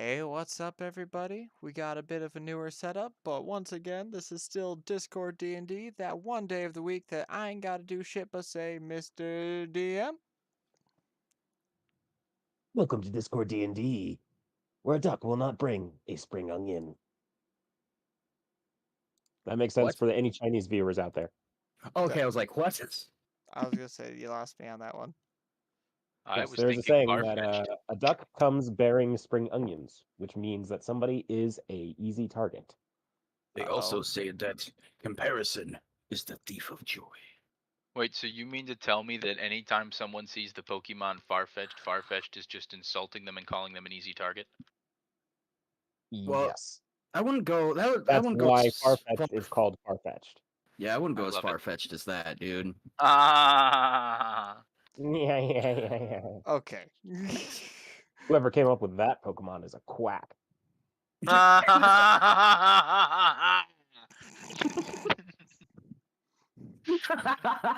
Hey, what's up everybody? We got a bit of a newer setup, but once again, this is still Discord D&D, that one day of the week that I ain't gotta do shit but say, Mr. DM. Welcome to Discord D&D, where a duck will not bring a spring onion. That makes sense What? for any Chinese viewers out there. Okay, I was like, what? I was gonna say, you lost me on that one. I Yes, was there's a thinking saying that far-fetched. a duck comes bearing spring onions, which means that somebody is a easy target. They also say that comparison is the thief of joy. Wait, so you mean to tell me that anytime someone sees the Pokemon Farfetch'd is just insulting them and calling them an easy target? Well, Yes. I wouldn't go. I That's wouldn't go. why Farfetch'd is called Farfetch'd. Yeah, I wouldn't go I as love it. far-fetched as that, dude. Ah. Yeah. Okay. Whoever came up with that Pokemon is a quack.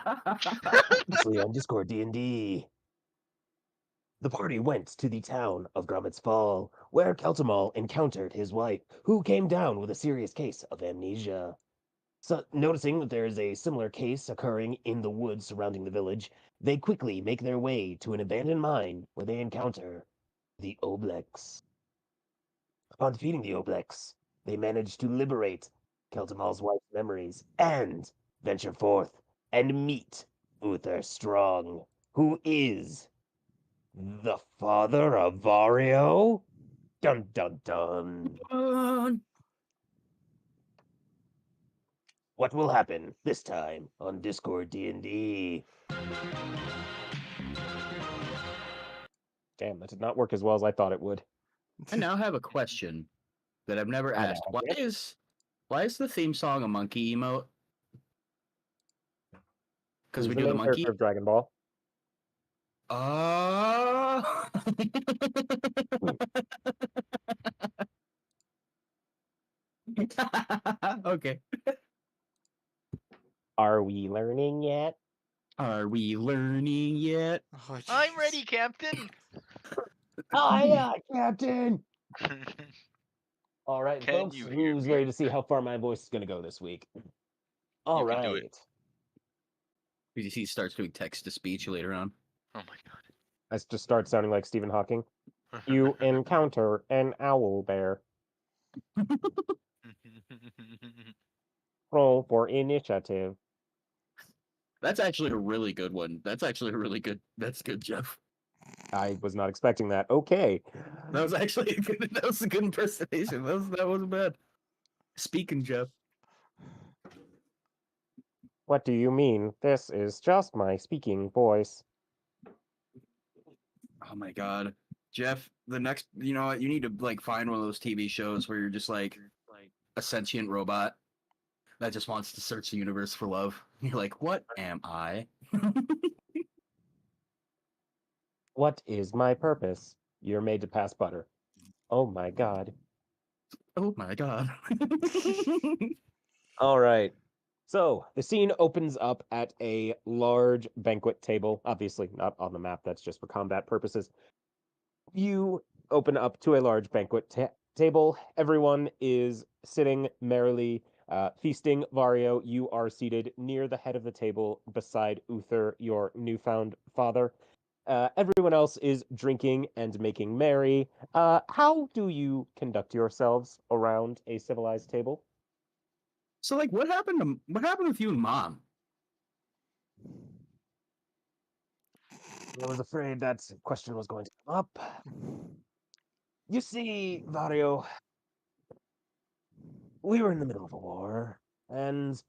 Previously on Discord D&D. The party went to the town of Grommet's Fall, where Keltamal encountered his wife, who came down with a serious case of amnesia. So, noticing that there is a similar case occurring in the woods surrounding the village, they quickly make their way to an abandoned mine where they encounter the Oblex. Upon defeating the Oblex, they manage to liberate Keltamal's wife's memories and venture forth and meet Uther Strong, who is the father of Vario? Dun dun dun. What will happen this time on Discord D&D? Damn, that did not work as well as I thought it would. I now have a question that I've never I asked. know. Why is the theme song a monkey emote? Because Who's we the do the main monkey. character of Dragon Ball? Oh. Okay. Are we learning yet? Are we learning yet? Oh, I'm jeez. ready, Captain. Aye, Captain! All right, Can folks, you hear who's me? ready to see how far my voice is going to go this week? All You can do it. right. He starts doing text to speech later on. Oh my god. I just start sounding like Stephen Hawking. You encounter an owl bear. Roll for initiative. That's actually a really good one. That's actually a really good. That's good, Jeff. I was not expecting that. Okay. That was actually a good. That was a good impersonation. That wasn't bad. Speaking, Jeff. What do you mean? This is just my speaking voice. Oh my god, Jeff. The next, you know what? You need to like find one of those TV shows where you're just like a sentient robot that just wants to search the universe for love. You're like, what am I? What is my purpose? You're made to pass butter. Oh my god. Oh my god. All right. So the scene opens up at a large banquet table. Obviously, not on the map, that's just for combat purposes. You open up to a large banquet table. Everyone is sitting merrily, feasting. Vario, you are seated near the head of the table beside Uther, your newfound father. Everyone else is drinking and making merry. How do you conduct yourselves around a civilized table? So, like, what happened with you and Mom? I was afraid that question was going to come up. You see, Vario, we were in the middle of a war, and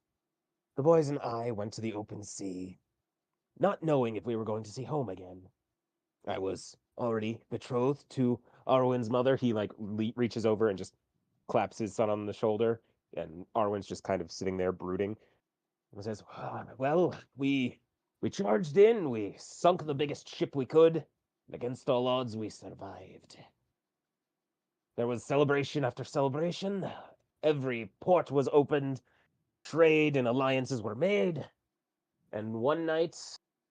the boys and I went to the open sea, not knowing if we were going to see home again. I was already betrothed to Arwen's mother. He like reaches over and just claps his son on the shoulder, and Arwen's just kind of sitting there brooding. And says, "Well, we charged in. We sunk the biggest ship we could, and against all odds, we survived. There was celebration after celebration. Every port was opened. Trade and alliances were made. And one night,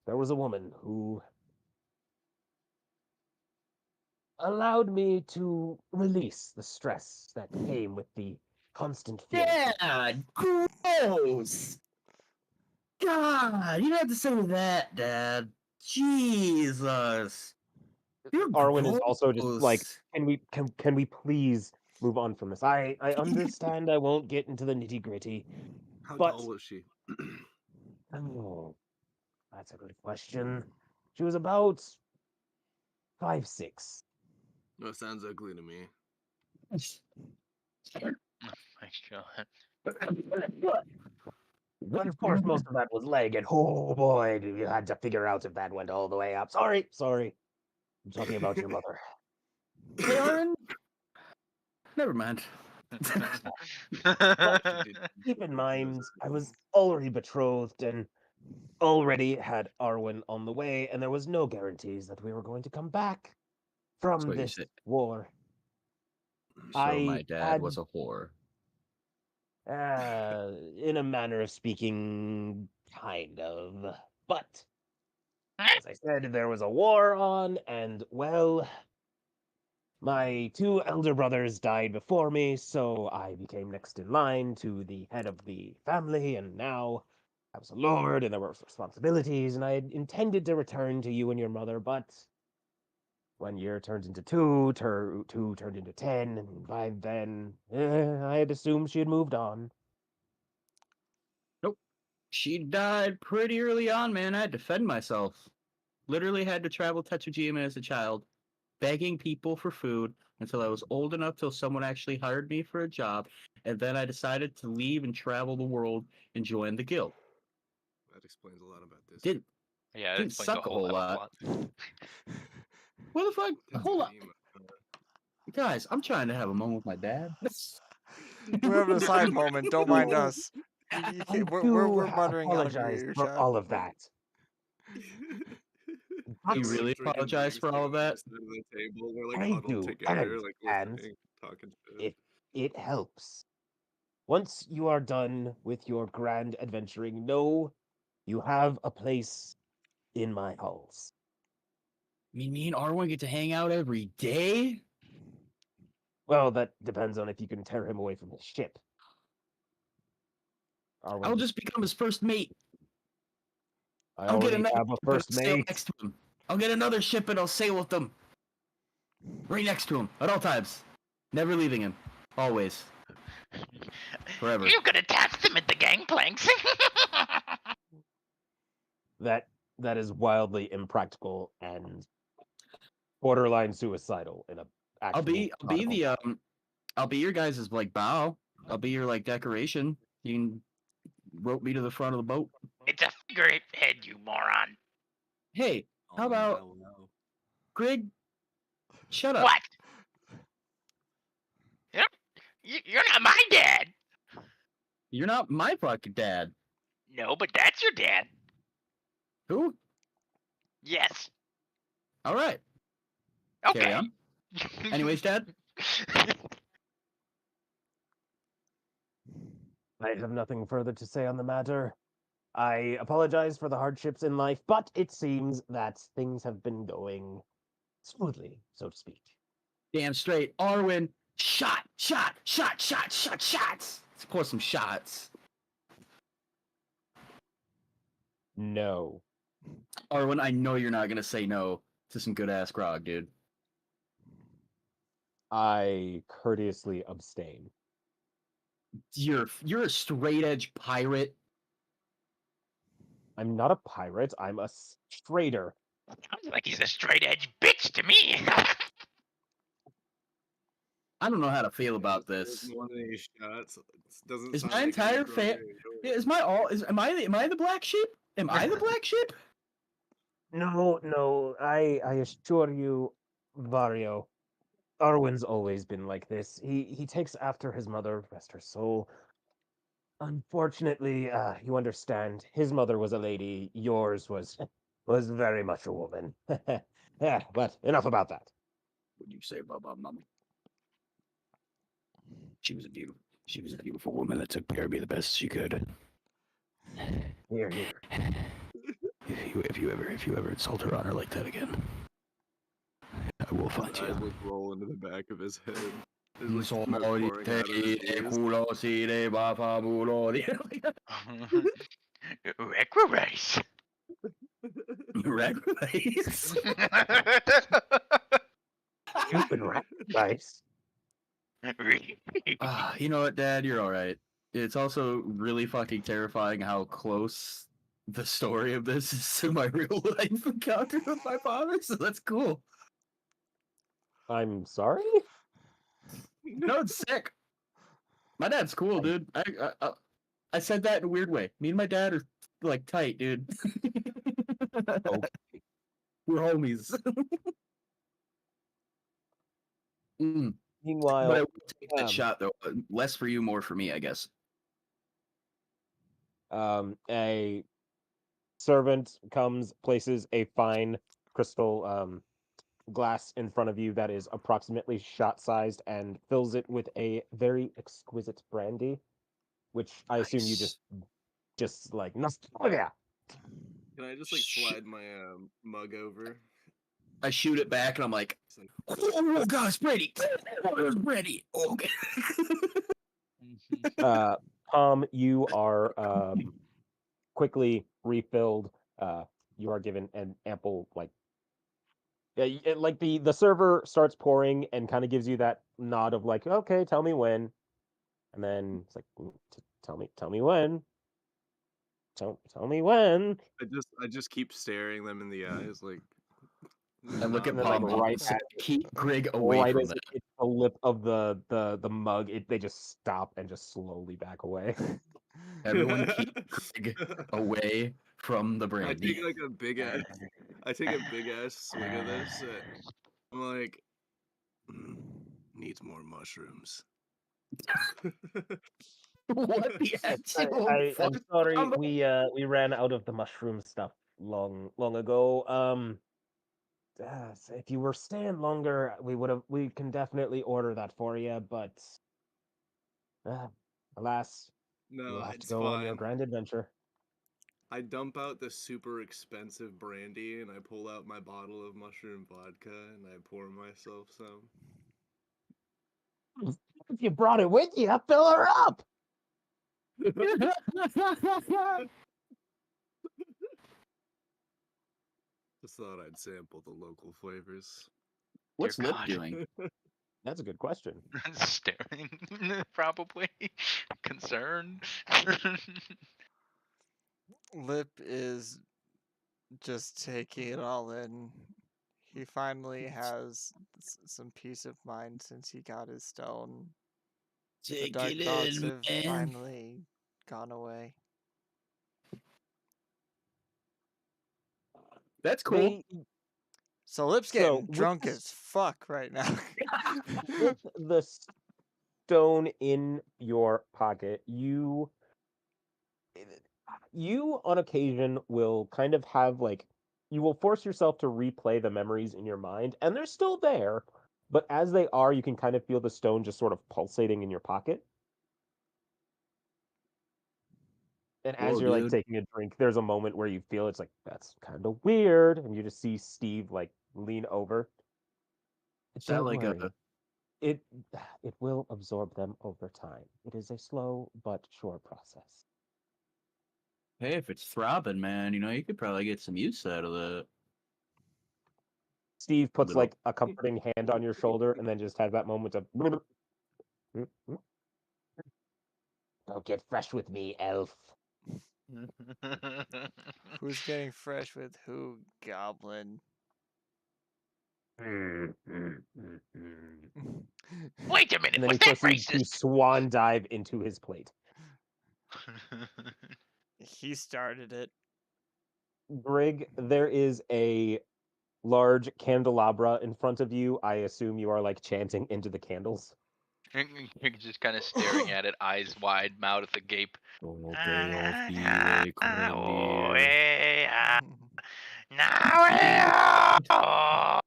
there was a woman who allowed me to release the stress that came with the constant fear. Dad, gross. God, you don't have to say that, Dad. Jesus, you're Arwen is also just like, gross. can we please move on from this? I understand I won't get into the nitty gritty, How but tall was she? oh, that's a good question. She was about 5'6". No, it sounds ugly to me. Oh my god. But of course, most of that was leg, and oh boy, you had to figure out if that went all the way up. Sorry. I'm talking about your mother. Hey, Aaron. Never mind. But She did keep in use mind, that. I was already betrothed and already had Arwen on the way, and there was no guarantees that we were going to come back from So you this say. war. So my I dad was had, a whore. in a manner of speaking, kind of. But as I said, there was a war on, and well, my two elder brothers died before me, so I became next in line to the head of the family, and now I was a lord, and there were responsibilities, and I had intended to return to you and your mother, but 1 year turned into two, two turned into 10, and by then, I had assumed she had moved on. Nope. She died pretty early on, man. I had to defend myself. Literally had to travel Tetsujima as a child, begging people for food until I was old enough till someone actually hired me for a job, and then I decided to leave and travel the world and join the guild. That explains a lot about this. Didn't Yeah, that didn't explains a suck a whole whole hell of a lot. lot. What the fuck? Hold up, Tetsushima. guys. I'm trying to have a moment with my dad. We're having a side moment. Don't mind us. You I can't, do we're muttering out of your apologize for earshot. all of that. Yeah, You we're really like drinking apologize drinks for like all on of the that? other side of the table. We're like I huddled do, together, like and listening, talking shit. if it helps. Once you are done with your grand adventuring, know you have a place in my halls. I mean, me and Arwen get to hang out every day. Well, that depends on if you can tear him away from his ship. Arwen I'll just, just become his first mate. I I'll get already another have a ship and I'll first sail mate. next to him. I'll get another ship and I'll sail with them. Right next to him at all times. Never leaving him. Always. Forever. You could attach them at the gangplanks. That is wildly impractical and borderline suicidal in a I'll actual be nautical the fact. I'll be your guys' like bow. I'll be your like decoration. You can rope me to the front of the boat. It's a figurehead, you moron. Hey, how Oh, about no. Grig? Shut up. What? You're not my dad. You're not my fucking dad. No, but that's your dad. Who? Yes. All right. Carry Okay. on. Anyways, Dad. I have nothing further to say on the matter. I apologize for the hardships in life, but it seems that things have been going smoothly, so to speak. Damn straight. Arwen. Shots. Let's pour some shots. No. Arwen, I know you're not gonna say no to some good ass grog, dude. I courteously abstain. You're a straight edge pirate. I'm not a pirate, I'm a trader. Sounds like he's a straight edge bitch to me. I don't know how to feel about this. One of these shots doesn't Is sound my like entire anything fa- Is my all? Am I the black sheep? Am I the black sheep? No, I assure you, Vario, Arwen's always been like this. He takes after his mother, rest her soul. Unfortunately, you understand, his mother was a lady, yours was very much a woman. Yeah, but enough about that. What do you say about my mama? She was a beautiful woman that took care of me the best she could. Here. If you ever insult her honor like that again, I will find His eyes you. like roll into the back of his head. There's like Sono smoke di pouring out of his ears. culosi de bafabulo di Requirace. Regrets. You've been right, guys. You know what, Dad? You're all right. It's also really fucking terrifying how close the story of this is to my real life encounter with my father. So that's cool. I'm sorry? No, it's sick. My dad's cool, dude. I said that in a weird way. Me and my dad are like tight, dude. Oh, We're homies. Mm. But I meanwhile, will take that um, shot though. Less for you, more for me, I guess. a servant comes, places a fine crystal glass in front of you that is approximately shot-sized and fills it with a very exquisite brandy, which I assume you Nice. just like nostalgia. Can I just like slide my mug over? I shoot it back and I'm like, It's like, oh God, it's Brady. It's Brady. Okay. Tom, you are quickly refilled. You are given an ample like the server starts pouring and kind of gives you that nod of like, okay, tell me when, and then it's like, tell me when, tell me when, I just keep staring them in the eyes, like. I look not at and then like Palm moving. and right say, at keep Grig away right from as that. it hits the lip of the mug, they just stop and just slowly back away. Everyone keep Grig away from the I brandy. take like a big ass. I take a big ass swig of this. I'm like, needs more mushrooms. What the actual I'm fuck sorry, combo? we ran out of the mushroom stuff long ago. If you were staying longer, we can definitely order that for you, but alas, No, you'll have to it's go on your fine. grand adventure. I dump out the super expensive brandy and I pull out my bottle of mushroom vodka and I pour myself some. If you brought it with you, fill her up. Just thought I'd sample the local flavors. What's Dear Lip God. doing? That's a good question. Staring, probably. Concerned. Lip is just taking it all in. He finally has some peace of mind since he got his stone. The Take dark it thoughts in, have man. finally gone away. That's cool. So Lip's So, getting with drunk this- as fuck right now. with the stone in your pocket, you on occasion will kind of have like you will force yourself to replay the memories in your mind, and they're still there, but as they are, you can kind of feel the stone just sort of pulsating in your pocket. And as Whoa, you're like dude. taking a drink, there's a moment where you feel it's like that's kind of weird, and you just see Steve like lean over. Is that Don't like worry. a It it will absorb them over time. It is a slow but sure process. hey, if it's throbbing, man, you could probably get some use out of that. Steve puts Little like a comforting hand on your shoulder and then just has that moment of don't get fresh with me, elf. Who's getting fresh with who, Goblin? Wait a minute, And then was he that proceeds to racist? swan dive into his plate. He started it. Brig, there is a large candelabra in front of you. I assume you are like chanting into the candles. You're just kind of staring at it, eyes wide, mouth agape. All day off the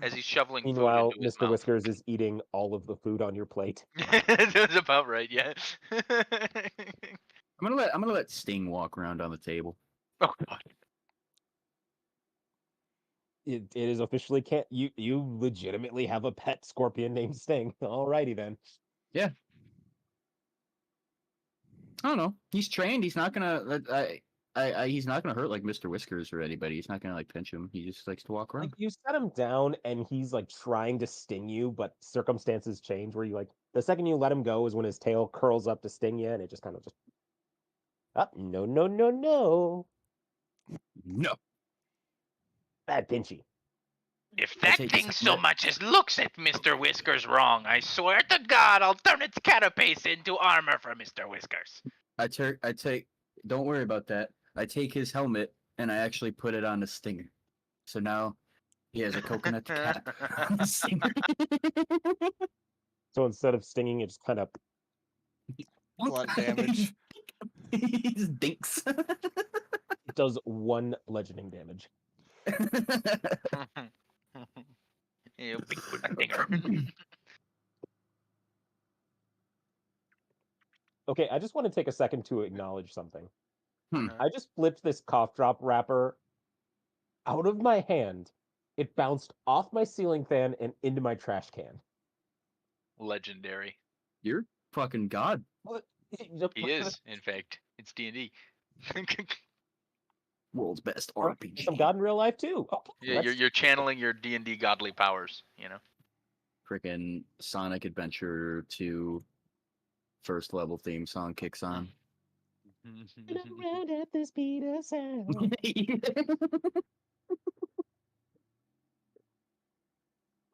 As he's shoveling food Meanwhile, into his Mr. mouth. Whiskers is eating all of the food on your plate. That's about right, yeah. I'm gonna let Sting walk around on the table. Oh god. It is officially can't you legitimately have a pet scorpion named Sting. Alrighty then. Yeah. I don't know. He's trained. He's not gonna. He's not gonna hurt like Mr. Whiskers or anybody. He's not gonna like pinch him. He just likes to walk Like around. you set him down and he's like trying to sting you, but circumstances change where you like the second you let him go is when his tail curls up to sting you and it just kind of just no no no no. No. Bad pinchy. If I that take thing his so helmet. much as looks at Mr. Whiskers wrong, I swear to God, I'll turn its carapace into armor for Mr. Whiskers. I take. Don't worry about that. I take his helmet and I actually put it on the stinger. So now he has a coconut cap on the stinger. So instead of stinging, it just kind of Blunt damage. He just dinks. does 1 bludgeoning damage. You Bigfoot stinger. Okay, I just want to take a second to acknowledge something. Hmm. I just flipped this cough drop wrapper out of my hand. It bounced off my ceiling fan and into my trash can. Legendary. You're fucking god. What? He is, in fact. It's D&D. World's best I'm RPG. God in real life too. Okay, Yeah, you're channeling your D&D godly powers, you know. Freaking Sonic Adventure 2 first level theme song kicks on. around at the speed of sound.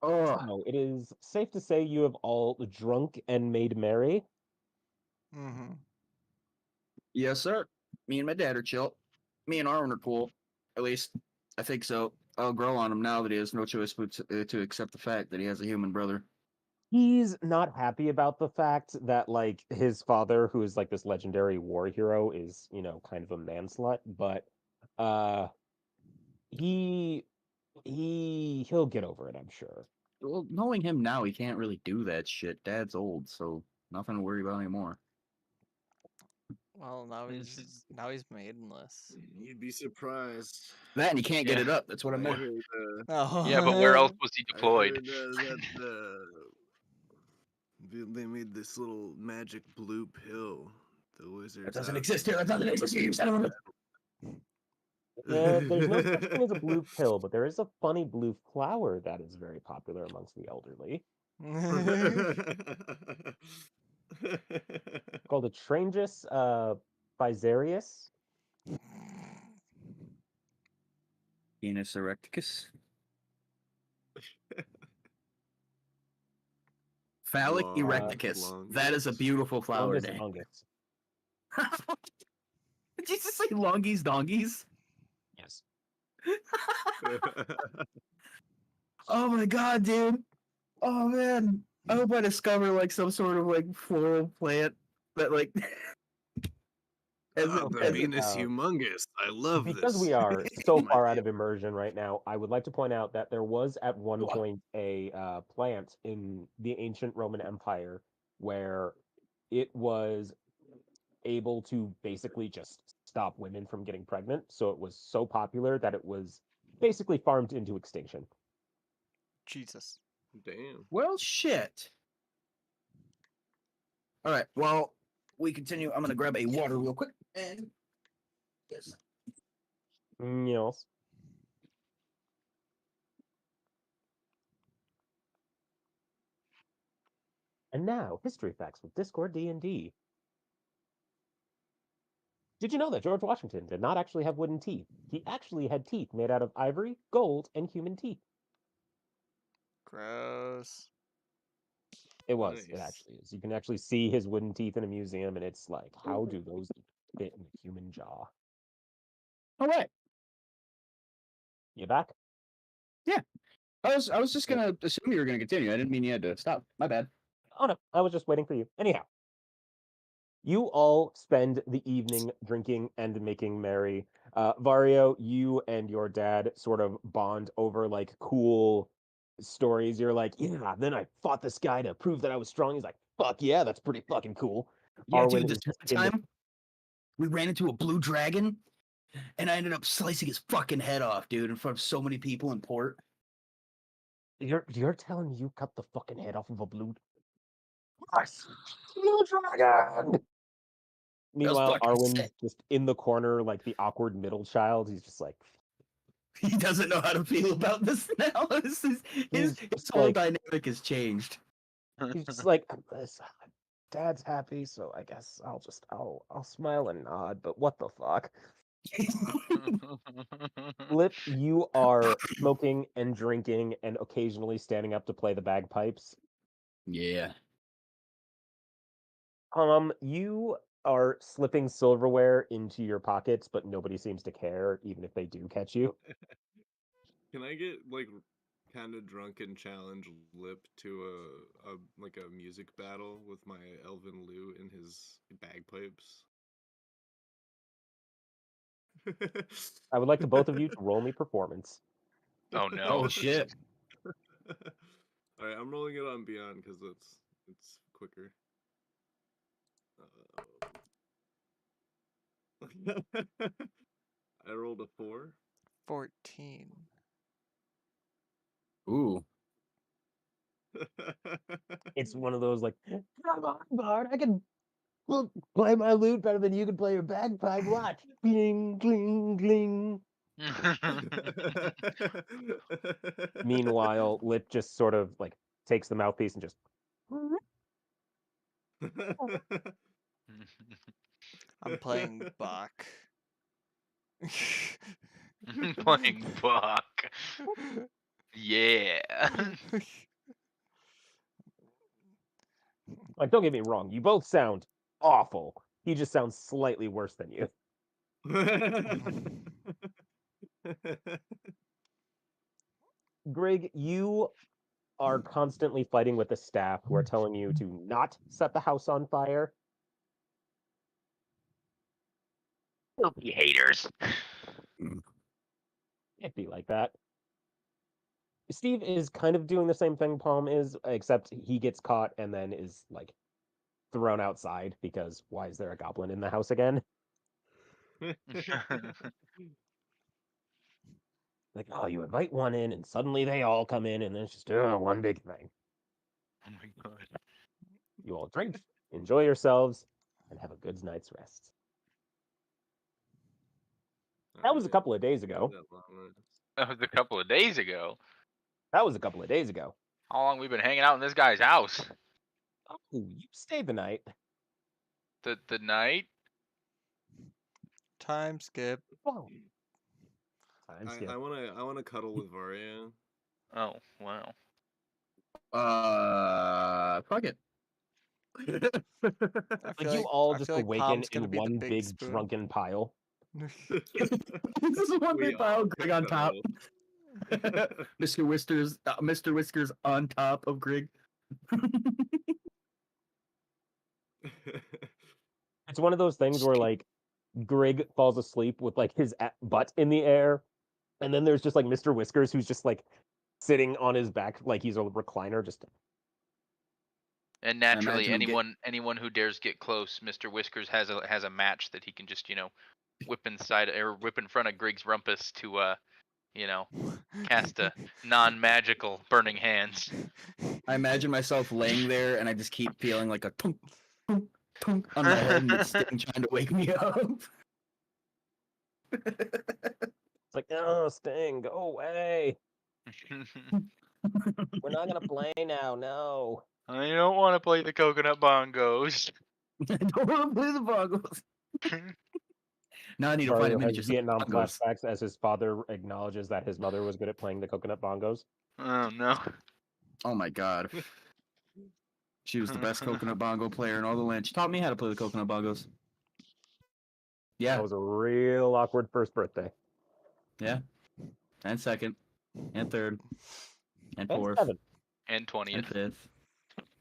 Oh, So it is safe to say you have all drunk and made merry. Mm-hmm. yes, sir. Me and my dad are chill. Me and Arwen are cool. At least, I think so. I'll grow on him now that he has no choice but to accept the fact that he has a human brother. He's not happy about the fact that like his father, who is like this legendary war hero, is, kind of a manslut, but uh he'll get over it, I'm sure. Well, knowing him now, he can't really do that shit. Dad's old, so nothing to worry about anymore. Well, now he's maidenless. You'd be surprised. That and he can't get Yeah. it up. That's what I I meant. heard, Oh. Yeah, but where else was he I deployed? heard they made this little magic blue pill. The wizards. That doesn't exist here. That doesn't exist here. You son of a. There's no such thing as a blue pill, but there is a funny blue flower that is very popular amongst the elderly, called a Trangus bizarius. Venus erecticus. Phallic Long- erecticus. long That is a lips. beautiful flower Longus name. longus. Did you just say longies dongies? Yes. Oh my god, dude. Oh man. I hope I discover like some sort of like floral plant that like as Ah, it, the as it, Venus humongous. I love Because this. we are so My far out of favorite. immersion right now, I would like to point out that there was at one point a plant in the ancient Roman Empire where it was able to basically just stop women from getting pregnant. So it was so popular that it was basically farmed into extinction. Jesus. Damn. well shit. Alright, well, we continue. I'm gonna grab a water real quick and yes. Yes. And now, history facts with Discord D&D. Did you know that George Washington did not actually have wooden teeth? He actually had teeth made out of ivory, gold, and human teeth. Gross. It was. It Nice. actually is. You can actually see his wooden teeth in a museum, and it's like, how do those fit in a human jaw? Alright. You back? I was just gonna assume you were gonna continue. I didn't mean you had to stop. My bad. Oh no, I was just waiting for you. Anyhow, you all spend the evening drinking and making merry. Vario, you and your dad sort of bond over like cool stories. You're like, yeah, then I fought this guy to prove that I was strong. He's like, fuck yeah, that's pretty fucking cool. Yeah, Arwen dude, this is just in the time we ran into a blue dragon and I ended up slicing his fucking head off, dude, in front of so many people in port. You're telling me you cut the fucking head off of a blue dragon? Meanwhile, fucking Arwen sick. just in the corner, like the awkward middle child. He's just like, He doesn't know how to feel about this now. His whole like, dynamic has changed. he's just like, Dad's happy, so I guess I'll smile and nod. But what the fuck? Lip, you are smoking and drinking and occasionally standing up to play the bagpipes. Yeah. You are slipping silverware into your pockets, but nobody seems to care, even if they do catch you. Can I get like kind of drunk and challenge Lip to a music battle with my elven lute and his bagpipes? I would like to both of you to roll me performance. Oh no. Oh shit. All right, I'm rolling it on Beyond because it's quicker. I rolled a 4. 14. Ooh. It's one of those like, come on, Bard, I can play my lute better than you can play your bagpipe. Watch, gling, gling, gling. Meanwhile, Lip just sort of like takes the mouthpiece and just. I'm playing Bach. Playing Buck. Yeah. Like, don't get me wrong, you both sound awful. He just sounds slightly worse than you. Greg, you are constantly fighting with the staff who are telling you to not set the house on fire. Filthy haters. It'd be like that. Steve is kind of doing the same thing Palm is, except he gets caught and then is like thrown outside because why is there a goblin in the house again? Like, oh, you invite one in and suddenly they all come in and it's just one big thing. Oh my god. You all drink, enjoy yourselves, and have a good night's rest. That was a couple of days ago. That was a couple of days ago. That was a couple of days ago. How long we been hanging out in this guy's house? Oh, you stayed the night. The night? Time skip. Oh. Time skip. I wanna cuddle with Varia. Oh, wow. Fuck it. Like you all just awaken Palm's gonna in be the one big big spoon. drunken pile. This is one We big pile, all Greg on top. Mr. Whiskers on top of Greg. It's one of those things where like Grig falls asleep with like his butt in the air, and then there's just like Mr. Whiskers who's just like sitting on his back like he's a recliner, just. And naturally, imagine him anyone who dares get close, Mr. Whiskers has a match that he can just whip inside or whip in front of Grig's rumpus to cast a non-magical burning hands. I imagine myself laying there and I just keep feeling like a tunk, tunk, tunk on my head and it's Sting trying to wake me up. It's like, oh, Sting, go away. We're not gonna play now, no. I don't want to play the coconut bongos. I don't want to play the bongos. Now I need to find a Mario has miniature Vietnam bongos. flashbacks as his father acknowledges that his mother was good at playing the coconut bongos. Oh no. Oh my god. She was the best coconut bongo player in all the land. She taught me how to play the coconut bongos. Yeah. That was a real awkward first birthday. Yeah. And second. And third. And And fourth. seven. And And 20th. fifth.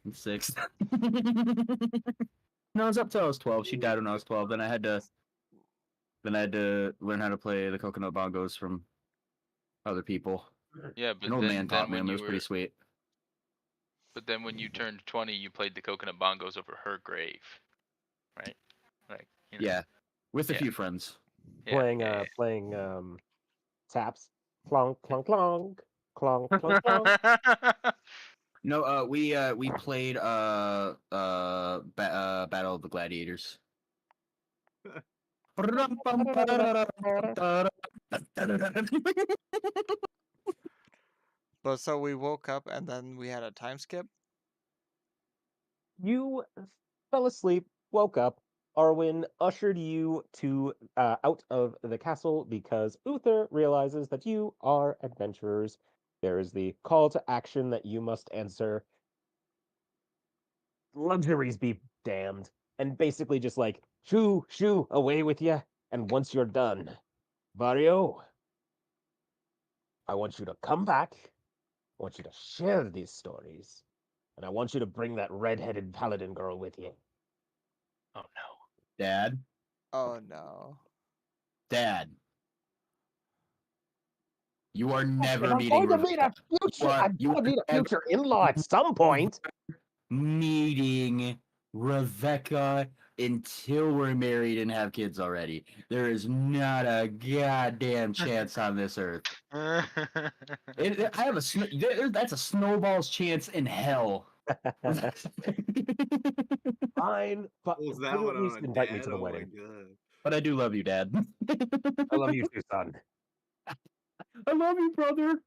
And sixth. No, it was up till I was 12. She died when I was 12. Then I had to learn how to play the coconut bongos from other people. Yeah, but An old man then taught me when them. It you was pretty sweet. But then when you turned 20, you played the coconut bongos over her grave, right? Like, Yeah. With a Yeah. few friends. Yeah, playing taps, clonk clonk clonk clonk clonk clonk. No, we played Battle of the Gladiators. But so we woke up and then we had a time skip. You fell asleep, woke up. Arwen ushered you to out of the castle because Uther realizes that you are adventurers. There is the call to action that you must answer. Luxuries be damned. And basically just like, shoo, shoo, away with you. And once you're done, Vario, I want you to come back. I want you to share these stories. And I want you to bring that red-headed paladin girl with you. Oh no. Dad, Oh no. Dad, you are If never I'm meeting going to meet Rebecca. a future, I'm You going to are meet a never future in-law at some point. meeting Rebecca until we're married and have kids already. There is not a goddamn chance on this earth. I have that's a snowball's chance in hell. Fine, but Pulls that could you one at least on invite me Dad. to the Oh my wedding? god. But I do love you, Dad. I love you too, son. I love you, brother.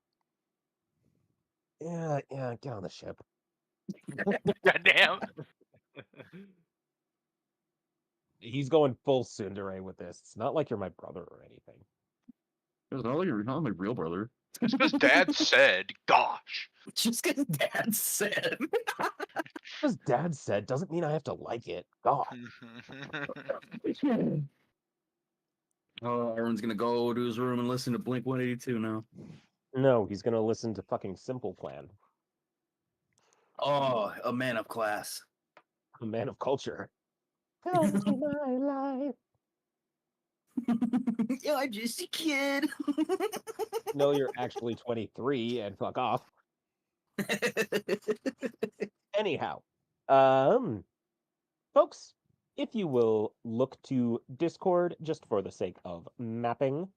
Yeah, get on the ship. Goddamn. He's going full tsundere with this. It's not like you're my brother or anything. It's not like you're not my real brother. It's because Dad said, "Gosh." Just because Dad said. As Dad said, doesn't mean I have to like it. God. Oh, everyone's gonna go to his room and listen to Blink 182 now. No, he's gonna listen to fucking Simple Plan, Oh, a man of class. a man of culture. Come to my life. I'm just a kid. No, you're actually 23 and fuck off. Anyhow, folks, if you will look to Discord just for the sake of mapping,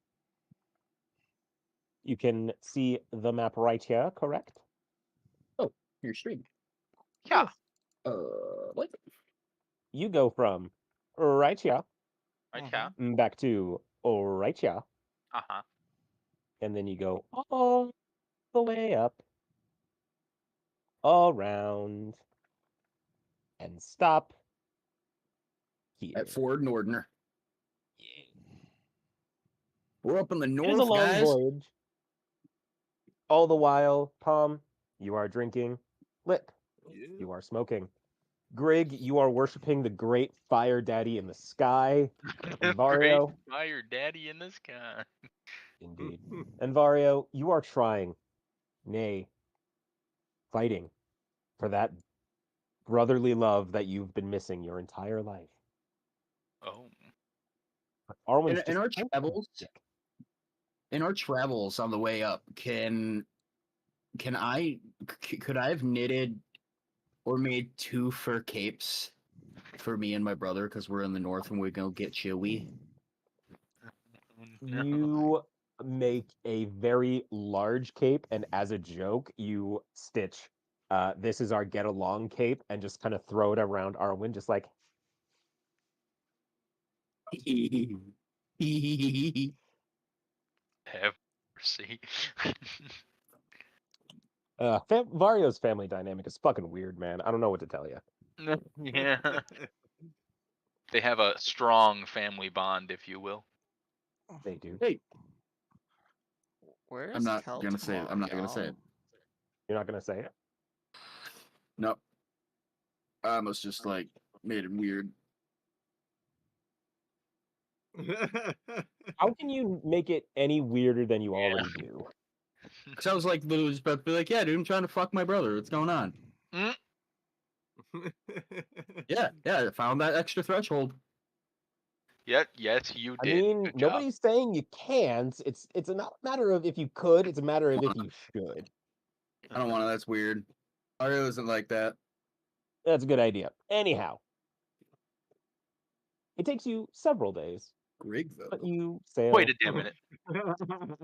you can see the map right here, correct? Oh, your stream. Yeah. What? You go from right here Right, yeah. back to right here, Uh-huh. and then you go all the way up, around, and stop here. At Ford Nordner. We're up in the It is a north, long guys. voyage. All the while, Tom, you are drinking. Lip, Yeah. you are smoking. Grig, you are worshiping the great fire daddy in the sky. And Great Vario, fire daddy in the sky. indeed. And Vario, you are trying, nay, fighting for that brotherly love that you've been missing your entire life. Oh. Arwen's In just our kind of travels, sick. in our travels on the way up, could I have knitted or made 2 fur capes for me and my brother because we're in the north and we go get chilly? No. You make a very large cape, and as a joke, you stitch, this is our get along cape, and just kind of throw it around Arwen, just like, Have mercy. Vario's family dynamic is fucking weird, man. I don't know what to tell you. Yeah. They have a strong family bond, if you will. They do. Hey, Where's I'm not gonna say it. I'm not gonna say it. You're not gonna say it? Nope. I almost just like made it weird. How can you make it any weirder than you Yeah. already do? Cause I was like literally just about to be like, yeah, dude, I'm trying to fuck my brother. What's going on? Yeah, I found that extra threshold. Yes, you I did. mean, Good job. nobody's saying you can't. It's not a matter of if you could, it's a matter of if you should. I don't want to. That's weird. Mario isn't like that. That's a good idea. Anyhow, it takes you several days Grigville. But you sail. Wait a damn from- minute.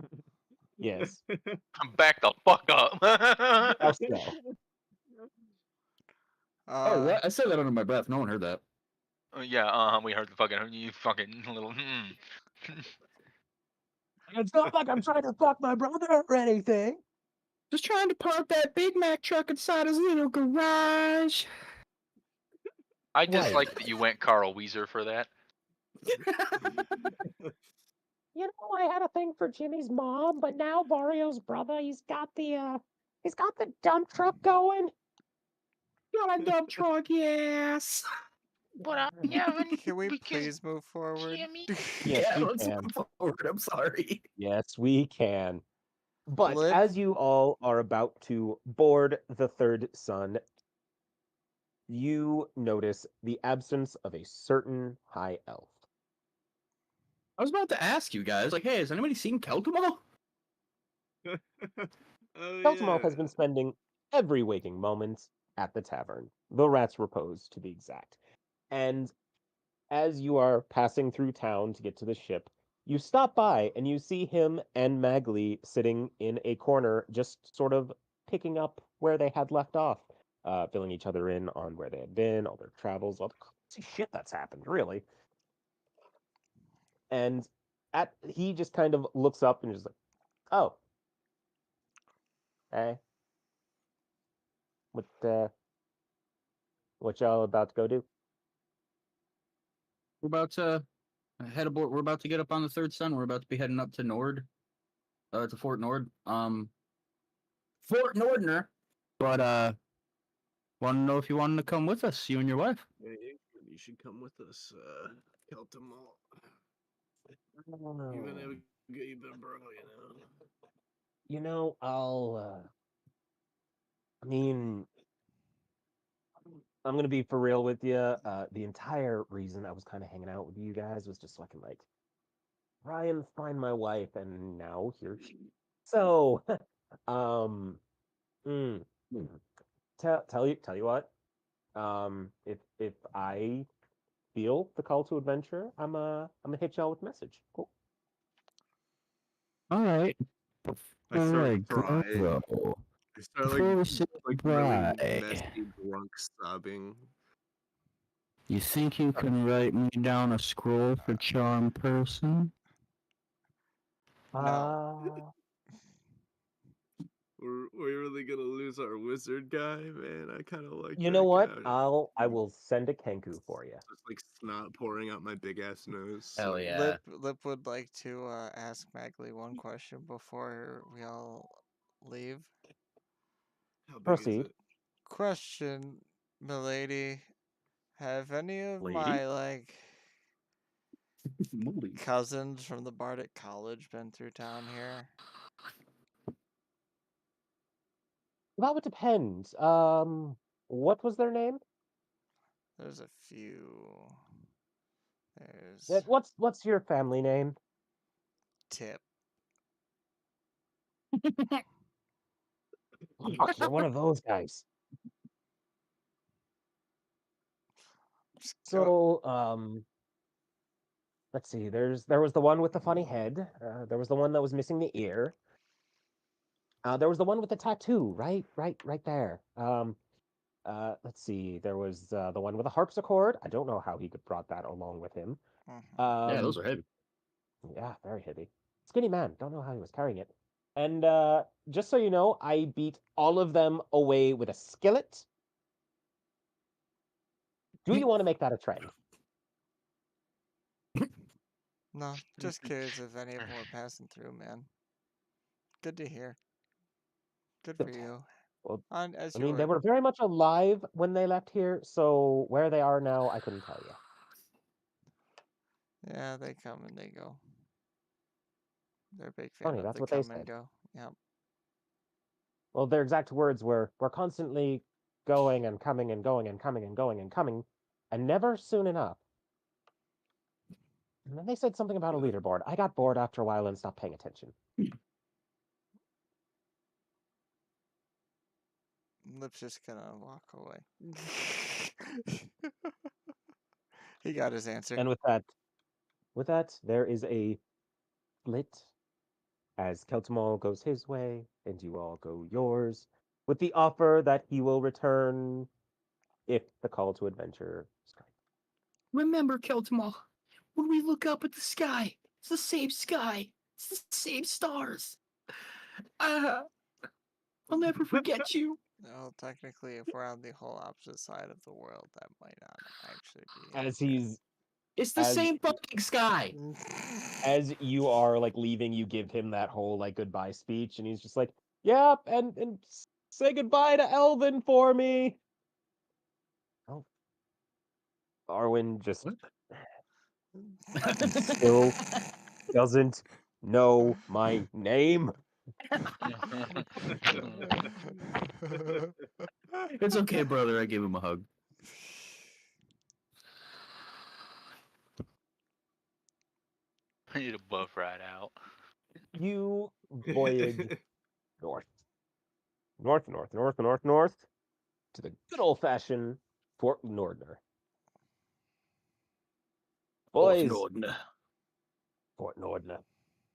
Yes. Back the fuck up. How so? Oh, what? I said that under my breath. No one heard that. Yeah, we heard the fucking you fucking little. It's not like I'm trying to fuck my brother or anything. Just trying to park that Big Mac truck inside his little garage. I just Right. like that you went Carl Weezer for that. You know, I had a thing for Jimmy's mom, but now Barrio's brother, he's got the dump truck going. Got a dump truck, yes. But yeah, Can we please move forward? Yes, Yeah, we let's can. move forward. I'm sorry. Yes, we can. But Lip? as you all are about to board the third sun, you notice the absence of a certain high elf. I was about to ask you guys, like, hey, has anybody seen Keltamo? Oh Beltamo yeah. has been spending every waking moment at the tavern, the Rat's Repose to be exact. And as you are passing through town to get to the ship, you stop by and you see him and Magli sitting in a corner, just sort of picking up where they had left off, filling each other in on where they had been, all their travels, all the crazy shit that's happened, really. And he just kind of looks up and is like, "Oh, hey, what y'all about to go do?" We're about to head aboard. We're about to get up on the third sun. We're about to be heading up to Nord, to Fort Nord. Fort Nordner. But want to know if you wanted to come with us, you and your wife. Hey, you should come with us, Keltamo. Even if you've been bro, you know. You know, I mean, I'm gonna be for real with you. The entire reason I was kind of hanging out with you guys was just so I can like try and find my wife, and now here she. So, um, mm, mm. tell you what. If I feel the call to adventure, I'm gonna hit y'all with a message. Cool. All right. I start crying. I start Before we say like goodbye, really messy, drunk sobbing. you think you can write me down a scroll for charm person? No. We're really gonna lose our wizard guy, man. I kind of like You that know what? guy. I will send a Kenku for you. Just like snot pouring out my big ass nose. Hell so- yeah. Lip would like to ask Magli one question before we all leave. How big Proceed. is it? Question, milady. Have any of Lady? my like Moody. cousins from the Bardic College been through town here? That would depend. What was their name? There's a few. There's What's your family name? Tip. Fuck, you're one of those guys. Just go- So, let's see. There was the one with the funny head. There was the one that was missing the ear. There was the one with the tattoo, right there. Let's see. There was the one with the harpsichord. I don't know how he could brought that along with him. Mhm. Yeah, Um, those are heavy. yeah, very heavy. Skinny man. Don't know how he was carrying it. And just so you know, I beat all of them away with a skillet. Do you want to make that a trend? No, just curious if any of them were passing through, man. Good to hear. Good for you. Well, As I you mean, they were. were very much alive when they left here, so where they are now, I couldn't tell you. Yeah, they come and they go. They're a big fan Funny, of that's the what they come and said. go. Yep. Well, their exact words were, "We're constantly going and coming and going and coming and going and coming, and never soon enough." And then they said something about a leaderboard. I got bored after a while and stopped paying attention. Lip's just gonna walk away. He got his answer. And with that, With that, there is a split as Keltamal goes his way and you all go yours, with the offer that he will return if the call to adventure strikes. Remember, Keltamal, when we look up at the sky, it's the same sky. It's the same stars. I'll never forget you. No, technically, if we're on the whole opposite side of the world, that might not actually be As accurate. he's It's the as same fucking sky. as you are like leaving, you give him that whole like goodbye speech, and he's just like, "Yep, and say goodbye to Elvin for me." Oh, Arwen just What? still doesn't know my name. It's okay, brother. I gave him a hug. I need a buff ride out. You voyage north, north, north, north, north, north to the good old fashioned Fort Nordner. Boys, Fort Nordner.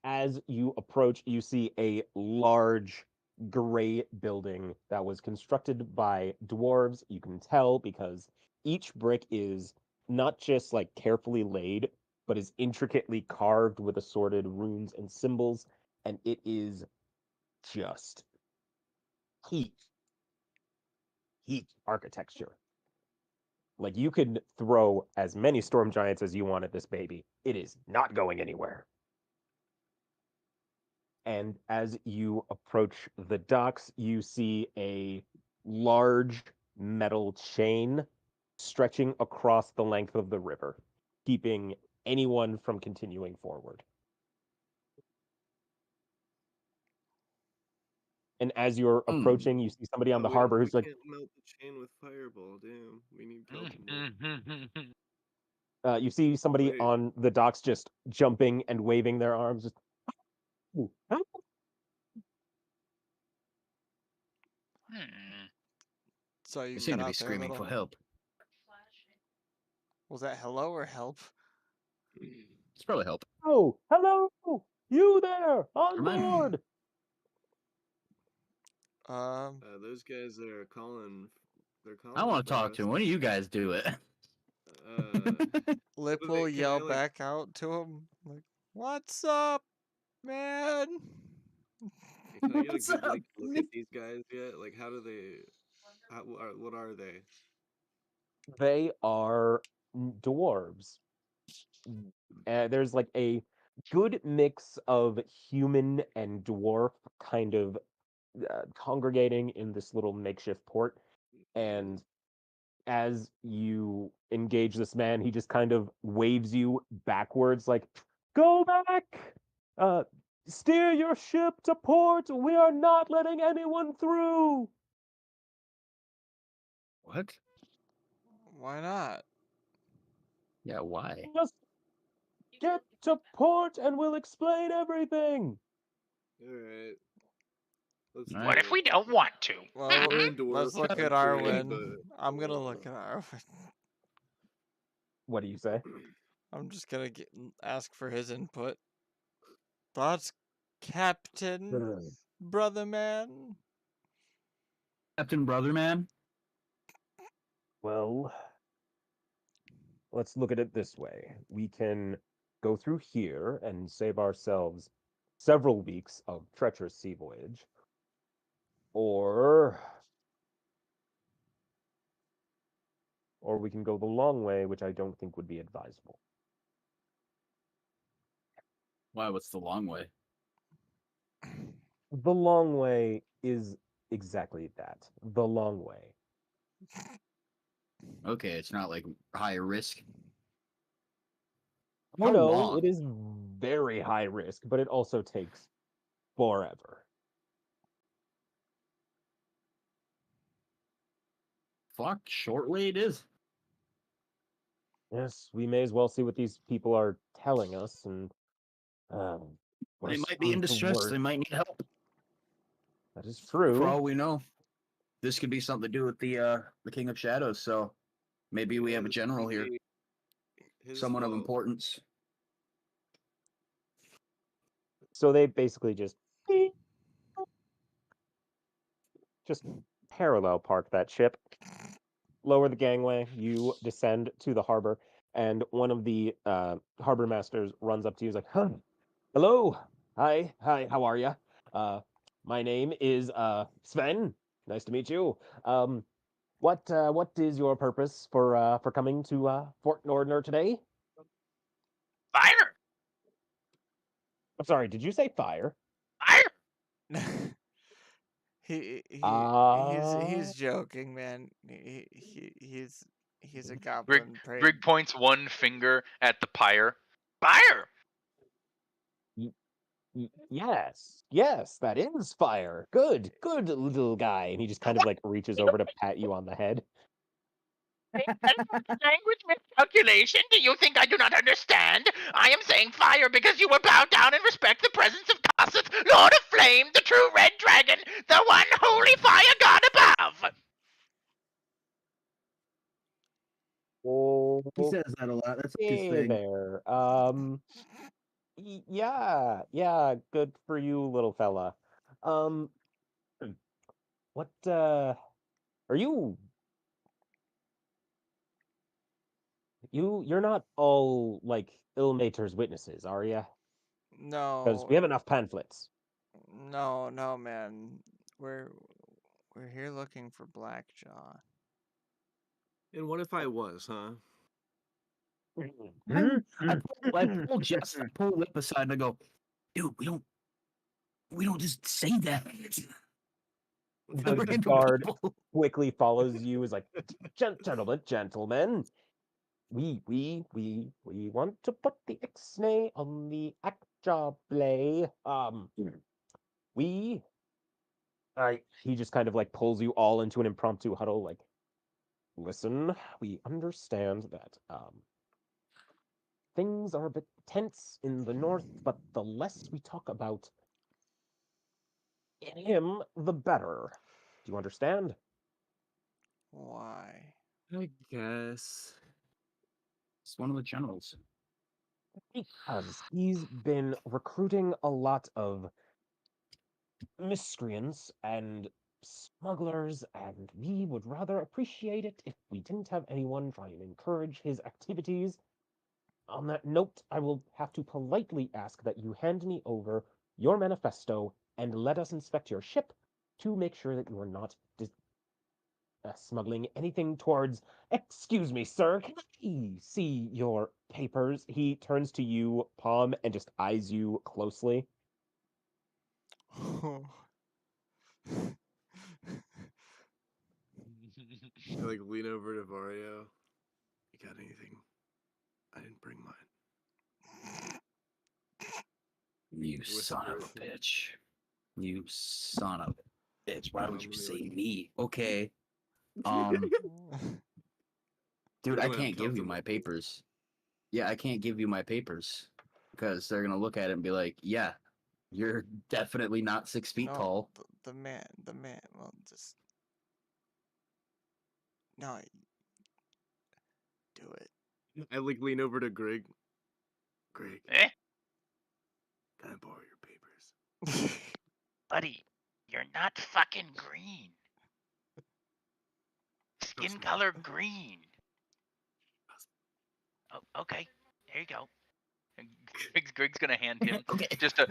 As you approach, you see a large gray building that was constructed by dwarves. You can tell because each brick is not just like carefully laid, but is intricately carved with assorted runes and symbols, and it is just heat, heat architecture. Like you could throw as many storm giants as you want at this baby. It is not going anywhere. And as you approach the docks, you see a large metal chain stretching across the length of the river, keeping anyone from continuing forward. And as you're approaching, you see somebody on the harbor we who's like, can't melt the chain with fireball. Damn, we need Keltamal. you see somebody Wait, on the docks just jumping and waving their arms. Just, "Ooh, help." So They you seem got to be out there, screaming little. for help. Was that hello or help? It's probably help. Oh, hello, you there on Never mind. board. those guys are calling. They're calling I want to for talk us. to him. When do you guys do it? Lip But will can I yell like? back out to him, like, "What's up, man?" Can I get a What's good up? like look at these guys yet? Like, how do they? What are they? They are dwarves. There's like a good mix of human and dwarf kind of congregating in this little makeshift port. And as you engage this man, he just kind of waves you backwards, like, "Go back! Uh, steer your ship to port. We are not letting anyone through." What? Why not? Yeah, why? Just get to port and we'll explain everything. All right, let's All do right. What if it. we don't want to? Well, We're in dwarf let's look at country, Arwen. but I'm gonna look at Arwen. What do you say? I'm just gonna ask for his input. Thoughts, Captain, brother man? Captain Brotherman? Well, let's look at it this way. We can go through here and save ourselves several weeks of treacherous sea voyage, or we can go the long way, which I don't think would be advisable. Why? What's the long way? The long way is exactly that. The long way. Okay, it's not like high risk. Oh How no, long? it is very high risk, but it also takes forever. Fuck, short way it is. Yes, we may as well see what these people are telling us, and They worst might be in comes to distress. worst. They might need help. That is For true. all we know, this could be something to do with the King of Shadows. So maybe we have a this general could here, be his someone of fault. importance. So they basically just parallel park that ship, lower the gangway, you descend to the harbor, and one of the harbor masters runs up to you. He's like, huh, hello, hi, how are you? Uh, my name is Sven. Nice to meet you. What is your purpose for coming to Fort Nordner today? Fire! I'm sorry, did you say fire? Fire! Uh He's joking, man. He's a Grig, goblin. Pray. Grig points one finger at the pyre. Fire! yes, that is fire. Good little guy. And he just kind of like reaches over to pat you on the head. Language miscalculation? Do you think I do not understand? I am saying fire because you will bow down and respect the presence of Kossuth, Lord of Flame, the true red dragon, the one holy fire god above! He Oh, says that a lot. That's like his hey thing. there. Yeah, good for you, little fella. Um, what are you're not all like Ilmater's witnesses, are you? Because No, we have enough pamphlets. no, man. We're we're here looking for Blackjaw. And what if I was, huh? I pull Jess, I pull Lip aside and I go, dude, we don't just say that. The Random guard people. quickly follows you, is like, gentlemen, we want to put the ixnay on the acjable. We he just kind of like pulls you all into an impromptu huddle, like, listen, we understand that things are a bit tense in the north, but the less we talk about him, the better. Do you understand? Why? I guess. It's one of the generals. Because he's been recruiting a lot of miscreants and smugglers, and we would rather appreciate it if we didn't have anyone try and encourage his activities. On that note, I will have to politely ask that you hand me over your manifesto and let us inspect your ship to make sure that you are not smuggling anything towards. Excuse me, sir, can I see your papers? He turns to you, Palm, and just eyes you closely. I like lean over to Vario. You got anything? I didn't bring mine. You son of a Whisper. bitch. You son of a bitch. Why would you Let me say look. me? Okay. Um, dude, We're I gonna have can't give you Kelton my look. papers. Yeah, I can't give you my papers because they're gonna look at it and be like, yeah, you're definitely not 6 feet No, tall. the man. Well, just no. Do it. I like lean over to Greg. Greg, Eh? can I borrow your papers? Buddy, you're not fucking green. Skin Trust me. color green. Trust Oh, okay, here you go. And Greg's gonna hand him Okay. just a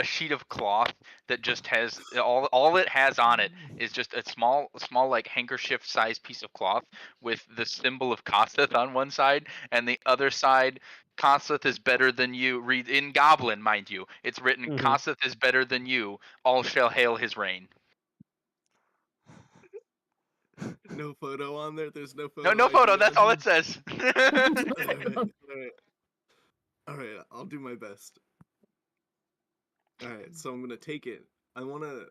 sheet of cloth that just has all it has on it is just a small like handkerchief sized piece of cloth with the symbol of Kossuth on one side, and the other side, Kossuth is better than you. Read in Goblin, mind you. It's written Mhm. Kossuth is better than you. All shall hail his reign. No photo on there. There's no No, photo no ID photo. on That's all it him. says. All right. I'll do my best. All right, so I'm gonna take it. I wanna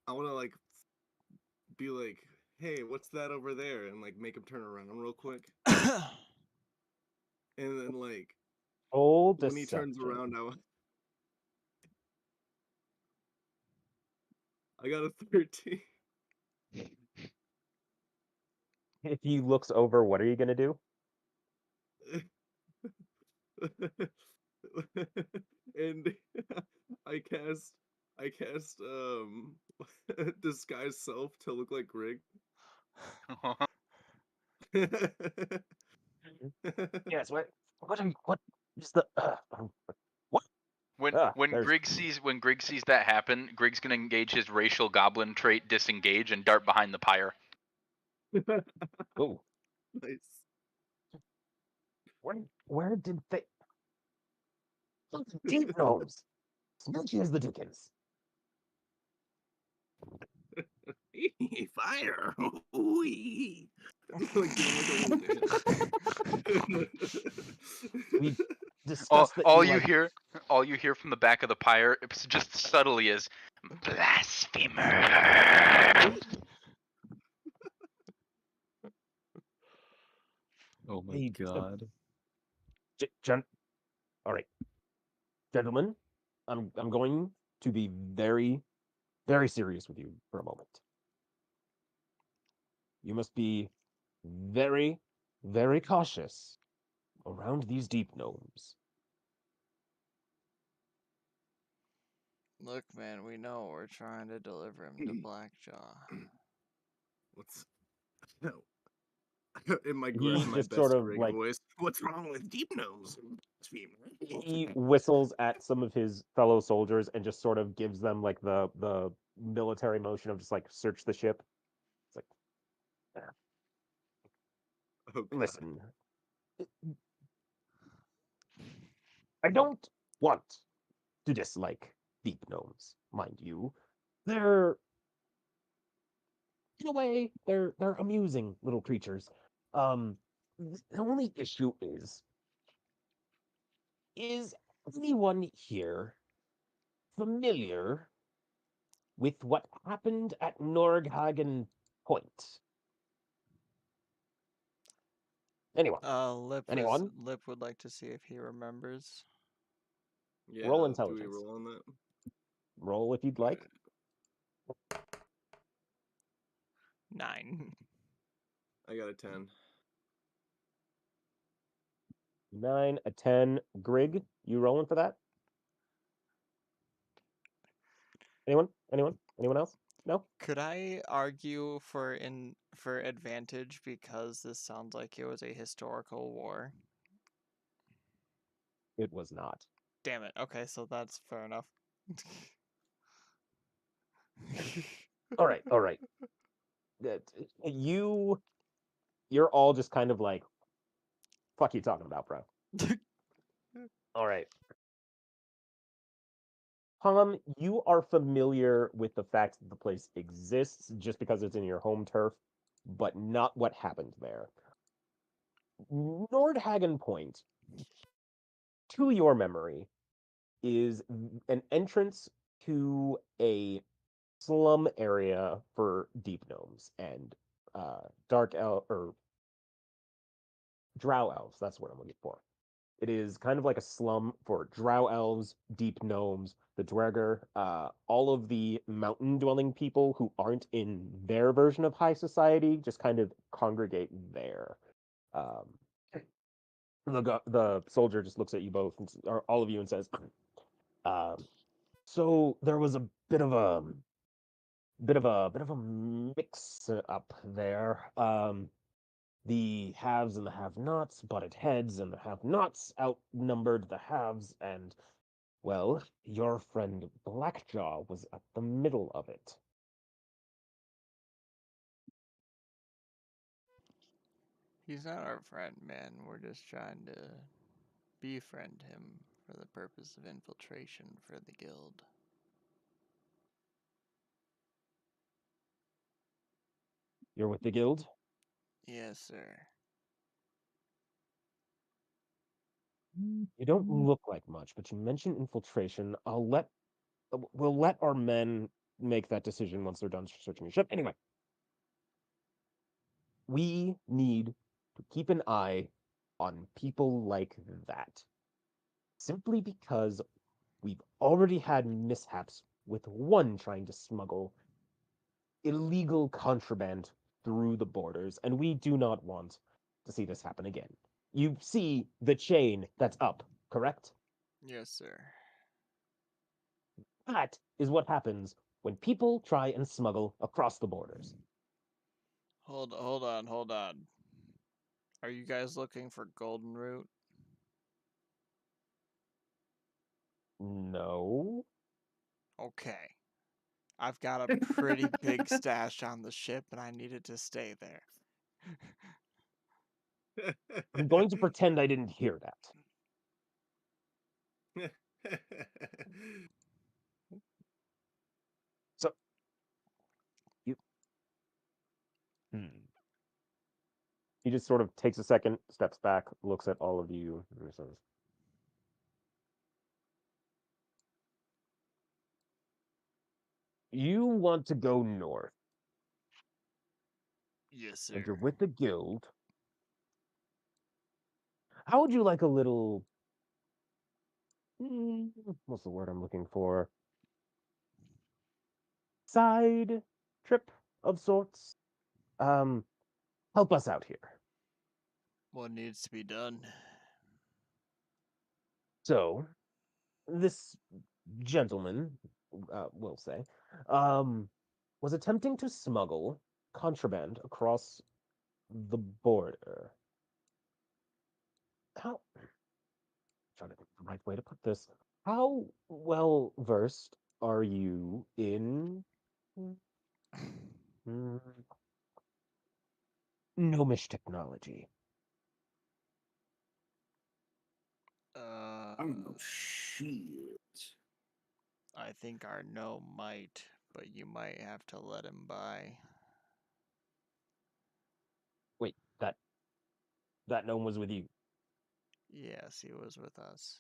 like be like, hey, what's that over there? And like make him turn around real quick. And then like Full when he turns deception. around, I got a 13. If he looks over, what are you gonna do? and I cast disguise self to look like Grig. Yes. What is the? What? When Ah, when there's. Grigg sees that happen, Grigg's gonna engage his racial goblin trait, disengage, and dart behind the pyre. Oh, Nice. where did they? Deep gnomes. Snatchy as the Dickens. Fire! Ooh-wee. Like doing like a little dance. We discussed that you like. All you hear from the back of the pyre, it's just subtly is blasphemer. Oh my Hey, god. all right, gentlemen. I'm going to be very, very serious with you for a moment. You must be very, very cautious around these deep gnomes. Look, man, we know we're trying to deliver him to Blackjaw. What's no? In my He my just sort best of Grig like voice. What's wrong with deep gnomes? he whistles at some of his fellow soldiers and just sort of gives them like the military motion of just like search the ship. It's like, Oh god. listen, I don't want to dislike deep gnomes, mind you. They're in a way they're amusing little creatures. Um, the only issue is anyone here familiar with what happened at Norghagen Point? Anyone? Anyone? Lip would like to see if he remembers. Roll Yeah. Do we intelligence. roll on that? Roll if you'd like. Alright. 9. I got a 10. 9, a 10. Grig, you rolling for that? Anyone? Anyone else? No? Could I argue for advantage because this sounds like it was a historical war? It was not. Damn it. Okay, so that's fair enough. All right. That you're all just kind of like, fuck you talking about, bro. All right. Tom, you are familiar with the fact that the place exists just because it's in your home turf, but not what happened there. Nordhagen Point, to your memory, is an entrance to a slum area for deep gnomes and dark elf or drow elves. That's what I'm looking for. It is kind of like a slum for drow elves, deep gnomes, the Dwerger, all of the mountain dwelling people who aren't in their version of high society just kind of congregate there. Um, the soldier just looks at you both, or all of you, and says, um, "So there was a bit of a mix up there. The haves and the have-nots butted heads, and the have-nots outnumbered the haves, and well, your friend Blackjaw was at the middle of it. He's not our friend, man. We're just trying to befriend him for the purpose of infiltration for the guild. You're with the guild? Yes, sir. You don't look like much, but you mentioned infiltration. We'll let our men make that decision once they're done searching your ship. Anyway, we need to keep an eye on people like that. Simply because we've already had mishaps with one trying to smuggle illegal contraband through the borders, and we do not want to see this happen again. You see the chain that's up, correct? Yes, sir. That is what happens when people try and smuggle across the borders. Hold on, hold on. Are you guys looking for golden root? No. Okay. I've got a pretty big stash on the ship and I need it to stay there. I'm going to pretend I didn't hear that. So, you. He just sort of takes a second, steps back, looks at all of you, and says, "You want to go north, Yes, and sir. you're with the guild. How would you like a little, what's the word I'm looking for? Side trip of sorts? Help us out here." What needs to be done? So, this gentleman, we'll say, um, was attempting to smuggle contraband across the border. How, trying to think of the right way to put this. How well versed are you in mm, gnomish technology? Oh shit. I think our gnome might, but you might have to let him by. Wait, that gnome was with you. Yes, he was with us.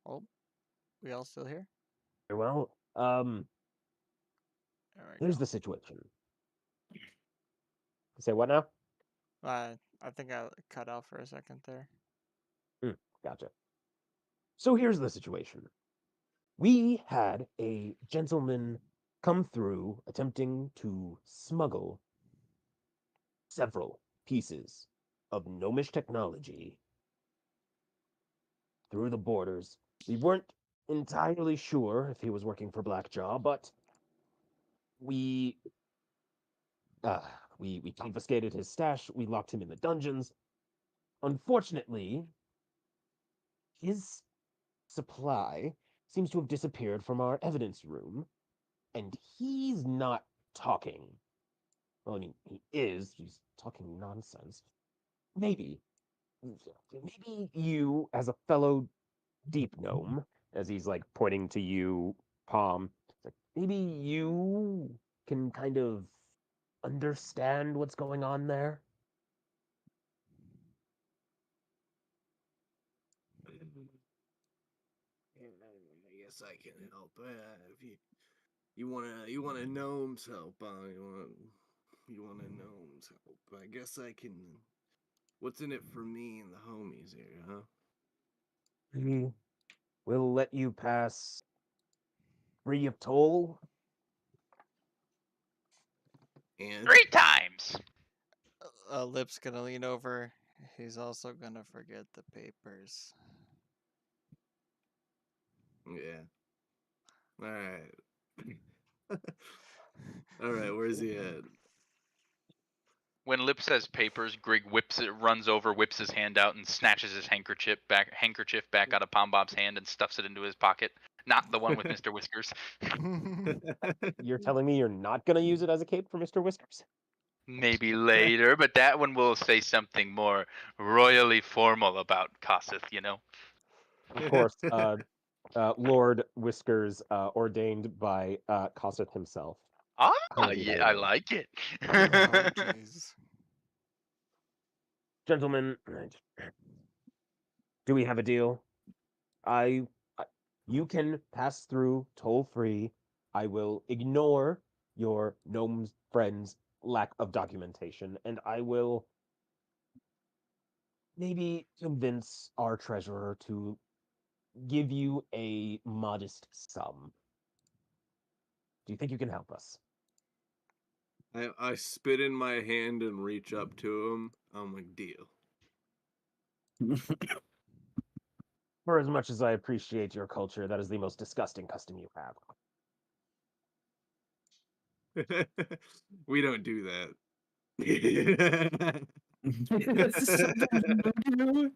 Oh, we all still here? Very well, There we here's go. the situation. Say what now? I think I cut out for a second there. Gotcha. So here's the situation. We had a gentleman come through attempting to smuggle several pieces of gnomish technology through the borders. We weren't entirely sure if he was working for Blackjaw, but we uh, we confiscated his stash. We locked him in the dungeons. Unfortunately, his supply seems to have disappeared from our evidence room, and he's not talking. Well, I mean, he is. He's talking nonsense. Maybe, maybe you, as a fellow deep gnome, as he's like pointing to you, Palm, like maybe you can kind of understand what's going on there. I guess I can help. If you want a gnome's help, you want a gnome's help. I guess I can. What's in it for me and the homies here, huh? We will let you pass free of toll. And 3 times. Lip's gonna lean over. He's also gonna forget the papers. yeah. All right. All right. Where's he at? When Lip says papers, Grig runs over, whips his hand out, and snatches his handkerchief back out of Pom Bob's hand and stuffs it into his pocket. Not the one with Mr. Whiskers. You're telling me you're not going to use it as a cape for Mr. Whiskers? Maybe later, but that one will say something more royally formal about Kossith. Of course, Lord Whiskers, ordained by Kossuth himself. Ah, How would you yeah, have I it? like it. Oh, jeez. Gentlemen, do we have a deal? I, I you can pass through toll free. I will ignore your gnome's friend's lack of documentation, and I will maybe convince our treasurer to give you a modest sum. Do you think you can help us? I spit in my hand and reach up to him. I'm like, deal. For as much as I appreciate your culture, that is the most disgusting custom you have. We don't do that. That's something you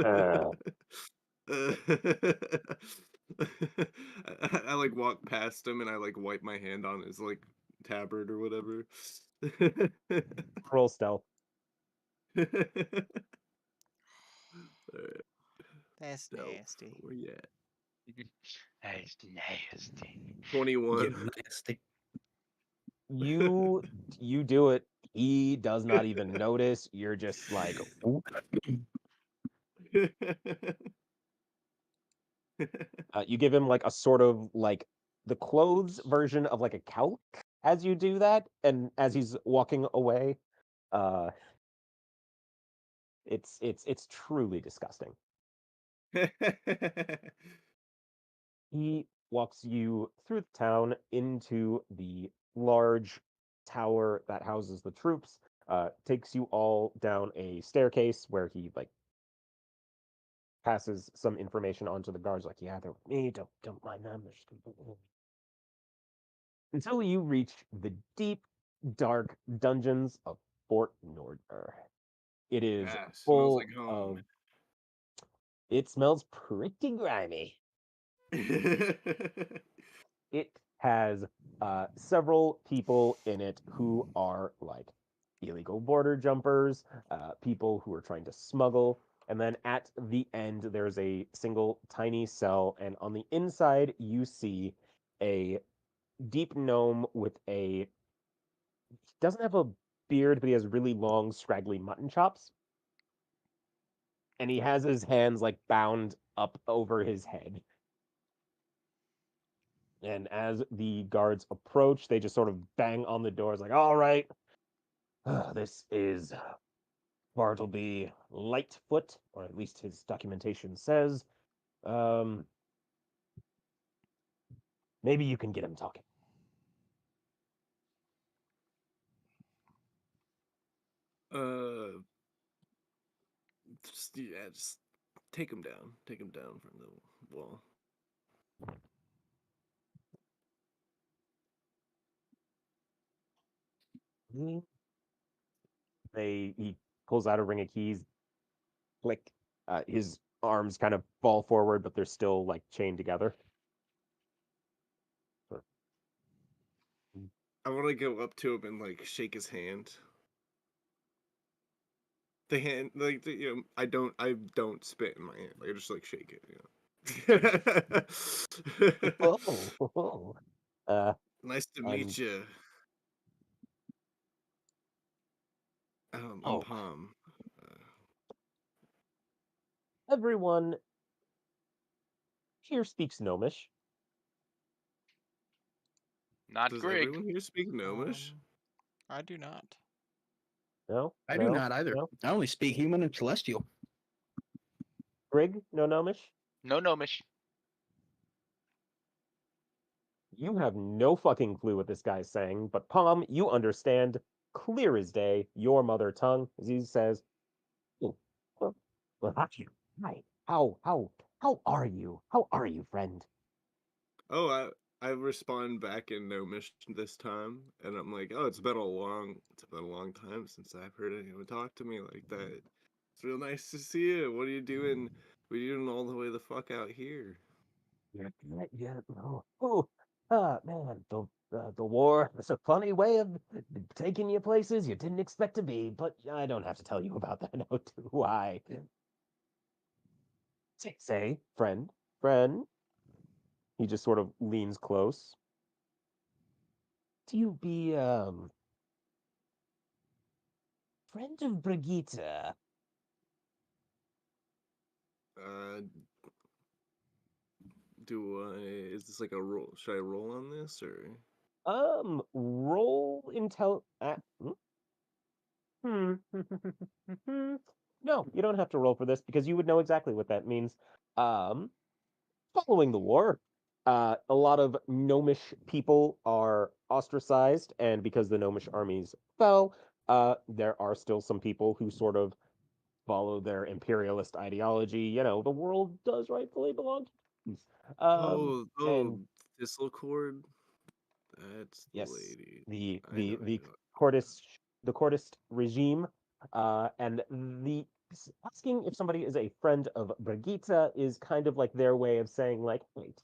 Uh, I like walk past him and I like wipe my hand on his like tabard or whatever. roll stealth. Alright, That's stealth. nasty. Where you at? That's nasty. 21. You nasty. You you do it. He does not even notice. You're just like, "Oop." You give him like a sort of like the clothes version of like a couch as you do that, and as he's walking away, uh, it's truly disgusting. He walks you through the town into the large tower that houses the troops. Takes you all down a staircase where he like passes some information onto the guards, like, yeah, they're with me. Don't mind them. They're just until you reach the deep, dark dungeons of Fort Nordner. It is Ah, smells full like home. of. It smells pretty grimy. It has several people in it who are like illegal border jumpers, people who are trying to smuggle. And then at the end, there's a single tiny cell. And on the inside, you see a deep gnome with a. He doesn't have a beard, but he has really long, scraggly mutton chops. And he has his hands like bound up over his head. And as the guards approach, they just sort of bang on the doors, like, all right, this is Bartleby Lightfoot, or at least his documentation says. Um, maybe you can get him talking. uh, just yeah, just take him down. Take him down from the wall. Mm. He pulls out a ring of keys, click. His arms kind of fall forward, but they're still like chained together. I want to go up to him and like shake his hand. The hand, like I don't spit in my hand. Like, I just like shake it. Whoa. Uh, Nice to I'm meet you. I'm oh, Palm. everyone here speaks Gnomish. Not Does Grig. everyone here speak Gnomish? I do not. No, I do no, not either. no. I only speak human and celestial. Grig, no Gnomish. No Gnomish. You have no fucking clue what this guy's saying, but Palm, you understand clear as day your mother tongue, as he says, "Oh, well, that's you. Hi. How are you? How are you, friend? Oh, I respond back in Gnomish this time, and I'm like, oh, it's been a long time since I've heard anyone talk to me like that. It's real nice to see you. What are you doing? What are you doing all the way the fuck out here? Yeah, oh, man, the war is a funny way of taking you places you didn't expect to be, but I don't have to tell you about that, now, do I? Say, friend. He just sort of leans close. Do you be, friend of Brigitte? Uh, do I? Is this like a roll? Should I roll on this or? Roll intel. Hmm. No, you don't have to roll for this because you would know exactly what that means. Um, Following the war, a lot of gnomish people are ostracized, and because the gnomish armies fell, there are still some people who sort of follow their imperialist ideology. The world does rightfully belong to humans. Oh, And Thistlecord. That's the yes, lady. the I know, the I the know. courtist the courtist regime, and the asking if somebody is a friend of Brigitte is kind of like their way of saying like, wait,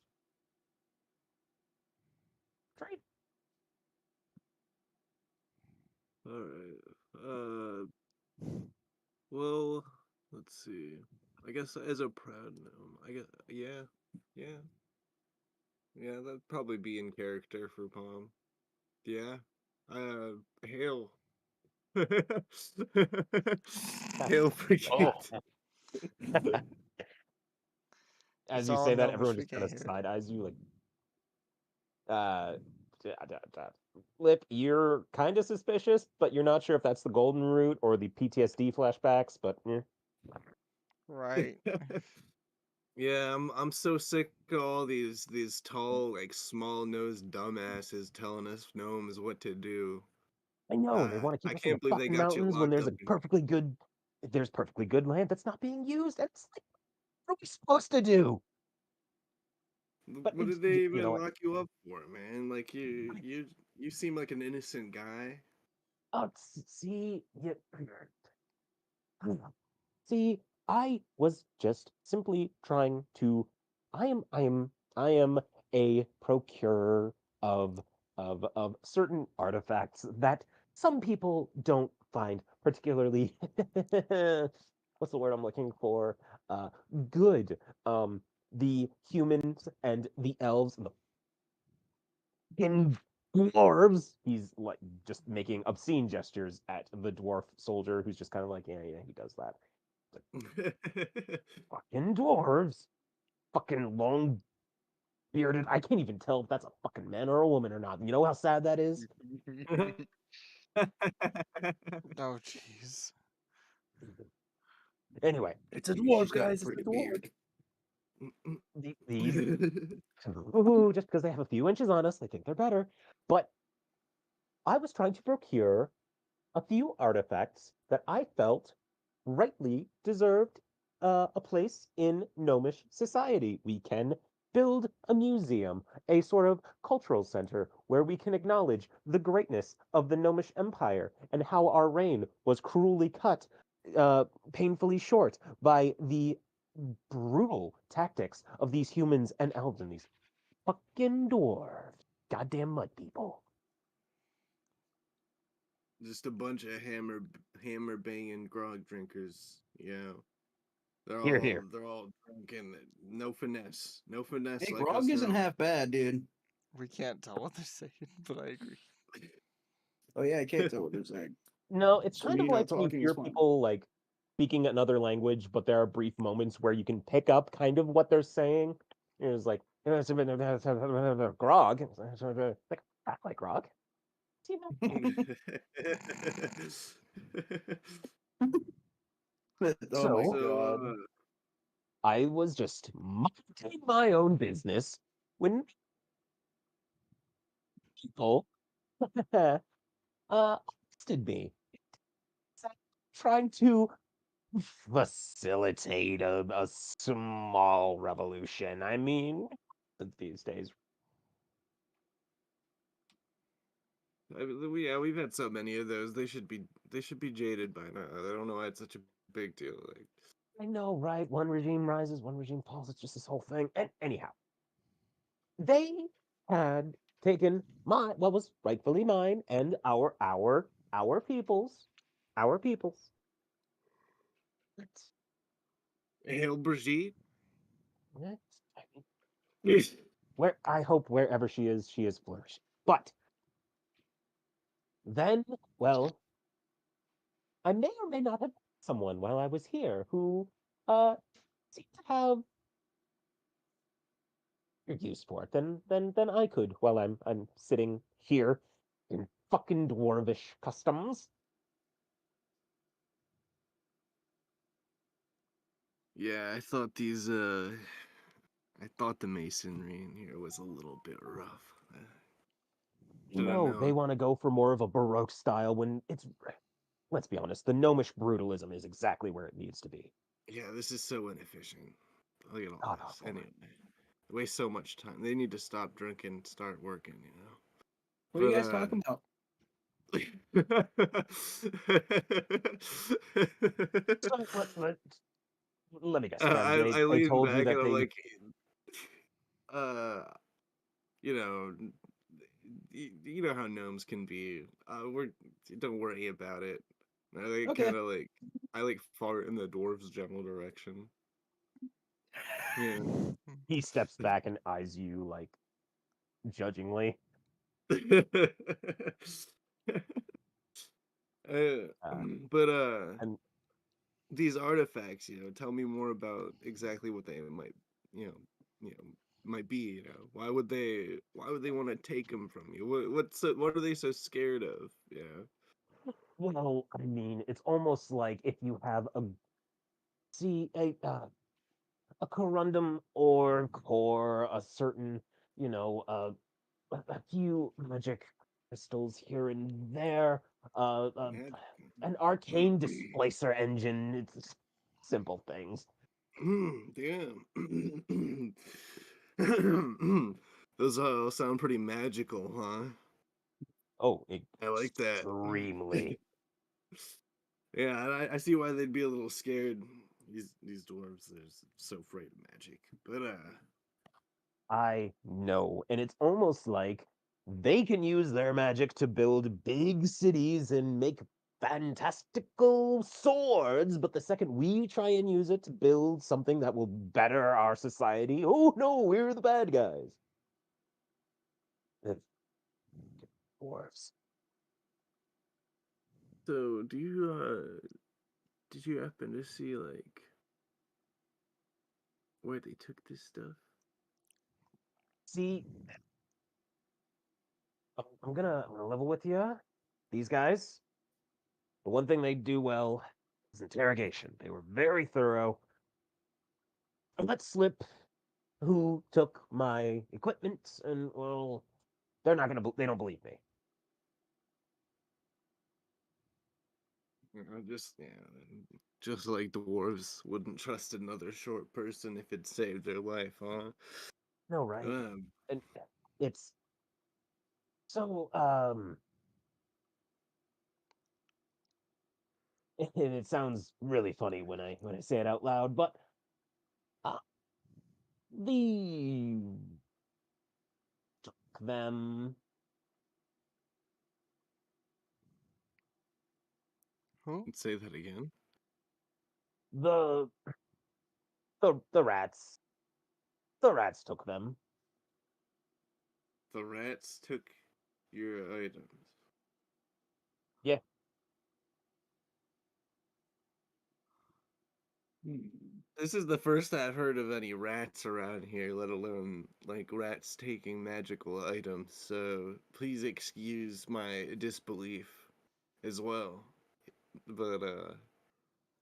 trade. All right. Well, let's see. I guess as a proud gnome, I guess yeah, yeah. That'd probably be in character for Palm. Yeah. Hail. Hail Oh, Brigade. As It's you all say that, gnomish. everyone We just kind can't of hear it. side eyes you like, uh, Lip, you're kind of suspicious, but you're not sure if that's the golden route or the PTSD flashbacks, but Right. Yeah, I'm so sick of all these tall, like small nosed dumbasses telling us gnomes what to do. I know they want to keep I us in the can't believe they fucking got you mountains when locked there's up a in. perfectly good land that's not being used. And it's like, what are we supposed to do? But What did you, they you know even what? lock you up for, man? Like you seem like an innocent guy. See, see, I was just simply trying to. I am a procurer of certain artifacts that some people don't find particularly. What's the word I'm looking for? Uh, Good. The humans and the elves and the fucking dwarves. He's like just making obscene gestures at the dwarf soldier, who's just kind of like, yeah, yeah, he does that. Fucking dwarves. Fucking long bearded. I can't even tell if that's a fucking man or a woman or not. You know how sad that is? Oh, jeez. Anyway, it's a She's dwarf, got a guys. It's a pretty dwarf. beard. These, ooh, just because they have a few inches on us, they think they're better. But I was trying to procure a few artifacts that I felt rightly deserved a place in gnomish society. We can build a museum, a sort of cultural center where we can acknowledge the greatness of the gnomish empire and how our reign was cruelly cut, uh, painfully short by the brutal tactics of these humans and elves and these fucking dwarves. Goddamn mud people. Just a bunch of hammer banging grog drinkers. Yeah, they're Here, all here. they're all drinking. No finesse Hey, like grog us isn't gnomes. half bad, dude. We can't tell what they're saying, but I agree. Oh yeah, I can't tell what they're saying. No, it's So kind of me not like when you talking is hear fine. people like speaking another language, but there are brief moments where you can pick up kind of what they're saying. It's like grog, like act like grog. See that? Oh my So so, god. I was just minding my own business when people arrested me, trying to facilitate a small revolution. I mean, these days. yeah, we've had so many of those. They should be jaded by now. I don't know why it's such a big deal. Like, I know, right? One regime rises, one regime falls. It's just this whole thing. And anyhow, they had taken what was rightfully mine and our people's. Let's, Hail Brigitte. let's, where I hope wherever she is flourishing. But then, well, I may or may not have met someone while I was here who uh seemed to have your use for it than I could while I'm sitting here in fucking dwarvish customs. Yeah, I thought the masonry in here was a little bit rough. Should have No, they known. want to go for more of a Baroque style when it's, let's be honest, the gnomish brutalism is exactly where it needs to be. Yeah, this is so inefficient. Look at all God this. awful. Anyway, they waste so much time. They need to stop drinking and start working, you know? What are you But, guys talking about? So let me guess, Kev. I They lean told you back that and I'm they like, uh, you know, you know how gnomes can be. Don't worry about it. I like Okay. kind of like I like fart in the dwarves' general direction. Yeah. he steps back and eyes you like judgingly. Uh, Uh, but and these artifacts, tell me more about exactly what they might, you know, might be. Why would they want to take them from you? What are they so scared of? Yeah. well, I mean, it's almost like if you have see a corundum or core, a certain, you know, a few magic crystals here and there, Mad. an arcane displacer engine. It's simple things. Damn. Those all sound pretty magical, huh? Oh, I like that. extremely. Yeah, I see why they'd be a little scared. These dwarves, they're so afraid of magic. But I know. And it's almost like they can use their magic to build big cities and make fantastical swords, but the second we try and use it to build something that will better our society, oh no, we're the bad guys. The dwarves. so did you happen to see like where they took this stuff? See, I'm gonna level with you. These guys, the one thing they do well is interrogation. They were very thorough. I let slip who took my equipment, and well, they're not gonna. They don't believe me. Just like dwarves wouldn't trust another short person if it saved their life, huh? No, right? Um, And it's so. And it sounds really funny when I say it out loud, but uh, the them Who? say that again. the the rats took them. The rats took your items. Yeah. This is the first I've heard of any rats around here, let alone like rats taking magical items. So please excuse my disbelief as well. But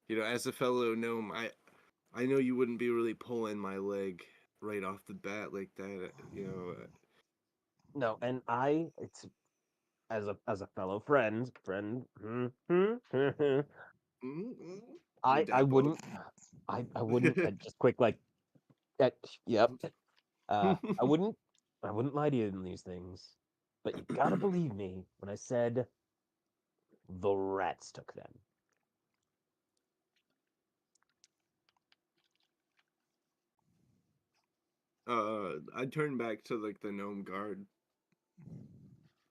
as a fellow gnome, I know you wouldn't be really pulling my leg right off the bat like that. No, and it's as a fellow friend. You I Dappo. wouldn't I wouldn't just quick like that. Yep. I wouldn't lie to you in these things, but you gotta believe me when I said the rats took them. I turn back to like the gnome guard.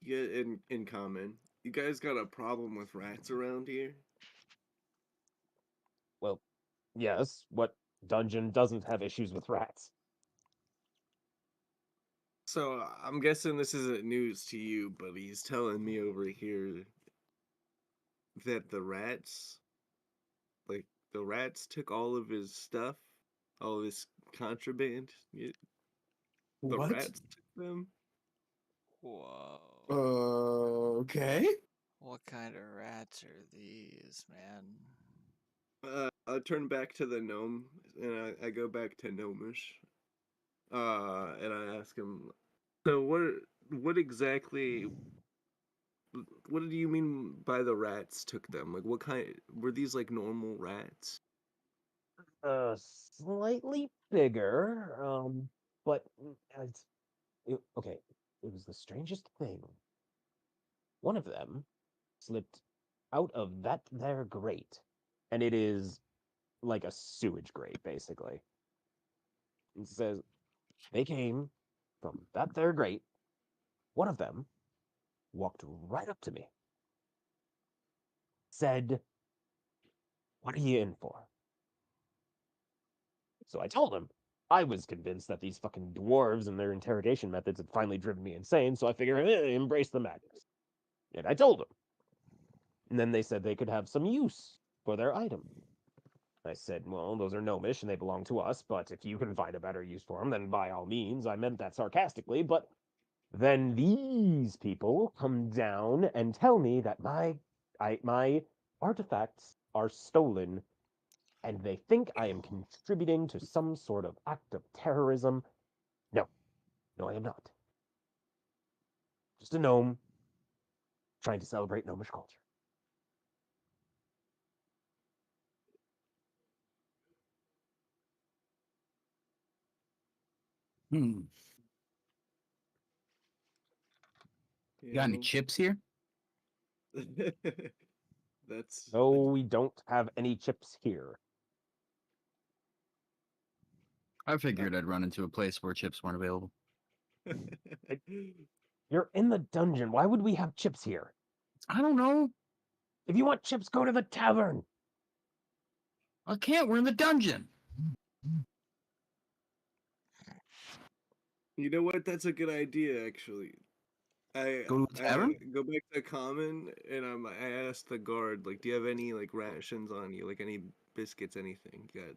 Yeah, in common. You guys got a problem with rats around here? Well, yes, what dungeon doesn't have issues with rats? So I'm guessing this isn't news to you, but he's telling me over here that like the rats took all of his stuff, all of his contraband. The What? rats took them. Whoa. Okay. What kind of rats are these, man? I turn back to the gnome and I go back to Gnomish. And I ask him, so what exactly what do you mean by the rats took them? Like what kind were these like normal rats? Slightly bigger, but as okay, it was the strangest thing. One of them slipped out of that there grate, and it is like a sewage grate, basically. It says they came from that there grate. One of them walked right up to me, said, "What are you in for?" So I told him. I was convinced that these fucking dwarves and their interrogation methods had finally driven me insane, so I figured, embrace the madness. And I told them. And then they said they could have some use for their item. I said, well, those are gnomish and they belong to us, but if you can find a better use for them, then by all means. I meant that sarcastically, but then these people come down and tell me that my artifacts are stolen and they think I am contributing to some sort of act of terrorism. No, no, I am not. Just a gnome trying to celebrate gnomish culture. Hmm. You got any You chips here? know? That's No, we don't have any chips here. I figured I'd run into a place where chips weren't available. You're in the dungeon. Why would we have chips here? I don't know. If you want chips, go to the tavern. I can't. We're in the dungeon. You know what? That's a good idea, actually. Go to the I tavern? go back to common and I ask the guard like, do you have any like rations on you, like any biscuits, anything? You got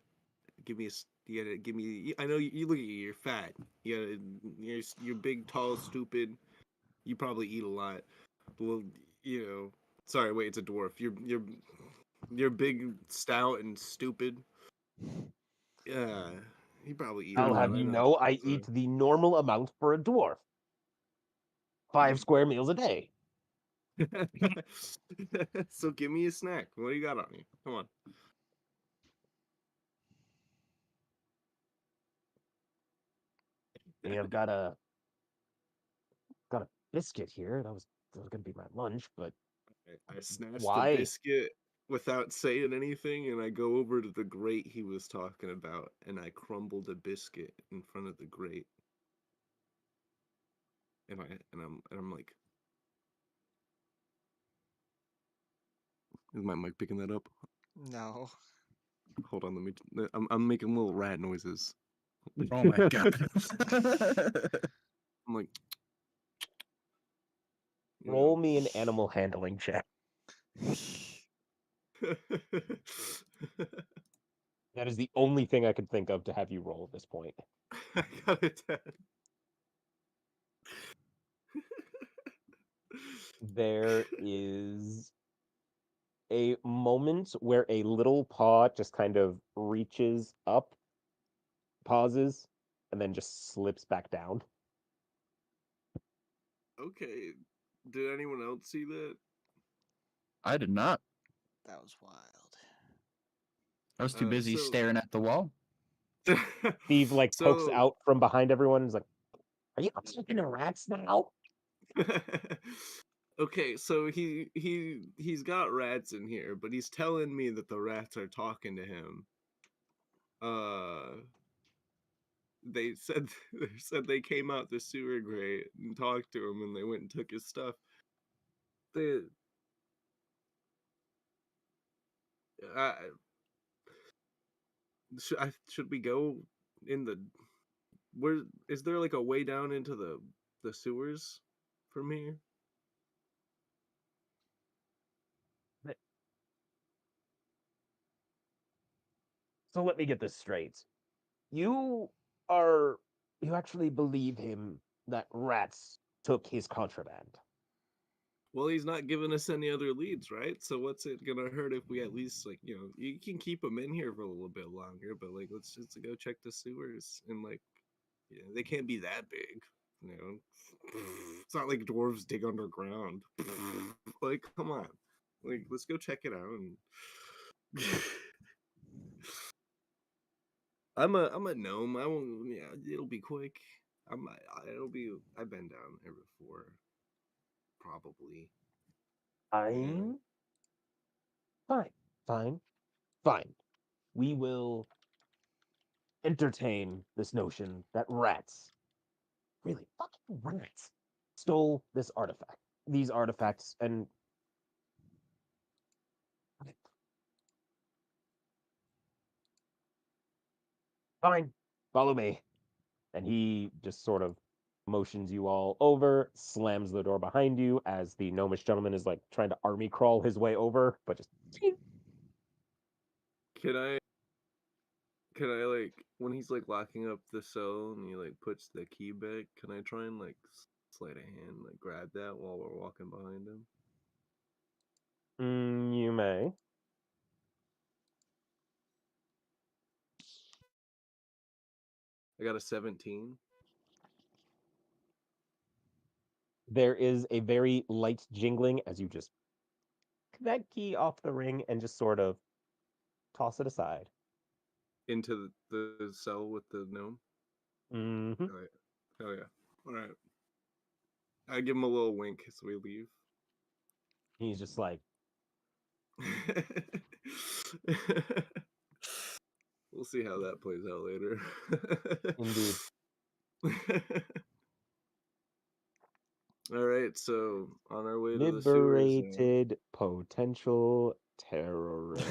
give me you gotta give me. I know you look at you, you're fat. You're big, tall, stupid. You probably eat a lot. Well, you know. Sorry, wait, it's a dwarf. You're big, stout, and stupid. Yeah, you probably eat a I'll lot. have I you know. know I So- eat the normal amount for a dwarf. 5 square meals a day. So give me a snack. What do you got on you? Come on. I've got a biscuit here. That was gonna be my lunch, but I snatched the why? biscuit without saying anything, and I go over to the grate he was talking about, and I crumbled a biscuit in front of the grate. And I'm like, is my mic picking that up? No. Hold on, let me. I'm making little rat noises. Oh my god. I'm like, you Roll me an animal handling check. know. That is the only thing I could think of to have you roll at this point. I got a 10. There is a moment where a little paw just kind of reaches up, pauses, and then just slips back down. Okay. Did anyone else see that? I did not. That was wild. I was too busy So staring at the wall. Steve like pokes so out from behind everyone and is like, "Are you talking to rats now?" okay, so he's got rats in here, but he's telling me that the rats are talking to him. Uh they said they said they came out the sewer grate and talked to him and they went and took his stuff. They uh, should we go in the where is there like a way down into the sewers from here? So let me get this straight. You are you actually believe him that rats took his contraband? Well, he's not giving us any other leads, right? So what's it gonna hurt if we at least like you can keep him in here for a little bit longer, but like let's just go check the sewers and like they can't be that big, you know. It's not like dwarves dig underground. Like, come on, like let's go check it out. And I'm a gnome. I won't. Yeah, it'll be quick. It'll be. I've been down there before, probably. Fine. Fine. Fine. Fine. We will entertain this notion that rats, really fucking rats, stole this artifact. These artifacts and fine, follow me. And he just sort of motions you all over, slams the door behind you as the gnomish gentleman is like trying to army crawl his way over, but just Can I? Can I like when he's like locking up the cell and he like puts the key back? Can I try and like sleight of hand like grab that while we're walking behind him? You may. I got a 17. There is a very light jingling as you just that key off the ring and just sort of toss it aside. Into the cell with the gnome. Mm-hmm. Hell yeah! Hell yeah! All right. I give him a little wink as we leave. He's just like, We'll see how that plays out later. indeed. All right, so on our way to the sewers. Liberated potential terrorist.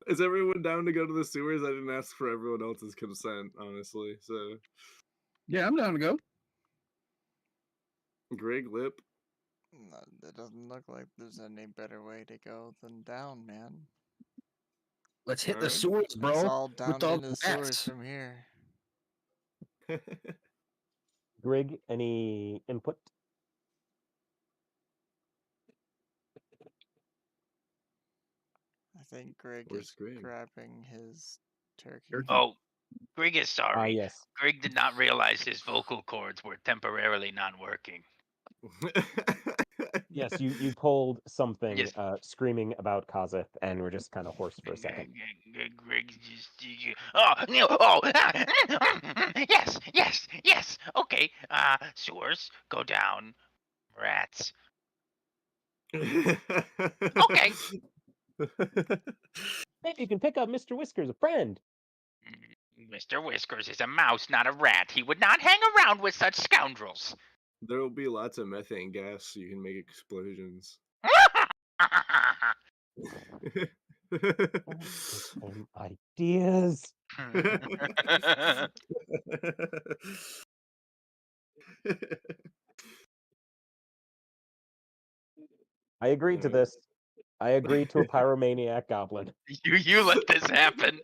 Is everyone down to go to the sewers? I didn't ask for everyone else's consent, honestly. So, Yeah, I'm down to go. Greg Lip. No, it doesn't look like there's any better way to go than down, man. Let's hit the Alright. sewers, It's bro. all down With all into the sewers rats. from here. Grig, any input? I think Greg Where's is Greg? grabbing his turkey. Turkey. Oh, Grig is sorry. Yes. Grig did not realize his vocal cords were temporarily not working. Yes, you pulled something Yes. screaming about Kazith and were just kind of hoarse for a second. Grig just. Oh, no, oh, yes, yes, yes. Okay. Sewers, go down. Rats. Okay. Maybe you can pick up Mr. Whiskers, a friend. Mr. Whiskers is a mouse, not a rat. He would not hang around with such scoundrels. There will be lots of methane gas so you can make explosions. Some ideas. I agreed to this. I agreed to a pyromaniac goblin. You let this happen.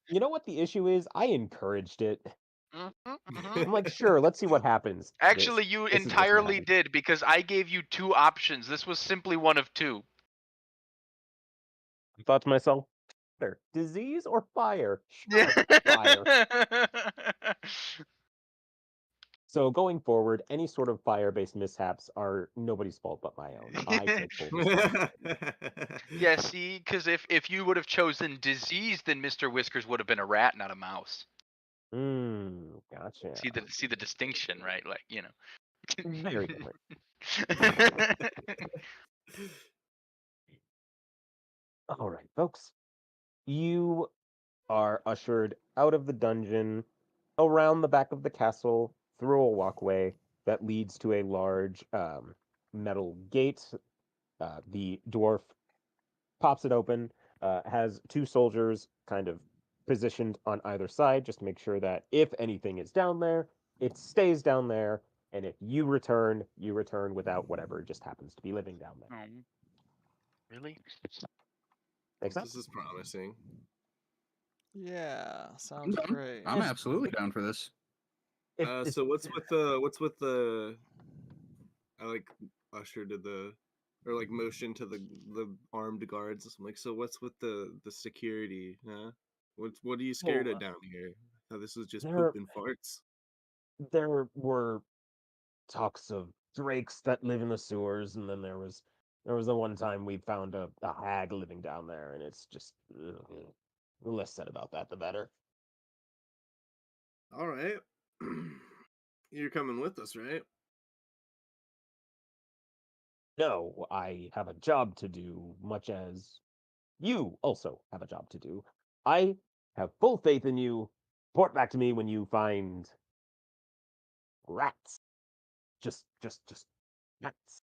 You know what the issue is? I encouraged it. Mhm, I'm mhm. like, sure, let's see what happens. Actually, you this is what's gonna entirely happen. did because I gave you two options. This was simply one of two. I thought to myself, disease or fire? Sure, fire. So going forward, any sort of fire-based mishaps are nobody's fault but my own. I take full responsibility. Yeah, see, because if you would have chosen disease, then Mr. Whiskers would have been a rat, not a mouse. Gotcha. See the distinction, right? Like, you know. Very different. All right, folks. You are ushered out of the dungeon, around the back of the castle, through a walkway that leads to a large metal gate. The dwarf pops it open, has two soldiers kind of positioned on either side, just to make sure that if anything is down there, it stays down there, and if you return without whatever just happens to be living down there. Really? Make sense? This is promising. Yeah, sounds great. I'm absolutely down for this. So what's with the I like usher to the or like motion to the armed guards. I'm like, so what's with the security, huh? What are you scared Well, of down here? Oh, this is just poop there and farts. there were talks of drakes that live in the sewers, and then there was the one time we found a hag living down there, and it's just the less said about that, the better. All right. You're coming with us, right? No, I have a job to do, much as you also have a job to do. I have full faith in you. Report back to me when you find rats. Just rats.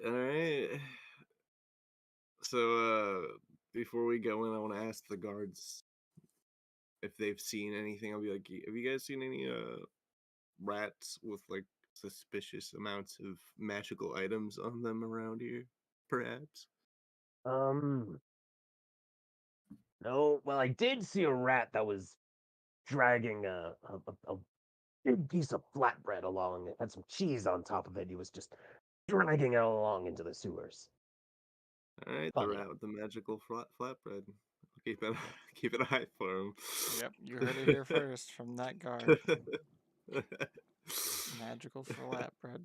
All right. So before we go in, I want to ask the guards if they've seen anything. I'll be like, have you guys seen any rats with like suspicious amounts of magical items on them around here? Perhaps. Um, no. Well, I did see a rat that was dragging a big piece of flatbread along. It had some cheese on top of it. He was just dragging it along into the sewers. All right, the Funny. rat with the magical flatbread. Keep it keep an eye for him. Yep, you heard it here first from that guard. Magical flatbread.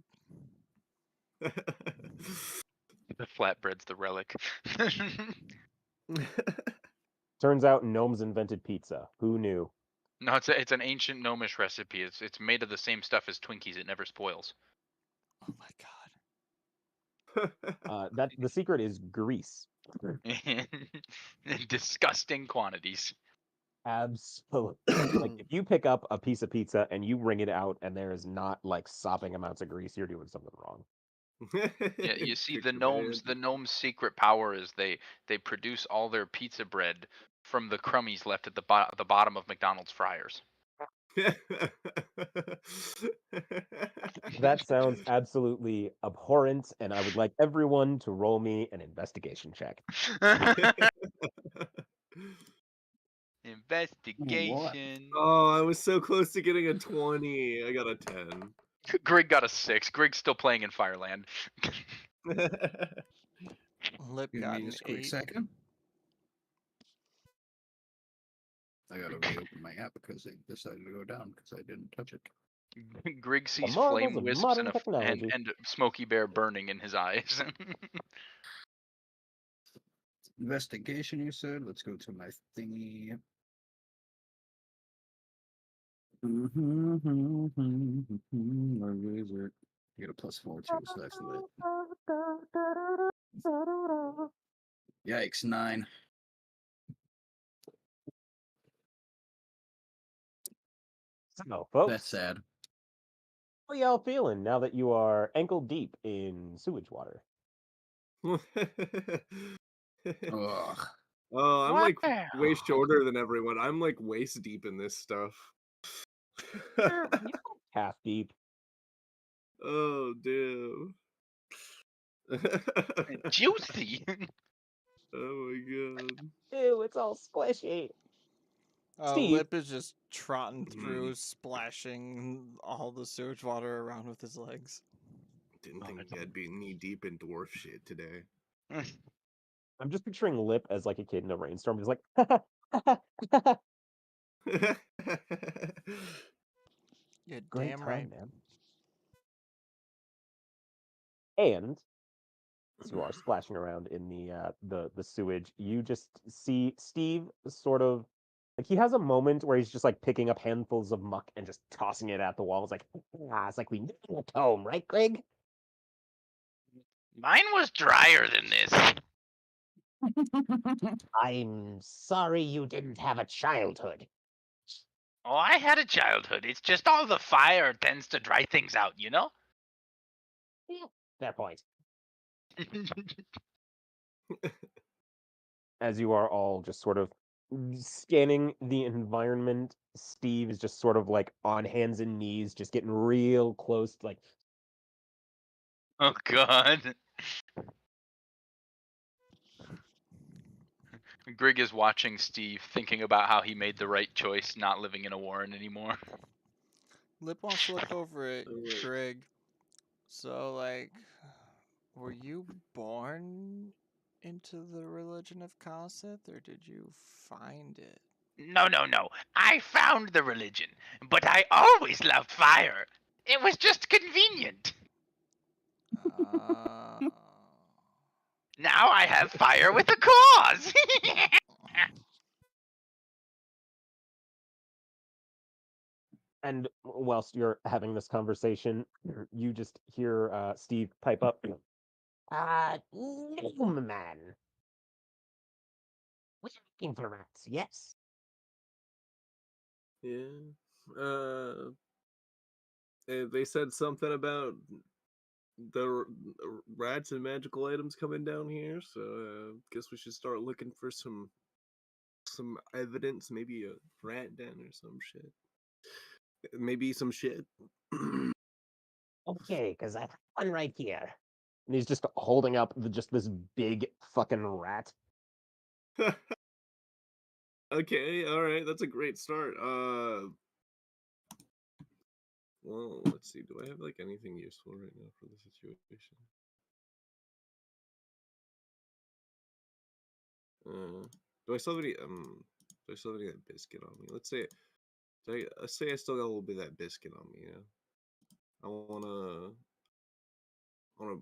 The flatbread's the relic. Turns out gnomes invented pizza. Who knew? No, it's an ancient gnomish recipe. It's made of the same stuff as Twinkies. It never spoils. Oh my god. That the secret is grease. In disgusting quantities. Absolutely. Like if you pick up a piece of pizza and you wring it out and there is not like sopping amounts of grease, you're doing something wrong. Yeah, you see, Kick the the gnomes. band. The gnomes' secret power is they produce all their pizza bread from the crummies left at the bottom of McDonald's fryers. That sounds absolutely abhorrent, and I would like everyone to roll me an investigation check. Investigation. Oh, I was so close to getting a 20. I got a 10. Grig got a 6. Grig's still playing in Fireland. Lip Give got me an just a quick 8. second. I gotta reopen my app because it decided to go down because I didn't touch it. Grig The sees marvels flame of wisps modern technology. and Smoky Bear burning in his eyes. Investigation, you said? Let's go to my thingy. Where is it? You get a +4 too, so that's lit. Yikes, 9. So, That's folks, sad. how y'all feeling now that you are ankle deep in sewage water? Ugh. Oh, I'm like Wow. way shorter than everyone. I'm like waist deep in this stuff. You're half deep. Oh, damn. Juicy. Oh my god. Ew, it's all squishy. Steve, Lip is just trotting Mm, through, splashing all the sewage water around with his legs. didn't Oh, think that's I'd be knee deep in dwarf shit today. I'm just picturing Lip as like a kid in a rainstorm. He's like, You're great damn time, right. man. And as you are splashing around in the sewage, you just see Steve sort of like he has a moment where he's just like picking up handfuls of muck and just tossing it at the wall. It's like, it's like we knew at home, right, Greg? Mine was drier than this. I'm sorry you didn't have a childhood. Oh, I had a childhood. It's just all the fire tends to dry things out, you know? Yeah, fair point. As you are all just sort of scanning the environment, Steve is just sort of like on hands and knees, just getting real close, like Oh, God. Grig is watching Steve, thinking about how he made the right choice, not living in a warren anymore. Lip wants to look over at Alright. Greg. So, like, were you born into the religion of Koseth, or did you find it? No. I found the religion, but I always loved fire. It was just convenient. Uh, Now I have fire with a cause. And whilst you're having this conversation, you just hear Steve pipe up. No, man. We're looking for rats, yes. Yeah. They said something about rats and magical items coming down here, so guess we should start looking for some evidence, maybe a rat den or some shit. Maybe some shit. Okay, because I have one right here. And he's just holding up just this big fucking rat. Okay, all right, that's a great start. Well, let's see. Do I have like anything useful right now for the situation? Do I still have any do I still have any of that biscuit on me? Let's say I still got a little bit of that biscuit on me, you know? I wanna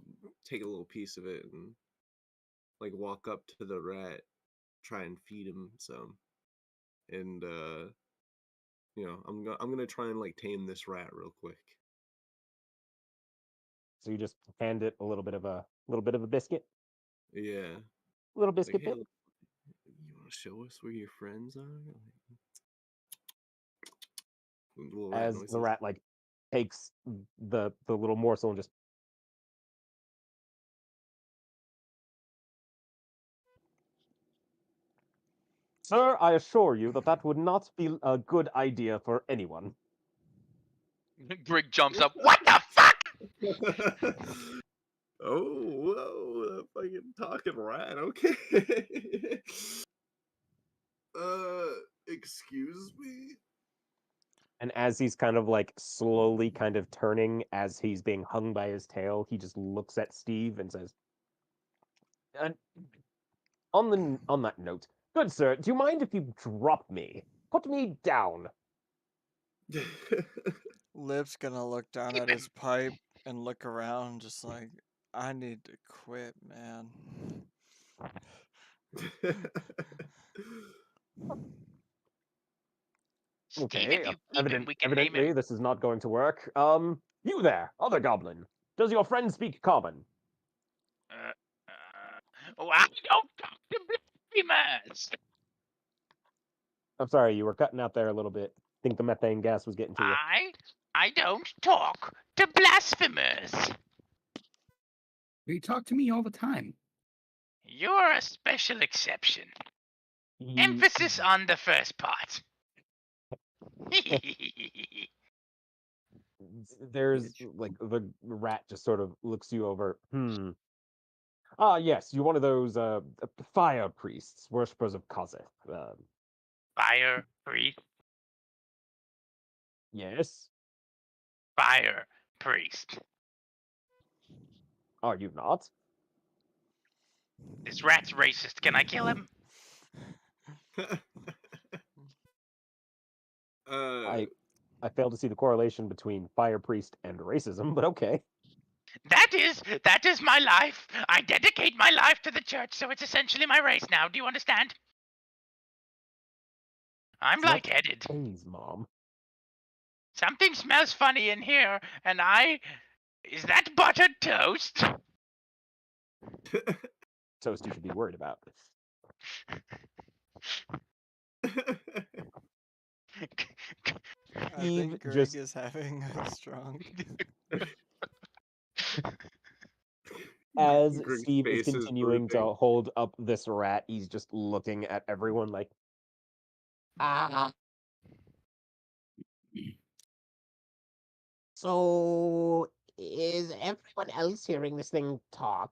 take a little piece of it and like walk up to the rat, try and feed him some. And I'm gonna try and like tame this rat real quick. So you just hand it a little bit of a biscuit, Yeah. little Like, biscuit hey, bit. look, you wanna show us where your friends are? Like, little rat As the noises. rat like takes the little morsel and just Sir, I assure you that that would not be a good idea for anyone. Grig jumps up. What the fuck? Oh, whoa, that fucking talking rat. Okay. uh, excuse me. And as he's kind of like slowly kind of turning as he's being hung by his tail, he just looks at Steve and says, "And on that note, good sir, do you mind if you drop me? Put me down." Lip's gonna look down at his pipe and look around, just like, I need to quit, man. Steve, Okay, if you keep him, we can name him. evidently this is not going to work. You there, other goblin. Does your friend speak common? Oh, I don't talk to blasphemers. I'm sorry, you were cutting out there a little bit. Think the methane gas was getting to you. I don't talk to blasphemers. You talk to me all the time. You're a special exception. Emphasis on the first part. There's like the rat just sort of looks you over. Ah, yes, you're one of those fire priests, worshippers of Koseth. Fire priest, Yes, fire priest. are you not? This rat's racist. Can I kill him? uh, I fail to see the correlation between fire priest and racism, but okay. That is my life. I dedicate my life to the church, so it's essentially my race now. Do you understand? I'm It's not lightheaded. Please, Mom. Something smells funny in here, and is that buttered toast? Toast you should be worried about. I think Greg is having a strong. As Greg's Steve is face is continuing drooping. to hold up this rat, he's just looking at everyone like, so is everyone else hearing this thing talk?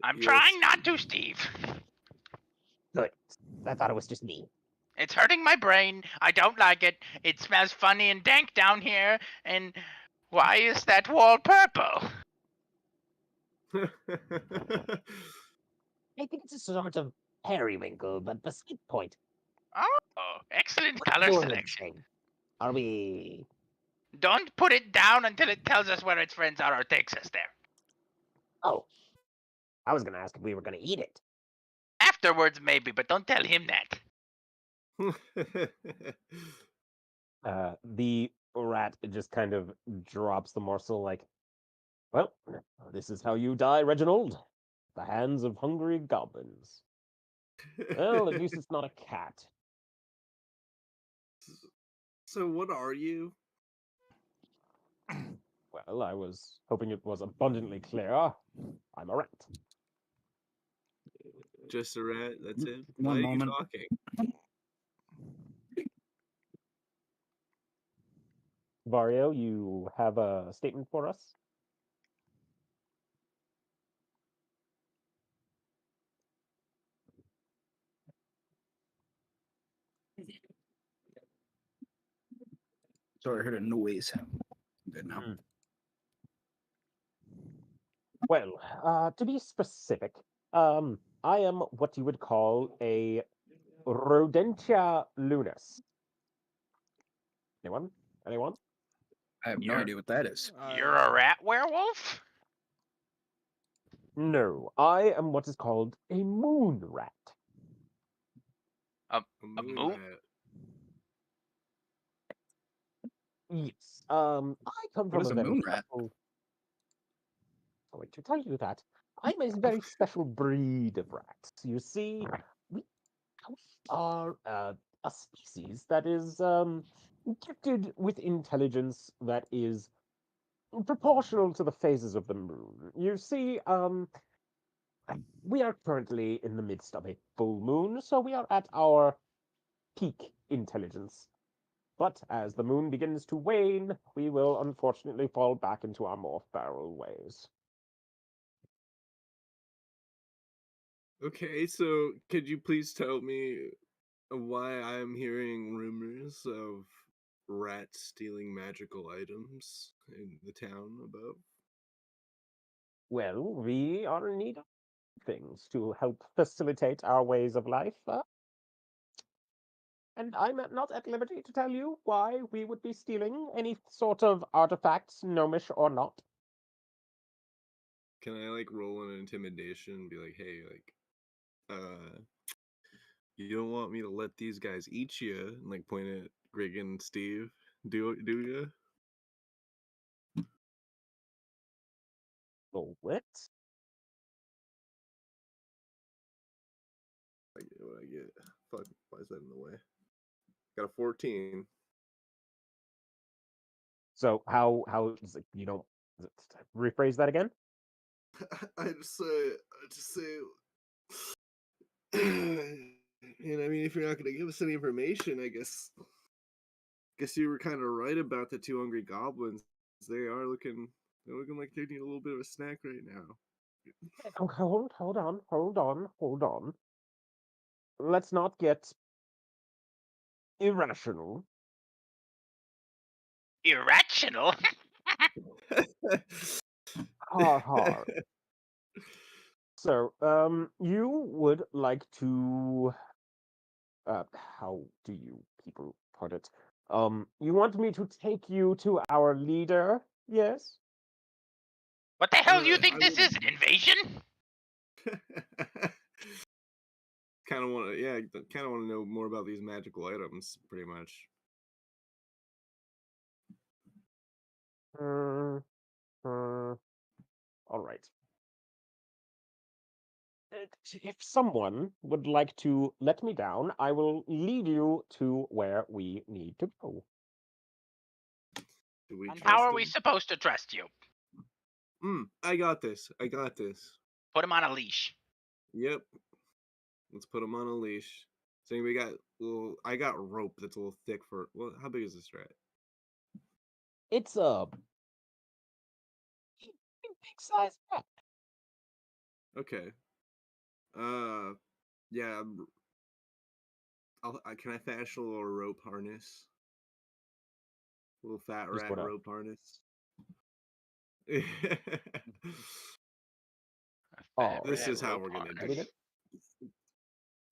I'm Yes. trying not to, Steve. Good. I thought it was just me. It's hurting my brain. I don't like it. It smells funny and dank down here. And why is that wall purple? I think it's a sort of periwinkle, but beside the point. Oh, excellent What color door selection. thing? Are we? Don't put it down until it tells us where its friends are or takes us there. Oh, I was gonna ask if we were gonna eat it. Afterwards, maybe, but don't tell him that. The rat just kind of drops the morsel like, well, this is how you die, Reginald. The hands of hungry goblins. Well, at least it's not a cat. So what are you? Well, I was hoping it was abundantly clear. I'm a rat. Just a rat? That's it? One Why are moment. you talking? Vario, you have a statement for us? Sorry, I heard a noise. Good now. Well, to be specific, I am what you would call a Rodentia lunus. Anyone? Anyone? I have no You're- idea what that is. You're a rat werewolf? No, I am what is called a moon rat. A A moon moon? rat. Yes. I come What from is a a very moon rat? special. Going to tell you that I'm a very special breed of rats. You see, we are a species that is gifted with intelligence that is proportional to the phases of the moon. You see, we are currently in the midst of a full moon, so we are at our peak intelligence. But as the moon begins to wane, we will unfortunately fall back into our more feral ways. Okay, so could you please tell me why I'm hearing rumors of rats stealing magical items in the town above? Well, we are in need of things to help facilitate our ways of life. And I'm not at liberty to tell you why we would be stealing any sort of artifacts, gnomish or not. Can I like roll an intimidation and be like, hey, like, you don't want me to let these guys eat you? And like point at Greg and Steve. Do you? Oh, what? I get what I get. Fuck, why is that in the way? Got a 14. So how is it, you don't rephrase that again? I just say, and I mean, if you're not going to give us any information, I guess you were kind of right about the two hungry goblins. They're looking like they need a little bit of a snack right now. Oh, hold on. Let's not get irrational. Irrational? Har har. So, you would like to, how do you people put it? You want me to take you to our leader? Yes? What the hell do you I think this would- is? An invasion? kind of want to, yeah, kind of want to know more about these magical items, pretty much. All right. If someone would like to let me down, I will lead you to where we need to go. Do we And trust how are we them? supposed to trust you? I got this. I got this. Put him on a leash. Yep. Let's put them on a leash. So we got I got rope that's a little thick for. Well, how big is this rat? It's a big size rat. Okay. Yeah. Can I fashion a little rope harness? A little fat Just rat what up? rope harness. All This Fat is right. how rope we're gonna do Ready then? harness. it.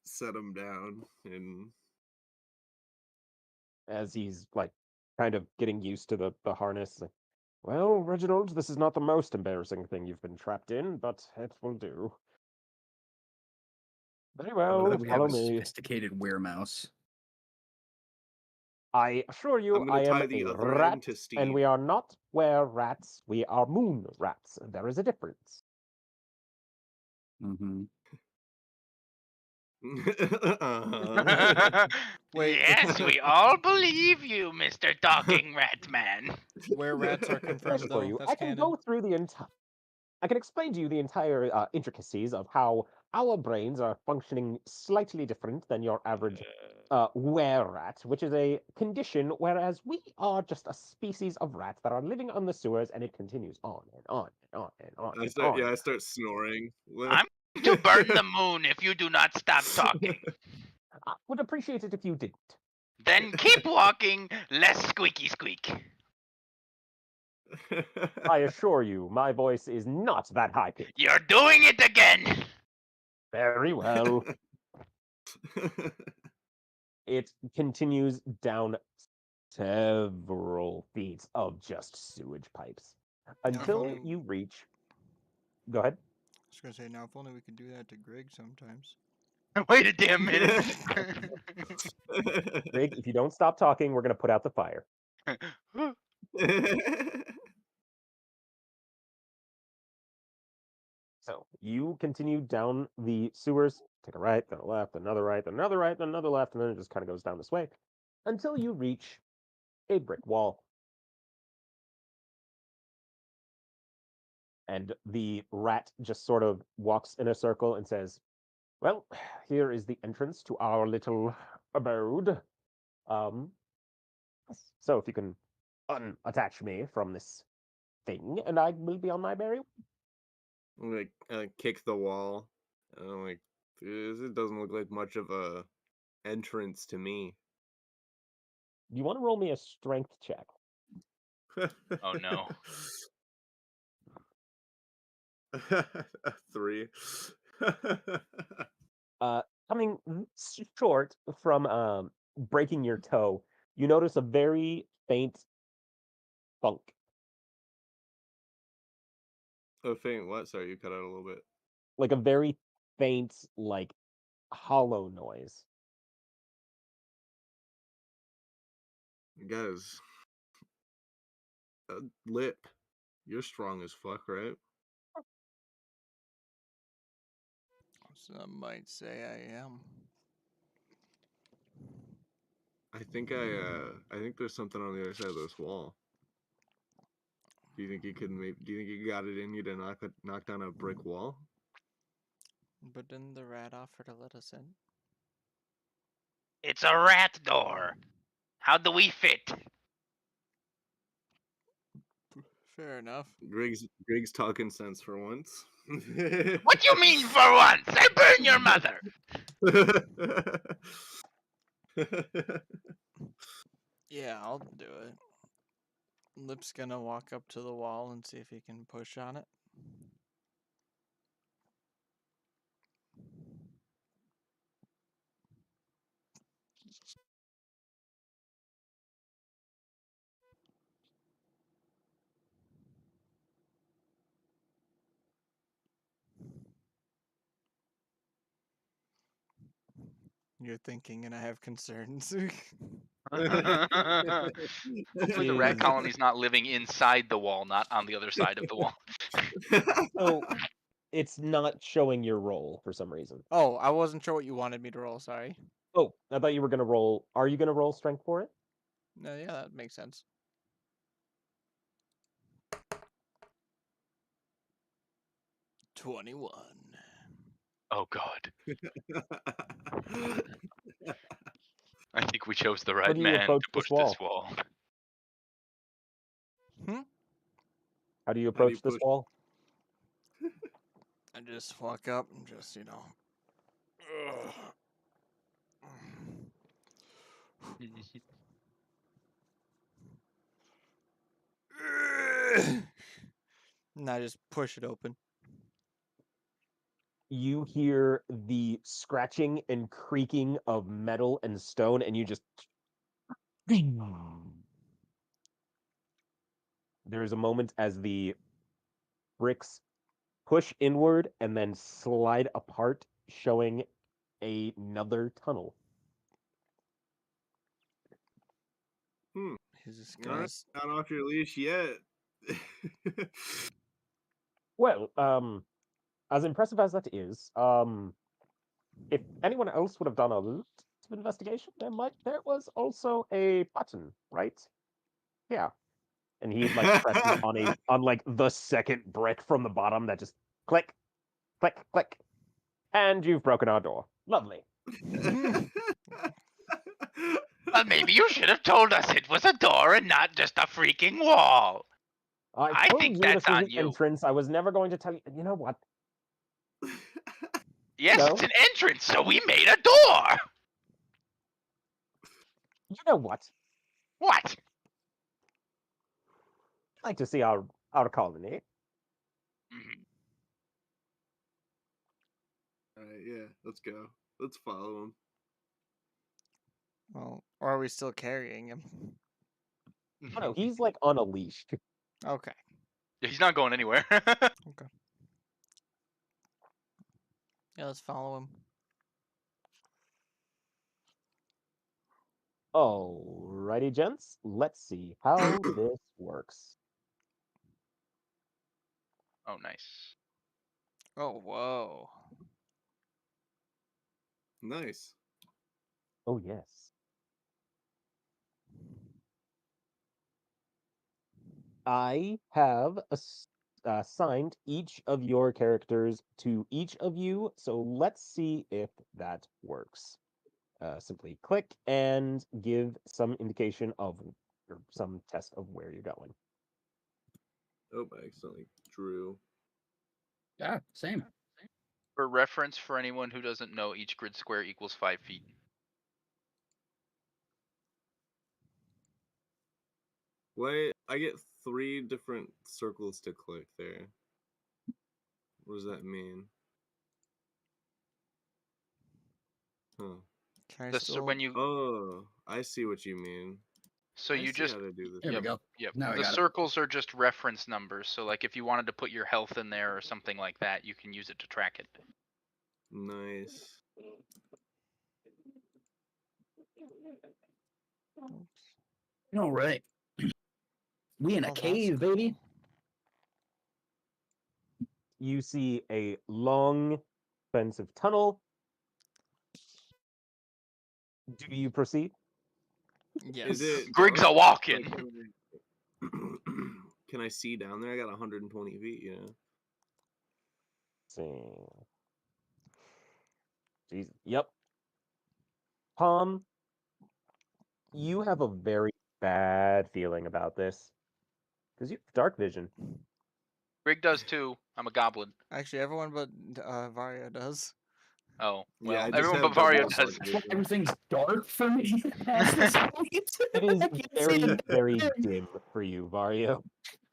Set him down and As he's like kind of getting used to the harness. Like, well, Reginald, this is not the most embarrassing thing you've been trapped in, but it will do. Very I well, love that we have follow a me. sophisticated weremouse. I assure you, I'm gonna I am tie the a other rat, end to and Steve. we are not were rats. We are moon rats. There is a difference. Mm-hmm. Uh-huh. Wait, Yes, we all believe you, Mr. Talking Rat Man. where rats are I confirmed, assure though. you, That's I can canon. go through the entire. I can explain to you the entire intricacies of how our brains are functioning slightly different than your average were-rat, which is a condition, whereas we are just a species of rats that are living on the sewers, and it continues on and on and on and on and on. I start snoring. I'm going to burn the moon if you do not stop talking. I would appreciate it if you didn't. Then keep walking, less squeaky squeak. I assure you, my voice is not that high-pitched. You're doing it again. Very well. It continues down several feet of just sewage pipes until only- you reach. Go ahead. I was gonna say, now if only we could do that to Greg sometimes. Wait a damn minute. Greg, if you don't stop talking, we're going to put out the fire. So you continue down the sewers, take a right, then a left, another right, then another right, then another left, and then it just kind of goes down this way until you reach a brick wall. And the rat just sort of walks in a circle and says, well, here is the entrance to our little abode. Um, so if you can unattach me from this thing, and I will be on my merry way. I'm gonna kick the wall. And I'm like, it doesn't look like much of a entrance to me. You want to roll me a strength check? Oh no. A 3. Coming short from breaking your toe, you notice a very faint funk. Oh, faint what? Sorry, you cut out a little bit. Like a very faint, like hollow noise. Guys, lip, you're strong as fuck, right? Some might say I am. I think there's something on the other side of this wall. Do you think you could do you think you got it in you to knock down a brick wall? But didn't the rat offer to let us in? It's a rat door. How do we fit? Fair enough. Greg's talking sense for once. What do you mean for once? I burn your mother. Yeah, I'll do it. Lip's gonna walk up to the wall and see if he can push on it. You're thinking, and I have concerns. Hopefully the rat colony's not living inside the wall, not on the other side of the wall. So it's not showing your roll for some reason. Oh, I wasn't sure what you wanted me to roll. Sorry. Oh, I thought you were going to roll. Are you going to roll strength for it? No, yeah, that makes sense. 21. Oh god. I think we chose the right do you man to approach push this this wall. Hmm? How do you How do you approach this push? wall? I just walk up and just, and I just push it open. You hear the scratching and creaking of metal and stone, and you just. There's a moment as the bricks push inward and then slide apart, showing another tunnel. Jesus All right, Christ. not off your leash yet. Well, as impressive as that is, if anyone else would have done a little bit of investigation, there was also a button right here, and he presses on like the second brick from the bottom that just click, click, click, and you've broken our door. Lovely. Well, maybe you should have told us it was a door and not just a freaking wall. I told think you that's this was on an you. entrance. I was never going to tell you. You know what? Yes, No. it's an entrance, so we made a door. You know what? What? I'd like to see our colony. Mhm. All right, yeah, let's go. Let's follow him. Well, or are we still carrying him? Oh, no, he's like on a leash. Okay. He's not going anywhere. Okay. Yeah, let's follow him. Alrighty, gents. Let's see how this works. Oh, nice. Oh, whoa. Nice. Oh, yes. I have assigned each of your characters to each of you, so let's see if that works. Simply click and give some indication of, or some test of where you're going. Oh, I accidentally drew. Yeah, same. For reference, for anyone who doesn't know, each grid square equals 5 feet. Wait, I get 3 different circles to click there. What does that mean? Huh. Can I So still... when you, Oh, I see what you mean. so I you see just, how to do this. There we yep, go. yep. Now I The got it. circles are just reference numbers. So like if you wanted to put your health in there or something like that, you can use it to track it. Nice. All right. We in a Oh, that's cave, baby. cool. You see a long, expensive tunnel. Do you proceed? Is Yes. it Grig's dark? a walk-in. Like, can I see down there? I got 120 feet, you know? See. Jesus. Yep. Tom, you have a very bad feeling about this because you have dark vision. Grig does too. I'm a goblin. Actually, everyone but Vario does. Oh, Yeah, well, I just everyone have but Vario double does. dark That's why vision. everything's dark for me past this point. It is I can't see very, a very damn thing. dim for you, Vario.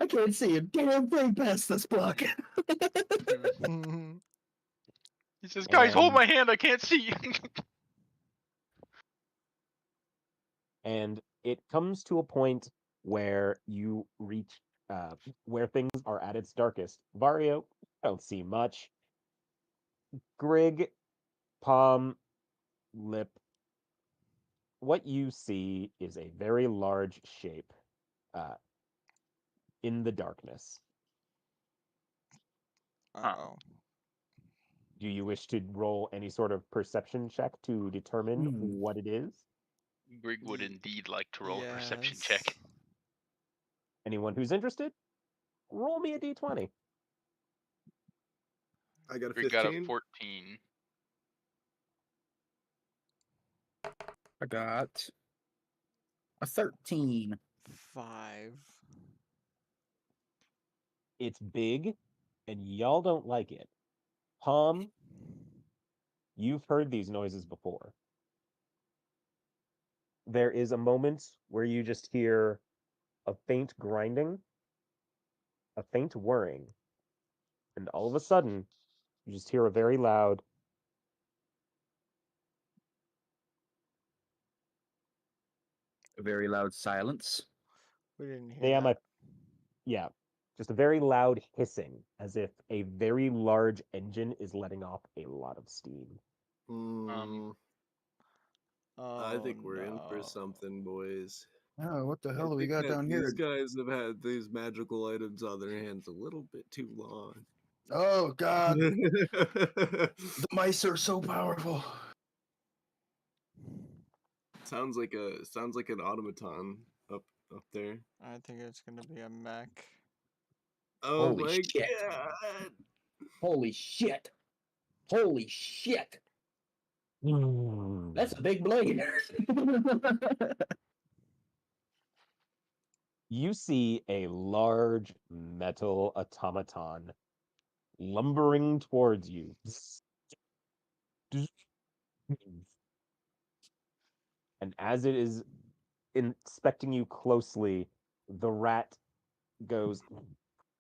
I can't see a damn thing past this block. He says, guys, hold And my hand. I can't see. and it comes to a point where you reach where things are at its darkest. Vario, I don't see much. Grig, Palm, Lip, what you see is a very large shape uh, in the darkness. Uh-oh. Do you wish to roll any sort of perception check to determine what it is? Grig would indeed like to roll a perception Yes. check. Anyone who's interested, roll me a d20. I got a Grig got a 15. 14. I got a 13. 5. It's big, and y'all don't like it. Palm, you've heard these noises before. There is a moment where you just hear a faint grinding, a faint whirring, and all of a sudden, you just hear a very loud A very loud silence. We didn't hear yeah, that. yeah, just a very loud hissing, as if a very large engine is letting off a lot of steam. Hmm, I Oh think we're in for no. something, boys. Oh, what the I hell do we think got that down these here? guys have had these magical items on their hands a little bit too long. Oh God, the mice are so powerful. sounds like an automaton up there. I think it's gonna be a mech. Oh Holy my shit. god! Holy shit! Holy shit! That's a big blade. You see a large metal automaton lumbering towards you. And as it is inspecting you closely, the rat goes,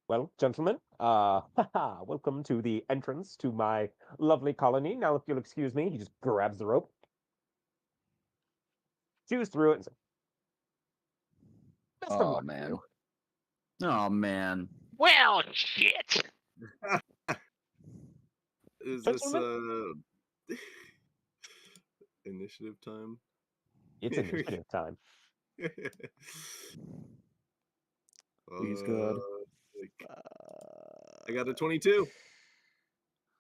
"Well, gentlemen, welcome to the entrance to my lovely colony. Now, if you'll excuse me," he just grabs the rope, chews through it, and says, "Best of Oh luck to man. you." Oh man. Well, shit. Is this Gentlemen, initiative time? it's initiative time. Please God. Like, I got a 22.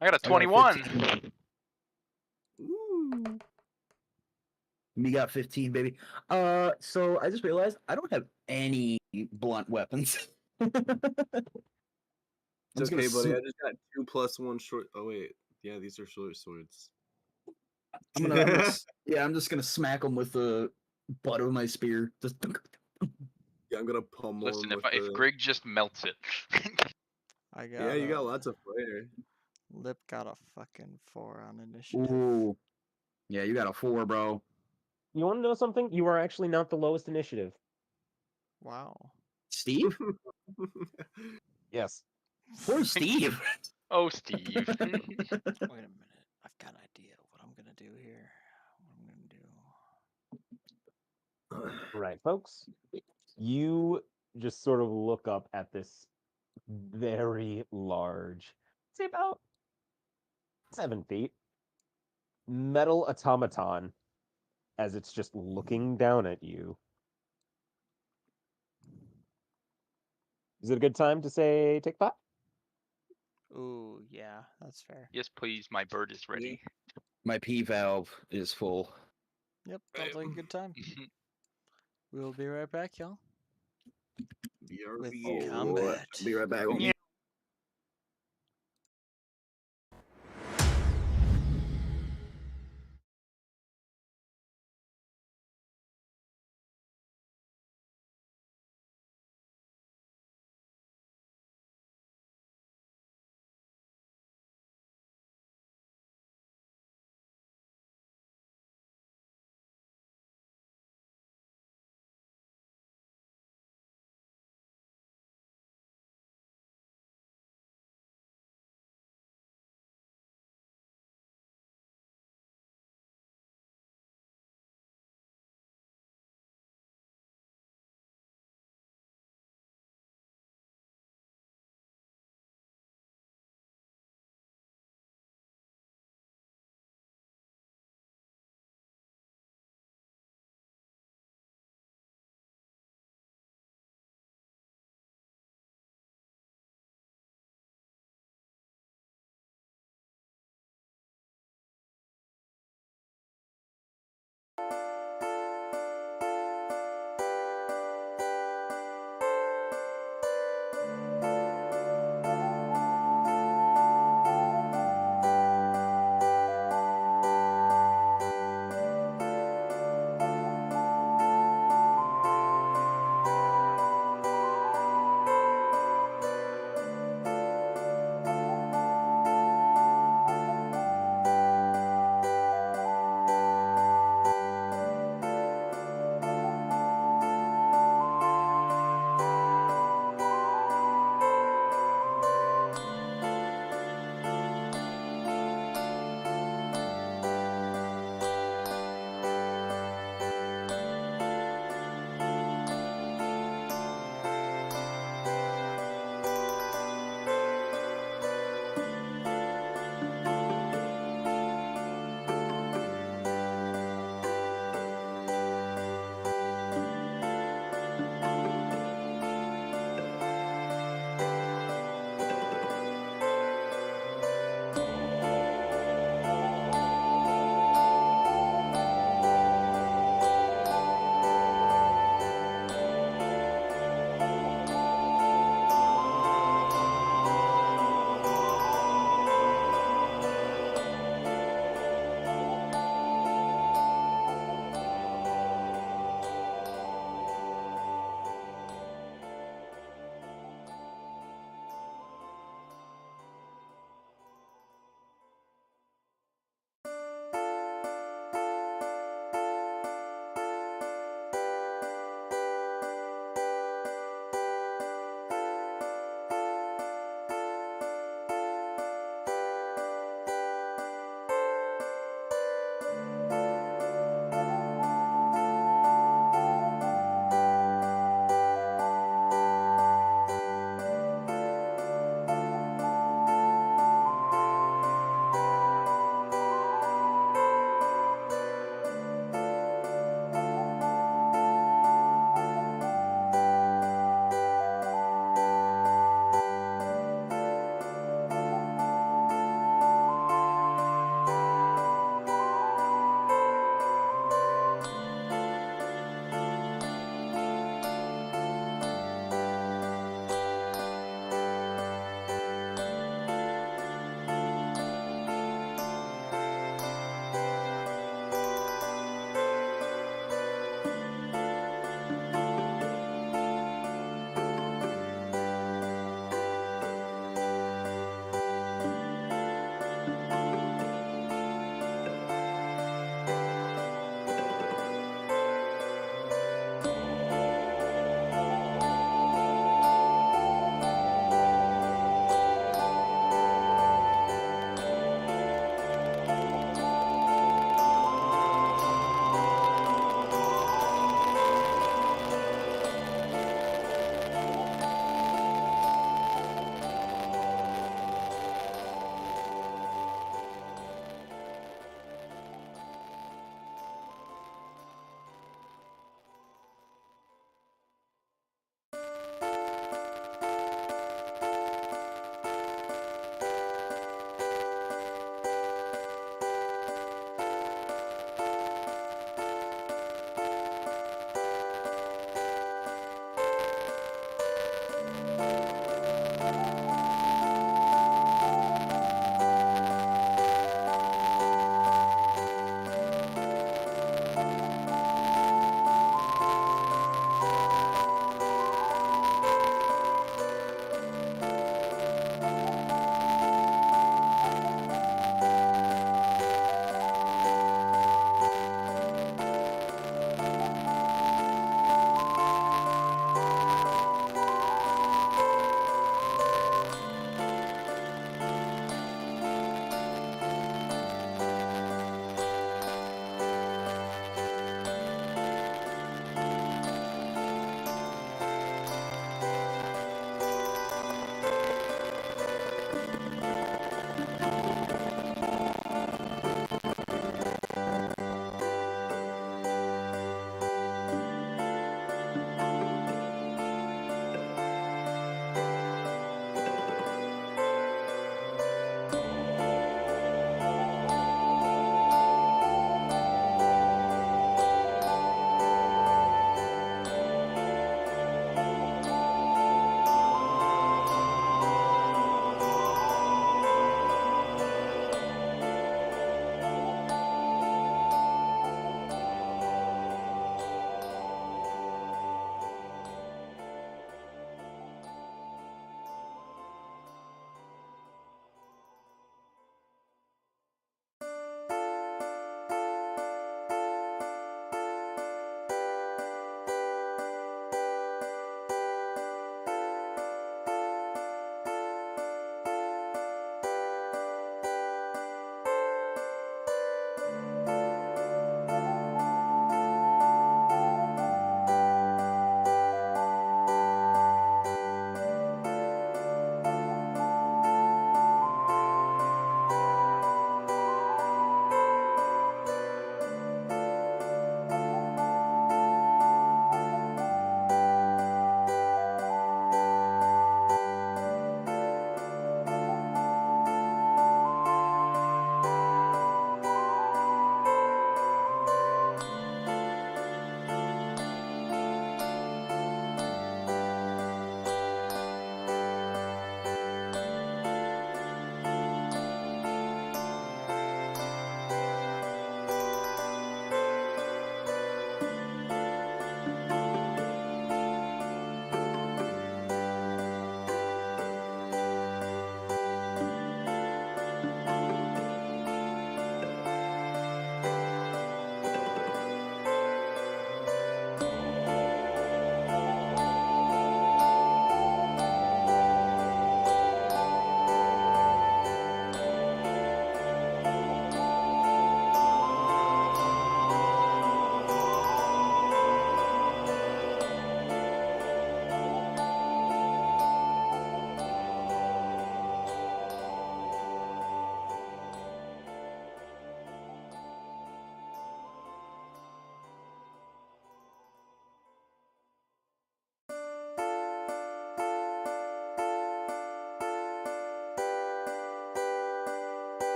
I got a I got a 21. 15. Ooh. Me got 15, baby. So I just realized I don't have any blunt weapons. I'm It's just gonna okay, buddy. I sm- just got 2+1 short. Oh wait, yeah, these are short swords. yeah, I'm just gonna smack them with the butt of my spear. Just Yeah, I'm gonna pummel Listen, him with if the. Grig just melts it. I got Yeah, you got lots of flair. Lip got a fucking 4 on initiative. Ooh. Yeah, you got a 4, bro. You want to know something? You are actually not the lowest initiative. Wow. Steve? Yes. Where's Steve? Oh, Steve. Wait a minute. I've got an idea what I'm gonna do here. What I'm gonna do. Right, folks. You just sort of look up at this very large, say about 7 feet, metal automaton as it's just looking down at you. Is it a good time to say take 5? Ooh, yeah, that's fair. Yes, please. My bird is ready. My P valve is full. Yep, sounds like a good time. We'll be right back, y'all. With BRB. combat. I'll be right back. Yeah.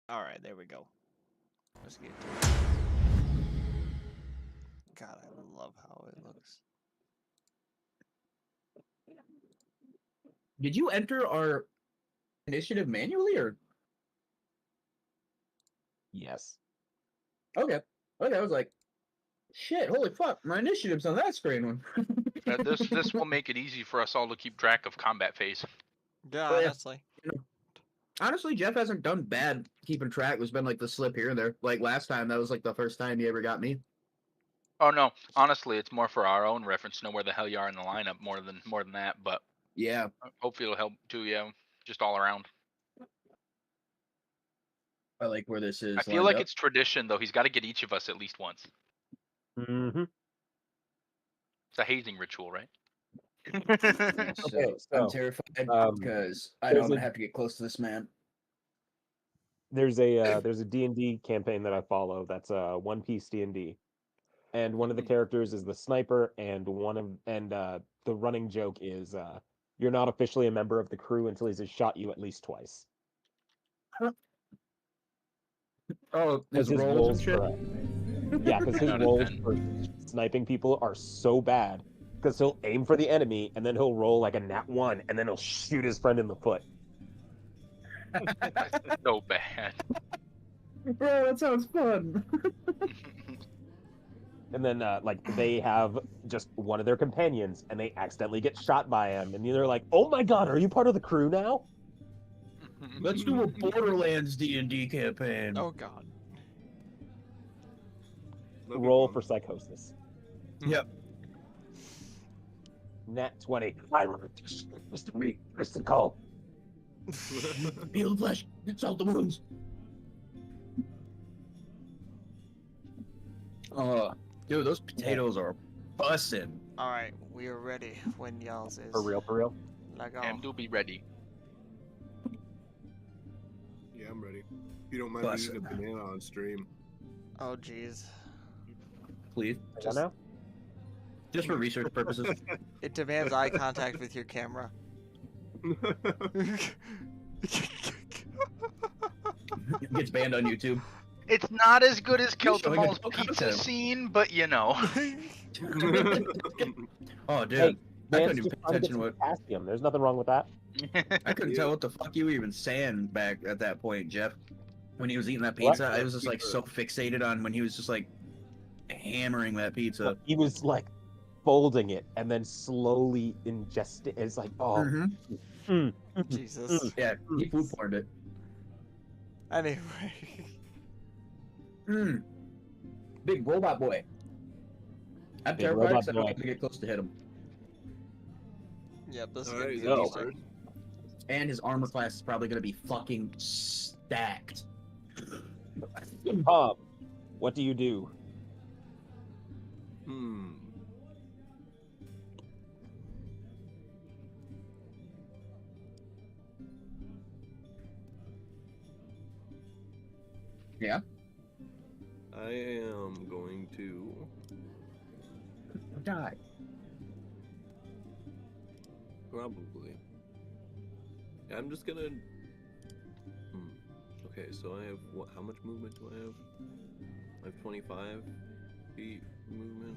All right, there we go. Let's get to it. God, I love how it looks. Did you enter our initiative manually or? Yes. Okay. Okay, I was like, shit, holy fuck, my initiative's on that screen one. This will make it easy for us all to keep track of combat phase. Yeah, Oh, yeah. honestly. Honestly, Jeff hasn't done bad keeping track. There's been like the slip here and there. Like last time, that was like the first time he ever got me. Oh no, honestly, it's more for our own reference to know where the hell you are in the lineup more than that. But Yeah. hopefully it'll help too. Yeah, just all around. I like where this is I feel lined like up. it's tradition though. He's got to get each of us at least once. Mm-hmm. It's a hazing ritual, right? Yeah, so Okay, I'm so, terrified um, because I know there's I'm a- gonna have to get close to this man. There's a D&D campaign that I follow that's One Piece D&D. And one of the characters is the sniper, and the running joke is you're not officially a member of the crew until he's shot you at least twice. Oh, Because his rolls and shit. Because his Out of rolls 10. for sniping people are so bad. Because he'll aim for the enemy, and then he'll roll like a nat 1, and then he'll shoot his friend in the foot. So bad. Bro, that sounds fun. And then they have just one of their companions, and they accidentally get shot by him, and they're like, "Oh my god, are you part of the crew now?" Let's do a Borderlands D&D campaign. Oh God. That'd be Roll fun. for psychosis. Yep. Nat 20. I'm Mr. Me, Mr. Cole. Feel the flesh. Salt the wounds. Dude, those potatoes are bussin'. All right, we are ready when yells is. For real, for real. Like Am do be ready. Yeah, I'm ready. If you don't mind Bus. eating a banana on stream. Oh jeez. Please. Just, now? Just for research purposes. It demands eye contact with your camera. Gets banned on YouTube. It's not as good as You're showing Keltamal's adult pizza content. scene, but you know. Oh, dude. Hey, I Man's couldn't even just pay trying to get attention to some what potassium. There's nothing wrong with that. I couldn't tell what the fuck you were even saying back at that point, Jeff. When he was eating that pizza, I was just like so fixated on when he was just like hammering that pizza. He was like folding it and then slowly ingesting. It's like, oh, Jesus. Yeah, he food porned it. Anyway. Big robot boy. I'm Big terrified robot because I don't boy. have to get close to hit him. Yep, this is Alright, gonna be so interesting. And his armor class is probably going to be fucking stacked. What do you do? Yeah? I am going to. Die. Probably. I'm just gonna. Okay, so I have what? How much movement do I have? I have 25 feet movement.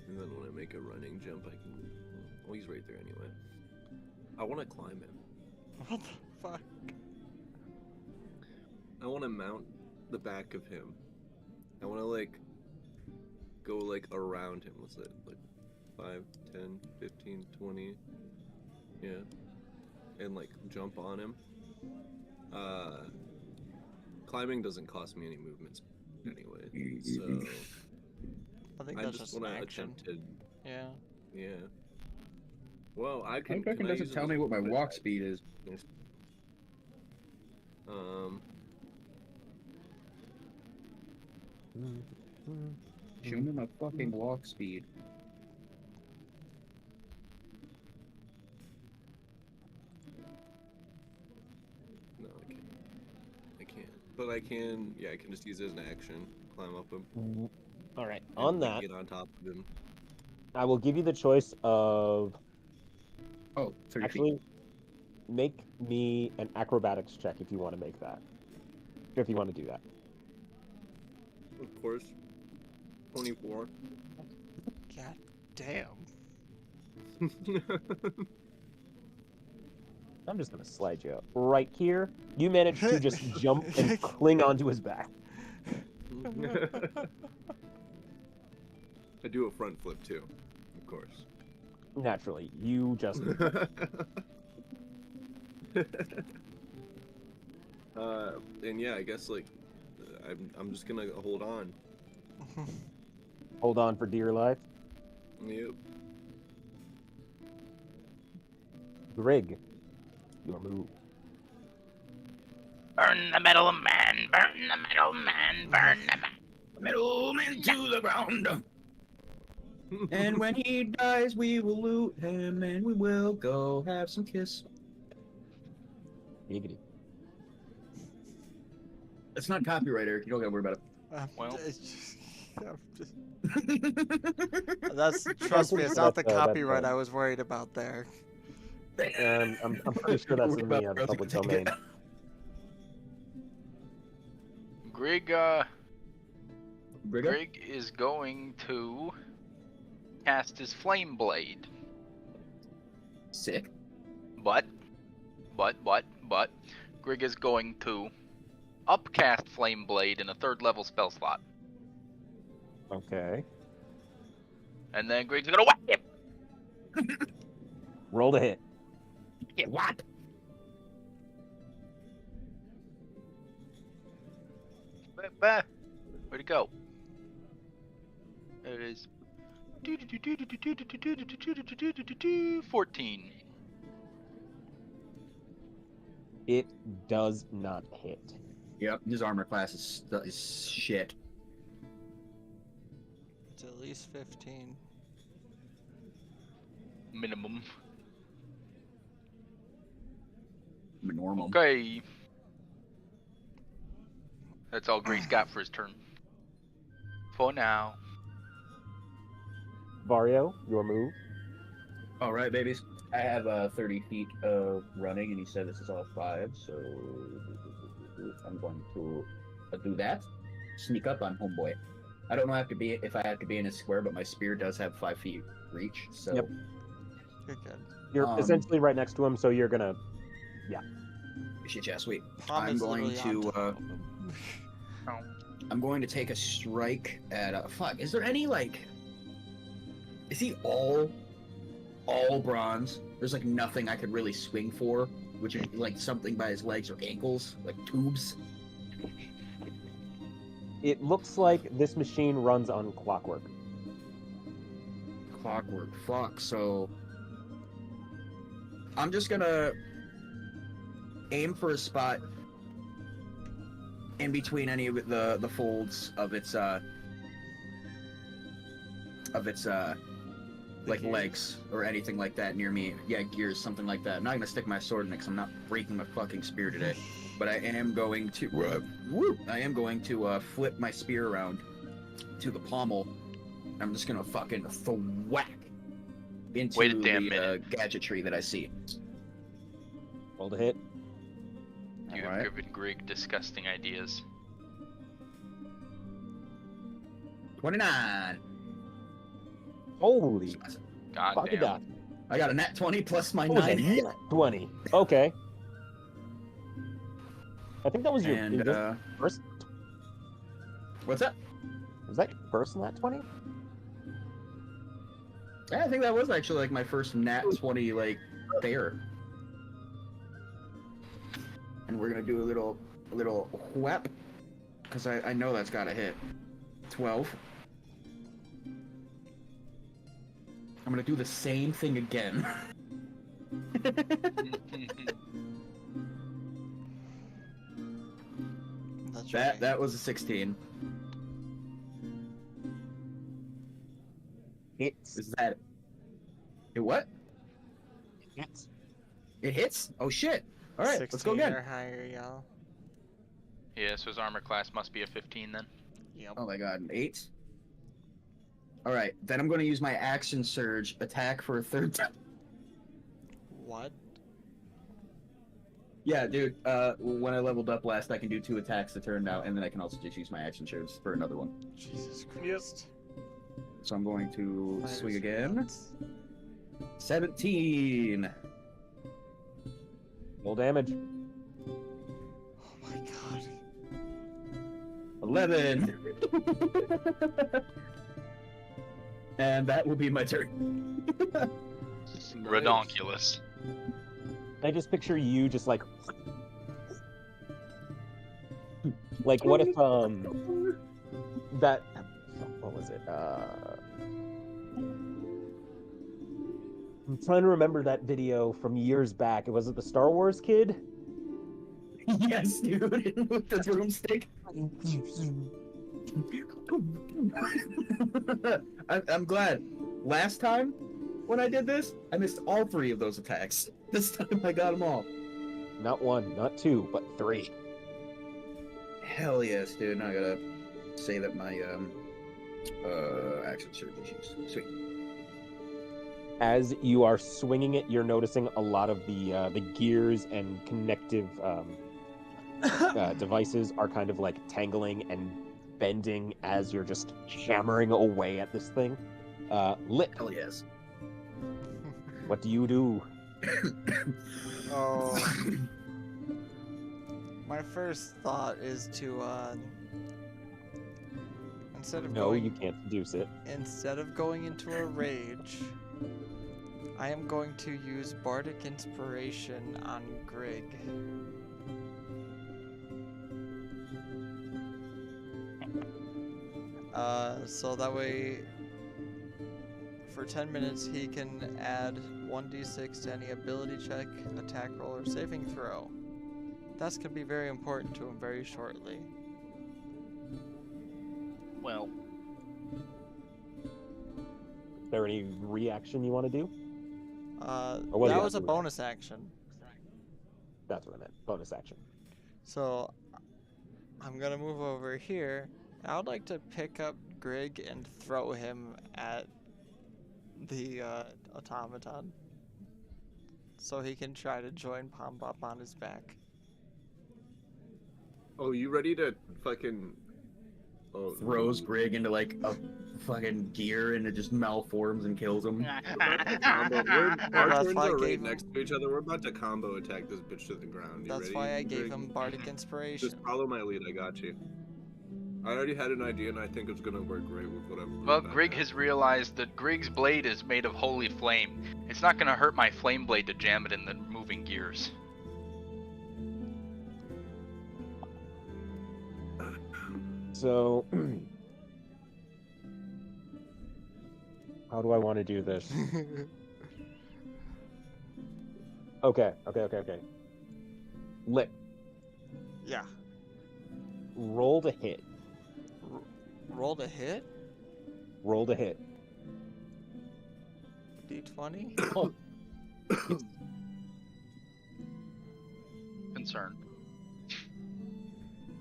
And then when I make a running jump, I can. Oh, he's right there anyway. I want to climb him. What the fuck? I want to mount the back of him. I want to like go like around him. What's that? Like 5, 10, 15, 20. Yeah. And like jump on him. Climbing doesn't cost me any movements anyway. So I think I that's just just an want to action. attempt to. Yeah. Yeah. Well, I My can. fucking Can I doesn't use it tell as me a what my movement? walk speed is. Show me my fucking walk speed. No, I can't. I can't. But I can. Yeah, I can just use it as an action. Climb up him. All right. and, On like, that, Get on top of him. I will give you the choice of Oh, 30 feet. actually make me an acrobatics check if you want to make that. If you want to do that. Of course. 24. God damn. I'm just gonna slide you right here. You manage to just jump and cling onto his back. I do a front flip too, of course. Naturally, you just And yeah, I guess like I'm just gonna hold on. hold on for dear life. Yep. Grig, your move. Burn the metal man, burn the metal man, burn the Metal man to the ground. And when he dies, we will loot him and we will go have some kiss. Giggity. It's not copyright, Eric. You don't gotta worry about Well. That's trust me, it's not the That's, copyright I was worried about there. it. I'm pretty sure that's in the public domain. Grig, Briga? Grig is going to cast his Flame Blade. Sick. But, Grig is going to upcast Flame Blade in a 3rd level spell slot. Okay. And then Grig's gonna whack him! Roll to hit. Yeah, what? Where'd it go? There it is. 14. It does not hit. Yep, his armor class is shit. It's at least 15. Minimum. Normal. Okay. That's all Grig's got for his turn. For now. Vario, your move. All right, babies. I have 30 feet of running, and he said this is all 5, so I'm going to do that. Sneak up on homeboy. I don't know if I have to be in a square, but my spear does have 5 feet reach, so. Yep. You're good. You're essentially right next to him, so you're gonna. Shit, yeah, sweet. Palm I'm is going literally on to. top of him. I'm going to take a strike at. Fuck. Is there any like? Is he all bronze? There's like nothing I could really swing for, which is like something by his legs or ankles, like tubes. It looks like this machine runs on clockwork. Clockwork. Fuck. So I'm just gonna aim for a spot in between any of the folds of its like legs or anything like that near me. Yeah, gears, something like that. I'm not gonna stick my sword in it because I'm not breaking my fucking spear today. But I am going to flip my spear around to the pommel. I'm just gonna fucking thwack into Wait a damn minute. gadgetry that I see. Roll to hit. You Alright. have given Grig disgusting ideas. 29. Holy God fuck damn. that. I got a nat 20 plus my That was a 9. nat 20. Okay. I think that was your And first. what's that? Was that your first nat 20? Yeah, I think that was actually like my first nat 20 like there. And we're gonna do a little whap because I know that's gotta hit. 12. I'm gonna do the same thing again. That's right. that was a 16. Hits. Is that it? What? Hits. It hits? Oh shit! All right, let's go 16 again. or higher, y'all. Yeah, so his armor class must be a 15 then. Yep. Oh my god, an 8. All right, then I'm going to use my action surge attack for a third time. What? Yeah, dude. When I leveled up last, I can do 2 attacks a turn now, and then I can also just use my action surge for another one. Jesus Christ. So I'm going to Fires swing are again. nuts. 17. Roll damage. Oh my god. 11. And that will be my turn. Redonkulous. I just picture you just like what if that what was it? I'm trying to remember that video from years back. Was it the Star Wars kid? Yes, dude. With the broomstick. I'm glad. Last time when I did this, I missed all 3 of those attacks. This time I got them all. Not 1, not 2, but 3. Hell yes, dude. Now I gotta save up my action surge issues. Sweet. As you are swinging it, you're noticing a lot of the gears and connective devices are kind of like tangling and bending as you're just hammering away at this thing. Lit, Hell yes. what do you do? Oh. My first thought is to instead of No, going you can't seduce it. instead of going into a rage, I am going to use Bardic Inspiration on Grig. So that way, for 10 minutes, he can add 1d6 to any ability check, attack roll, or saving throw. That's going to be very important to him very shortly. Well, Is there any reaction you want to do? That was it was a after that? bonus action. That's what I meant. Bonus action. So, I'm gonna move over here. I would like to pick up Grig and throw him at the automaton, so he can try to join Pom Pop on his back. Oh, you ready to fucking... Oh, Throws Grig into like a fucking gear and it just malforms and kills him. combo. Our That's turns why I are right gave him- next to each other. We're about to combo attack this bitch to the ground. You That's ready, why I gave Grig? him Bardic Inspiration. Just follow my lead. I got you. I already had an idea, and I think it's gonna work great with whatever. well, Grig has realized that Grig's blade is made of holy flame. It's not going to hurt my flame blade to jam it in the moving gears. So, how do I want to do this? Okay. Lit, Yeah. roll to hit. Roll to hit. Roll to hit. D20. Concern.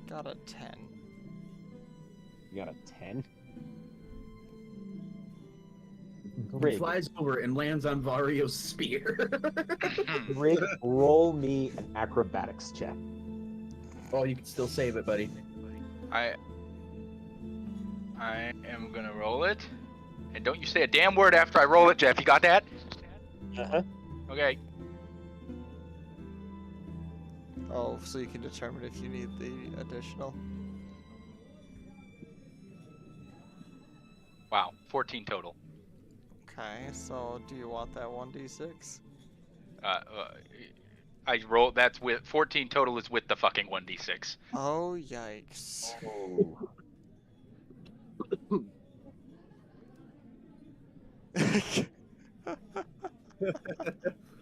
Got a 10. You got a 10? He Grig, flies over and lands on Vario's spear. Grig, roll me an acrobatics check. Oh, you can still save it, buddy. I am gonna roll it. And don't you say a damn word after I roll it, Jeff. You got that? Uh-huh. Okay. Oh, so you can determine if you need the additional. Wow. 14 total. Okay, so do you want that 1d6? I roll. That's with 14 total is with the fucking 1d6. Oh, yikes. Oh.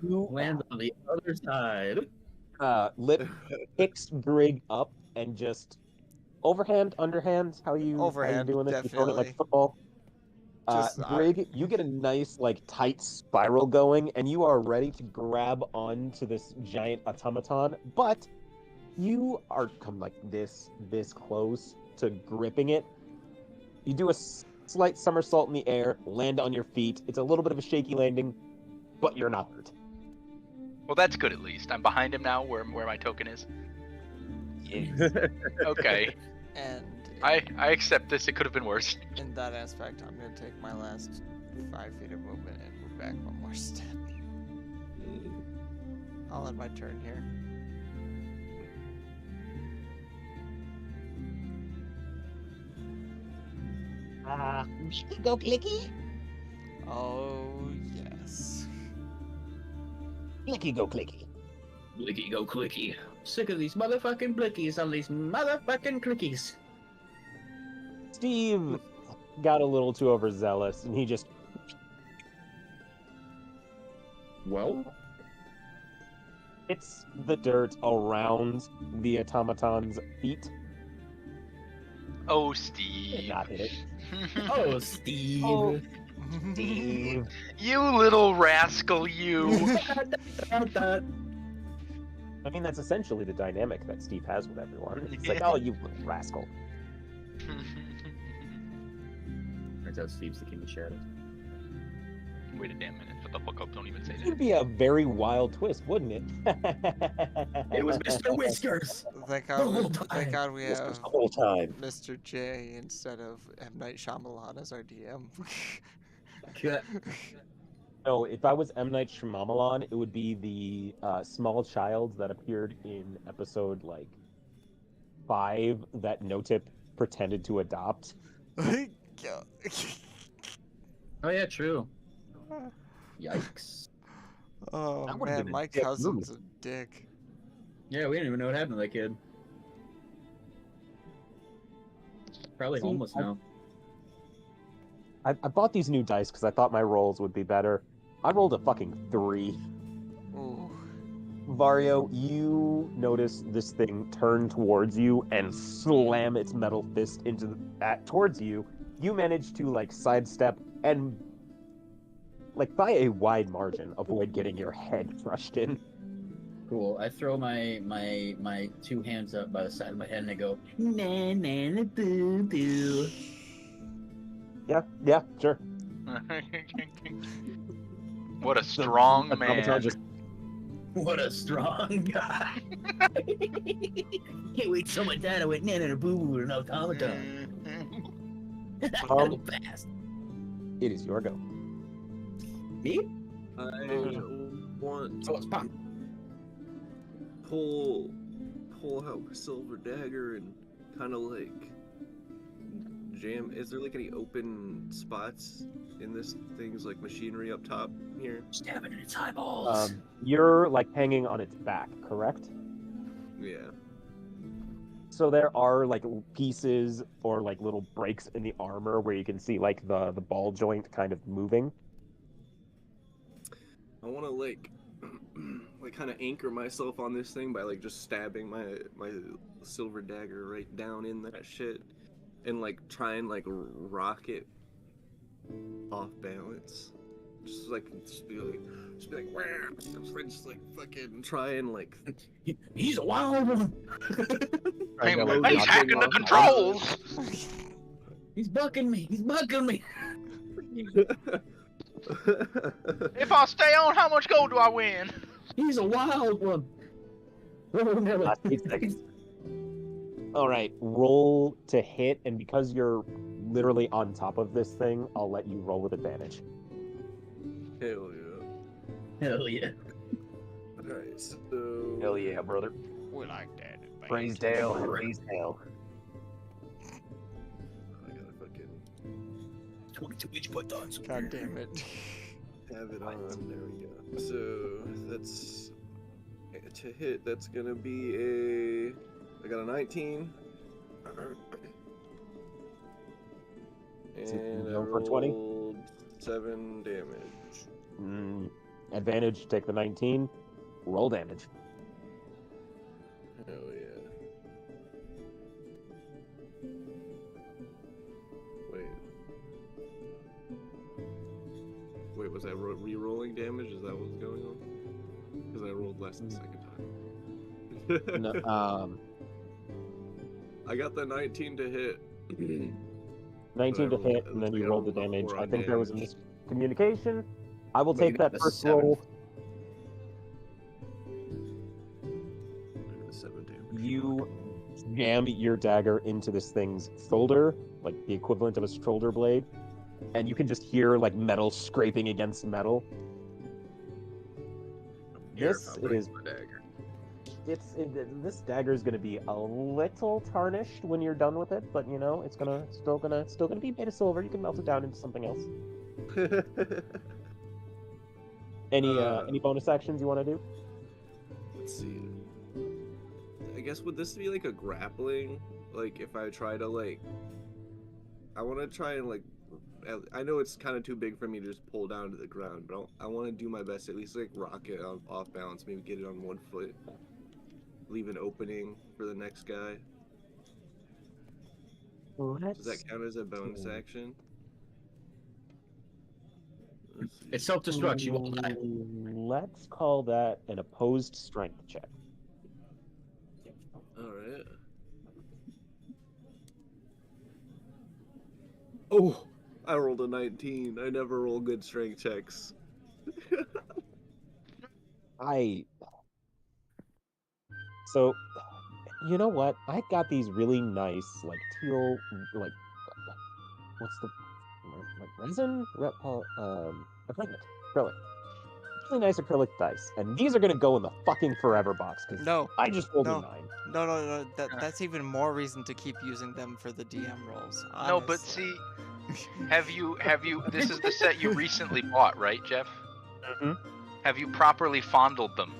You Lands on the other side. Lip picks Grig up and just overhand, underhand. How you Overhand, doing this? You throwing it definitely. like football. Just, Grig, you get a nice like tight spiral going, and you are ready to grab onto this giant automaton. But you are come like this close to gripping it. You do a slight somersault in the air, land on your feet. It's a little bit of a shaky landing, but you're not hurt. Well, that's good at least. I'm behind him now, where my token is. Yes. Okay, And I accept this. It could have been worse. in that aspect, I'm gonna take my last 5 feet of movement and move back one more step. I'll end my turn here. Go clicky. Oh yes. Clicky go clicky. Blicky go clicky. Sick of these motherfucking blickies on these motherfucking clickies. Steve got a little too overzealous, and he just Well, hits the dirt around the automaton's feet. Oh, Did Steve. not hit it. oh, Steve. Oh, Steve. You little rascal, you. I mean, that's essentially the dynamic that Steve has with everyone. It's like, Yeah. oh, you little rascal. Turns out Steve's the king of shadows. Wait a damn minute. Shut the fuck up. Don't even say It that. would be a very wild twist, wouldn't it? It was Mr. Whiskers. Thank The God, whole thank time. God we This have was the whole time. Mr. J instead of M. Night Shyamalan as our DM. No, if I was M. Night Shyamalan, it would be the small child that appeared in episode, 5 that No-Tip pretended to adopt. Oh yeah, true. Yikes. Oh That would've man, been a my dick cousin's move. a dick. Yeah, we didn't even know what happened to that kid. Probably See, homeless now. I bought these new dice because I thought my rolls would be better. I rolled a fucking 3. Ooh. Vario, you notice this thing turn towards you and slam its metal fist towards you. You manage to sidestep and by a wide margin avoid getting your head crushed in. Cool. I throw my 2 hands up by the side of my head and I go, na na boo boo. Yeah, sure. What a strong Automaton man. just What a strong guy. Can't wait till my dad I went na na boo boo with an automaton. Gotta go fast. it is your go. Me? I want Oh, it's pop. pull out my silver dagger and kind of jam. Is there any open spots in this thing's machinery up top here? Stab it in its eyeballs. You're hanging on its back, correct? Yeah. So there are pieces or little breaks in the armor where you can see the ball joint kind of moving. I want to kind of anchor myself on this thing by just stabbing my silver dagger right down in that shit, and try and rock it off balance. Just be like, wah! Just fucking try and He's a wild one. Hey, Trying to, he's knock hacking the off. controls. He's bucking me. He's bucking me. If I stay on, how much gold do I win? He's a wild one. Oh, no. Last 8 seconds. All right, roll to hit, and because you're literally on top of this thing, I'll let you roll with advantage. Hell yeah. Hell yeah. Alright, so... Hell yeah, brother. We like that. Praise Dale, praise Dale. I gotta fucking 22 inch buttons. God damn it. have it on. There we go. So that's to hit. That's gonna be a. I got a 19. And I Go for 20? rolled 7 damage. Advantage, take the 19. Roll damage. Hell yeah. Wait, was I re-rolling damage? Is that what's going on? Because I rolled less the second time. No, I got the 19 to hit. 19 to rolled- hit, it and looks then like you I rolled the rolled a damage. 4 I on think there was a damage. miscommunication. I will But you take got that a first 7. roll. I got a 7 damage. You jam your dagger into this thing's shoulder, like the equivalent of a shoulder blade, and you can just hear like metal scraping against metal. This is my dagger. this dagger is going to be a little tarnished when you're done with it, but you know it's still gonna be made of silver. You can melt it down into something else. Any bonus actions you want to do? Let's see. I guess would this be like a grappling? Like if I try to like, I want to try and like, I know it's kind of too big for me to just pull down to the ground, but I want to do my best to at least like rock it off balance, maybe get it on one foot, leave an opening for the next guy. Does that count as a bonus action? Let's see. It's self-destruct. You will die. Let's call that an opposed strength check. All right. Oh, I rolled a 19. I never roll good strength checks. So, you know what? I got these really nice, like teal, like what's the like resin? Acrylic. Really nice acrylic dice, and these are gonna go in the fucking forever box because No, I just rolled no. a 9. no. That's even more reason to keep using them for the DM rolls. No, but honestly. see, have you? This is the set you recently bought, right, Jeff? Mhm. Have you properly fondled them?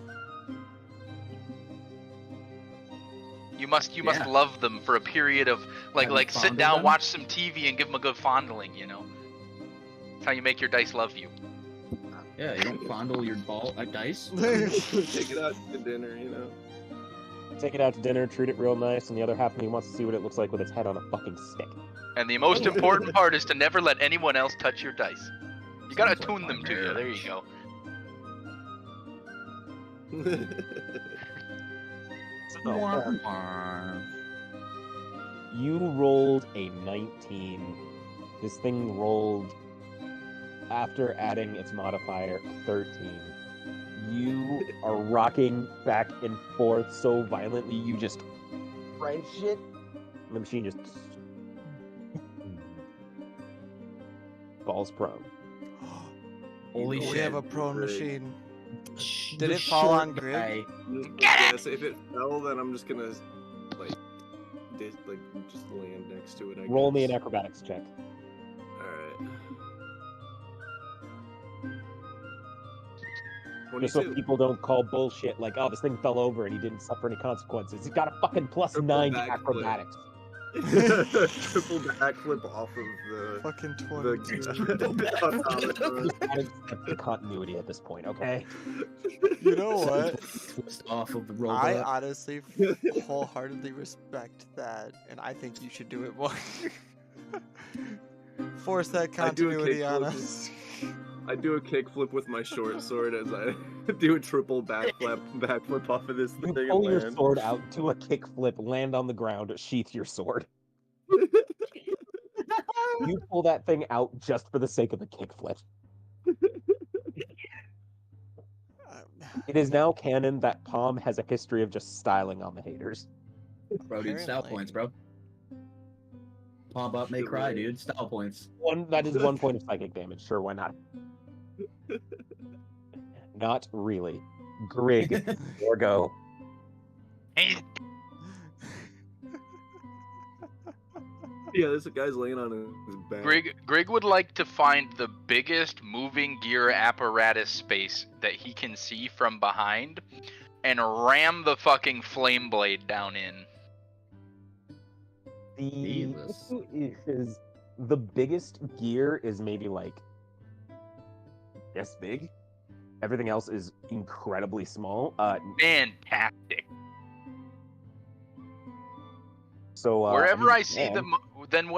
You must Yeah. love them for a period of Have you like sit fondled down, them? watch some TV, and give them a good fondling. You know, that's how you make your dice love you. Yeah, you don't fondle your dice. Take it out to dinner, you know. Take it out to dinner, treat it real nice, and the other half of me wants to see what it looks like with its head on a fucking stick. And the most important part is to never let anyone else touch your dice. You gotta Sounds like tune my them to you. There you go. So, you rolled a 19. This thing rolled, after adding its modifier, a 13. You are rocking back and forth so violently, you just wrench it. And the machine just falls prone. Holy we shit. have a prone Greg. machine. Did Did it fall on Grig? Yes, if it fell, then I'm just gonna like, just land next to it. I Roll me guess. an acrobatics check. All right. Just so 22. people don't call bullshit like, oh, this thing fell over and he didn't suffer any consequences. He's got a fucking plus Triple 9 to backflip. acrobatics. Triple backflip off of the Fucking the 20. automaton. Adding step to continuity at this point, okay? You know what? Twist off of the I robot. honestly wholeheartedly respect that, and I think you should do it more. Force that I do a continuity on kickflip. us. I do a kickflip with my short sword as I do a triple backflip off of this You thing pull and your land. sword out, do a kickflip, land on the ground, sheath your sword. You pull that thing out just for the sake of the kickflip. It is now canon that Palm has a history of just styling on the haters. Bro, dude, style Apparently. points, bro. Pop up, may cry, dude. Style points. That is 1 point of psychic damage. Sure, why not? Not really. Grig, or go. Hey, Yeah, this guy's laying on his back. Grig would like to find the biggest moving gear apparatus space that he can see from behind and ram the fucking flame blade down in. The Jesus. issue is the biggest gear is maybe like this big. Everything else is incredibly small. Fantastic. So Wherever I see man,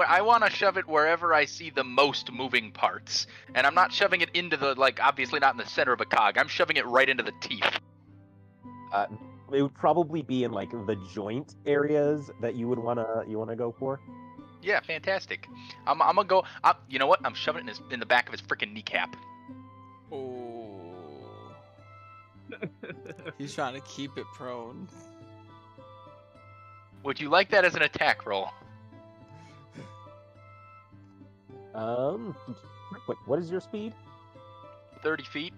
I want to shove it wherever I see the most moving parts. And I'm not shoving it into the, like, obviously not in the center of a cog. I'm shoving it right into the teeth. it would probably be in like the joint areas that you wanna go for. Yeah, fantastic. I'm gonna go. You know what? I'm shoving it in the back of his freaking kneecap. Oh. He's trying to keep it prone. Would you like that as an attack roll? Wait, what is your speed? 30 feet.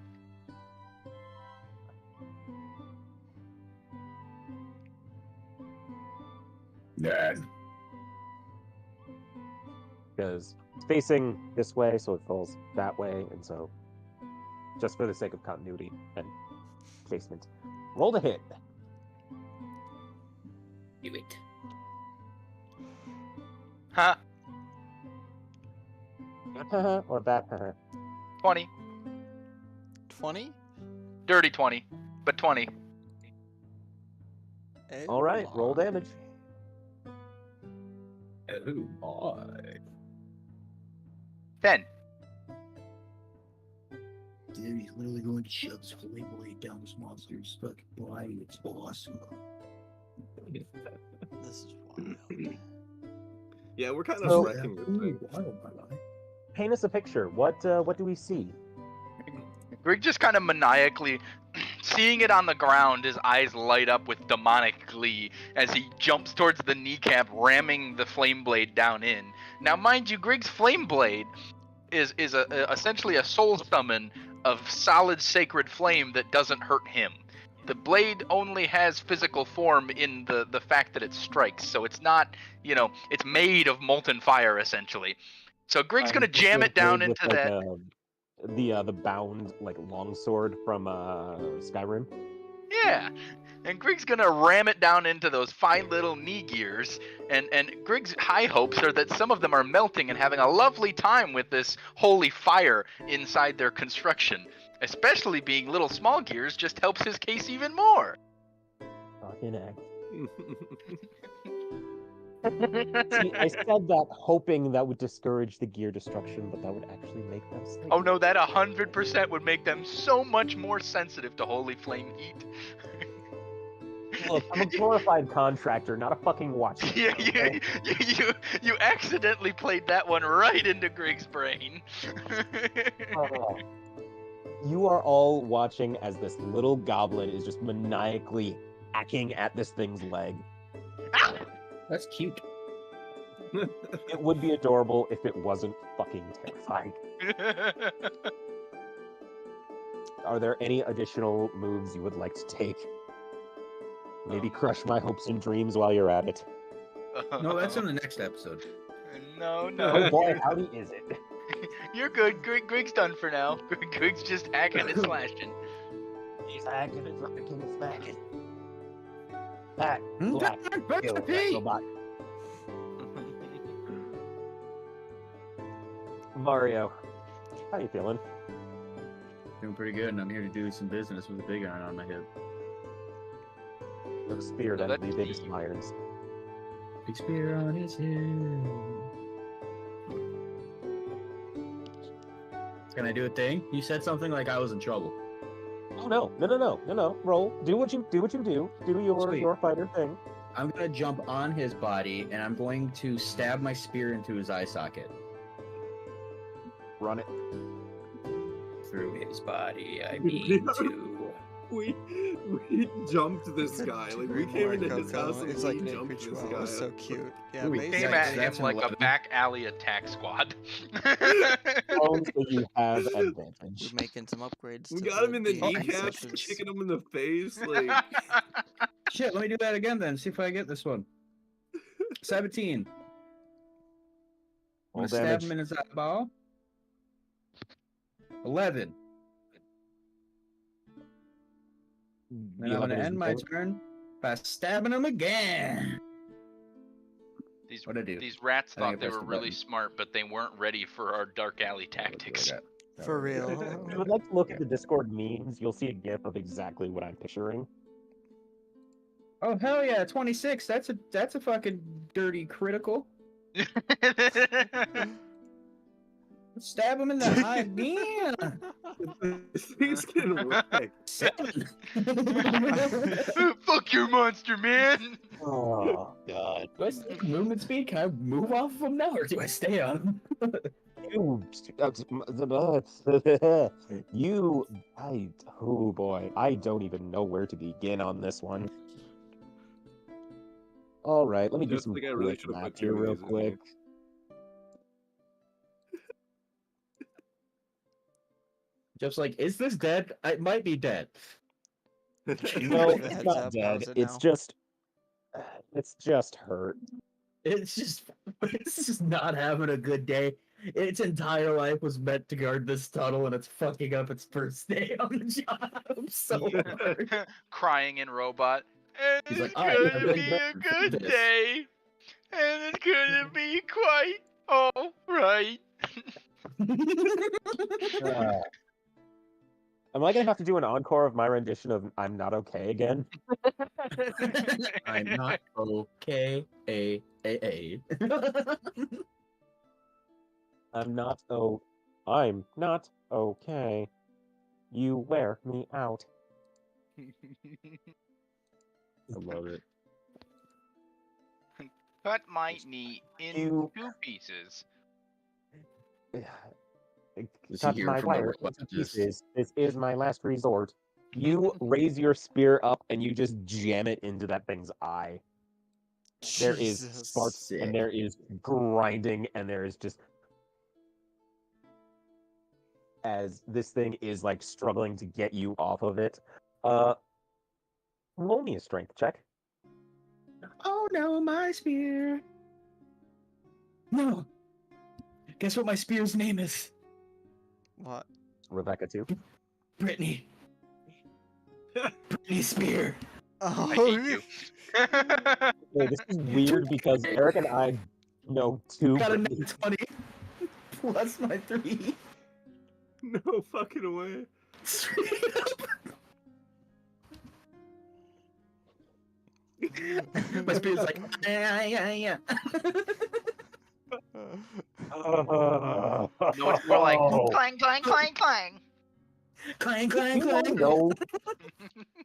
Yeah. Because it's facing this way, so it falls that way, and so just for the sake of continuity and placement, roll to hit. Do it. Huh? Or that. 20. 20? Dirty 20. But 20. All right, roll damage. Oh boy. 10. Dude, he's literally going to shove his flame blade down this monster's fucking body. It's awesome. This is wild. Yeah, we're kind So- of wrecking this thing. Paint us a picture. What do we see? Grig just kind of maniacally, seeing it on the ground, his eyes light up with demonic glee as he jumps towards the kneecap, ramming the flame blade down in. Now, mind you, Grig's flame blade is essentially a soul summon of solid sacred flame that doesn't hurt him. The blade only has physical form in the fact that it strikes, so it's not, it's made of molten fire, essentially. So Grig's gonna jam it down into that. The bound longsword from Skyrim. Yeah, and Grig's gonna ram it down into those fine little knee gears, and Grig's high hopes are that some of them are melting and having a lovely time with this holy fire inside their construction. Especially being little small gears just helps his case even more. Fucking act. See, I said that hoping that would discourage the gear destruction, but that would actually make them stink. Oh no, that 100% would make them so much more sensitive to holy flame heat. Look, I'm a glorified contractor, not a fucking watchman. Yeah, you accidentally played that one right into Grig's brain. You are all watching as this little goblin is just maniacally hacking at this thing's leg. That's cute. It would be adorable if it wasn't fucking terrifying. Are there any additional moves you would like to take? Maybe crush my hopes and dreams while you're at it. No, that's in the next episode. No. Oh boy, howdy is it? You're good. Grig's done for now. Grig's just hacking and slashing. He's hacking and fucking and smacking. Back, Hmm? black, Back kill to that Pete! robot. Mario, how you feeling? Doing pretty good, and I'm here to do some business with a big iron on my hip. Looks speared No, out of the that's biggest me. of irons. Big spear on his head. Can I do a thing? You said something like I was in trouble. Oh no! Roll. Do what you do. Do Sweet. your fighter thing. I'm gonna jump on his body, and I'm going to stab my spear into his eye socket. Run it. Through his body, I mean to. we jumped this guy. Like we came into his Coco. house and It's like we Nick jumped Ritchie. this It guy. was so cute. Yeah, Ooh, basically. Came at him That's an like a 11. back alley attack squad. So you have We're advantage. making some upgrades. We to got him in the D&D kneecaps, sessions. kicking him in the face. Like Shit, let me do that again then. See if I get this one. 17. I'm Roll gonna stab damage. him in his eyeball. 11. The And I'm gonna 11 is end my more- turn by stabbing him again. These What'd I do? these rats I think I thought they pressed were the really button. smart, but they weren't ready for our dark alley tactics. For If you real. would like to look at the Discord memes, you'll see a GIF of exactly what I'm picturing. Oh hell yeah, 26. That's a fucking dirty critical. Stab him in the eye again. This thing's getting wrecked. 7. Fuck your monster, man. Oh God. Do I still have movement speed? Can I move off of him now, or do I stay on him? You, oh boy, I don't even know where to begin on this one. All right, let me do Just some think I really quick should have math put here, two of real these in quick. Jeff's like, is this dead? It might be dead. No, The it's heads not up, dead. how's it It's now? just hurt. It's just not having a good day. Its entire life was meant to guard this tunnel, and it's fucking up its first day on the job so hard. Crying in robot. And He's it's like, "I have gonna been be a born for good this." day. And it's gonna be quite alright. Uh, am I gonna have to do an encore of my rendition of "I'm Not Okay" again? I'm not okay. I'm not okay. You wear me out. I love it. Cut my knee in You- 2 pieces. Cut hear my from the wire robot into just- pieces. This is my last resort. You raise your spear up and you just jam it into that thing's eye. There is Jesus. sparks Sick. and there is grinding and there is just as this thing is like struggling to get you off of it. Roll me a strength check. Oh no, my spear. No. Guess what my spear's name is? What? Rebecca too. Brittany. Brittany Spear. Oh, I hate you. Hey, this is weird because Eric and I know two. Got a Britneys. net 20 plus my 3. No fucking way. Straight up. My spear's like, yeah. No, it's more like clang, clang, clang, clang. Clang, Do clang, you want to clang. know?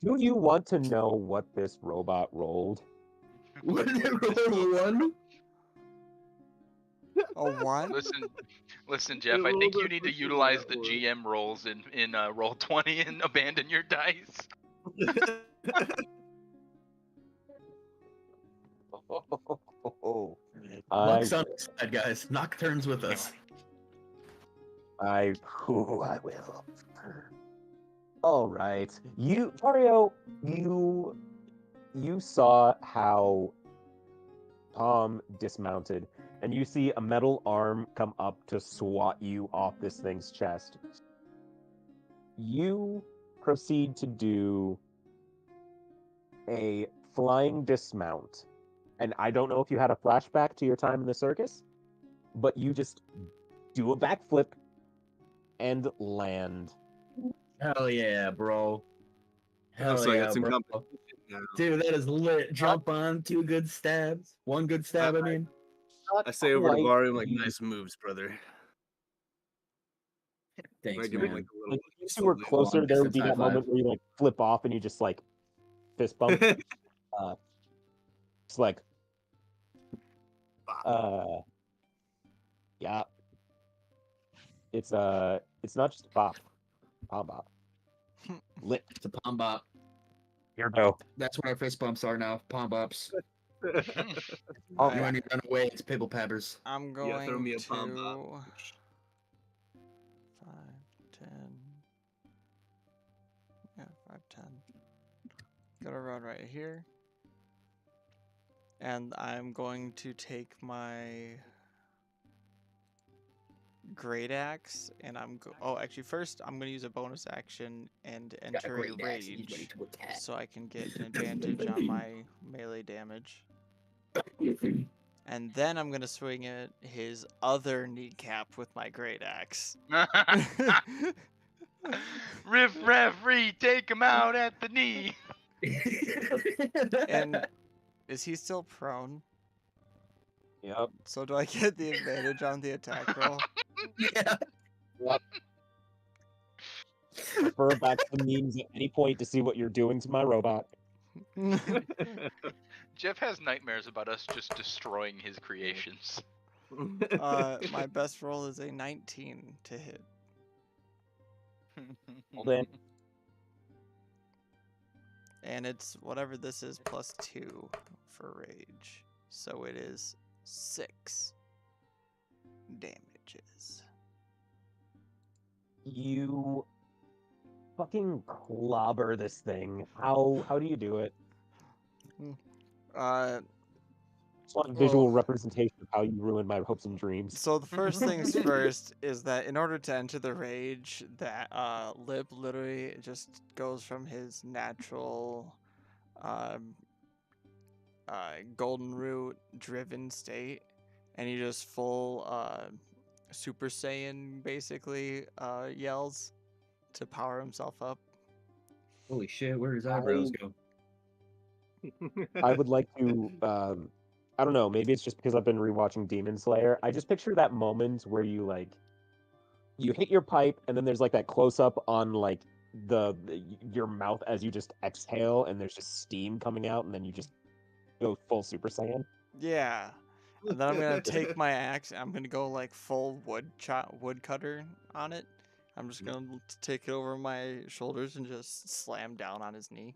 Do you want to know what this robot rolled? What did it roll? A 1? A one? Listen, Jeff. I rolled think a you need to fucking utilize nat the one. GM rolls in roll 20 and abandon your dice. Luck's on our side, guys. Nocturne's with us. I will. All right, Mario, you saw how Tom dismounted, and you see a metal arm come up to swat you off this thing's chest. You proceed to do a flying dismount, and I don't know if you had a flashback to your time in the circus, but you just do a backflip and land. Hell yeah, bro. Hell So I yeah, got some bro. competition now. Dude, that is lit. Jump on 2 good stabs. 1 good stab, I mean. I say over to Quite Barry, I'm like, the- nice moves, brother. Thanks, I give him man. like a Like, little. if you were salute. closer, long there would be distance that high moment where you like flip off and you just like fist bump. It's like, yeah. It's not just a bop, palm bop. Lit. It's a palm bop. Here we go. That's what our fist bumps are now. Palm bops. Oh, And when you run away, it's pibble pabbers. I'm Yeah, going throw me a to palm bop. 5, 10. Yeah, 5, 10. Gonna run right here. And I'm going to take my great axe and actually first I'm gonna use a bonus action and Got a enter a great axe and he's ready rage to attack. so I can get an advantage on my melee damage. And then I'm gonna swing at his other kneecap with my great axe. Riff referee, take him out at the knee. And is he still prone? Yep. So do I get the advantage on the attack roll? Yeah. Yep. Refer back to the memes at any point to see what you're doing to my robot. Jeff has nightmares about us just destroying his creations. My best roll is a 19 to hit. Hold in. And it's whatever this is plus 2 for rage. So it is 6 damages. You fucking clobber this thing. How do you do it? Uh, Just want a visual Well- representation of how you ruined my hopes and dreams. so the first things first is that in order to enter the rage, that Lip literally just goes from his natural golden root driven state, and he just full Super Saiyan basically yells to power himself up. Holy shit, where his eyebrows go? I would like to, I don't know, maybe it's just because I've been rewatching Demon Slayer. I just picture that moment where you hit your pipe and then there's like that close up on like your mouth as you just exhale and there's just steam coming out and then you just go full Super Saiyan. Yeah. And then I'm gonna take my axe. I'm gonna go like full wood cutter on it. I'm just gonna take it over my shoulders and just slam down on his knee.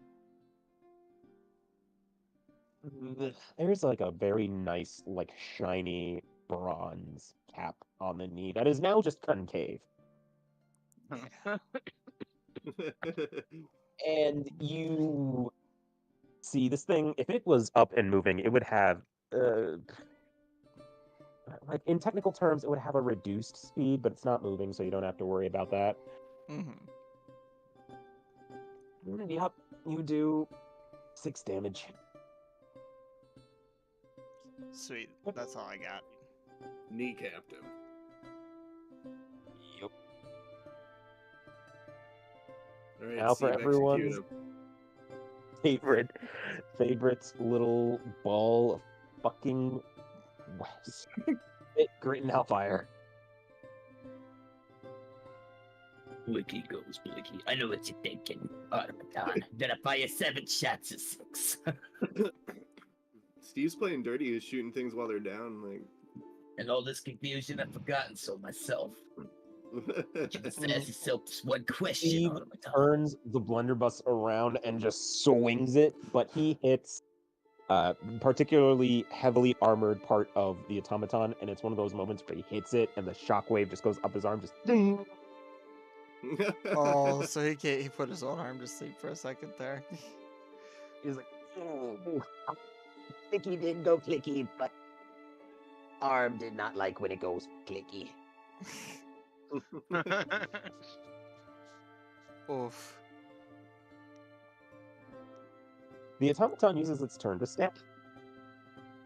There's like a very nice, like shiny bronze cap on the knee that is now just concave. And you see this thing, if it was up and moving, it would have, like in technical terms, it would have a reduced speed, but it's not moving, so you don't have to worry about that. Mm-hmm. Yep, you do 6 damage. Sweet. That's all I got. Kneecapped him. Yep. All right, Now for Steve, everyone's execute favorite little ball of fucking spit, grit, and hellfire. Blicky goes Blicky. I know what you're thinking. Automaton. Gonna fire 7 shots of 6. him. Steve's playing dirty. He's shooting things while they're down. Like, And all this confusion, I've forgotten so myself. Just ask yourself this one question, Steve Automaton. turns the blunderbuss around and just swings it, but he hits particularly heavily armored part of the automaton, and it's one of those moments where he hits it and the shockwave just goes up his arm, just ding. Oh, so he put his own arm to sleep for a second there. He's like, "Oh, clicky did go clicky, but arm did not like when it goes clicky." Oof. The automaton uses its turn to snap.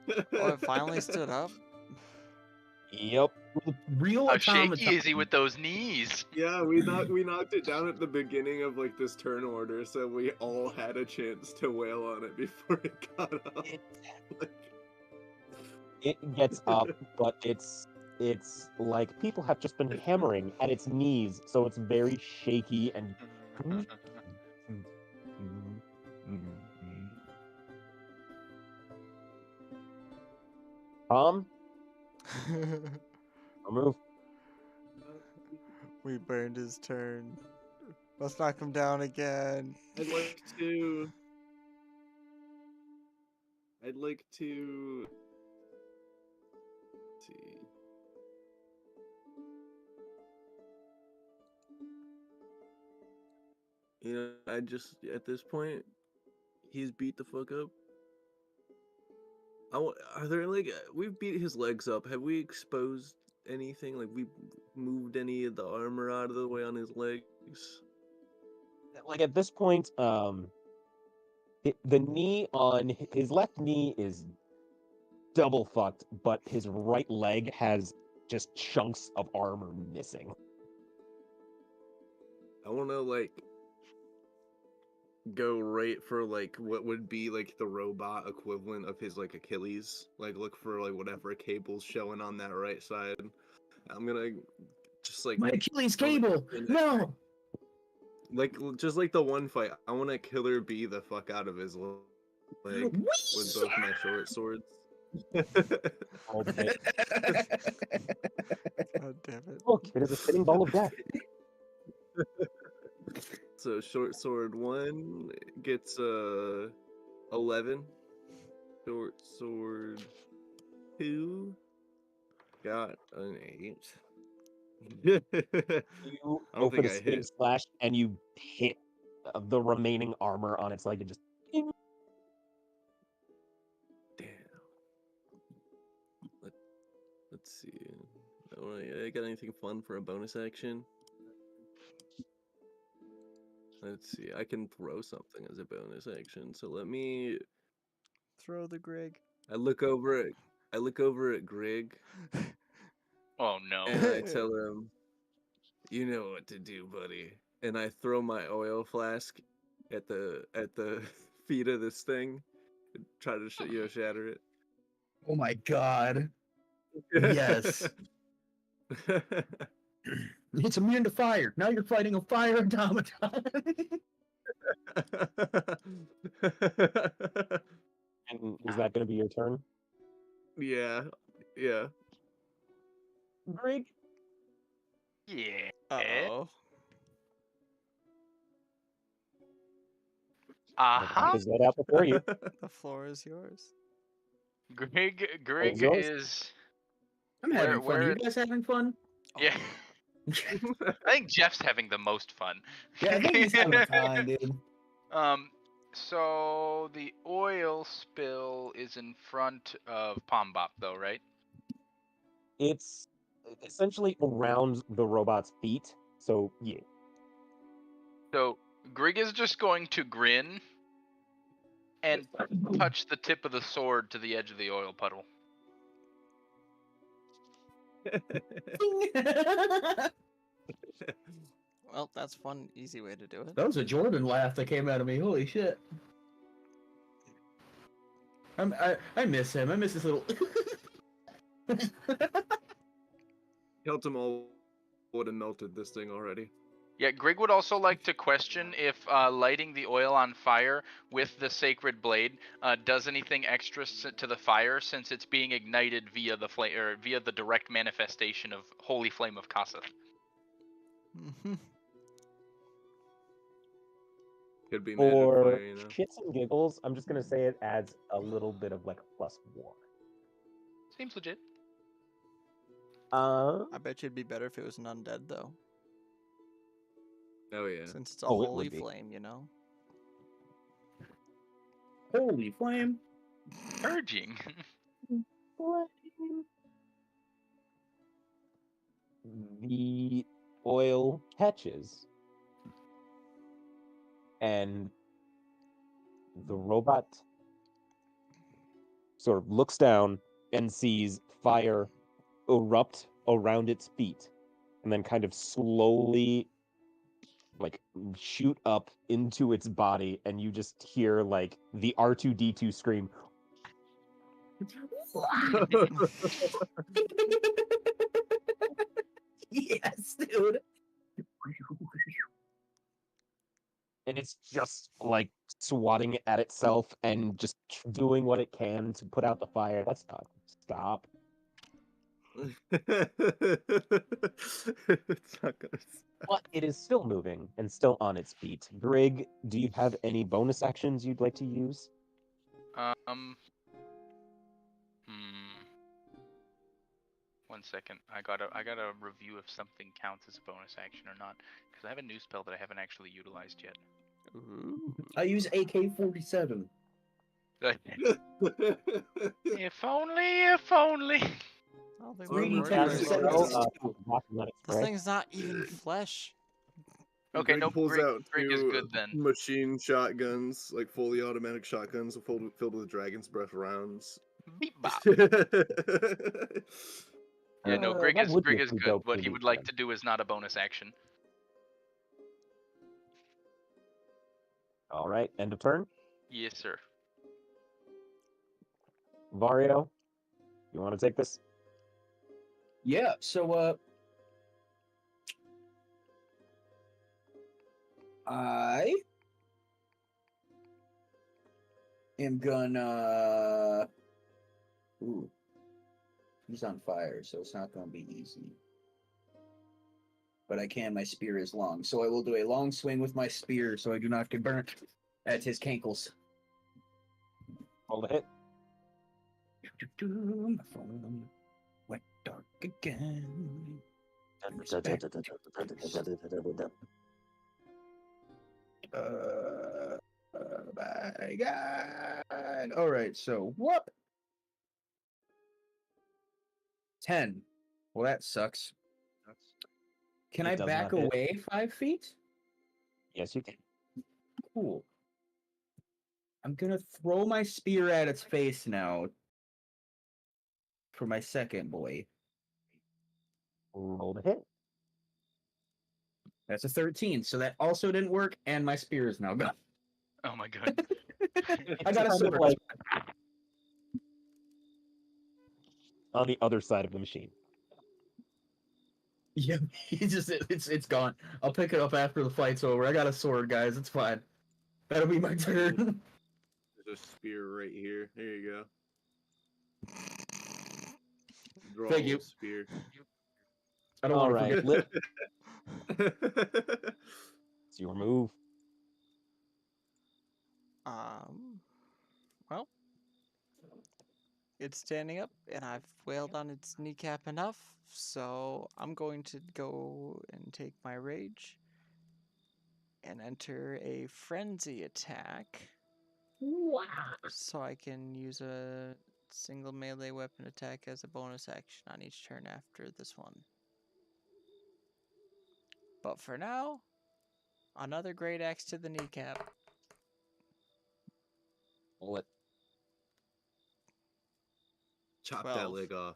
Oh, it finally stood up. Yep. Real How shaky automaton. is he with those knees? Yeah, we knocked it down at the beginning of like this turn order, so we all had a chance to wail on it before it got up. It gets up, but it's like people have just been hammering at its knees, so it's very shaky and. Tom, move. We burned his turn. Let's knock him down again. I'd like to. Let's see. You know, I just at this point, he's beat the fuck up. Are there like we've beat his legs up? Have we exposed anything? Like we moved any of the armor out of the way on his legs? Like at this point, the knee on his left knee is double fucked, but his right leg has just chunks of armor missing. I want to like go right for like what would be like the robot equivalent of his like Achilles. Like look for like whatever cable's showing on that right side. I'm gonna just like My Achilles I'm gonna cable. pin it. No. Like just like the one fight, I want to Killer Bee the fuck out of his leg with both my short swords. All right. God damn it. Look, it is a spinning ball of death. So short sword 1 gets 11. Short sword 2 got an 8. You I go don't for think the I spinning hit. slash, and you hit the remaining armor on its leg and just. Ding. Damn. Let's see. I got anything fun for a bonus action? Let's see. I can throw something as a bonus action. So let me. Throw the Grig. I look over at Grig Oh no. and I tell him, "You know what to do, buddy." And I throw my oil flask at the feet of this thing, and try to shatter it. Oh my god. Yes. It's immune to fire. Now you're fighting a fire automaton. And is that going to be your turn? Yeah. Yeah. Greg? Yeah. Uh-oh. Aha. Is that out before you? The floor is yours. Greg It's yours. is I'm having fun. Are you guys having fun? yeah. I think Jeff's having the most fun. Yeah, I think he's having a time, dude. So the oil spill is in front of Pombop, though, right? It's essentially around the robot's feet. So, yeah. So Grig is just going to grin and touch the tip of the sword to the edge of the oil puddle. Well, that's one easy way to do it. That was a Jordan laugh that came out of me. Holy shit. I miss him. I miss his little. Keltimal would have melted this thing already. Yeah, Grig would also like to question if lighting the oil on fire with the sacred blade does anything extra to the fire, since it's being ignited via the flame or via the direct manifestation of Holy Flame of Kassath. Mm-hmm. Could be magic For fire, you know. shits and giggles, I'm just going to say it adds a little bit of like +1. Seems legit. I bet you it'd be better if it was an undead, though. Oh yeah. Since it's a Oh, it would holy be. flame, you know? Holy flame. Purging. The oil catches, and the robot sort of looks down and sees fire erupt around its feet, and then kind of slowly like shoot up into its body, and you just hear like the R2D2 scream. Yes, dude. And it's just like swatting at itself and just doing what it can to put out the fire. That's not stop. It's not gonna. But it is still moving and still on its feet. Grig, do you have any bonus actions you'd like to use? One second. I gotta review if something counts as a bonus action or not, because I have a new spell that I haven't actually utilized yet. Ooh. I use AK-47. If only, if only. I don't think Armor that would work Texas very Texas. well. This thing's not even flesh. Okay, Greg no, pulls Grig, out Grig is two good then. machine shotguns, like fully automatic shotguns filled with dragon's breath rounds. Beep bop. Yeah, Yeah, no, Grig that is would be Grig a is pretty good. dope What he movie would like plan. to do is not a bonus action. All right, end of turn. Yes, sir. Vario, you want to take this? Yeah. So I am gonna. Ooh, he's on fire, so it's not gonna be easy. But I can. My spear is long, so I will do a long swing with my spear, so I do not get burnt at his cankles. Roll the hit. My phone went dark again. My God. All right, so whoop. 10. Well, that sucks. Can It I does back not hit. away 5 feet? Yes, you can. Cool. I'm gonna throw my spear at its face now for my second boy. Roll the hit. That's a 13, so that also didn't work, and my spear is now gone. Oh my god. I got a Kind of sword. like on the other side of the machine. Yeah, it's gone. I'll pick it up after the fight's over. I got a sword, guys. It's fine. That'll be my turn. There's a spear right here. There you go. Draw Thank a you. little spear. I don't All want right, to forget. it's your move. Well, it's standing up, and I've wailed on its kneecap enough, so I'm going to go and take my rage and enter a frenzy attack. Wow. So I can use a single melee weapon attack as a bonus action on each turn after this one. But for now, another great axe to the kneecap. Roll it. Chop 12. that leg off.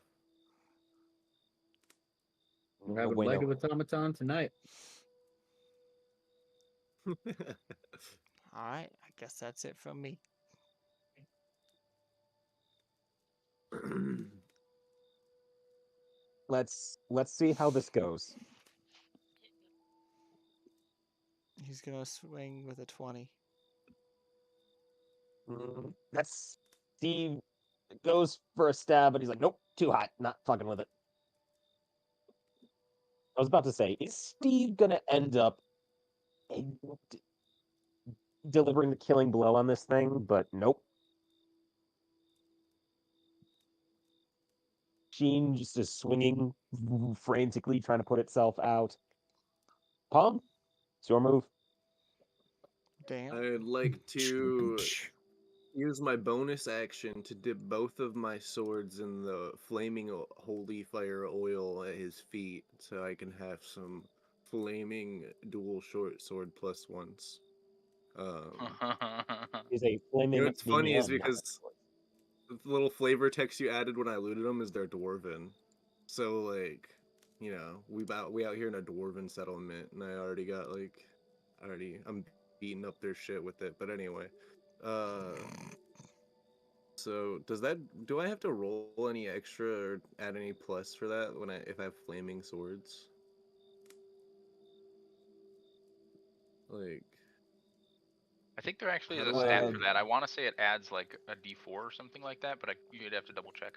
We're having a leg of automaton tonight. Alright, I guess that's it from me. Let's see how this goes. He's gonna swing with a 20. That's Steve goes for a stab, but he's like, nope, too hot, not fucking with it. I was about to say, is Steve gonna end up delivering the killing blow on this thing? But nope. Sheen just is swinging frantically, trying to put itself out. Palm, it's your move. Damn. I'd like to use my bonus action to dip both of my swords in the flaming holy fire oil at his feet so I can have some flaming dual short sword plus ones. Is a You flaming. know what's funny is minion. because the little flavor text you added when I looted them is they're dwarven. So like, you know, we out here in a dwarven settlement, and I already got like, I'm beating up their shit with it. But anyway, so do I have to roll any extra or add any plus for that if I have flaming swords? Like, I think there actually how is a do stat I? for that. I want to say it adds like a D4 or something like that, but you'd have to double check.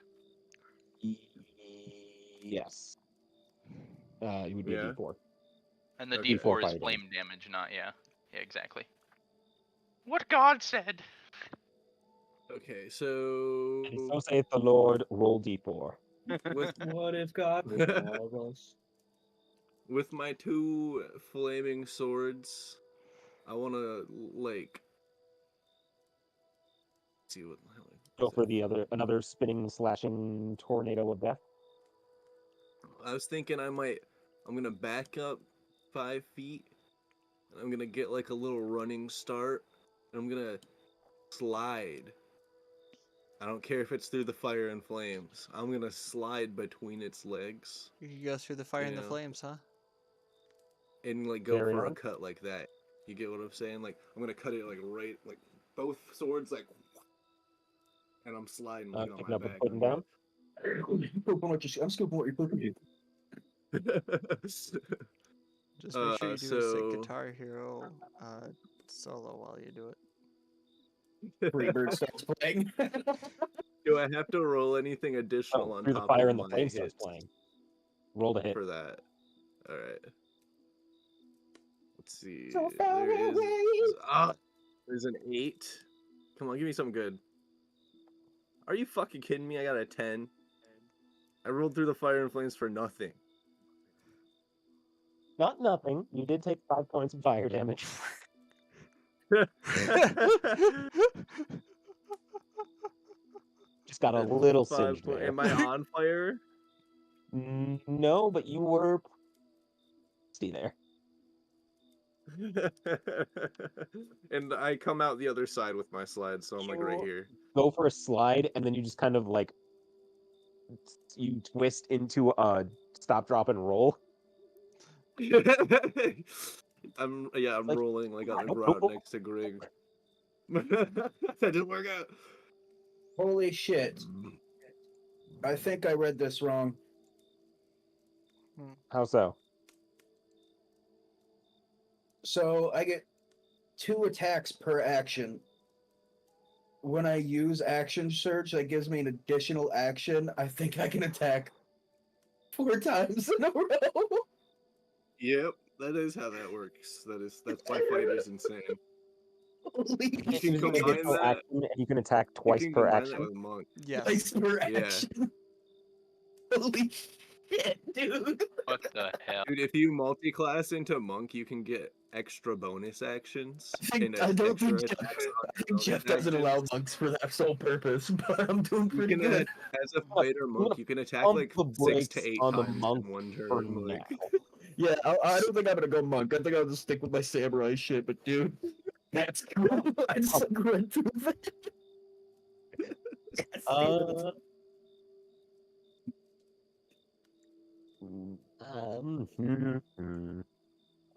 Yes. It would be a Yeah. D4. And the Okay. D4 D4 is fire flame damage, not yeah. Yeah, exactly. What God said. Okay, so And so saith the Lord, roll D4. with What if God was all of us? with my two flaming swords, I want to like see what. Go for the another spinning, slashing tornado of death. I was thinking I'm gonna back up 5 feet. And I'm gonna get like a little running start. And I'm gonna slide. I don't care if it's through the fire and flames. I'm gonna slide between its legs. You can go through the fire and the Yeah. flames, huh? And like go Very for a nice. cut like that. You get what I'm saying? Like I'm gonna cut it like right, both swords like, and I'm sliding like on Picking my up and back. putting down. I'm scooping what you're pooping. Just make sure you do a sick So Guitar Hero solo while you do it. Freebird starts playing. do I have to roll anything additional on Through the top Fire of and the my Flame starts hits playing. Roll to hit. for that? All right. Let's see. So far There is away. there's an 8. Come on, give me something good. Are you fucking kidding me? I got a 10. I rolled through the Fire and Flames for nothing. Not nothing. You did take 5 points of fire damage. Just got a And little 5 singed there. Am I on fire? No, but you were see there. And I come out the other side with my slide, so I'm like right here. Go for a slide, and then you just kind of like you twist into a stop, drop, and roll. I'm Like, rolling like on the nope, ground nope. next to Greg. That didn't work out. Holy shit. I think I read this wrong. How so? So I get 2 attacks per action. When I use action surge, that gives me an additional action. I think I can attack 4 times in a row. Yep, that is how that works. That's why fighter's insane. Holy You can shit. combine that. Action, and you can attack You twice can per combine action. that with monk. Yes. Twice per Yeah. action. Holy shit, dude. What the hell? Dude, if you multi-class into monk, you can get extra bonus actions. I don't think extra Jeff, attacks on I think bonus Jeff doesn't allow actions. monks for that sole purpose, but I'm doing You pretty can good. as a fighter monk, you can attack Pump like the 6 brakes to 8 on the times monk in one for turn. Like, Yeah, I don't think I'm gonna go monk. I think I'll just stick with my samurai shit, but dude, that's cool. I just like went through that. Yes, dude.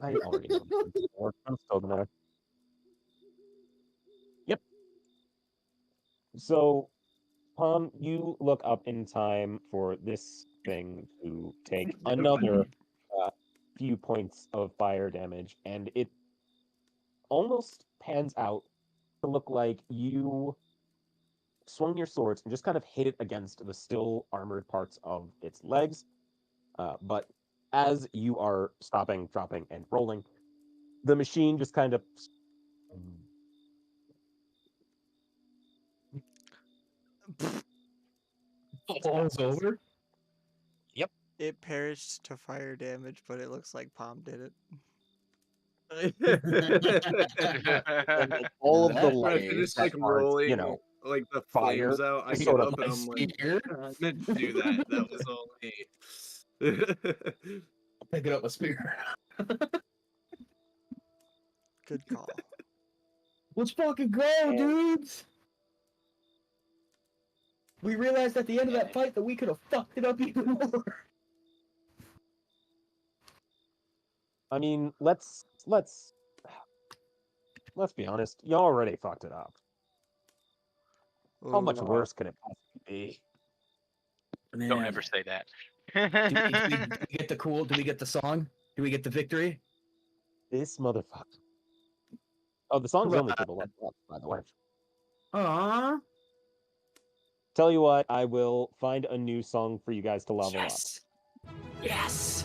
I already know. I'm still gonna. Yep. So, you look up in time for this thing to take another few points of fire damage, and it almost pans out to look like you swung your swords and just kind of hit it against the still armored parts of its legs. But as you are stopping, dropping, and rolling, the machine just kind of Falls over. It perished to fire damage, but it looks like Palm did it. and then all of the That when I lights finish that like are, rolling like the fire flames out, I just get sort of up and I'm like, Here, I meant to do that. That was all me. picking up a spear. Good call. Let's fucking go, dudes! We realized at the end of that fight that we could have fucked it up even more. I mean, let's be honest. You already fucked it up. How much Ooh. worse can it possibly be? Don't ever say that. Do we get the cool? Do we get the song? Do we get the victory? This motherfucker. Oh, the song's only for the level up, by the way. Aww. Tell you what, I will find a new song for you guys to level up. Yes.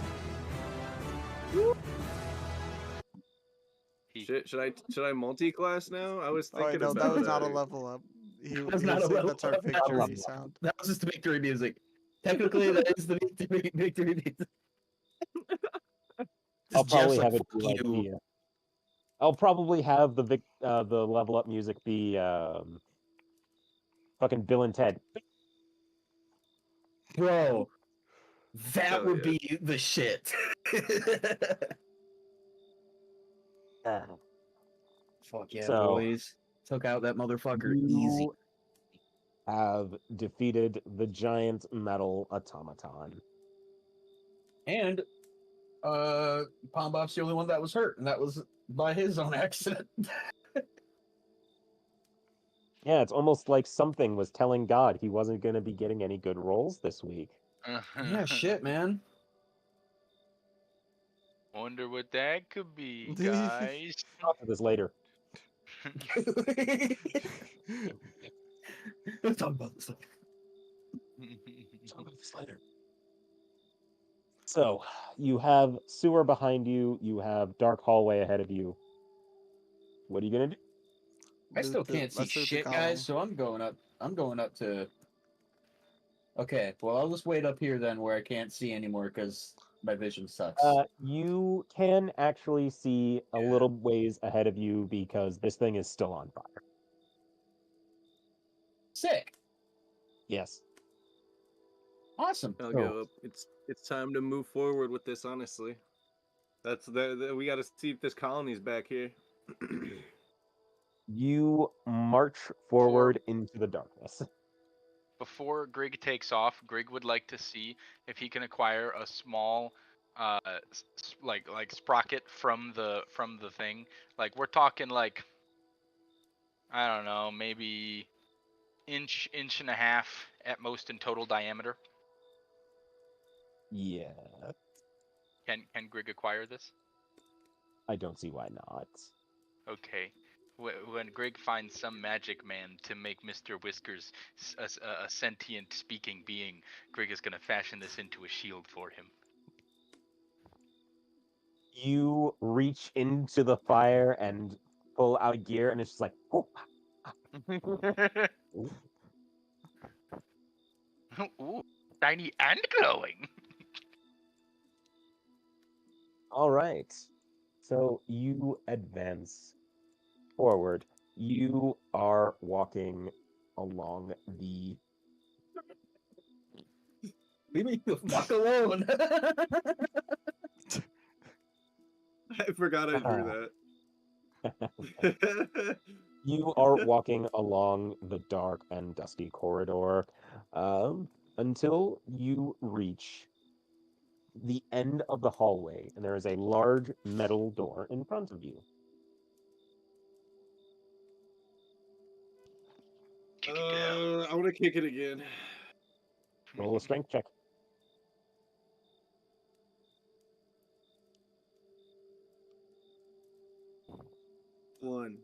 Should I multi-class now? I was Oh, wait, thinking no, about that was not a that. level up. He That's was not a saying level that's our up, not a victory level up. sound. That was just the victory music. Technically, that is the victory music. I'll Jeff's probably like, have it "Fuck be like you." I'll probably have the level up music be fucking Bill and Ted. Bro, that Hell would yeah. be the shit. Fuck yeah, So, boys. Took out that motherfucker easy. You have defeated the giant metal automaton. And Palm Bop's the only one that was hurt, and that was by his own accident. Yeah, it's almost like something was telling God he wasn't going to be getting any good rolls this week. Yeah, shit, man. Wonder what that could be, guys. Talk to this later. Let's talk about this. Talk about this later. So, you have sewer behind you. You have dark hallway ahead of you. What are you gonna do? I still can't see let's loot the shit, golem. guys. So I'm going up. I'm going up to. Okay, well I'll just wait up here then, where I can't see anymore because my vision sucks. You can actually see a little ways ahead of you because this thing is still on fire. Sick. Yes. Awesome. I'll Oh. go up. It's time to move forward with this. Honestly, we got to see if this colony's back here. You march forward into the darkness. Before Grig takes off, Grig would like to see if he can acquire a small, like sprocket from the thing. Like we're talking like, I don't know, maybe inch and a half at most in total diameter. Yeah, Can Grig acquire this? I don't see why not. Okay. When Grig finds some magic man to make Mr. Whiskers a sentient speaking being, Grig is gonna fashion this into a shield for him. You reach into the fire and pull out gear, and it's just like, oh. Ooh, tiny and glowing. All right. So you advance forward. You are walking along the. Leave me the fuck alone. I forgot I drew that. You are walking along the dark and dusty corridor until you reach the end of the hallway, and there is a large metal door in front of you. Kick it down. I want to kick it again. Roll a strength check. One.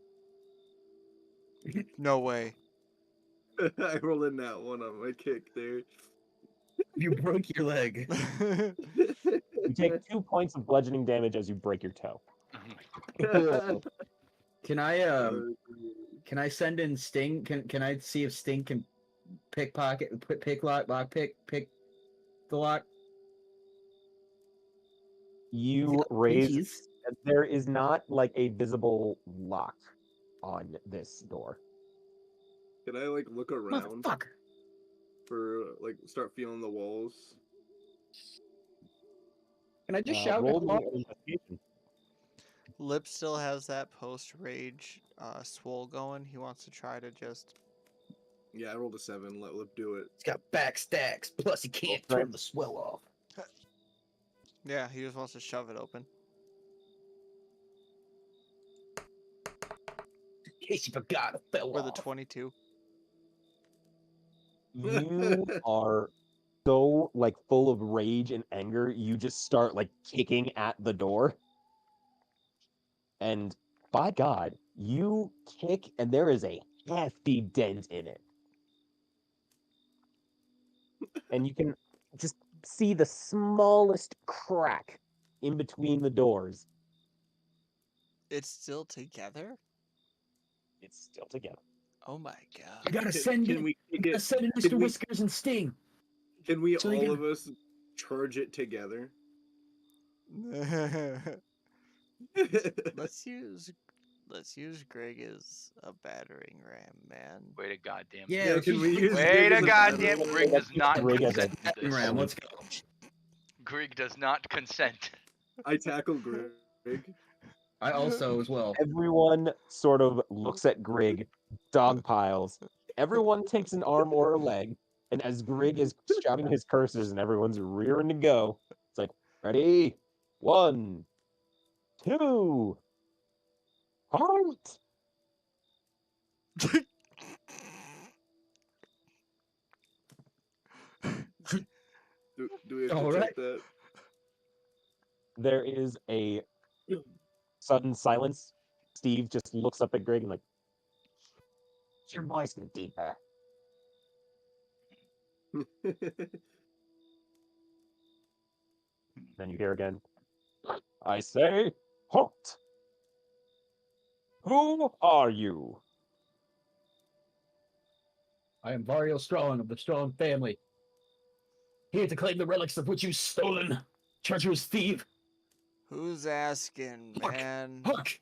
No way. I rolled in that one on my kick there. You broke your leg. You take 2 points of bludgeoning damage as you break your toe. Cool. Can I send in Sting? Can I see if Sting can pick lock pick the lock? You raise. There is not like a visible lock on this door. Can I like look around Motherfucker. for like start feeling the walls? Can I just shout roll hello? me an investigation. Lip still has that post rage swole going. He wants to try to just. Yeah, I rolled a 7. Let Lip do it. It's got back stacks, plus he can't Right. turn the swell off. Yeah, he just wants to shove it open. In case you forgot, it fell With a off. 22. You are so like full of rage and anger, you just start like kicking at the door. And by God, you kick and there is a hefty dent in it. And you can just see the smallest crack in between the doors. It's still together? It's still together. Oh my I god. gotta send Can it. we I kick gotta it? send in Can Mr. we- Whiskers and Sting. Can we So we all can- of us charge it together? Let's use Greg as a battering ram, man. Way to goddamn. Yeah, can we use Way Greg to as a goddamn. battering Grig ram? does not Grig as a consent to this. Ram, let's go. Grig does not consent. I tackle Greg. I also as well. Everyone sort of looks at Grig, dog piles. Everyone takes an arm or a leg, and as Grig is shouting his curses and everyone's rearing to go, it's like, ready? 1, 2, halt! Do we have to All check right. that? There is a sudden silence. Steve just looks up at Greg and like, your voice is deeper. Then you hear again, I say, halt! Who are you? I am Vario Strong of the Strong family, here to claim the relics of which you've stolen. Treacherous thief! Who's asking, Hark! man? Hark!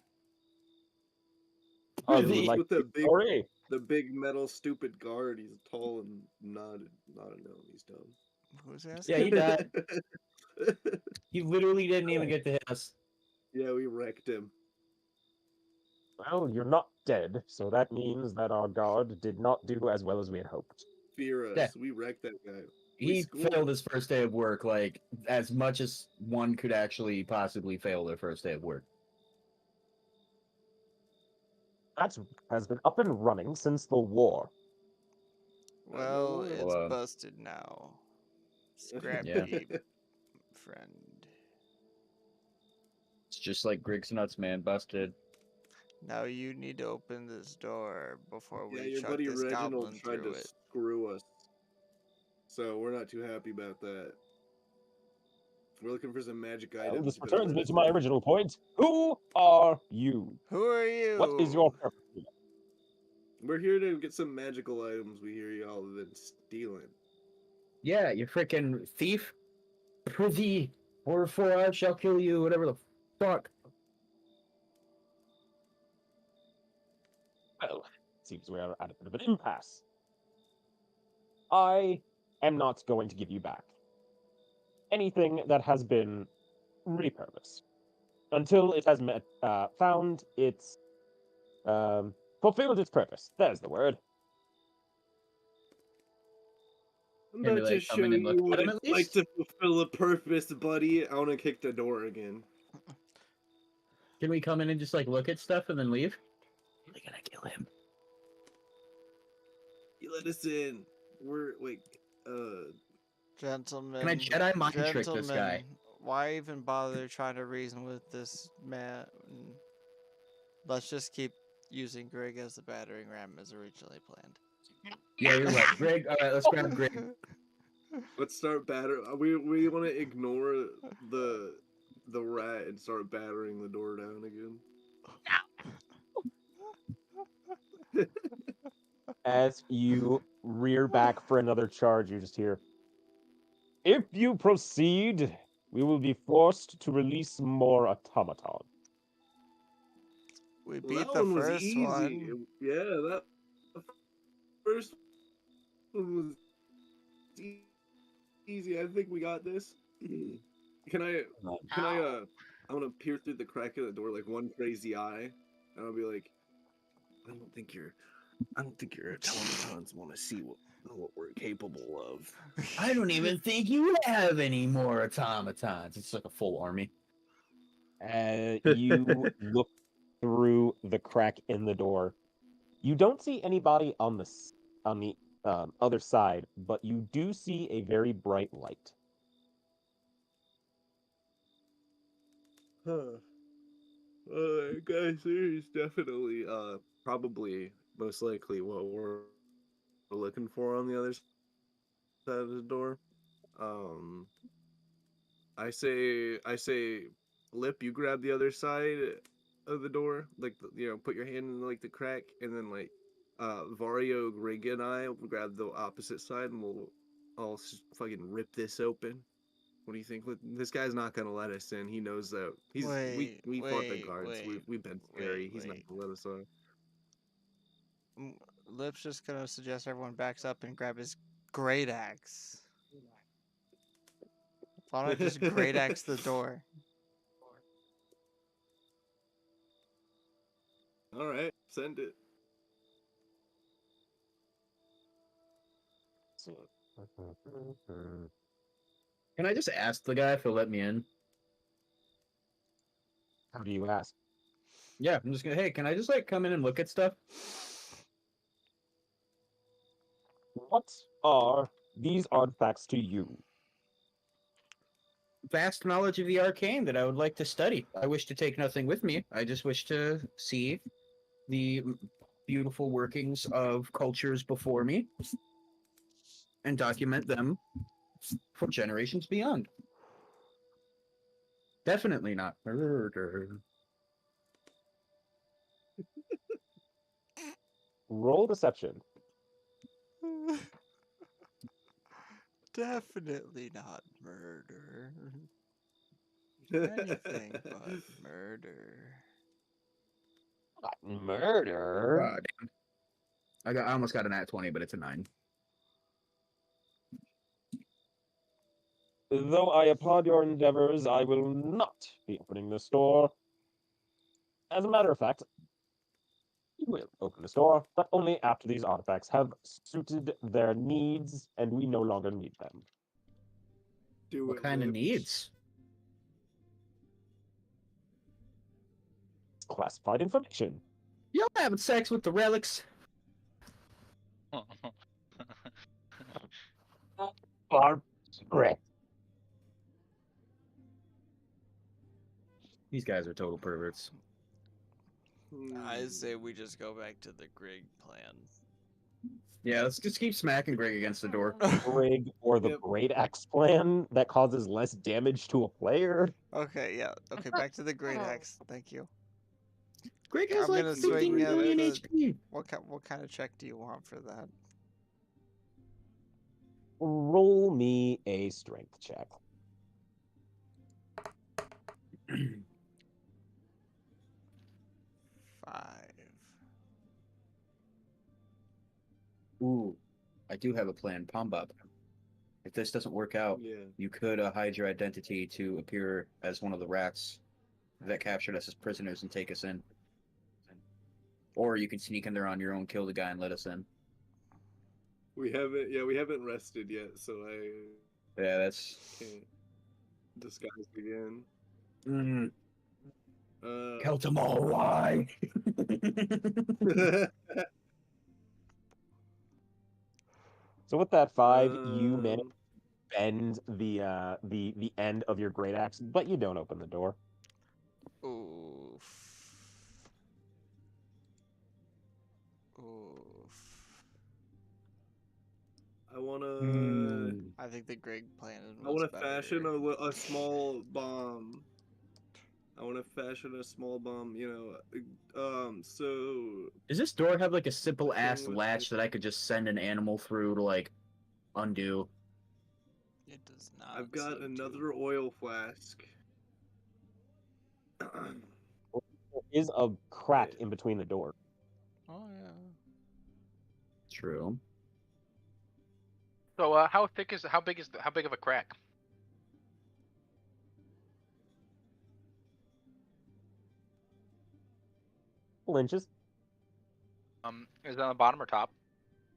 Oh, you would Prithee! like With the big, story? the big metal stupid guard. He's tall and not a gnome. He's dumb. Who's Yeah, asking? he died. He literally didn't even get to hit us. Yeah, we wrecked him. Well, you're not dead, so that means that our guard did not do as well as we had hoped. Fear us. Yeah. We wrecked that guy. He schooled failed him. his first day of work, like, as much as one could actually possibly fail their first day of work. That has been up and running since the war. Well, Well, it's Well, busted now. Scrappy Yeah. friend. It's just like Griggs Nuts, man, busted. Now you need to open this door before Yeah, we your chuck buddy this Reginald goblin tried through to it. screw us. So we're not too happy about that. We're looking for some magic Well, items. this you better returns let me us to my in. original point. Who are you? Who are you? What is your purpose here? We're here to get some magical items we hear y'all have been stealing. Yeah, you freaking thief. Prithee, or for I shall kill you, whatever the fuck. Well, it seems we are at a bit of an impasse. I am not going to give you back anything that has been repurposed until it has found its fulfilled its purpose. There's the word. I'm Can we, about like, to come show in and look you what at 'em it's at like least? to fulfill a purpose, buddy. I want to kick the door again. Can we come in and just like look at stuff and then leave? Are they gonna kill him? You let us in. We're wait. Gentlemen. Can I Jedi mind trick this guy? Gentlemen, why even bother trying to reason with this man? Let's just keep using Greg as the battering ram as originally planned. Yeah, you're right. Greg, alright, let's grab Greg. Let's start batter. We want to ignore the rat and start battering the door down again. As you rear back for another charge, you just hear, if you proceed, we will be forced to release more automaton. We Well, beat that the one was first easy. one. Yeah, that the first one was easy. I think we got this. Can I? I want to peer through the crack in the door like one crazy eye, and I'll be like, I don't think your automatons want to see what we're capable of. I don't even think you have any more automatons. It's like a full army. You look through the crack in the door. You don't see anybody on the other side, but you do see a very bright light. Huh. Guys, there's definitely probably most likely what we're looking for on the other side of the door. Um, I say, Lip, you grab the other side of the door, like put your hand in like the crack, and then like Vario, Grig, and I will grab the opposite side, and we'll all fucking rip this open. What do you think? This guy's not gonna let us in. He knows that we fought the guards. We've been scary. He's not gonna let us in. Lip's just gonna suggest everyone backs up and grab his great axe. Why don't I just great axe the door? All right, send it. Can I just ask the guy if he'll let me in? How do you ask? Yeah, I'm just gonna. Hey, can I just like come in and look at stuff? What are these artifacts to you? vast knowledge of the arcane that I would like to study. I wish to take nothing with me. I just wish to see the beautiful workings of cultures before me and document them for generations beyond. Definitely not murder. Roll deception. Definitely not murder. Anything but murder. Murder. Damn. I almost got an at 20, but it's a 9. Though I applaud your endeavors, I will not be opening this door. As a matter of fact, you will open this door, but only after these artifacts have suited their needs and we no longer need them. Do What it, kind of Lips. needs? Classified information. Y'all having sex with the relics? Correct. These guys are total perverts. I say we just go back to the Grig plan. Yeah, let's just keep smacking Greg against the door. Rig or the Yep. Great Axe plan that causes less damage to a player. Okay, yeah. Okay, back to the Great Axe. Thank you. Greg has I'm like gonna 15 swing million the- HP. What kind of check do you want for that? Roll me a strength check. Five. Ooh, I do have a plan, Pombop. If this doesn't work out, Yeah. you could hide your identity to appear as one of the rats that captured us as prisoners and take us in. Or you can sneak in there on your own, kill the guy, and let us in. We haven't rested yet, so I Yeah, that's. can't disguise again. Mm, Uh, count them all, why? So with that 5, you manage um, to bend the end of your great axe, but you don't open the door. Oof. Oof. I wanna I think the Grig plan I was wanna better. fashion a small bomb. I wanna fashion a small bomb. So Does this door have like a simple ass Thing with latch the- that I could just send an animal through to like undo? It does not. I've got seem to. another oil flask. There is a crack Yeah. in between the door. Oh yeah. True. So how big of a crack? Inches. Is it on the bottom or top?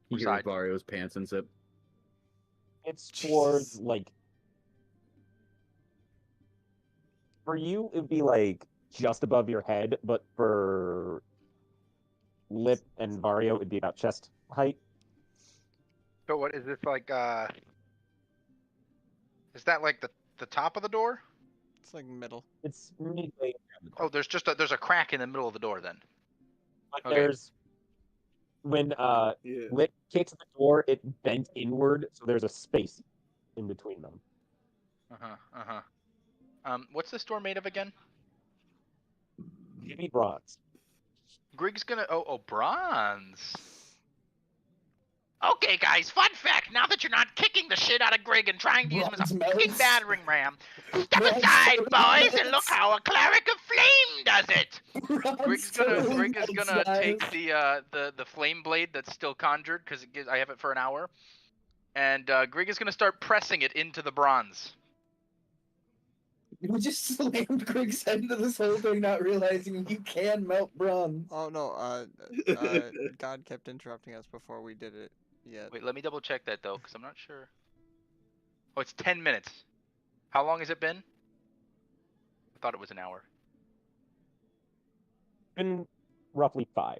You Or hear side? Vario's pants and zip. It's towards Jesus. like. For you, it'd be like just above your head, but for Lip and Vario, it'd be about chest height. So what is this like? Is that like the top of the door? It's like middle. It's midway around the Oh, door. there's a crack in the middle of the door then. But okay. there's when Yeah. Lip kicks the door, it bent inward, so there's a space in between them. What's this door made of again? Heavy bronze. Grig's gonna. Oh, bronze. Okay, guys. Fun fact: now that you're not kicking the shit out of Grig and trying to use him as a Bronze fucking melts. battering ram, step Bronze aside, melts. boys, and look how a cleric of flame does it. Grig is gonna take the flame blade that's still conjured because I have it for an hour, and Grig is gonna start pressing it into the bronze. We just slammed Grig's head into this whole thing, not realizing you can melt bronze. Oh no. God kept interrupting us before we did it yet. Wait, let me double check that though, because I'm not sure. Oh, it's 10 minutes. How long has it been? I thought it was an hour. Been roughly 5.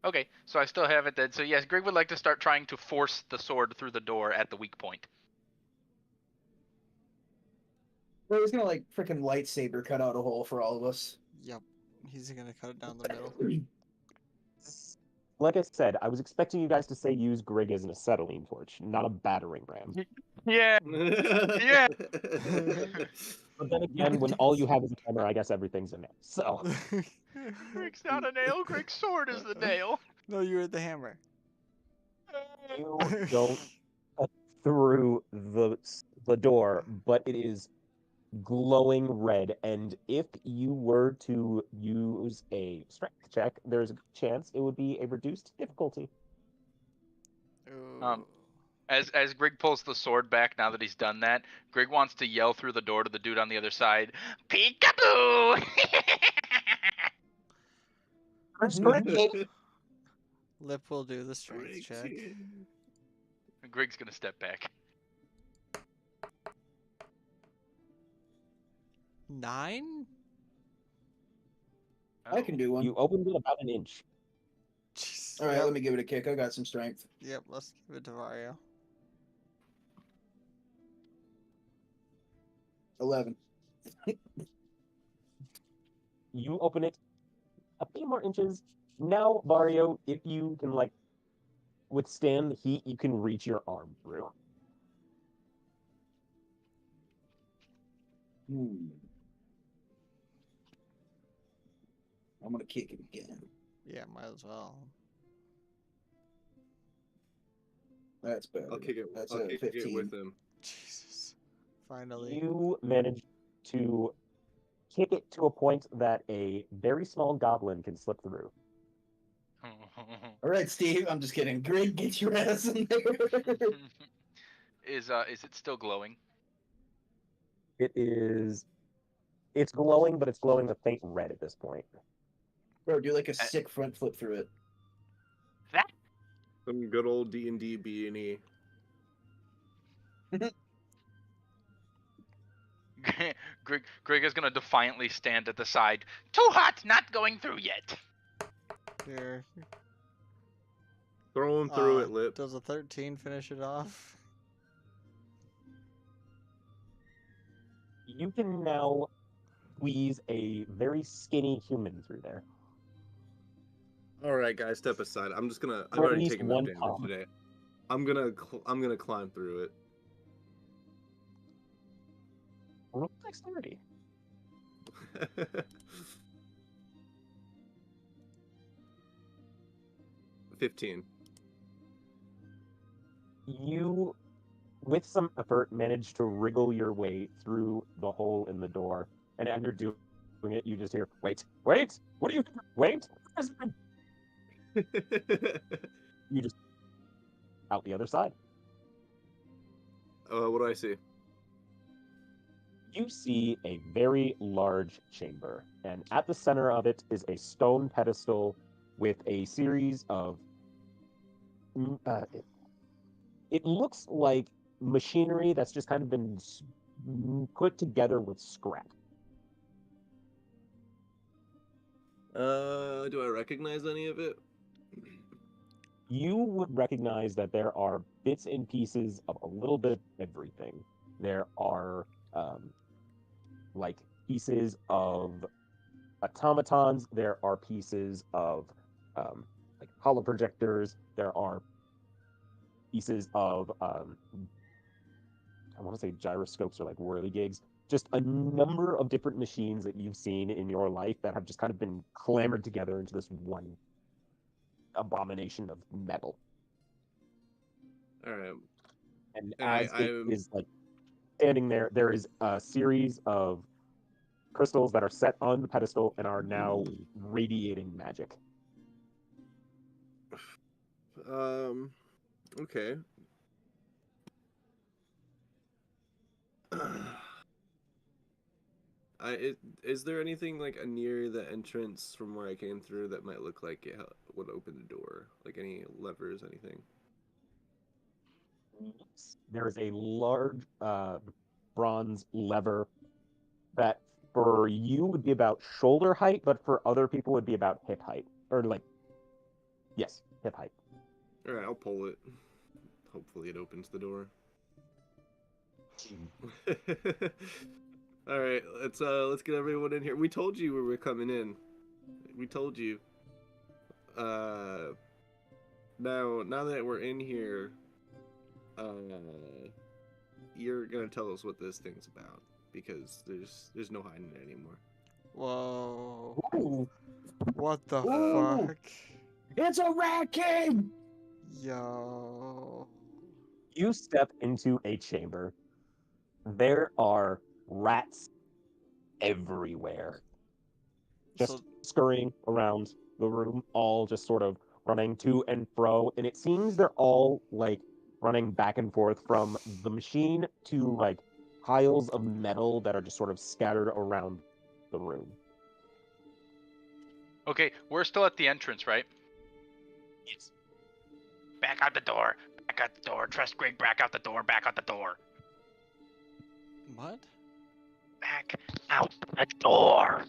Okay, so I still have it then. So yes, Greg would like to start trying to force the sword through the door at the weak point. Well, he's gonna like freaking lightsaber cut out a hole for all of us. Yep. He's gonna cut it down the middle. Like I said, I was expecting you guys to say use Grig as an acetylene torch, not a battering ram. Yeah. Yeah. But then again, when all you have is a hammer, I guess everything's a nail. So Grig's not a nail. Grig's sword is the nail. No, you were the hammer. you don't cut through the door, but it is glowing red, and if you were to use a strength check, there's a good chance it would be a reduced difficulty. Ooh. As Grig pulls the sword back now that he's done that, Grig wants to yell through the door to the dude on the other side, "Peekaboo!" Lip will do the strength check. Grig's gonna step back. 9? I can do one. You opened it about an inch. Jeez. All right, Yep. let me give it a kick. I got some strength. Yep, let's give it to Vario. 11. You open it a few more inches. Now, Vario, if you can like withstand the heat, you can reach your arm through. I'm gonna kick it again. Yeah, might as well. That's better. I'll kick it. That's I'll a kick 15. it with him. Jesus. Finally. You manage to kick it to a point that a very small goblin can slip through. All right, Steve. I'm just kidding. Grig, get your ass in there. Is it still glowing? It's glowing, but it's glowing a faint red at this point. Bro, do like a sick front flip through it. Some good old D&D B&E. Grig is gonna defiantly stand at the side. Too hot, not going through yet. Here. Throw him through it, Lip. Does a 13 finish it off? You can now squeeze a very skinny human through there. All right, guys, step aside. I'm just gonna. I've For at already least taken enough one damage pump. today. I'm gonna climb through it. Roll dexterity. 15. You, with some effort, manage to wriggle your way through the hole in the door. And as you're doing it, you just hear, wait, what are you, wait? You just, out the other side. What do I see? You see a very large chamber, and at the center of it is a stone pedestal with a series of it looks like machinery that's just kind of been put together with scrap. Do I recognize any of it? You would recognize that there are bits and pieces of a little bit of everything. There are like pieces of automatons. There are pieces of like hollow projectors. There are pieces of I want to say gyroscopes or like whirligigs. Just a number of different machines that you've seen in your life that have just kind of been clamored together into this one abomination of metal. All right. And And as it I'm- is like standing there, there is a series of crystals that are set on the pedestal and are now radiating magic. Okay. Is there anything like near the entrance from where I came through that might look like it would open the door? Like any levers, anything? There is a large bronze lever that for you would be about shoulder height, but for other people would be about hip height. Or like, yes, hip height. All right, I'll pull it. Hopefully it opens the door. All right, let's get everyone in here. We told you we were coming in. We told you. Now that we're in here, you're gonna tell us what this thing's about because there's no hiding it anymore. Whoa. Ooh, What the Ooh. fuck? it's a rat king! Yo. You step into a chamber. There are rats everywhere, just So scurrying around the room, all just sort of running to and fro. And it seems they're all like running back and forth from the machine to like piles of metal that are just sort of scattered around the room. Okay, we're still at the entrance, right? Yes. Back out the door. Back out the door. Trust Greg. Back out the door. Back out the door. what? Back out the door.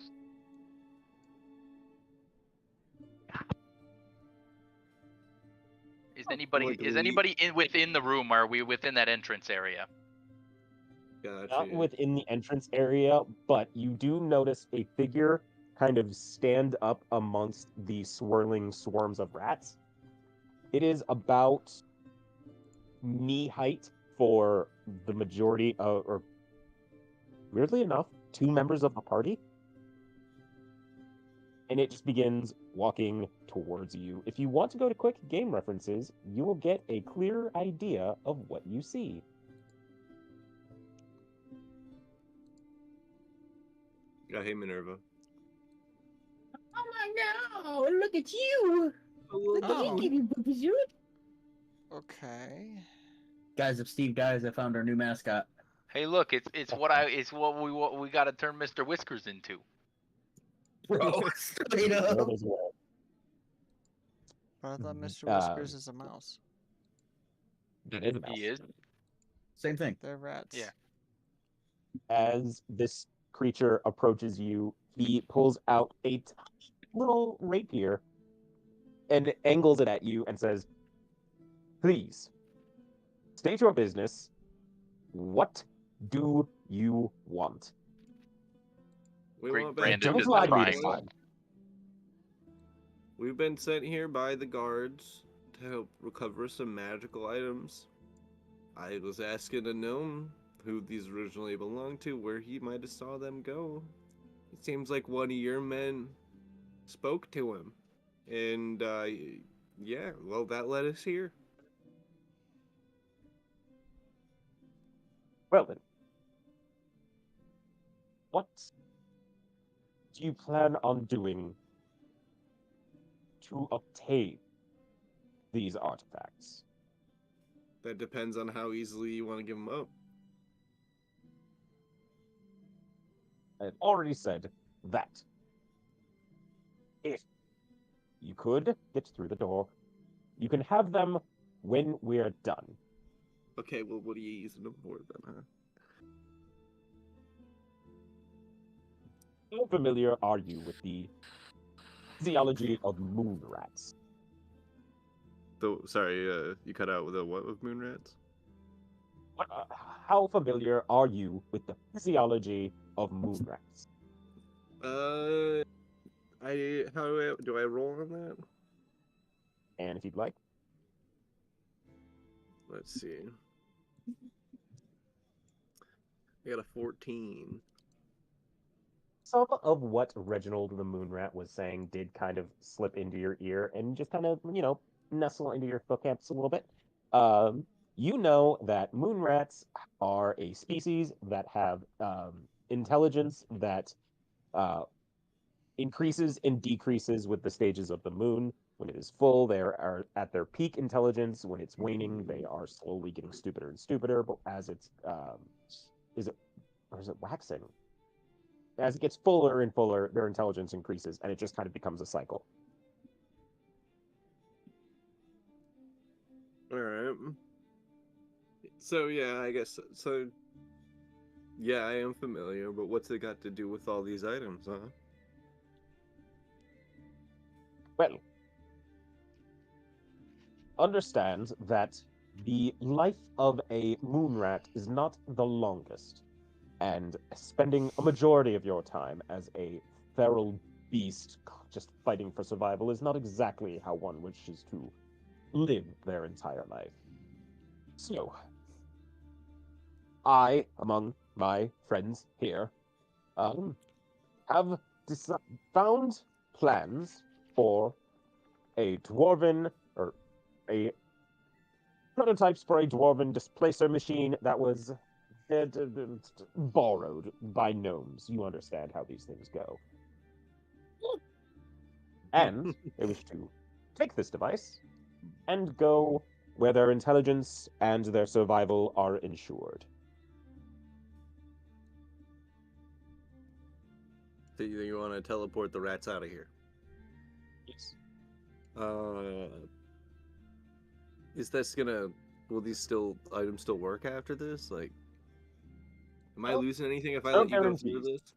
Is anybody within the room? Are we within that entrance area? Gotcha. Not within the entrance area, but you do notice a figure kind of stand up amongst the swirling swarms of rats. It is about knee height for the majority of, or weirdly enough, 2 members of the party. And it just begins walking towards you. If you want to go to quick game references, you will get a clear idea of what you see. Hey, Minerva. Oh my god, look at you! Look at Oh. you, Babazoot! Okay. Guys of Steve Guys, I found our new mascot. Hey, look, it's what we got to turn Mr. Whiskers into. Bro, straight There up. it is. But I thought Mr. Uh, Whiskers is a mouse. It is a mouse. He is. Same thing. They're rats. Yeah. As this creature approaches you, he pulls out a tiny little rapier and angles it at you and says, "Please, state your business. What do you want?" We Great want brand back Brandon Don't is lie to me trying. this time. We've been sent here by the guards to help recover some magical items. I was asking a gnome who these originally belonged to, where he might have saw them go. It seems like one of your men spoke to him. And, yeah, well, that led us here. Well then, what do you plan on doing to obtain these artifacts? That depends on how easily you want to give them up. I've already said that if you could get through the door, you can have them when we're done. Okay, well, what are you using them for then, huh? How familiar are you with the physiology of moon rats? Sorry, you cut out with a what with moon rats? How familiar are you with the physiology of moon rats? Do I roll on that? And if you'd like, Let's see. I got a 14. some of what Reginald the moon rat was saying did kind of slip into your ear and just kind of, nestle into your hippocampus a little bit. You know that moon rats are a species that have intelligence that increases and decreases with the stages of the moon. When it is full, they are at their peak intelligence. When it's waning, they are slowly getting stupider and stupider. But as it's is it waxing? As it gets fuller and fuller, their intelligence increases, and it just kind of becomes a cycle. All right. So yeah, I guess so. Yeah, I am familiar, but what's it got to do with all these items, huh? Well, understand that the life of a moon rat is not the longest. and spending a majority of your time as a feral beast just fighting for survival is not exactly how one wishes to live their entire life. So, I, among my friends here, have found plans for a dwarven, or a prototypes for a dwarven displacer machine that was borrowed by gnomes. You understand how these things go. And they wish to take this device and go where their intelligence and their survival are ensured. So you want to teleport the rats out of here? Yes. Is this gonna? Will these items still work after this? Like, am I Well, losing anything if I no let you go through guarantees. this?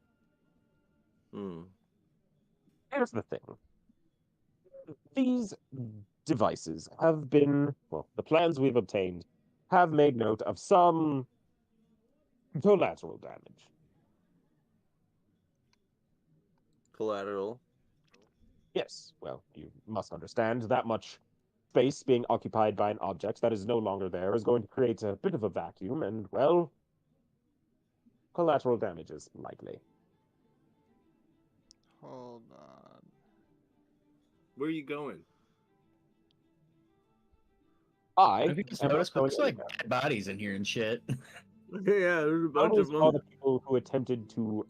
Hmm. Here's the thing. These devices have been, well, the plans we've obtained have made note of some collateral damage. Collateral. Yes, well, you must understand that much space being occupied by an object that is no longer there is going to create a bit of a vacuum, and, well, collateral damage is likely. Hold on. Where are you going? I Have you guys am not noticed? But going there's like anywhere. dead bodies in here and shit. Yeah, there's a bunch of Those are them. the people who attempted to.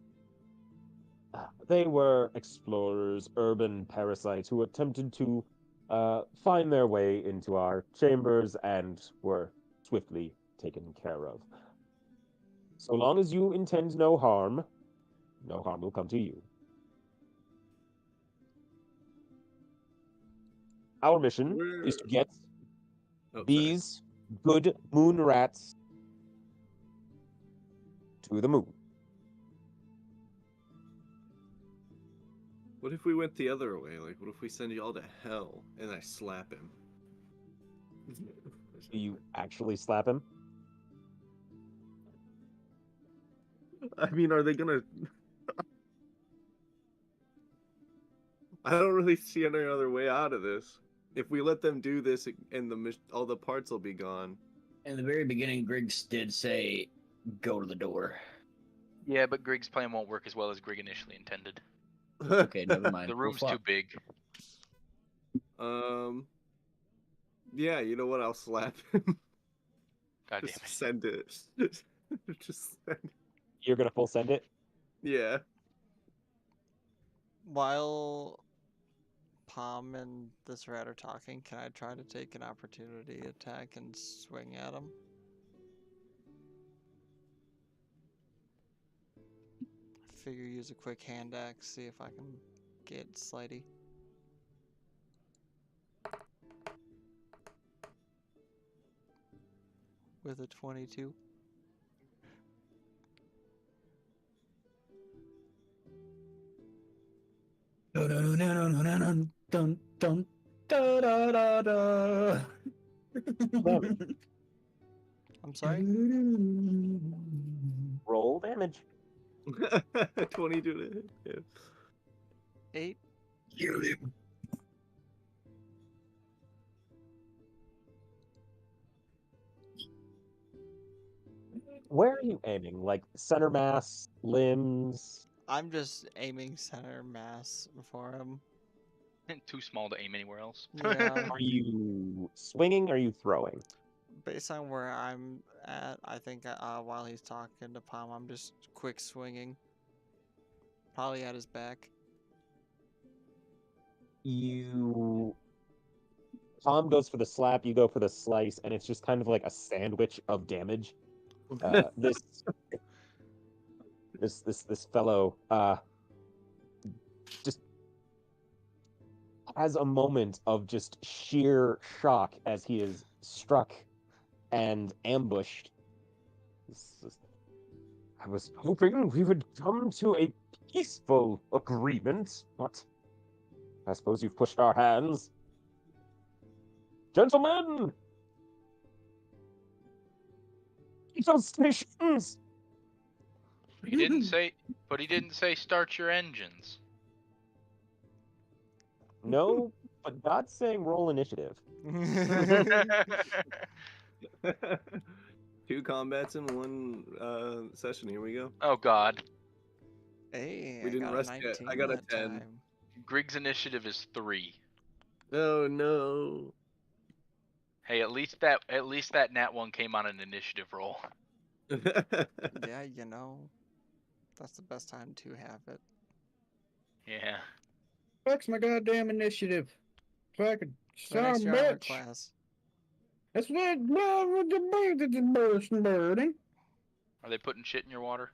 They were explorers, urban parasites who attempted to find their way into our chambers and were swiftly taken care of. So long as you intend no harm will come to you. Our mission is to get Oh, sorry. these good moon rats to the moon. What if we went the other way? Like, what if we send you all to hell and I slap him? Do you actually slap him? I mean, are they gonna? I don't really see any other way out of this. If we let them do this, and all the parts will be gone. In the very beginning, Griggs did say, "Go to the door." Yeah, but Grig's plan won't work as well as Grig initially intended. Okay, never mind. The We'll room's too flop. big. Yeah, you know what? I'll slap him. God damn Just it. send it. Just send it. You're gonna full send it? Yeah. While Palm and this rat are talking, can I try to take an opportunity attack and swing at him? Figure use a quick hand axe, see if I can get Slighty. With a 22. No, no, no, no, no, no, no, dun, dun, da, da, da, da. I'm sorry? Roll damage. 22 to hit. Yeah. 8. Where are you aiming? Like center mass, limbs? I'm just aiming center mass for him. Too small to aim anywhere else. Yeah. Are you swinging? Or are you throwing? Based on where I'm at, I think while he's talking to Palm, I'm just quick swinging. Probably at his back. Tom goes for the slap, you go for the slice, and it's just kind of like a sandwich of damage. This fellow just has a moment of just sheer shock as he is struck and ambushed. I was hoping we would come to a peaceful agreement, but I suppose you've pushed our hands. Gentlemen! Keep those stations! He didn't say, but he didn't say start your engines. No, but God's saying roll initiative. 2 combats in 1 session. Here we go. Oh God, Hey, We I didn't got a rest yet. 19 I got a that 10. time. Grig's initiative is 3. Oh no. Hey, at least that nat 1 came on an initiative roll. Yeah, you know, that's the best time to have it. Yeah. Fuck's my goddamn initiative. Fucking Put an son of a extra armor bitch. class. That's what love with the burden. Are they putting shit in your water?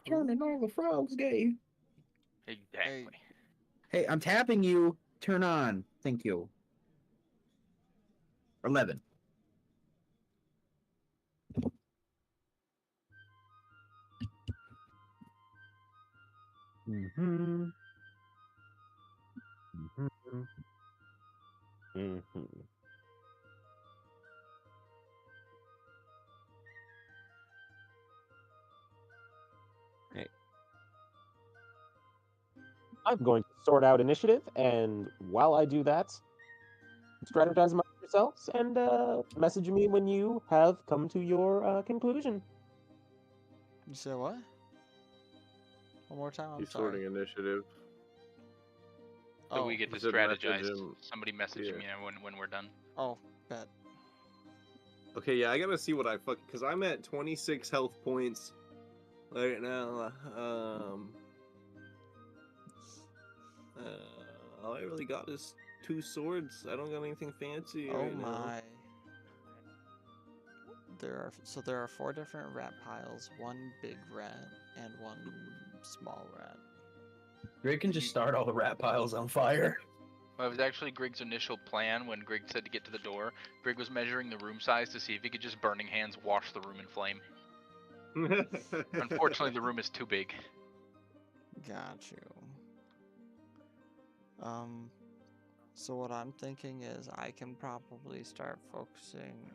Turning all the frogs gay. Exactly. Hey, I'm tapping you. Turn on. Thank you. 11. Mm-hmm. Mm-hmm. Mm-hmm. Hey. I'm going to sort out initiative, and while I do that, strategize among yourselves and message me when you have come to your conclusion. You said what? One more time, I'm He's sorry. sorting initiative. So Oh, we get to You said message strategize. him. Somebody message Yeah. me when we're done. oh, bet. Okay, yeah, I gotta see what I because I'm at 26 health points right now. All I really got is 2 swords. I don't got anything fancy Oh right now. my. There are 4 different rat piles, 1 big rat and 1 small rat. Greg can just start all the rat piles on fire. Well, it was actually Grig's initial plan when Grig said to get to the door. Grig was measuring the room size to see if he could just burning hands wash the room in flame. Unfortunately, the room is too big. Got you. So what I'm thinking is I can probably start focusing.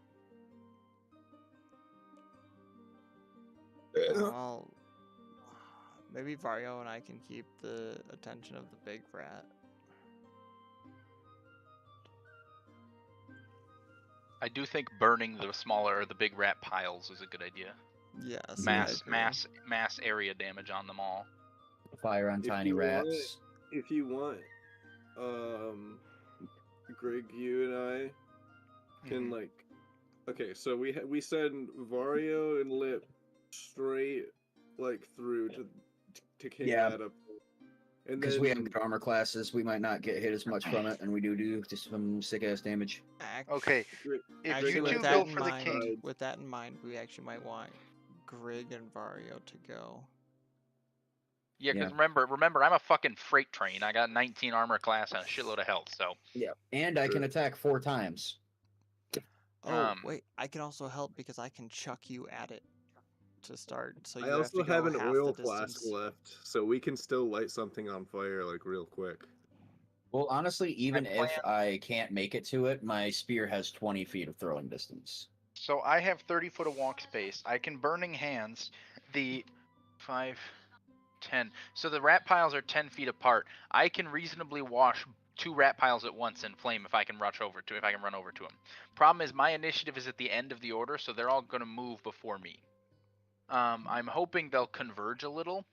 Well, maybe Vario and I can keep the attention of the big rat. I do think burning the smaller or the big rat piles is a good idea. Yes, Mass I agree. mass area damage on them all. Fire on If tiny you want rats. If you want, Greg, you and I can Mhm. okay, so we send Vario and Lip straight through to King Yeah. Adam, and Because then we have good armor classes, we might not get hit as much from it, and we do just some sick ass damage. Okay, Grig- if Actually, you with two that go in for the mind, king, with that in mind, we actually might want Grig and Vario to go. yeah, because Yeah. remember, I'm a fucking freight train. I got 19 armor class and a shitload of health. So, Yeah. And I can Sure. attack 4 times. Oh, wait, I can also help because I can chuck you at it to start. So I you have also to have go an half oil the flask distance. left, so we can still light something on fire real quick. Well, honestly, even My if I can't make it to it, my spear has 20 feet of throwing distance. So I have 30 foot of walk space. I can burning hands the 5, 10. So the rat piles are 10 feet apart. I can reasonably wash 2 rat piles at once in flame if I can run over to them. Problem is my initiative is at the end of the order, so they're all going to move before me. I'm hoping they'll converge a little,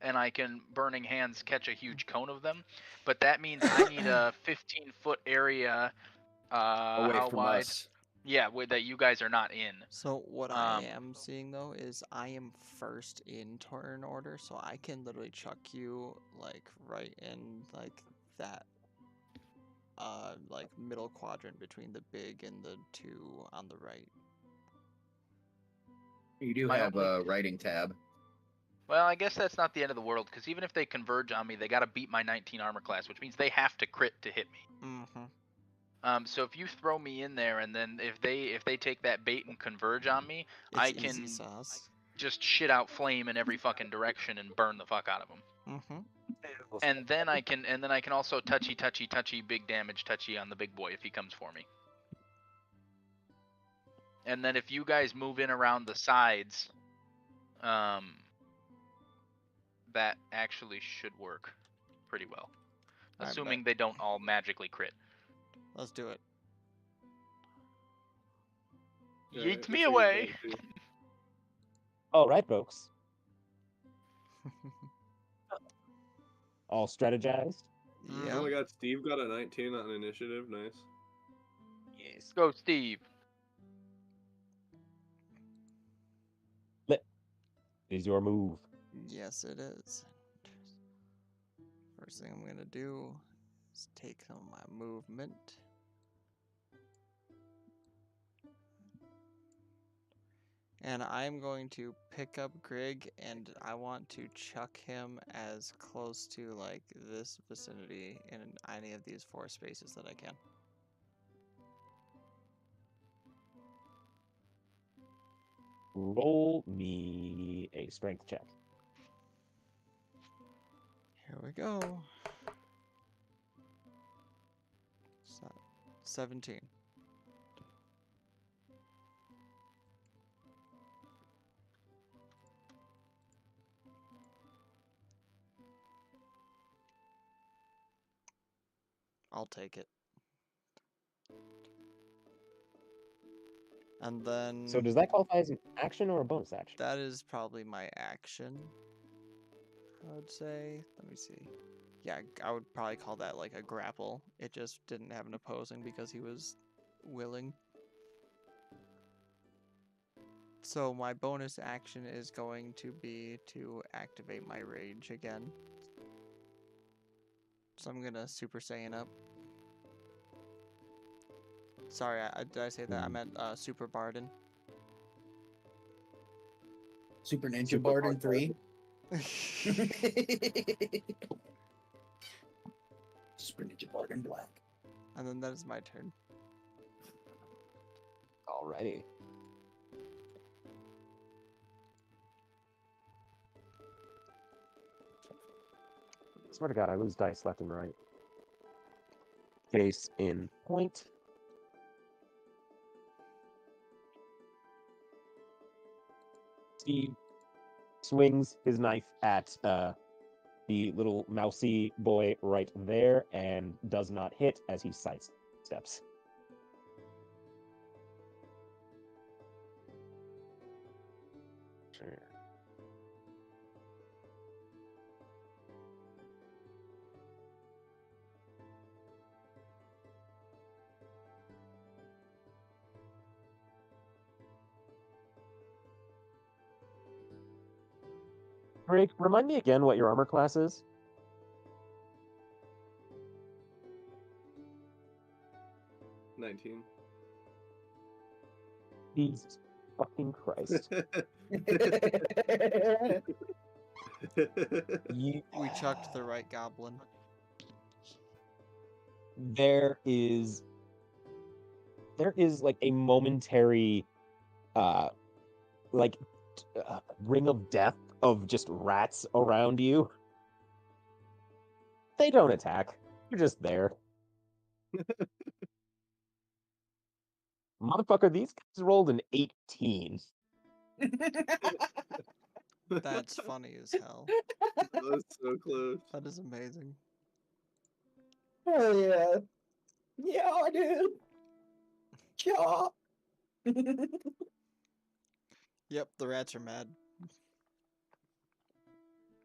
and I can burning hands catch a huge cone of them. But that means I need a 15-foot area. Away How from wide? us. Yeah, that you guys are not in. So what I am seeing though is I am first in turn order, so I can literally chuck you right in that middle quadrant between the big and the 2 on the right. You do My have only- a writing tab. Well, I guess that's not the end of the world, because even if they converge on me, they got to beat my 19 armor class, which means they have to crit to hit me. Mm-hmm. So if you throw me in there, and then if they take that bait and converge on me, It's I easy can sauce. just shit out flame in every fucking direction and burn the fuck out of them. Mm-hmm. And then I can also touchy big damage touchy on the big boy if he comes for me. And then if you guys move in around the sides, that actually should work pretty well. Alright, Assuming they don't all magically crit. Let's do it. Yeet I me see away! that too. All right, folks. All strategized. Yeah. Oh my god, Steve got a 19 on initiative. Nice. Yes. Go, Steve! Is your move. Yes, it is. First thing I'm gonna do is take some of my movement. And I'm going to pick up Grig, and I want to chuck him as close to like this vicinity in any of these 4 spaces that I can. Roll me a strength check. Here we go. 17. I'll take it. And then So does that qualify as an action or a bonus action? that is probably my action, I would say. Let me see. Yeah, I would probably call that like a grapple. It just didn't have an opposing because he was willing. So my bonus action is going to be to activate my rage again. So I'm gonna Super Saiyan up. Sorry, did I say that? I meant Super Barden. Super Ninja Super Barden Barden. 3. Super Ninja Barden Black. And then that is my turn. Alrighty. Swear to God, I lose dice left and right. Case in point. Steve swings his knife at the little mousy boy right there and does not hit as he sidesteps. Sure. Greg, remind me again what your armor class is. 19. Jesus fucking Christ. You, We chucked the right goblin. there is like a momentary like ring of death of just rats around you. They don't attack. You're just there. Motherfucker, these guys rolled an 18. That's funny as hell. That was so close. That is amazing. Hell yeah. Yeah, dude. Yeah. Yep, the rats are mad.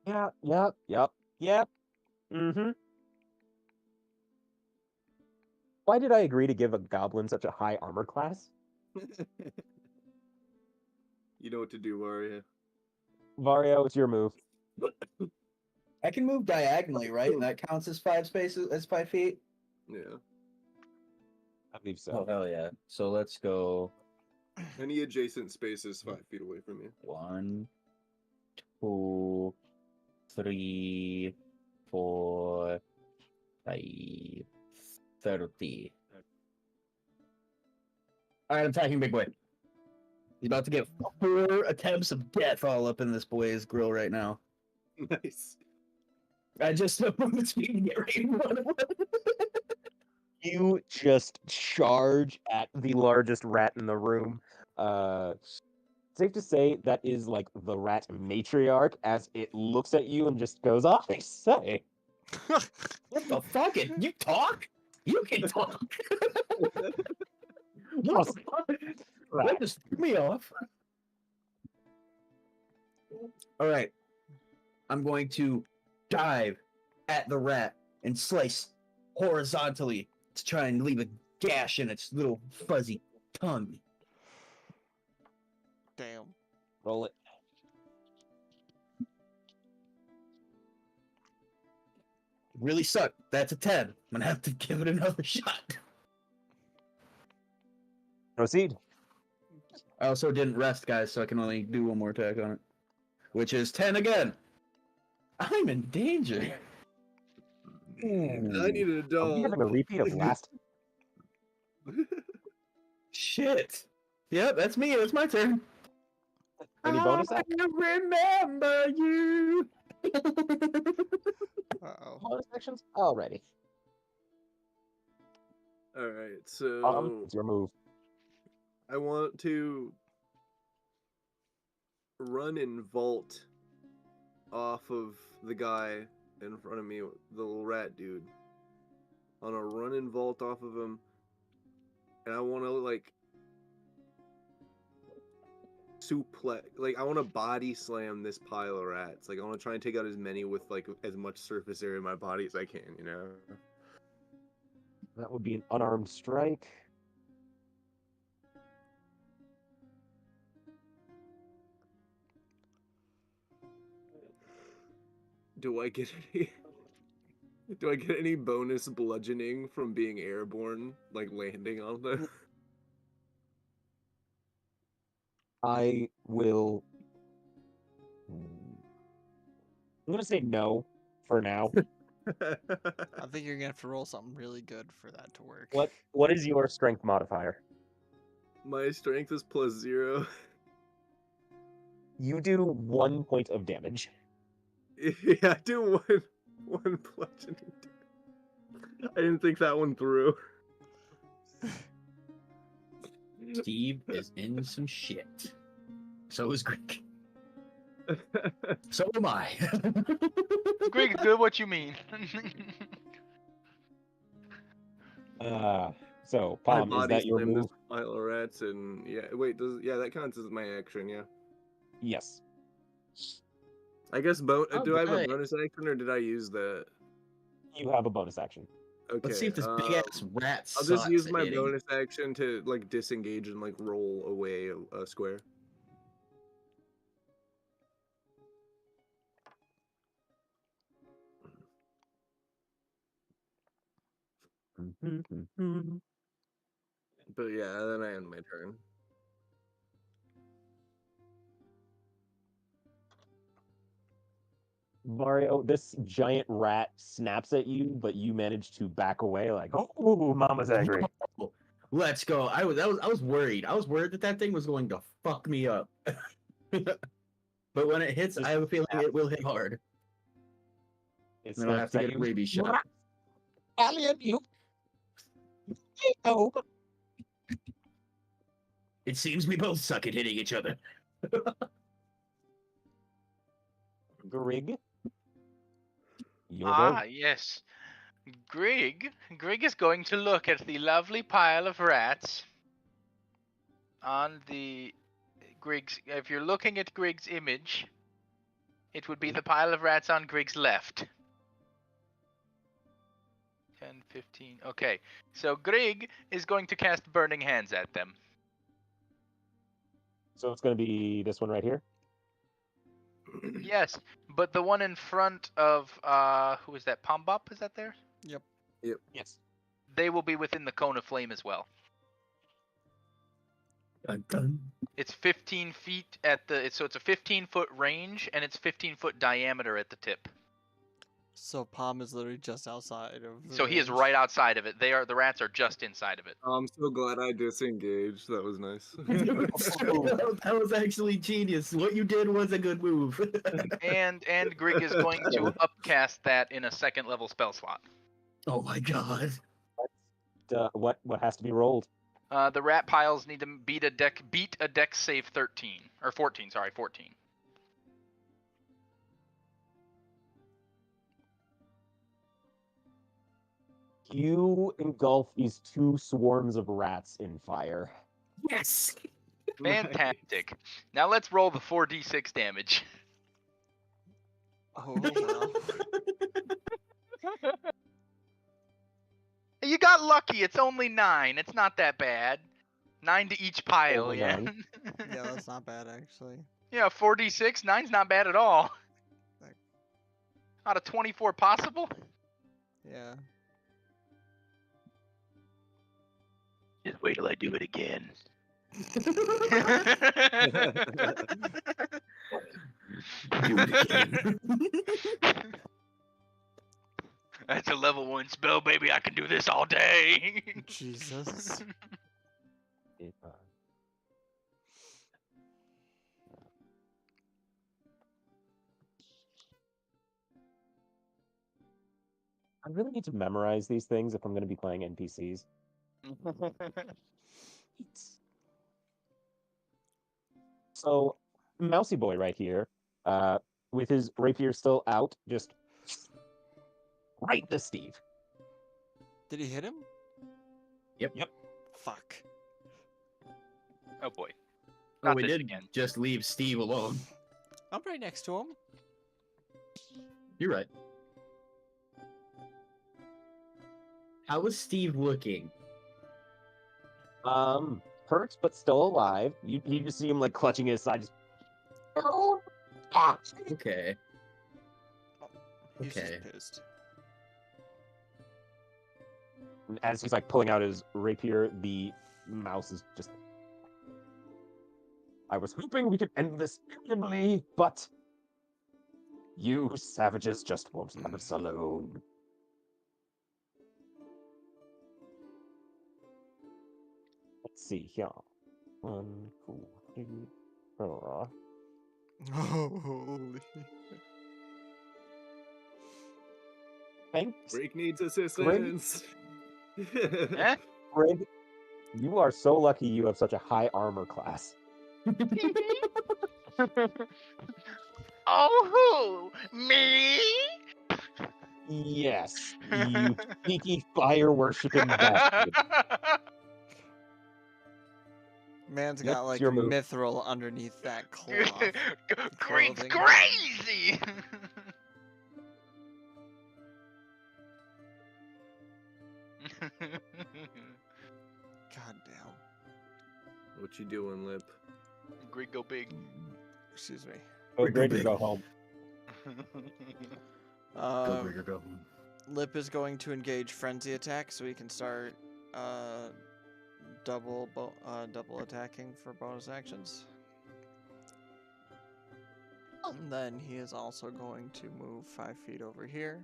Yeah, yep. Mm-hmm. Why did I agree to give a goblin such a high armor class? You know what to do, Waria. Vario, it's your move. I can move diagonally, right? That counts as 5 spaces, as 5 feet? Yeah. I believe so. Oh, hell yeah. So let's go Any adjacent space is 5 feet away from you. 1, 2, 3, 4, 5, 30. Alright, I'm attacking Big Boy. He's about to get 4 attempts of death all up in this boy's grill right now. Nice. I just know movement speed and get ready to run away. You just charge at the largest rat in the room. Safe to say that is like the rat matriarch as it looks at you and just goes, I say. What the fuck? You talk? You can talk. What the fuck? That Right. just threw me off. All right. I'm going to dive at the rat and slice horizontally to try and leave a gash in its little fuzzy tongue. Damn. Roll it. Really sucked. That's a 10. I'm gonna have to give it another shot. Proceed. I also didn't rest, guys, so I can only do one more attack on it, which is 10 again. I'm in danger. I need an Are we adult. having a repeat of last? Shit. Yep, that's me. That's my turn. Any bonus I action? remember you. Uh-oh. Bonus actions? Already. All right, so It's your move. I want to run and vault off of the guy in front of me, the little rat dude. I want to run and vault off of him, and I want to like suplex, like I want to body slam this pile of rats. Like I want to try and take out as many with like as much surface area in my body as I can. You know. That would be an unarmed strike. Do I get any? Do I get any bonus bludgeoning from being airborne, like landing on them? I will. I'm gonna say no for now. I think you're gonna have to roll something really good for that to work. What is your strength modifier? My strength is +0. You do 1 point of damage. Yeah, I do one bludgeoning. I didn't think that one through. Steve is in some shit. So is Greg. So am I. Greg, good. What you mean? So I Palm, is body that your slammed move? this pile of rats, and yeah, wait, that counts as my action, yeah. Yes. I guess do I have a Alright. bonus action, or did I use that? You have a bonus action. Okay, Let's see if this big ass rat I'll just sucks use at my hitting. bonus action to like disengage and like roll away a square. But yeah, then I end my turn. Mario, this giant rat snaps at you, but you manage to back away like, oh, Mama's angry. Let's go. I was worried. I was worried that thing was going to fuck me up. But when it hits, Just I have a feeling snap. it will hit hard. It Then I'll have snaps to at get a you. rabies shot. Alien, you. Oh. It seems we both suck at hitting each other. Grig. Your Ah, go. yes. Greg is going to look at the lovely pile of rats on the Grig's. If you're looking at Grig's image, it would be the pile of rats on Grig's left. 10, 15. Okay, so Greg is going to cast Burning Hands at them. So it's going to be this one right here. Yes, but the one in front of who is that? Pombop? Is that there? Yep. Yes. They will be within the cone of flame as well. Dun, dun. It's 15 feet at the. So it's a 15-foot range and it's 15-foot diameter at the tip. So Palm is literally just outside of the So he is range. right outside of it. The rats are just inside of it. I'm so glad I disengaged. That was nice. That was actually genius. What you did was a good move. And Grig is going to upcast that in a second level spell slot. Oh my god. What has to be rolled? The rat piles need to beat a deck save 13 or 14. Sorry, 14. You engulf these two swarms of rats in fire. Yes. Fantastic. Now let's roll the 4d6 damage. Oh wow. You got lucky. It's only 9. It's not that bad. 9 to each pile. Only Yeah. 9. Yeah, that's not bad actually. Yeah, 4d6. 9's not bad at all. Like- Out of 24 possible. Yeah. Just wait till I do it again. Do it again. That's a level 1 spell, baby. I can do this all day. Jesus. I really need to memorize these things if I'm going to be playing NPCs. So, Mousy Boy right here, with his rapier still out, just right to Steve. Did he hit him? Yep. Fuck. Oh boy. Oh, Not we this did again. just leave Steve alone. I'm right next to him. You're right. How is Steve looking? Hurt but still alive. You just see him like clutching his side. Just... Okay. He's Okay. just pissed. And as he's like pulling out his rapier, the mouse is just. I was hoping we could end this amicably, but you savages just won't let us alone. Let's see here. 1, 2, 3, 4. Holy. Thanks, Break needs assistance. Eh? Greg. You are so lucky you have such a high armor class. Oh, who? Me? Yes, you sneaky fire worshipping bastard. Man's Yep, got it's like your move. mithril underneath that cloth. Green's Clothing. crazy. God damn. What you doing, Lip? Greg go big. Excuse me. Oh, Go Greg, big. go home. Go big or go. Lip is going to engage frenzy attack, so he can start double attacking for bonus actions. And then he is also going to move 5 feet over here,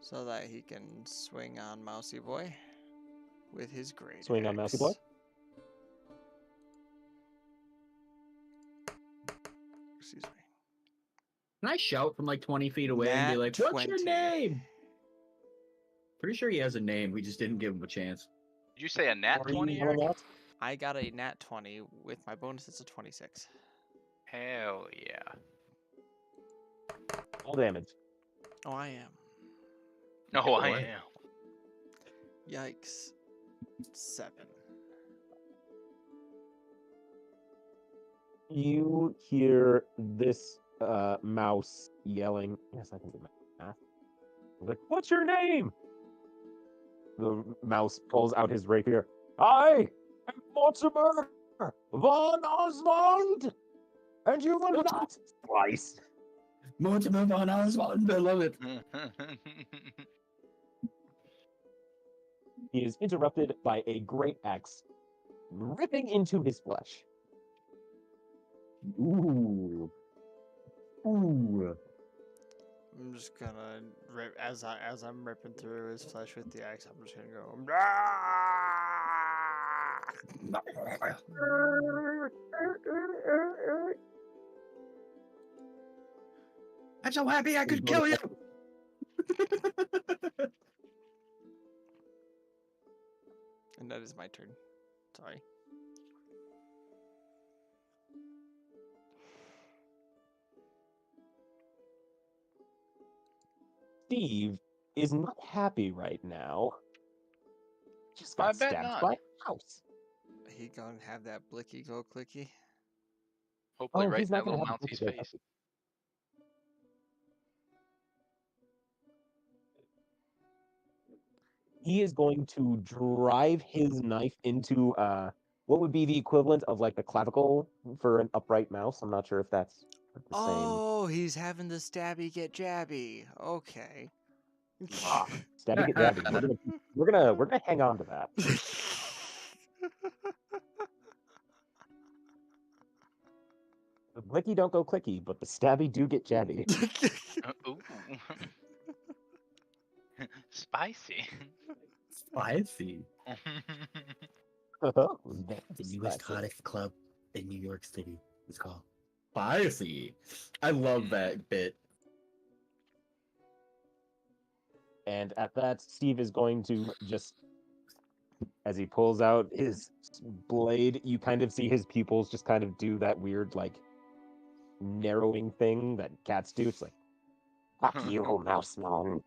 so that he can swing on Mousy Boy with his great Swing on Mousy Boy? axe. Excuse me. Can I shout from like 20 feet away and be Nat like, "What's your 20. name?" Pretty sure he has a name. We just didn't give him a chance. Did you say a nat Are you 20, rolling Eric? out? I got a nat 20 with my bonus. It's a 26. Hell yeah. All damage. Oh, I am. Oh, I Boy. am. Yikes. 7. You hear this mouse yelling. Yes, I can do my math. Like, what's your name? The mouse pulls out his rapier. I am Mortimer von Oswald, and you will not slice. Mortimer von Oswald, I love it. He is interrupted by a great axe ripping into his flesh. Ooh. Ooh. I'm just gonna rip as I'm ripping through his flesh with the axe. I'm just gonna go. I'm so happy I could kill you. And that is my turn. Sorry. Steve is not happy right now. Just I got bet stabbed not. by a house. He gonna have that blicky go clicky. Hopefully, Oh, right he's in not that gonna little have a Mountie's blicky go face. clicky. He is going to drive his knife into what would be the equivalent of like the clavicle for an upright mouse. I'm not sure if that's the same. Oh, he's having the stabby get jabby. Okay. Ah, stabby get jabby. We're gonna hang on to that. The blicky don't go clicky, but the stabby do get jabby. Ooh. Spicy. Spicy. The The newest hottest club in New York City is called Spicy. I love that bit. And at that, Steve is going to just, as he pulls out his blade, you kind of see his pupils just kind of do that weird, like, narrowing thing that cats do. It's like, fuck you, mouse man.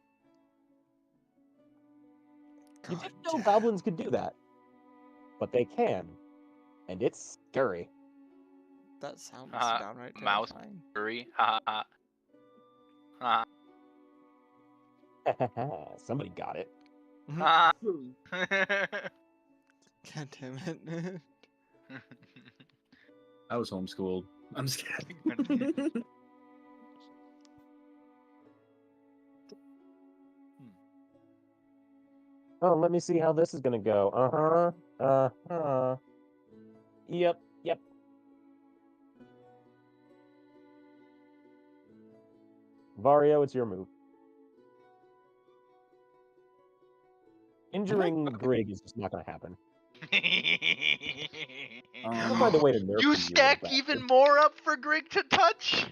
You God didn't know damn. goblins could do that, but they can, and it's scary. That sounds downright Mouse terrifying. curry. Ha ha ha. Somebody got it. Ha. God damn it. I was homeschooled. I'm just kidding. Oh, let me see how this is gonna go. Uh-huh. Yep. Vario, it's your move. Injuring Grig is just not gonna happen. I'll find a way to nerf You you stacked bastard. even more up for Grig to touch?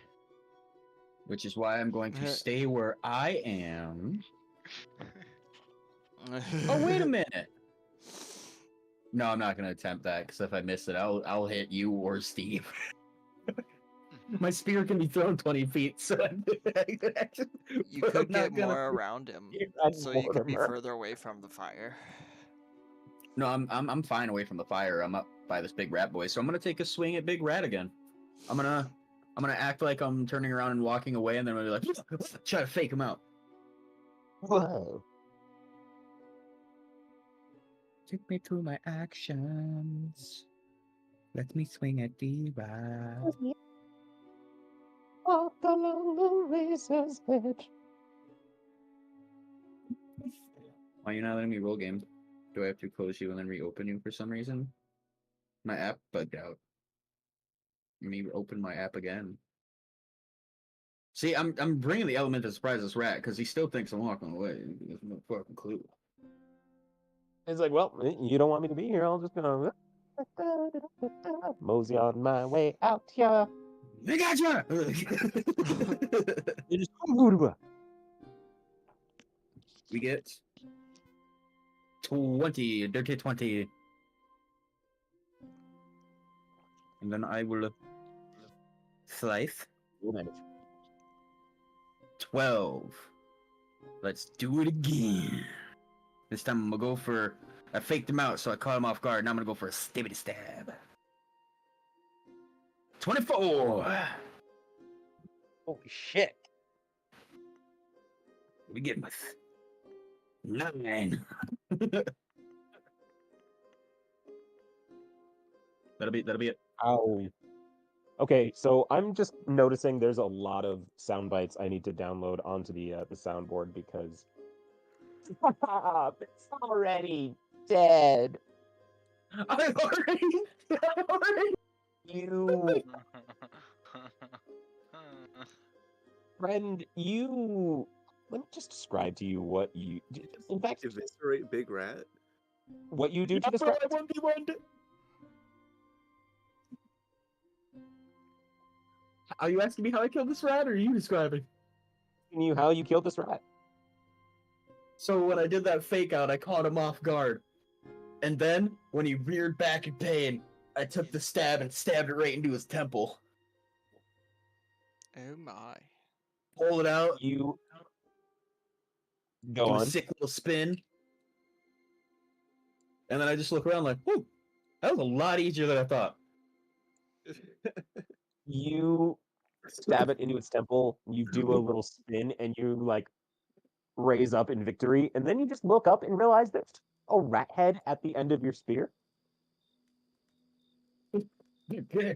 Which is why I'm going to stay where I am. Oh, wait a minute. No, I'm not going to attempt that, because if I miss it, I'll hit you or Steve. My spear can be thrown 20 feet, so You could get more around him, so you could be Mortimer. further away from the fire. No, I'm fine away from the fire. I'm up by this big rat boy, so I'm gonna take a swing at Big Rat again. I'm gonna act like I'm turning around and walking away, and then I'm gonna be like, try to fake him out. Whoa. Take me to my actions. Let me swing at the rat. Walk along the razor's edge. Why are you not letting me roll game? Do I have to close you and then reopen you for some reason? My app bugged out. Let me open my app again. See, I'm bringing the element to surprise this rat because he still thinks I'm walking away. He has no fucking clue. It's like, well, you don't want me to be here. I'll just gonna mosey on my way out here. They gotcha! You just We get 20, dirty 20. And then I will slice. 12. Let's do it again. This time I'm gonna go for. I faked him out, so I caught him off guard. Now I'm gonna go for a stibbity stab. 24. Holy shit. We get with 9. That'll be it. Ow. Okay, so I'm just noticing there's a lot of sound bites I need to download onto the soundboard because it's already dead. I'm already. You friend, you. Let me just describe to you what you. In fact, Eviscerate Big Rat. what you do to describe. I 1v1'd. Are you asking me how I killed this rat, or are you describing? You how you killed this rat. So when I did that fake out, I caught him off guard. And then, when he reared back in pain, I took the stab and stabbed it right into his temple. Oh my. Pull it out, You do go a on. sick little spin. And then I just look around like, whoo, that was a lot easier than I thought. You stab it into its temple. You do a little spin, and you like raise up in victory, and then you just look up and realize there's a rat head at the end of your spear.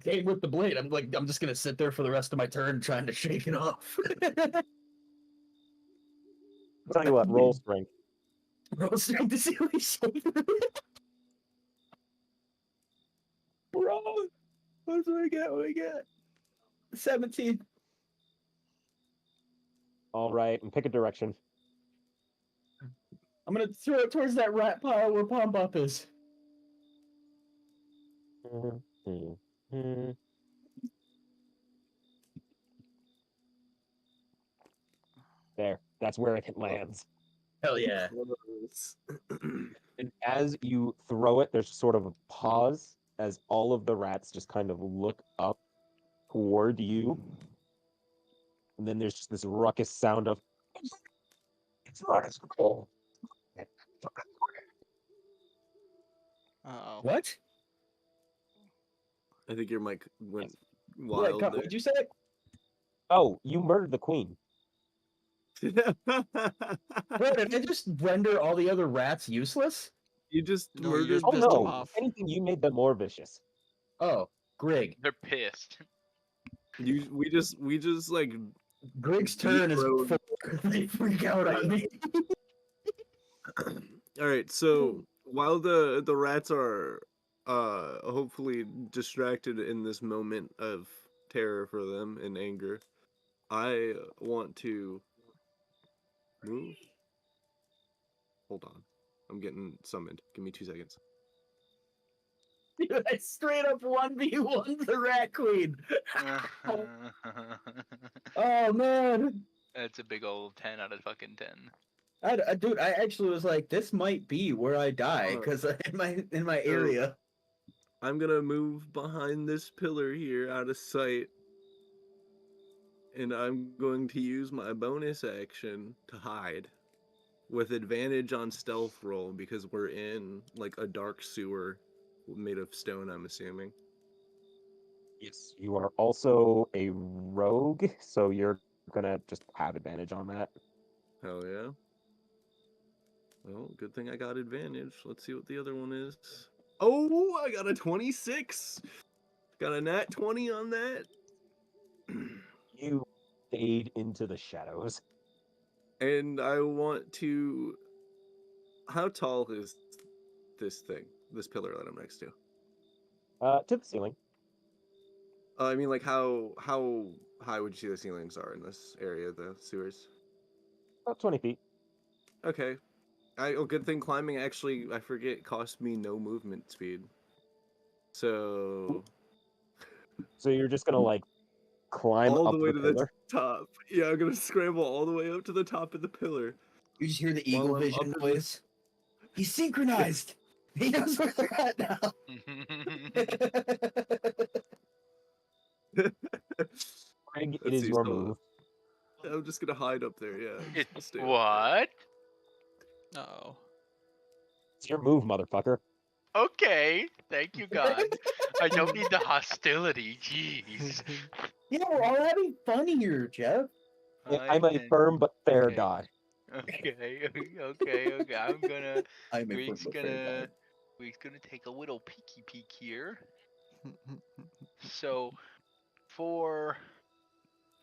Came with the blade. I'm just gonna sit there for the rest of my turn trying to shake it off. I'll tell you what, roll strength. Roll strength to see what he's shaking. Bro, what do I get? What do I get? 17. All right, and pick a direction. I'm gonna throw it towards that rat pile where Palm Bop is. There, that's where it lands. Hell yeah. Close. And as you throw it, there's sort of a pause as all of the rats just kind of look up toward you. And then there's just this ruckus sound of it's not as cool. Uh-oh. What? I think your mic went What wild there. did you say? Oh, you murdered the queen. What, did I just render all the other rats useless? You just No, you murdered. just Oh pissed him no! off. If anything, you made them more vicious. Oh, Grig. They're pissed. We just like Grig's turn is Bro. before they freak out on me. All right, so while the rats are hopefully distracted in this moment of terror for them and anger, I want to move. Hold on. I'm getting summoned. Give me 2 seconds. Dude, I straight up 1v1 the Rat Queen. Oh man. That's a big old 10 out of fucking 10. Dude, I actually was like, this might be where I die, Uh, because in my so- area. I'm gonna move behind this pillar here out of sight. And I'm going to use my bonus action to hide. With advantage on stealth roll because we're in like a dark sewer made of stone, I'm assuming. Yes. You are also a rogue, so you're gonna just have advantage on that. Hell yeah. Well, good thing I got advantage. Let's see what the other one is. Oh, I got a 26. Got a nat 20 on that. You fade into the shadows. And I want to. How tall is this thing? This pillar that I'm next to? To the ceiling. I mean, like how high would you say the ceilings are in this area, the sewers? About 20 feet. Okay. Good thing climbing actually, I forget, cost me no movement speed. So So you're just gonna like climb all up the way the to pillar. the top. Yeah, I'm gonna scramble all the way up to the top of the pillar. You just hear the While eagle I'm vision up in the- voice. He's synchronized. He knows where they're at now. Greg, it Let's is see, your so move. I'm just gonna hide up there. Yeah. It's I'll stay up there. what? Uh-oh. It's your move, motherfucker. Okay, thank you, God. I don't need the hostility. Jeez. Yeah, we're all having fun here, Jeff. I'm a can- firm but fair okay. god. Okay. I'm gonna. I'm a Week's football fan, gonna. God. Week's gonna take a little peeky peek here. So, for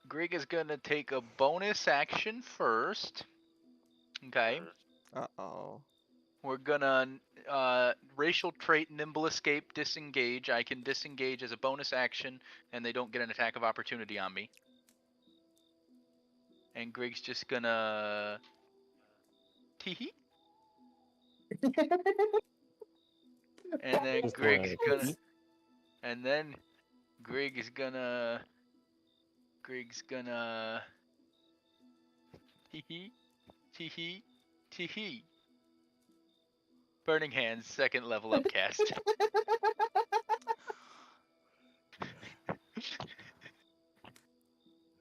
Greg is gonna take a bonus action first. Okay. Uh-oh. We're gonna racial trait nimble escape disengage. I can disengage as a bonus action, and they don't get an attack of opportunity on me. And Greg's just gonna tee and then Just Greg's wanna- gonna and then Greg is gonna tee tee. Burning Hands, second level up cast.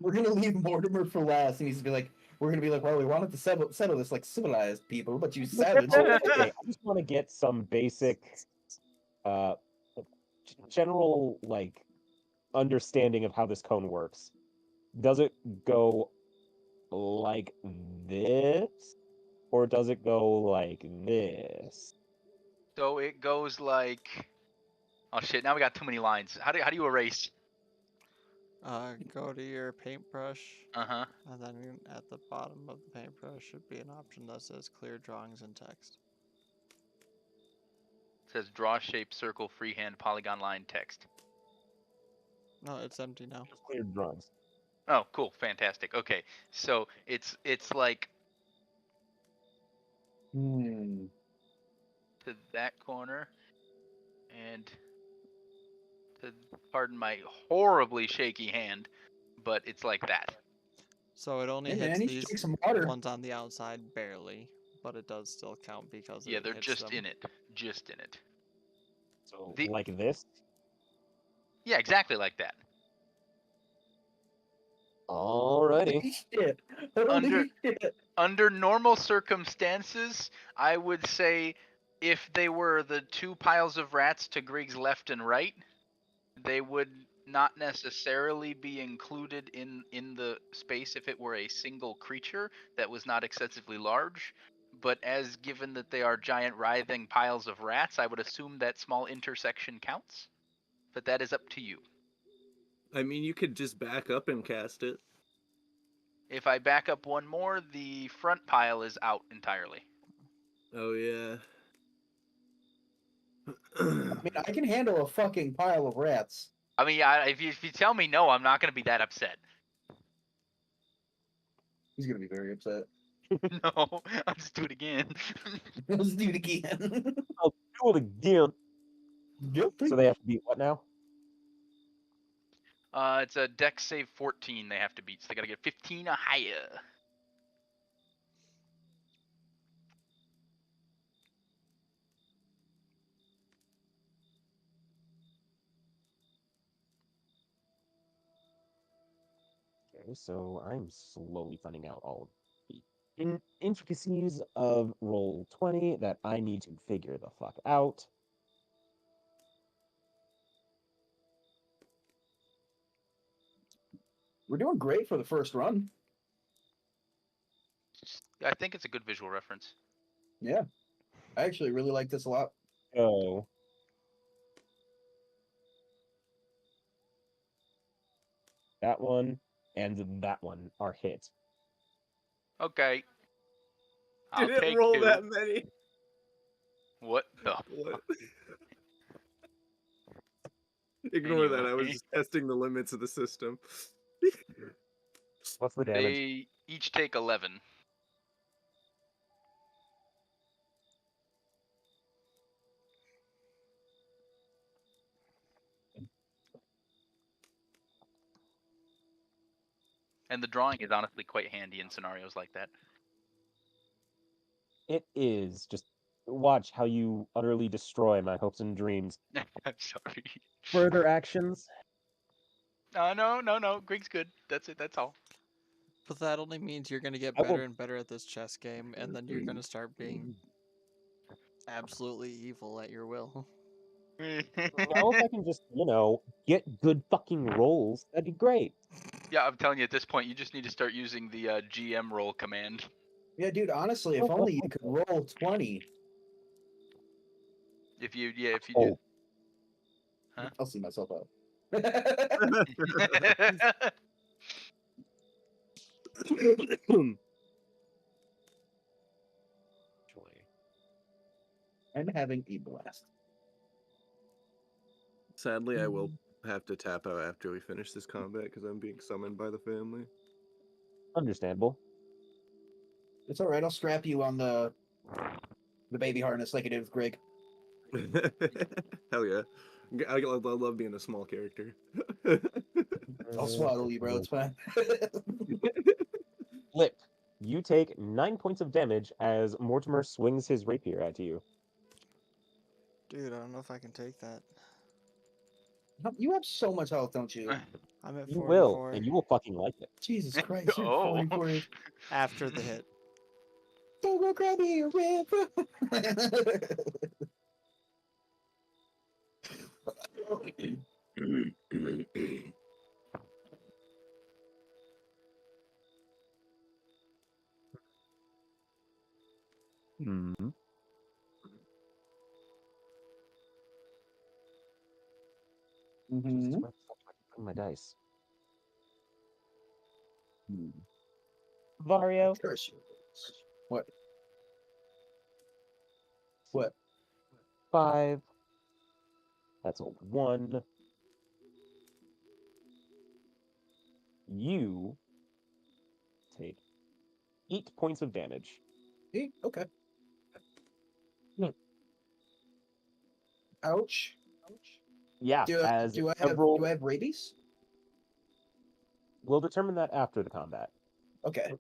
We're gonna leave Mortimer for last, and he's gonna be like, we're gonna be like, well, we wanted to settle this like civilized people, but you savage. Okay, I just want to get some basic, uh, general like understanding of how this cone works. Does it go like this, or does it go like this? So it goes like, oh shit! Now we got too many lines. How do you erase? Go to your paintbrush, Uh huh. and then at the bottom of the paintbrush should be an option that says clear drawings and text. It says draw shape, circle, freehand, polygon line, text. No, it's empty now. Just clear drawings. Oh, cool, fantastic. Okay, so it's like Hmm. to that corner, and to pardon my horribly shaky hand, but it's like that. So it only Hey hits man, you should these drink some water. ones on the outside barely, but it does still count because Yeah, it they're hits just them. in it, just in it. So The- like this. Yeah, exactly like that. Alrighty. Holy shit. Holy Under- shit. Under normal circumstances, I would say if they were the two piles of rats to Grig's left and right, they would not necessarily be included in the space if it were a single creature that was not excessively large. But as given that they are giant writhing piles of rats, I would assume that small intersection counts. But that is up to you. I mean, you could just back up and cast it. If I back up one more, the front pile is out entirely. Oh yeah. I mean, I can handle a fucking pile of rats. I mean, if you tell me no, I'm not going to be that upset. He's gonna be very upset. No, I'll just do it again. Let's do it again. I'll do it again. Yep. So they have to beat what now? It's a dex save 14 they have to beat, so they got to get 15 or higher. Okay, so I'm slowly finding out all of the intricacies of roll 20 that I need to figure the fuck out. We're doing great for the first run. I think it's a good visual reference. Yeah. I actually really like this a lot. So that one and that one are hit. Okay. I'll Didn't take roll 2. that many. What the? What? Ignore that. I was Anyway. just testing the limits of the system. What's the damage? They each take 11. And the drawing is honestly quite handy in scenarios like that. It is. Just watch how you utterly destroy my hopes and dreams. I'm sorry. Further actions? No. Grig's good. That's it. That's all. But that only means you're going to get I will- better and better at this chess game, and then you're going to start being absolutely evil at your will. Well, if I can just, get good fucking rolls, that'd be great. Yeah, I'm telling you, at this point, you just need to start using the GM roll command. Yeah, dude, honestly, if only you could roll 20. If you do. Huh? I'll see myself out. I'm having a blast. Sadly, I will have to tap out after we finish this combat because I'm being summoned by the family. Understandable. It's alright, I'll strap you on the baby harness like I did with Greg. Hell yeah. I love being a small character. I'll swaddle you, bro, it's fine. Flip. You take 9 points of damage as Mortimer swings his rapier at you. Dude, I don't know if I can take that. You have so much health, don't you? I'm at You will, 44 and you will fucking like it. Jesus Christ, you're Oh. 44. after the hit. Don't go grab me a river. Hmm. Mm-hmm. Just where the fuck am I putting my dice? Vario. Curse you. What? What? 5. That's a 1. You take 8 points of damage. Okay. Hmm. Ouch. Yeah, as Do I several. have rabies? We'll determine that after the combat. Okay.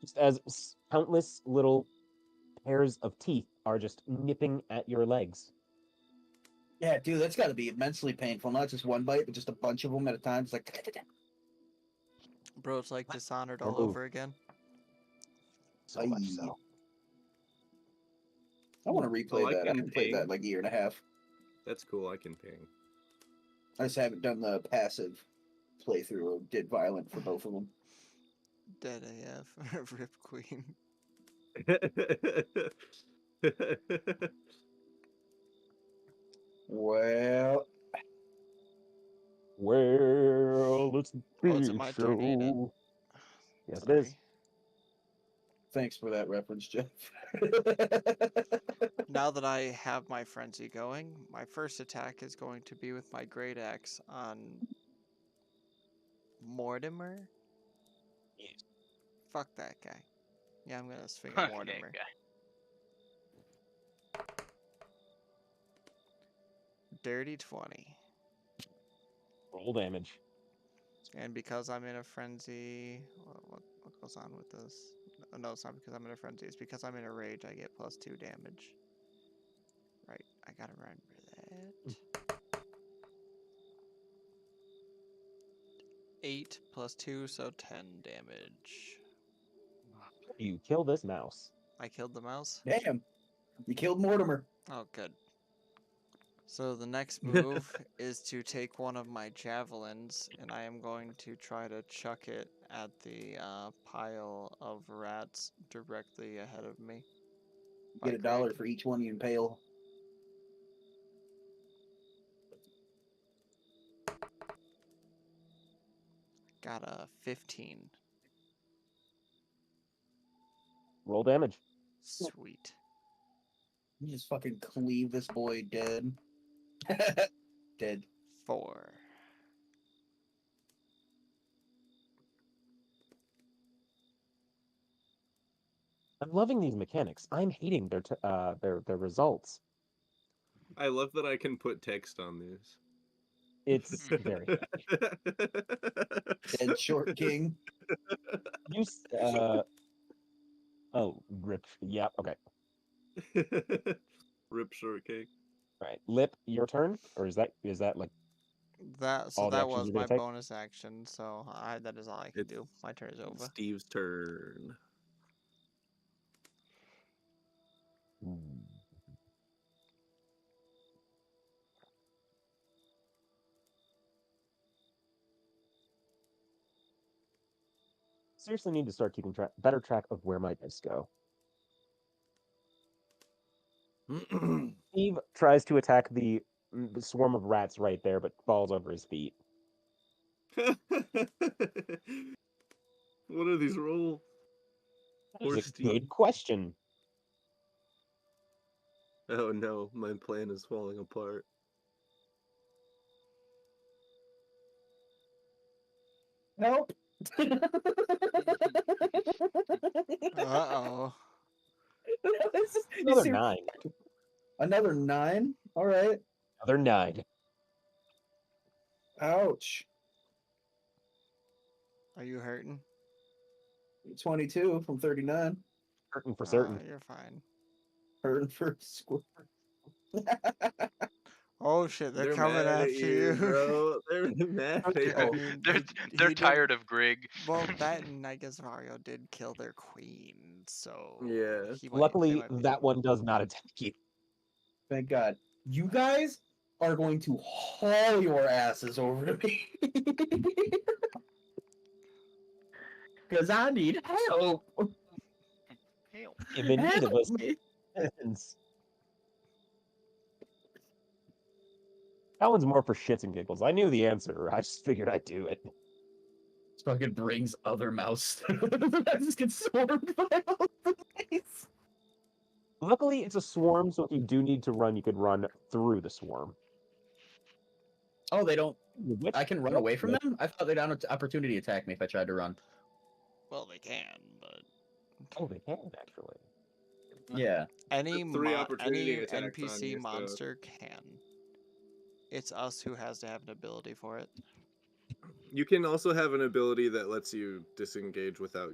Just as countless little pairs of teeth are just nipping at your legs. Yeah, dude, that's got to be immensely painful. Not just one bite, but just a bunch of them at a time. It's like. Bro, it's like Dishonored Or all move. over again. So much Aye. so. I want to replay I that. I can haven't played that in ping. like a year and a half. That's cool. I can ping. I just haven't done the passive playthrough or did violent for both of them. Dead AF. Rip Queen. Well, Well, it's Oh, it's the my turn, ain't it? show. Yes, it is. Sorry. thanks for that reference, Jeff. Now that I have my frenzy going, my first attack is going to be with my great axe on Mortimer. Yes. Fuck that guy. Yeah, I'm gonna swing Fuck at that Mortimer. guy. Dirty 20. Roll damage. And because I'm in a frenzy, what goes on with this? No, it's not because I'm in a frenzy. It's because I'm in a rage. I get +2 damage. Right, I gotta remember that. 8 + 2, so 10 damage. You kill this mouse. I killed the mouse? Damn, you killed Mortimer. Oh, good. So the next move is to take one of my javelins, and I am going to try to chuck it at the pile of rats directly ahead of me. You get $1 for each one you impale. Got a 15. Roll damage. Sweet. You just fucking cleave this boy dead. Dead. 4. I'm loving these mechanics. I'm hating their results. I love that I can put text on these. It's very funny. Dead short king. You oh, rip. Yeah, okay. Rip shortcake. Right. Lip, your turn? Or is that like all the That actions was you're my gonna take? bonus action, so that is all I can do. My turn is over. Steve's turn. Seriously need to start keeping better track of where my dice go. Steve tries to attack the swarm of rats right there, but falls over his feet. What are these rolls? That's Poor a Steve. good question. Oh no, my plan is falling apart. Nope. Uh-oh. Another 9. Another 9? All right. Another 9. Ouch. Are you hurting? 22 from 39. Certain for certain. You're fine. Hurting for squirt. Oh shit, they're They're coming mad at after you. bro. They're mad at I Oh, you. mean, They're he did. tired of Grig. Well, that and I guess Mario did kill their queen, so Yeah. they Luckily, might be- that one does not attack you. thank God. You guys are going to haul your asses over to me. Because I need help. Hell. I'm in need of Help me. assistance. That one's more for shits and giggles. I knew the answer. I just figured I'd do it. This fucking brings other mouse. I just get swarmed by all the mice. Luckily, it's a swarm, so if you do need to run, you could run through the swarm. Oh, they don't. Which, I can run away from them? I thought they'd opportunity attack me if I tried to run. Well, they can, but Oh, they can actually. Yeah. any Three opportunity any attacks on NPC you, so- monster can. It's us who has to have an ability for it. You can also have an ability that lets you disengage without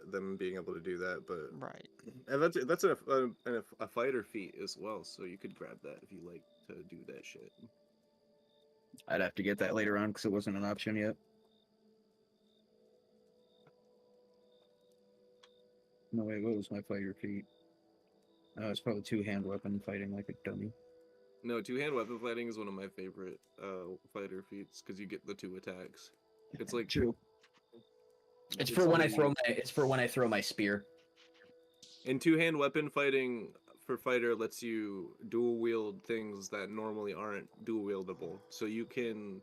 them being able to do that, but Right. and that's a fighter feat as well. So you could grab that if you like to do that shit. I'd have to get that later on because it wasn't an option yet. No, wait, what was my fighter feat? Oh, it's probably two-hand weapon fighting like a dummy. No, two-hand weapon fighting is one of my favorite fighter feats because you get the two attacks. It's like True. It's it's for when I really- throw my. It's for when I throw my spear. And two-hand weapon fighting for fighter lets you dual wield things that normally aren't dual wieldable. So you can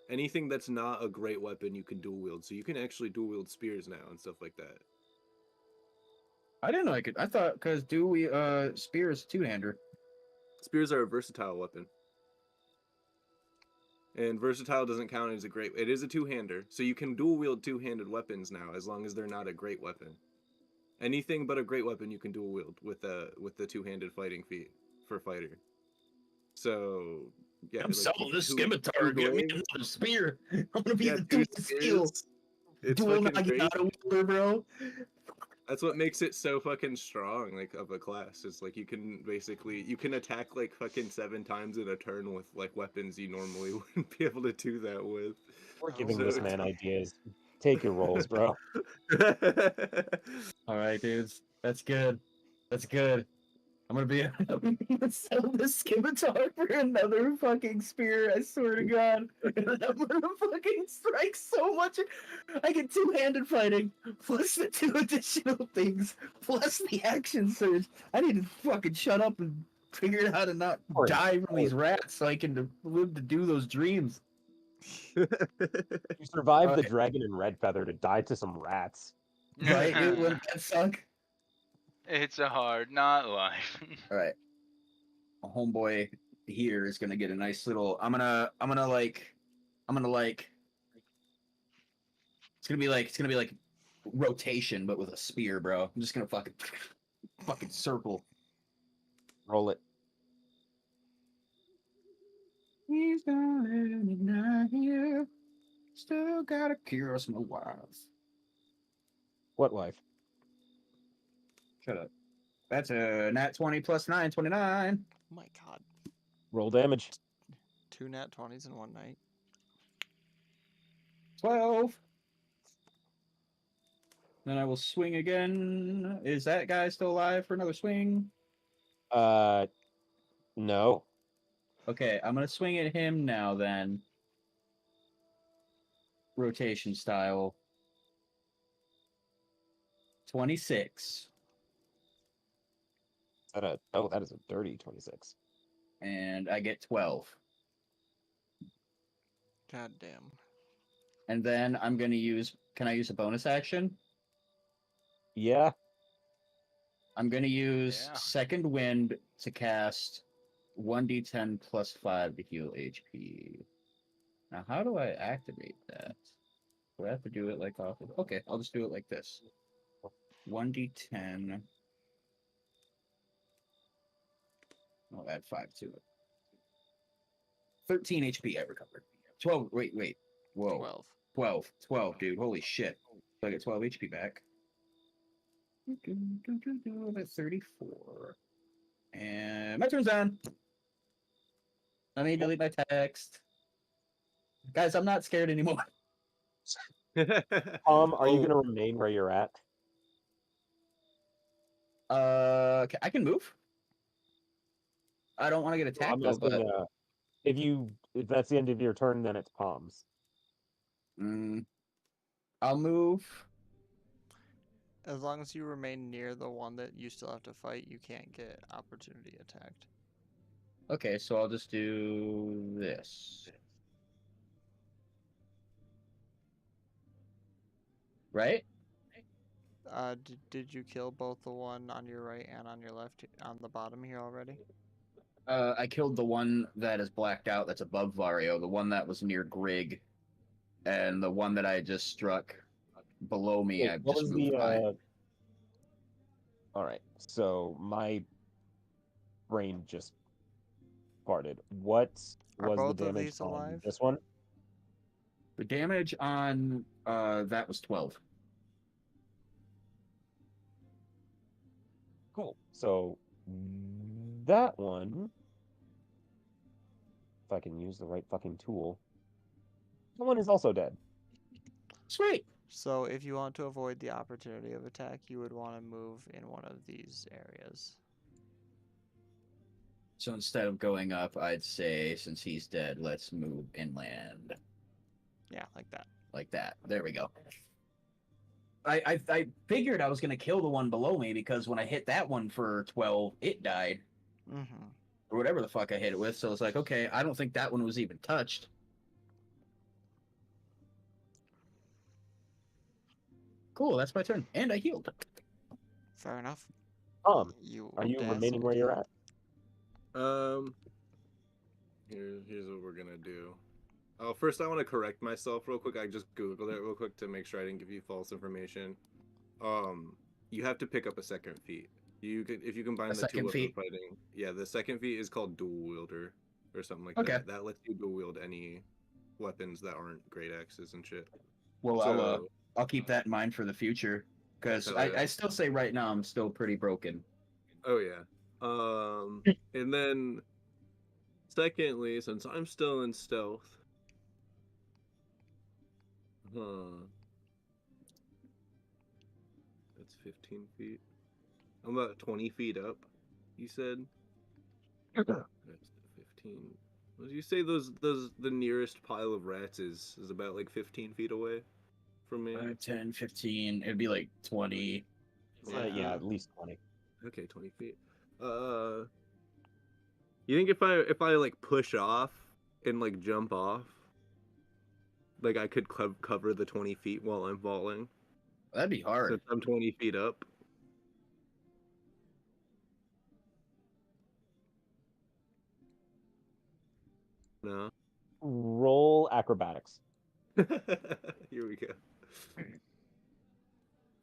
anything that's not a great weapon you can dual wield. So you can actually dual wield spears now and stuff like that. I didn't know I could. I thought because spear is a two-hander. Spears are a versatile weapon. And versatile doesn't count as a great. It is a two-hander, so you can dual wield two-handed weapons now as long as they're not a great weapon. Anything but a great weapon you can dual wield with the two-handed fighting feat for fighter. So yeah, I'm like, selling this two- scimitar. two Get me blades- another spear. I'm gonna be yeah, the two dual steel, spears. It's dual fucking crazy. Naginata wielder, bro. That's what makes it so fucking strong, like of a class. It's like you can attack like fucking 7 times in a turn with like weapons you normally wouldn't be able to do that with. We're Oh, giving so this it's- man ideas. Take your rolls, bro. All right, dudes. That's good. That's good. I'm gonna sell this scimitar for another fucking spear. I swear to God. And I'm gonna fucking strike so much. I get two-handed fighting plus the 2 additional things plus the action surge. I need to fucking shut up and figure out how to not Or- die from these rats so I can live to do those dreams. You survived the Alright. dragon and red feather to die to some rats. Right? Wouldn't that suck? It's a hard not life. All right. A homeboy here is gonna get a nice little. I'm gonna like. It's gonna be like rotation, but with a spear, bro. I'm just gonna fucking circle. Roll it. He's not here. Still gotta cure us my wives. What life? Shut up. That's a nat 20 plus 9, 29. Oh my god. Roll damage. 2 nat 20s in one night. 12. Then I will swing again. Is that guy still alive for another swing? No. Okay, I'm gonna swing at him now then. Rotation style. 26. That is a dirty 26. And I get 12. God damn. And then I'm gonna use. Can I use a bonus action? Yeah. I'm gonna use Yeah. Second Wind to cast 1d10 plus 5 to heal HP. Now, how do I activate that? Do I have to do it like off of... Okay, I'll just do it like this. 1d10. I'll add 5 to it. 13 HP I recovered. 12, wait. Whoa. 12. 12, dude. Holy shit. So I get 12 HP back. I'm at 34. And my turn's on. Let me delete my text. Guys, I'm not scared anymore. Are you Oh, gonna remain where you're at? I can move. I don't want to get Well, attacked I'm though, asking, but if that's the end of your turn, then it's Palms. I'll move. As long as you remain near the one that you still have to fight, you can't get opportunity attacked. Okay, so I'll just do this. Right? Did you kill both the one on your right and on your left on the bottom here already? I killed the one that is blacked out that's above Vario, the one that was near Grig, and the one that I just struck below me, Wait, I've what just was moved the by. All right, so my brain just farted. What Are was the both of damage these on alive? this one? The damage on that was 12. Cool. So that one, if I can use the right fucking tool, that one is also dead. Sweet. So if you want to avoid the opportunity of attack, you would want to move in one of these areas. So instead of going up, I'd say since he's dead, let's move inland. Yeah, like that. Like that. There we go. I figured I was gonna kill the one below me because when I hit that one for 12, it died. Mm-hmm. Or whatever the fuck I hit it with. So it's like, okay, I don't think that one was even touched. Cool, that's my turn. And I healed. Fair enough. You Are you remaining dastard. where you're at? here's what we're gonna do. Oh, first I want to correct myself real quick. I just googled it real quick to make sure I didn't give you false information. You have to pick up a second feat. You can if you combine A the two second weapon feat? fighting. Yeah, the second feat is called dual wielder or something like Okay. that. That lets you dual wield any weapons that aren't great axes and shit. Well, So I'll keep that in mind for the future. Because hell yeah. I still say right now I'm still pretty broken. Oh yeah. And then secondly, since I'm still in stealth, that's 15 feet. I'm about 20 feet up. You said that's 15. What did you say? The nearest pile of rats is about like 15 feet away from me. 10, 15, it'd be like 20. Yeah, at least 20. Okay, 20 feet. You think if I like push off and like jump off, like I could cover the 20 feet while I'm falling? That'd be hard. Since I'm 20 feet up. No. Roll acrobatics. Here we go.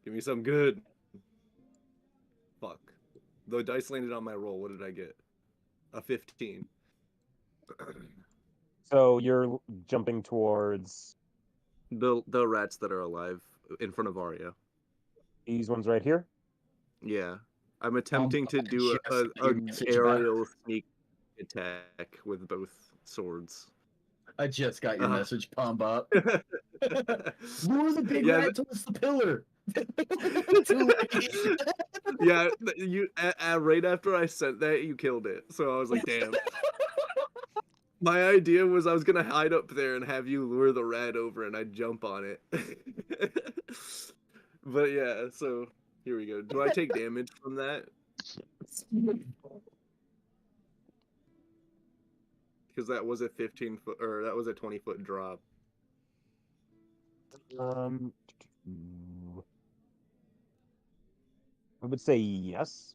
Give me some good. Fuck. The dice landed on my roll. What did I get? A 15. So you're jumping towards The rats that are alive in front of Arya. these ones right here? Yeah. I'm attempting to do just got your an message about- aerial sneak attack with both swords. I just got your message, Palm Up. Yeah, Lure the big rat towards the pillar. Too late. yeah. You right after I sent that, you killed it. So I was like, damn. My idea was I was gonna hide up there and have you lure the rat over, and I'd jump on it. But yeah, so here we go. Do I take damage from that? Because that was a 15-foot, or that was a 20-foot drop. I would say yes,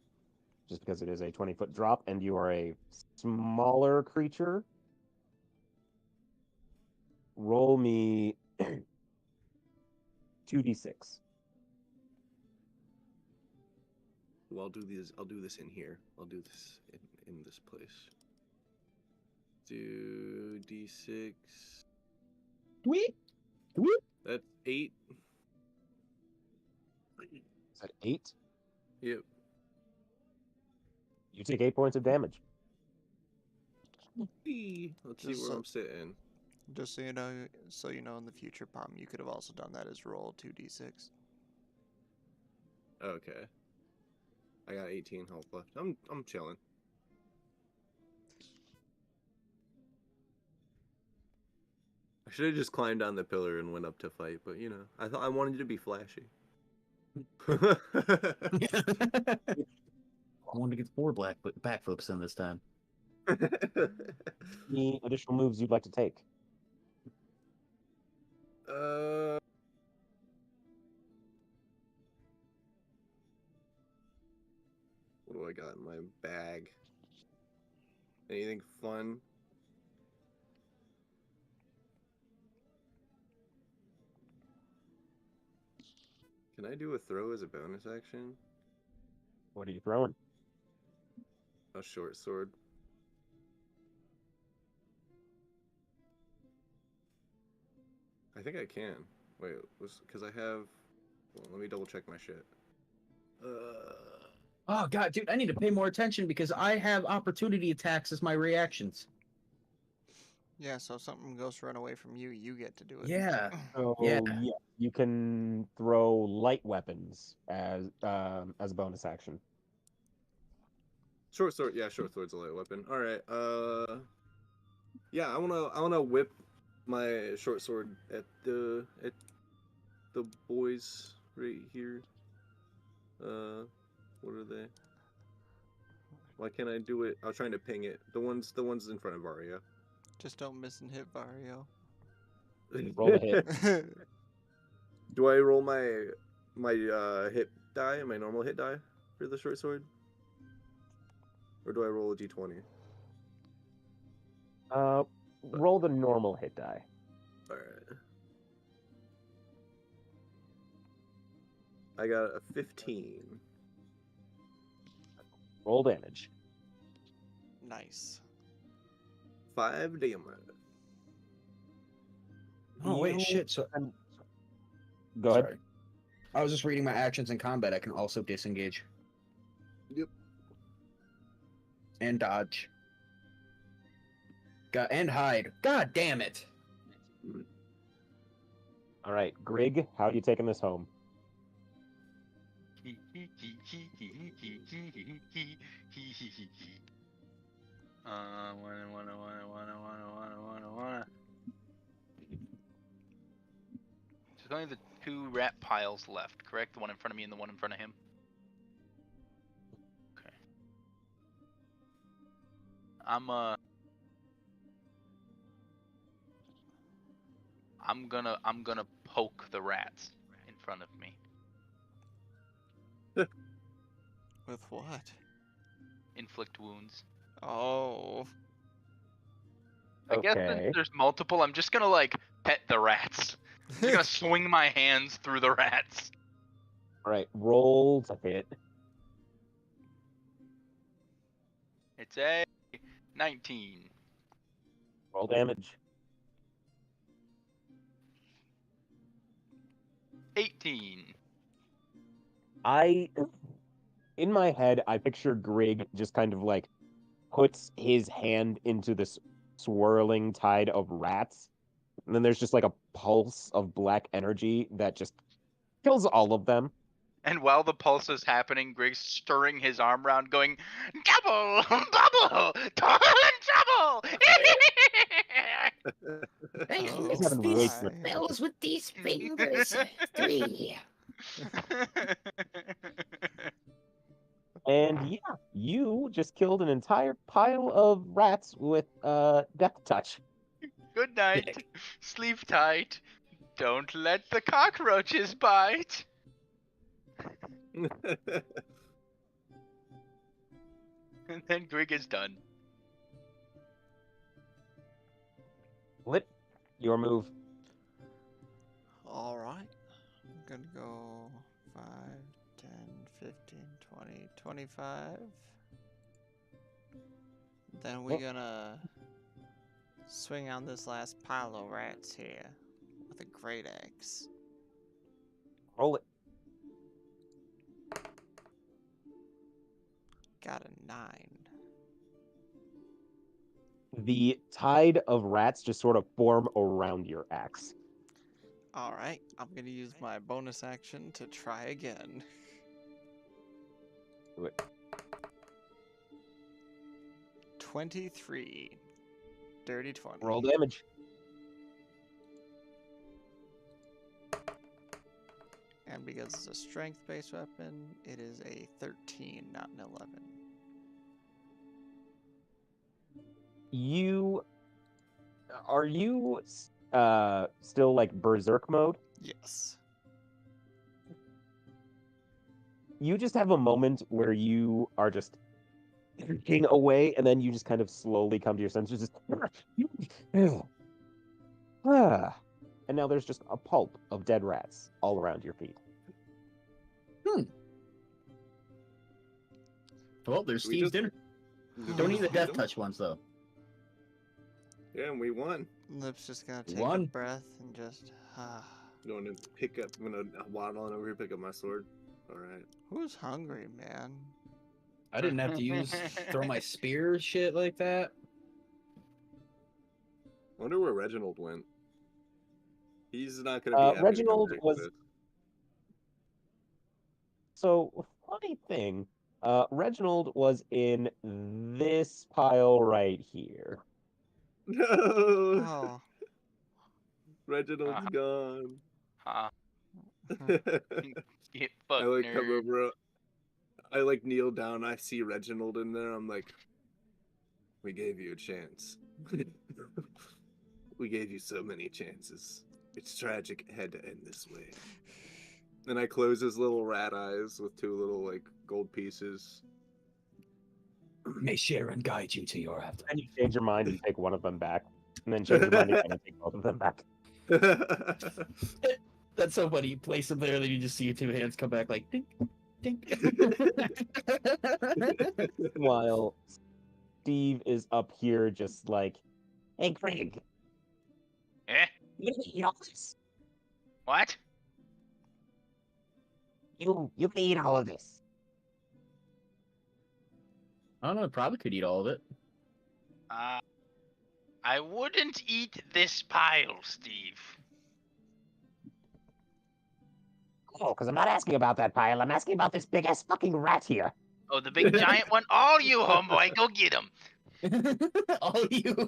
just because it is a 20-foot drop and you are a smaller creature. Roll me 2d6. Well, I'll do these. I'll do this in here. I'll do this in this place. Do d6. Tweet. That's 8. Is that 8? Yep. You take 8 points of damage. Let's see Just where so- I'm sitting. Just so you know in the future, Palm, you could have also done that as roll 2d6. Okay. I got 18 health left. I'm chilling. I should have just climbed down the pillar and went up to fight, but you know, I thought I wanted you to be flashy. I wanted to get 4 backflips in this time. Any additional moves you'd like to take? What do I got in my bag? Anything fun? Can I do a throw as a bonus action? What are you throwing? A short sword. I think I can. Wait, because I have. Well, let me double check my shit. Oh god, dude, I need to pay more attention because I have opportunity attacks as my reactions. Yeah, so if something goes to run away from you, you get to do it. Yeah. So Yeah. you can throw light weapons as a bonus action. Short sword. Yeah, short sword's a light weapon. All right. Yeah, I wanna whip my short sword at the boys right here. What are they? Why can't I do it? I was trying to ping it. The ones in front of Vario. Just don't miss and hit Vario. Roll the hit. Do I roll my hit die, my normal hit die for the short sword, or do I roll a d20? Roll the normal hit die. All right. I got a 15. Roll damage. Nice. 5 damage. Oh wait, You shit. So can- Go ahead. sorry. I was just reading my actions in combat. I can also disengage. Yep. And dodge. And hide. God damn it. All right, Grig, how are you taking this home? Wanna. So there's only the 2 rat piles left, correct? The one in front of me and the one in front of him. Okay. I'm gonna poke the rats in front of me. With what? Inflict wounds. Oh. I guess Okay. since there's multiple, I'm just gonna like pet the rats. I'm just gonna swing my hands through the rats. All right, roll to hit. It's a 19. Roll damage. 18. In my head, I picture Grig just kind of like puts his hand into this swirling tide of rats, and then there's just like a pulse of black energy that just kills all of them. And while the pulse is happening, Grig's stirring his arm around, going, double, bubble, toil and trouble. I Oh, mix having these waste of my. spells with these fingers. 3. And yeah, you just killed an entire pile of rats with death touch. Good night. Sleep tight. Don't let the cockroaches bite. And then Grig is done. Lit, your move. Alright. I'm gonna go 5, 10, 15, 20, 25. Then we're gonna swing on this last pile of rats here with a great axe. Roll it. got a 9. The tide of rats just sort of form around your axe. All right, I'm gonna use my bonus action to try again. Wait. 23. Dirty 20. Roll damage. And because it's a strength-based weapon, it is a 13, not an 11. Are you still like berserk mode? Yes. You just have a moment where you are just looking away, and then you just kind of slowly come to your senses. Just and now there's just a pulp of dead rats all around your feet. Well, there's We Steve's just- dinner. Don't eat the death touch ones though. Yeah, and we won. Lip's just gonna take One. a breath and just. Going to pick up. I'm gonna waddle on over here, pick up my sword. All right. Who's hungry, man? I didn't have to throw my spear shit like that. Wonder where Reginald went. He's not gonna be happy to come Reginald back to was- this. So, funny thing, Reginald was in this pile right here. No. Oh. Reginald's Uh-huh. gone. Ha. I Get fucked, like come nerd. over. I like kneel down. I see Reginald in there. I'm like, we gave you a chance. We gave you so many chances. It's tragic it had to end this way. And I close his little rat eyes with 2 little like gold pieces. May Sharon guide you to your after. And you change your mind and take one of them back. And then change your mind again and take both of them back. That's so funny. You place them there, then you just see your 2 hands come back like dink, dink. While Steve is up here just like, Hey, Greg, Eh? you gonna eat all this? What? You can eat all of this. I don't know. Probably could eat all of it. I wouldn't eat this pile, Steve. Oh, because I'm not asking about that pile. I'm asking about this big ass fucking rat here. Oh, the big giant one? All you, homeboy. Go get him. All you.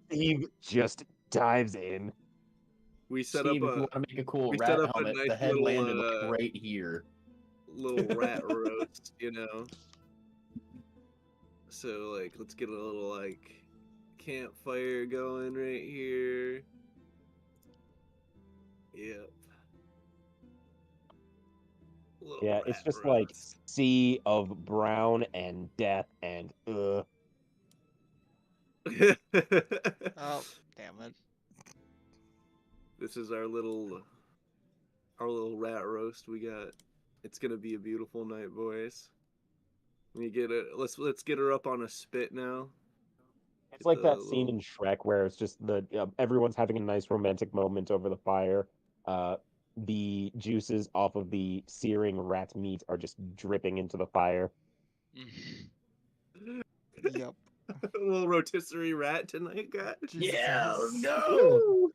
Steve just dives in. We set Steve, up if you a want to make a cool we rat set up a helmet, nice the headlander little, looks right here. little rat roast, you know. So like, let's get a little like campfire going right here. Yep. Little Yeah, it's rat just like roast. sea of brown and death and Oh, damn it. This is our little rat roast we got. It's gonna be a beautiful night, boys. We get it. Let's get her up on a spit now. it's like that The scene little- in Shrek where it's just everyone's having a nice romantic moment over the fire. The juices off of the searing rat meat are just dripping into the fire. Yep. a little rotisserie rat tonight, guys. Yeah, let's Jesus. go.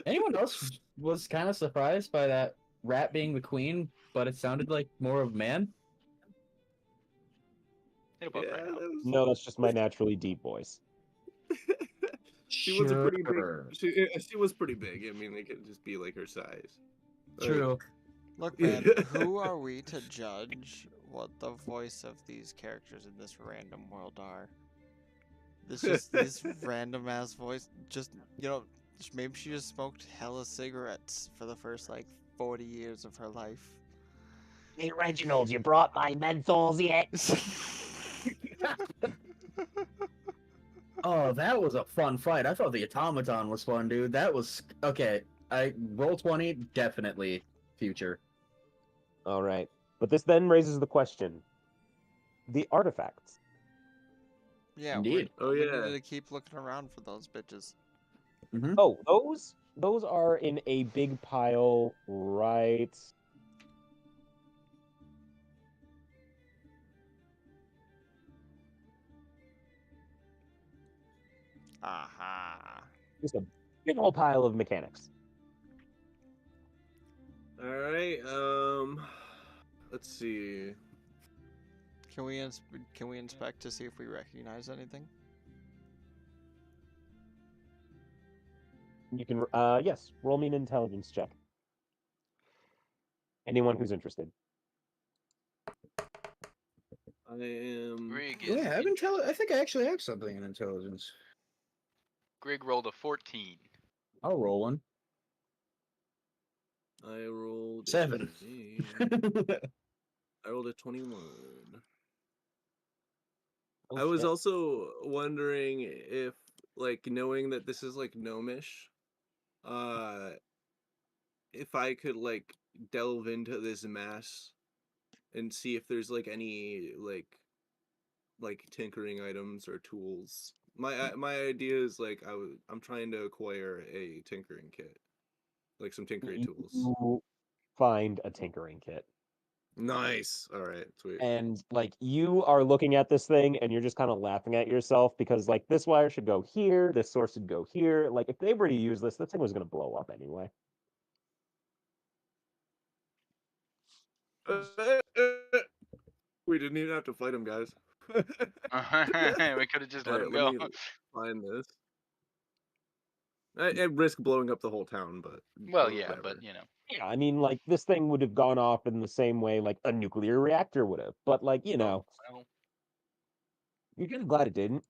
Anyone else was kind of surprised by that rat being the queen, but it sounded like more of a man? It'll both Yeah, right out. that was- No, that's just my naturally deep voice. she was a pretty Sure. big. She was pretty big. I mean, it could just be like her size. True. Look, man, who are we to judge what the voice of these characters in this random world are? This just this random ass voice. Just maybe she just smoked hella cigarettes for the first like 40 years of her life. Hey, Reginald, you brought my menthols yet? Oh, that was a fun fight. I thought the automaton was fun, dude. That was okay. I roll 20, definitely future. All right. But this then raises the question. The artifacts. Yeah, Indeed. Oh, we yeah. need to keep looking around for those bitches. Oh, those are in a big pile right Aha. Just a big old pile of mechanics. All right. Let's see. Can we inspect to see if we recognize anything? You can, yes, roll me an intelligence check. Anyone who's interested. I am. Grig Oh, is. yeah, I think I actually have something in intelligence. Grig rolled a 14. I'll roll one. I rolled 7. I rolled a 21. Oh, I was shit. also wondering if, like, knowing that this is like gnomish, if I could like delve into this mass and see if there's like any like tinkering items or tools. My idea is like I'm trying to acquire a tinkering kit, like some tinkering tools. You find a tinkering kit. Nice. All right, sweet. And like you are looking at this thing and you're just kind of laughing at yourself because like this wire should go here, this source should go here. Like if they were to use this thing was gonna blow up anyway. We didn't even have to fight him, guys. We could have just All let right, him let go. me find this. I risk blowing up the whole town, but Well, yeah, whatever. but Yeah, I mean like this thing would have gone off in the same way like a nuclear reactor would have. But like, you know, well, you're kind of glad it didn't.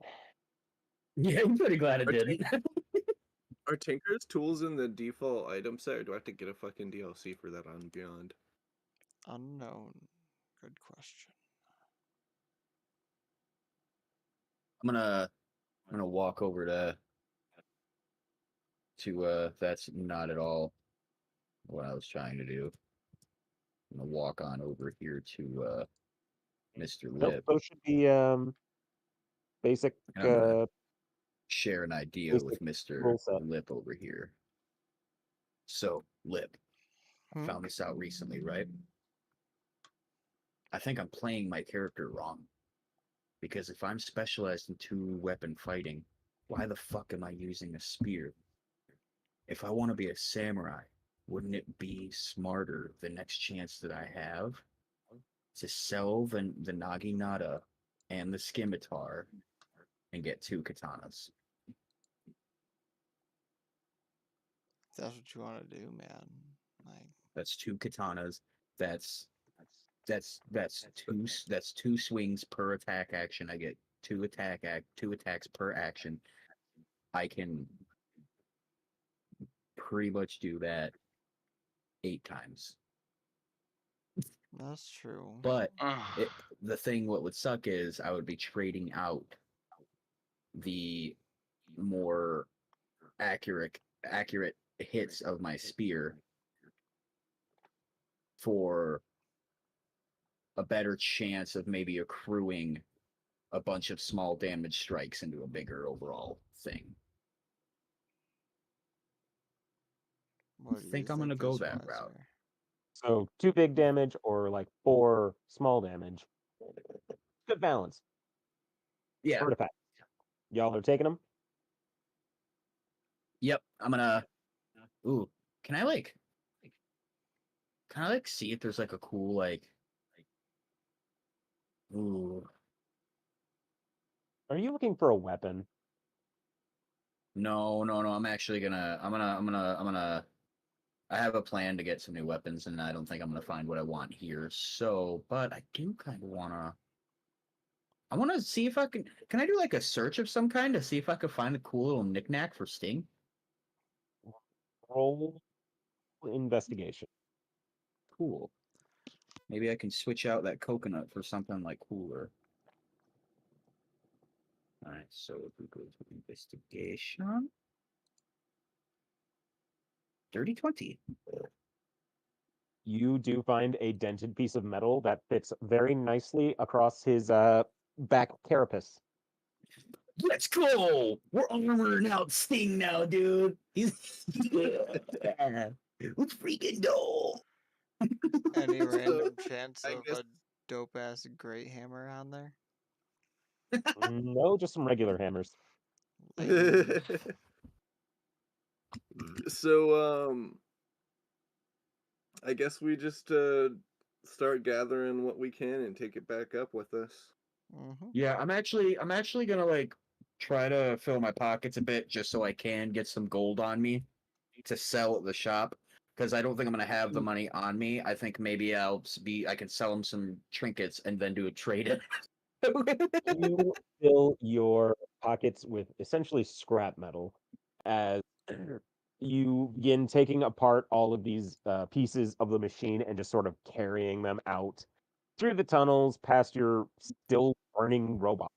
Yeah, I'm pretty glad it didn't. Are Tinker's tools in the default item set, or do I have to get a fucking DLC for that on Beyond? Unknown. Good question. I'm gonna walk over to that's not at all what I was trying to do. I'm gonna walk on over here to Mr. Nope, Lip. those should be basic And I'm gonna share an idea basic with Mr. rule set. Lip over here. So, Lip, I Hmm? found this out recently, right? I think I'm playing my character wrong. Because if I'm specialized in 2-weapon fighting, why the fuck am I using a spear? If I want to be a samurai, wouldn't it be smarter the next chance that I have to sell the naginata and the scimitar and get 2 katanas? If that's what you want to do, man. Like, That's 2 katanas. That's two swings per attack action. I get 2 attacks per action. I can pretty much do that 8 times. that's true. But the thing what would suck is I would be trading out the more accurate hits of my spear for a better chance of maybe accruing a bunch of small damage strikes into a bigger overall thing. What I do you think I'm gonna go is that route. wiser? So 2 big damage or like 4 small damage. Good balance. Yeah. Artifact. Y'all are taking them? Yep. I'm gonna. Ooh. Can I like see if there's like a cool like. Ooh. Are you looking for a weapon? No. I'm actually gonna. I'm gonna. I have a plan to get some new weapons, and I don't think I'm gonna find what I want here. So, but I do kind of wanna. I want to see if I can. Can I do like a search of some kind to see if I could find a cool little knickknack for Sting? Roll investigation. Cool. Maybe I can switch out that coconut for something like cooler. All right, so if we go to investigation, dirty 20. You do find a dented piece of metal that fits very nicely across his back carapace. Let's go! We're armoring out Sting now, dude. He's let's freaking go! Any random chance I of guess a dope ass great hammer on there? No, just some regular hammers. Lame. So, I guess we just start gathering what we can and take it back up with us. Yeah, I'm actually gonna like try to fill my pockets a bit just so I can get some gold on me to sell at the shop. Because I don't think I'm gonna have the money on me. I think maybe I can sell them some trinkets and then do a trade. You fill your pockets with essentially scrap metal as you begin taking apart all of these pieces of the machine and just sort of carrying them out through the tunnels past your still burning robot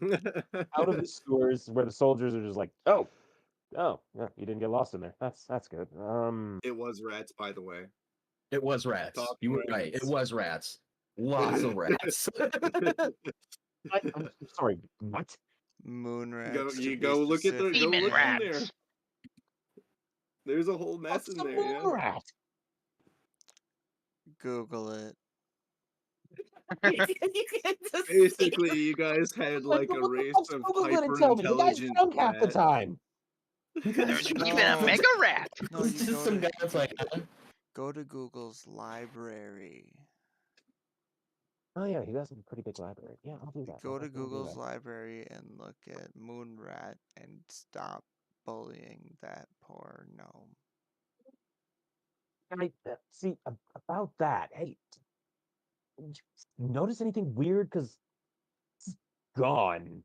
out of the sewers where the soldiers are just like, oh, yeah, you didn't get lost in there. That's good. It was rats, by the way. It was rats. Talking You were right. It rats. was rats. Lots of rats. I'm sorry, what? Moon Go, rats. you To be go look at the specific, go Demon look in man. there. rats. There's a whole mess What's in a there, moon yeah. rat? Google it. Basically, you guys had like a What the race fuck's of Google gonna hyper tell me? You guys intelligent drunk half the rats. time. They're even a No. mega rat. No, It's you just go some to guy that's like, go to Google's library. Oh yeah, he has a pretty big library. Yeah, I'll do that. Go I'll to definitely do Google's that. library and look at Moon Rat and stop bullying that poor gnome. See about that. Hey, did you notice anything weird? Because it's gone.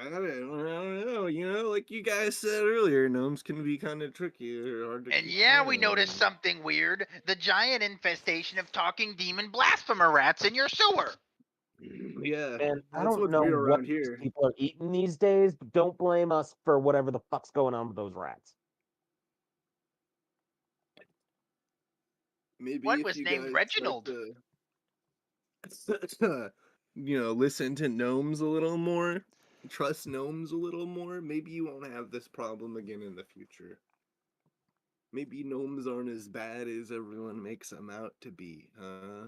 I don't know. You know, like you guys said earlier, gnomes can be kind of tricky. They're hard to And keep yeah, track we noticed of. something weird. The giant infestation of talking demon blasphemer rats in your sewer. Yeah, And I that's don't what's know weird what around these here. people are eating these days, but don't blame us for whatever the fuck's going on with those rats. Maybe One if was you named guys start Reginald. to, listen to gnomes a little more, trust gnomes a little more, maybe you won't have this problem again in the future. Maybe gnomes aren't as bad as everyone makes them out to be, huh?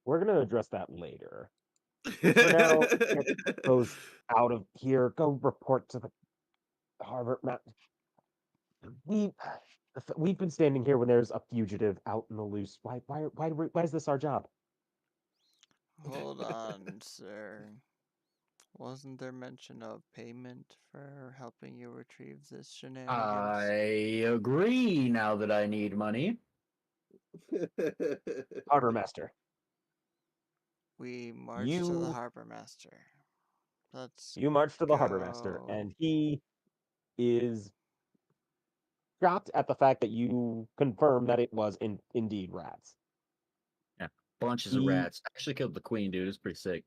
We're gonna address that later. For now, get those out of here. Go report to the harbor. We we've been standing here when there's a fugitive out in the loose. Why is this our job? Hold on, sir. Wasn't there mention of payment for helping you retrieve this shenanigans? I agree now that I need money. Harbor master, We march to the harbor master. Let's you march to the harbor master, go. and he is shocked at the fact that you confirm that it was indeed rats. Yeah, bunches of He rats. Actually killed the queen, dude. It's pretty sick.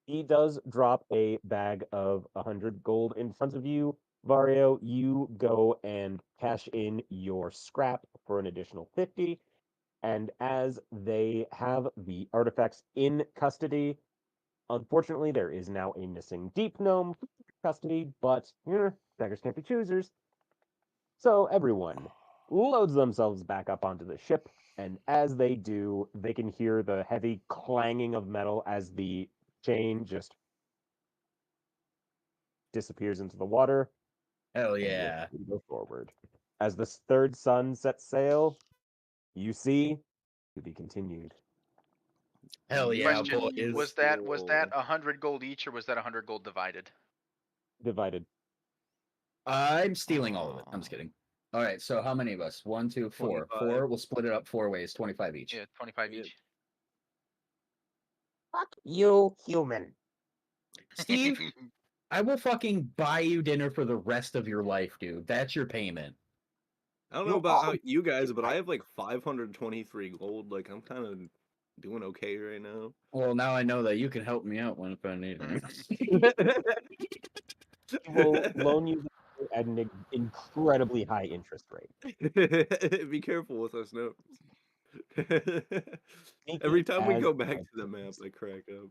he does drop a bag of 100 gold in front of you. Vario, you go and cash in your scrap for an additional 50. And as they have the artifacts in custody, unfortunately, there is now a missing deep gnome custody, but beggars can't be choosers. So everyone loads themselves back up onto the ship, and as they do, they can hear the heavy clanging of metal as the chain just disappears into the water, Hell and you're yeah. free to go forward. As the third sun sets sail, you see to be continued. Hell yeah, Question: boys. Was that 100 gold each, or was that 100 gold divided? Divided. I'm stealing all of it. I'm just kidding. All right, so how many of us? 1, 2, 4. 25. 4. We'll split it up 4 ways, 25 each. Yeah, 25 Yeah. each. Fuck you, human. Steve, I will fucking buy you dinner for the rest of your life, dude. That's your payment. I don't know You about all you guys, but I have like 523 gold. Like I'm kind of doing okay right now. Well, now I know that you can help me out when if I need it. He will loan you at an incredibly high interest rate. Be careful with us notes. Sneaky Every time we as go back a to the map, ghost. I crack up.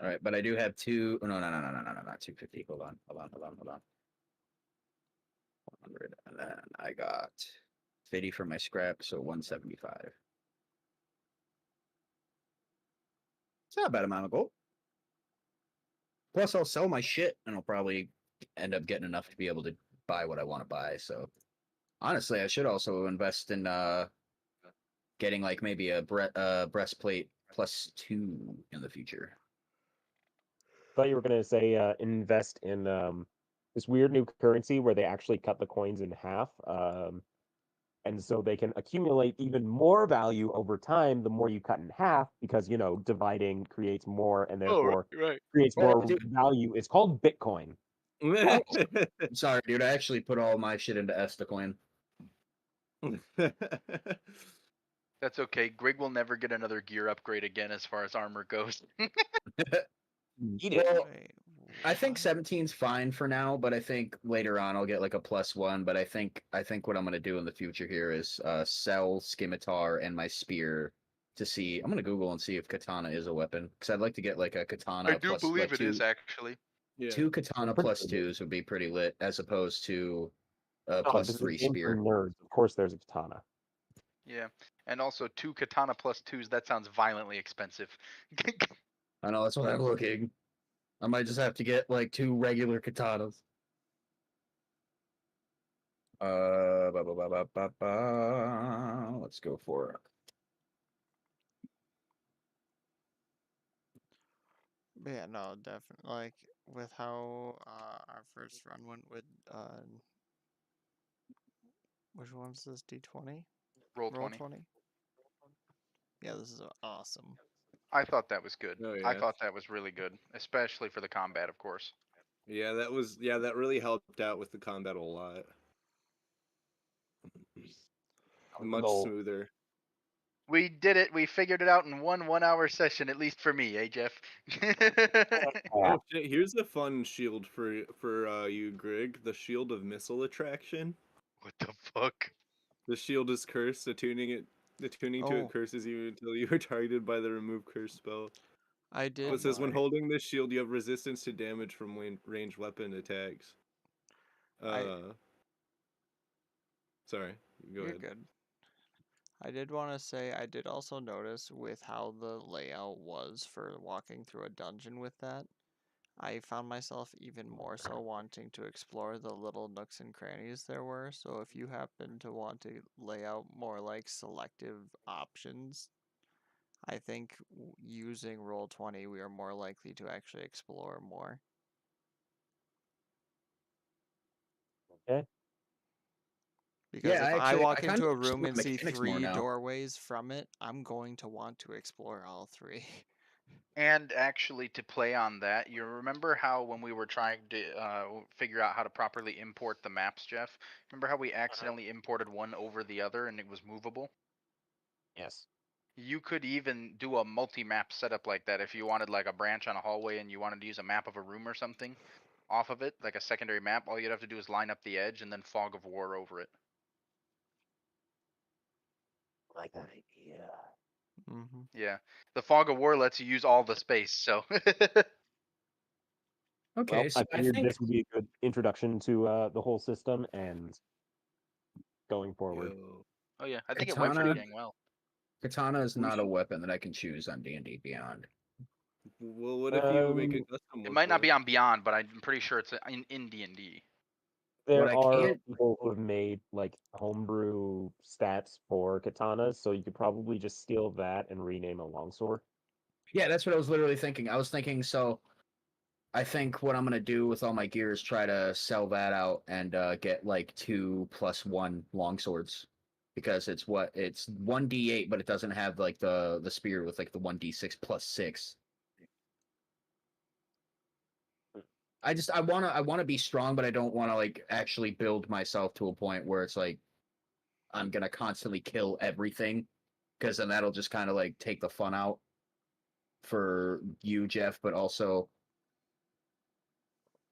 All right, but I do have 2. No, not 250. Hold on. 100. And then I got 50 for my scrap, so 175. It's not a bad amount of gold. Plus, I'll sell my shit, and I'll probably end up getting enough to be able to buy what I want to buy. So, honestly, I should also invest in getting like maybe a breastplate +2 in the future. Thought you were gonna say invest in this weird new currency where they actually cut the coins in half, and so they can accumulate even more value over time the more you cut in half because dividing creates more and therefore right. creates Oh, more dude. value. It's called Bitcoin. Sorry, dude. I actually put all my shit into Estacoin. That's okay. Grig will never get another gear upgrade again as far as armor goes. Eat it. Well, Wait, I think what? 17's fine for now, but I think later on I'll get like a +1. But I think what I'm gonna do in the future here is sell scimitar and my spear to see. I'm gonna Google and see if katana is a weapon because I'd like to get like a katana I do plus believe like it is actually. Yeah. two katana Pretty +2s would be pretty lit as opposed to Dog, this is a +3 game for spear. nerds. Of course, there's a katana. Yeah. And also 2 katana +2s, that sounds violently expensive. I know that's what I'm looking. I might just have to get like 2 regular katanas. Let's go for it. But yeah, no, definitely. Like with how our first run went with which one's this D20? Roll Roll 20. 20. Yeah, this is awesome. I thought that was good. Oh I yeah. thought that was really good, especially for the combat, of course. Yeah, that really helped out with the combat a lot. Much Lol. smoother. We did it. We figured it out in one 1-hour session, at least for me, eh, Jeff? Oh shit, here's a fun shield for you, Grig. The shield of missile attraction. What the fuck? The shield is cursed. Attuning to it Oh, curses you until you are targeted by the remove curse spell. I But did. it says when holding this shield, you have resistance to damage from ranged weapon attacks. I Sorry, go You're ahead. good. I did want to say I did also notice with how the layout was for walking through a dungeon with that. I found myself even more so wanting to explore the little nooks and crannies there were. So if you happen to want to lay out more like selective options, I think using Roll20 we are more likely to actually explore more. Okay. Because Yeah, if I walk I kind into of a understand room the and see mechanics more 3 now. doorways from it, I'm going to want to explore all 3. And actually, to play on that, you remember how when we were trying to figure out how to properly import the maps, Jeff? Remember how we accidentally imported one over the other and it was movable? Yes. You could even do a multi-map setup like that if you wanted like a branch on a hallway and you wanted to use a map of a room or something off of it, like a secondary map. All you'd have to do is line up the edge and then fog of war over it. Like that idea. Mm-hmm. Yeah, the fog of war lets you use all the space. So Okay, Well, so I I figured think this would be a good introduction to the whole system and going forward. Yo. oh yeah, I think it went pretty katana dang well. katana is We not a should- weapon that I can choose on D&D Beyond. Well, what if you make a custom It one might not for be it? on Beyond, but I'm pretty sure it's in D&D. There I are can't- people who have made like homebrew stats for katanas, so you could probably just steal that and rename a longsword. Yeah, that's what I was literally thinking. I was thinking, so I think what I'm gonna do with all my gear is try to sell that out and get like 2 + 1 longswords because it's 1d8, but it doesn't have like the spear with like the 1d6 + 6. I wanna be strong, but I don't wanna like actually build myself to a point where it's like I'm gonna constantly kill everything because then that'll just kind of like take the fun out for you, Jeff, but also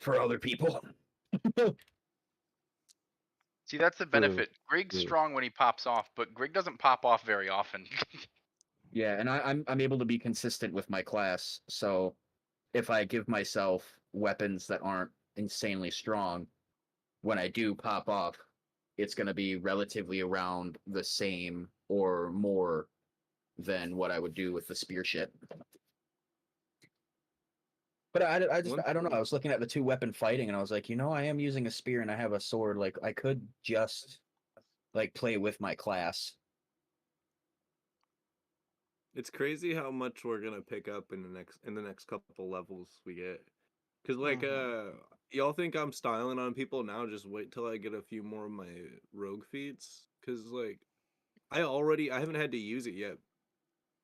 for other people. See, that's the True, benefit. Grig's true. strong when he pops off, but Grig doesn't pop off very often. Yeah, and I'm able to be consistent with my class, so if I give myself weapons that aren't insanely strong, when I do pop off, it's going to be relatively around the same or more than what I would do with the spear shit. But I One don't know. thing- I was looking at the 2-weapon fighting, and I was like, I am using a spear and I have a sword. Like, I could just like play with my class. It's crazy how much we're gonna pick up in the next couple levels we get. Cause like y'all think I'm styling on people now, just wait till I get a few more of my rogue feats. Cause like I haven't had to use it yet,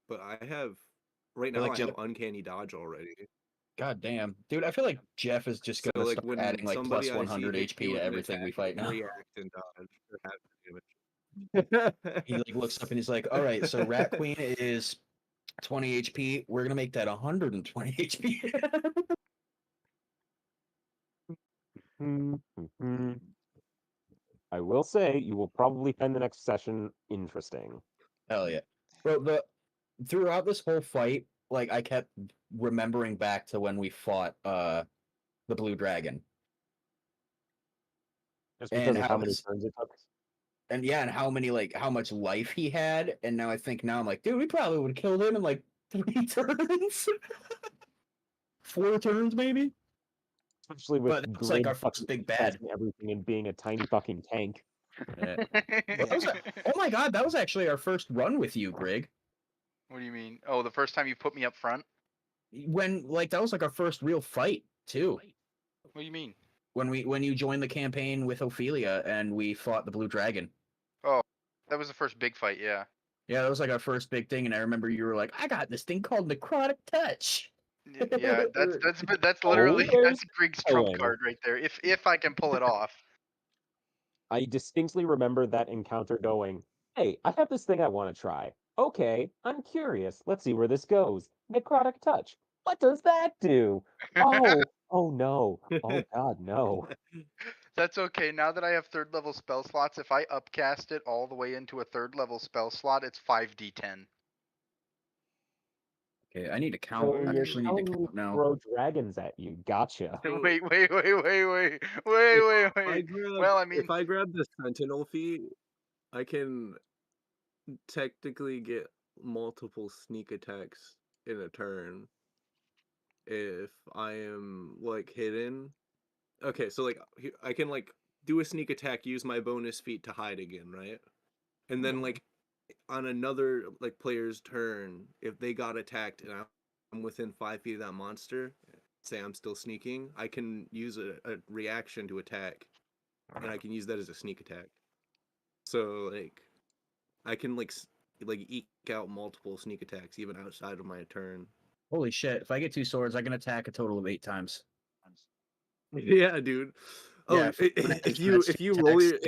but I have right But now like, I have uncanny dodge already. God damn, dude! I feel like Jeff is just So gonna like start when adding like somebody plus I see 100 hit HP you to with an everything we attack, fight now. react and dodge or have damage. He like looks up and he's like, "All right, so Rat Queen is 20 HP. We're gonna make that 120 HP." I will say you will probably find the next session interesting. Hell yeah! Well, throughout this whole fight, like I kept remembering back to when we fought the Blue Dragon, Just and because of how how many this, turns it took. and yeah, and how much life he had, and now I'm like, dude, we probably would have killed him in like 3 turns, 4 turns maybe. Especially with But that's like Grid our first fucking big bad. testing everything and being a tiny fucking tank. Yeah. Oh my god, that was actually our first run with you, Greg. What do you mean? Oh, the first time you put me up front? When like that was like our first real fight too. What do you mean? When you joined the campaign with Ophelia and we fought the Blue Dragon. Oh, that was the first big fight, yeah. Yeah, that was like our first big thing, and I remember you were like, "I got this thing called necrotic touch." Yeah, that's Oh, literally there's that's Grig's trump killing. card right there. If I can pull it off. I distinctly remember that encounter going, hey, I have this thing I want to try. Okay, I'm curious. Let's see where this goes. Necrotic touch. What does that do? Oh no. Oh god, no. That's okay. Now that I have 3rd level spell slots, if I upcast it all the way into a 3rd level spell slot, it's 5d10. Okay, I need to count. So I you're actually need to telling me count now. throw dragons at you. Gotcha. So, Wait. if I grab the Sentinel feat, I can technically get multiple sneak attacks in a turn if I am like hidden. Okay, so like I can like do a sneak attack, use my bonus feat to hide again, right? And then like on another like player's turn, if they got attacked and I'm within 5 feet of that monster, say I'm still sneaking, I can use a reaction to attack, and I can use that as a sneak attack. So like I can like eke out multiple sneak attacks even outside of my turn. Holy shit! If I get 2 swords, I can attack a total of 8 times. Yeah, dude. Oh, Yeah, if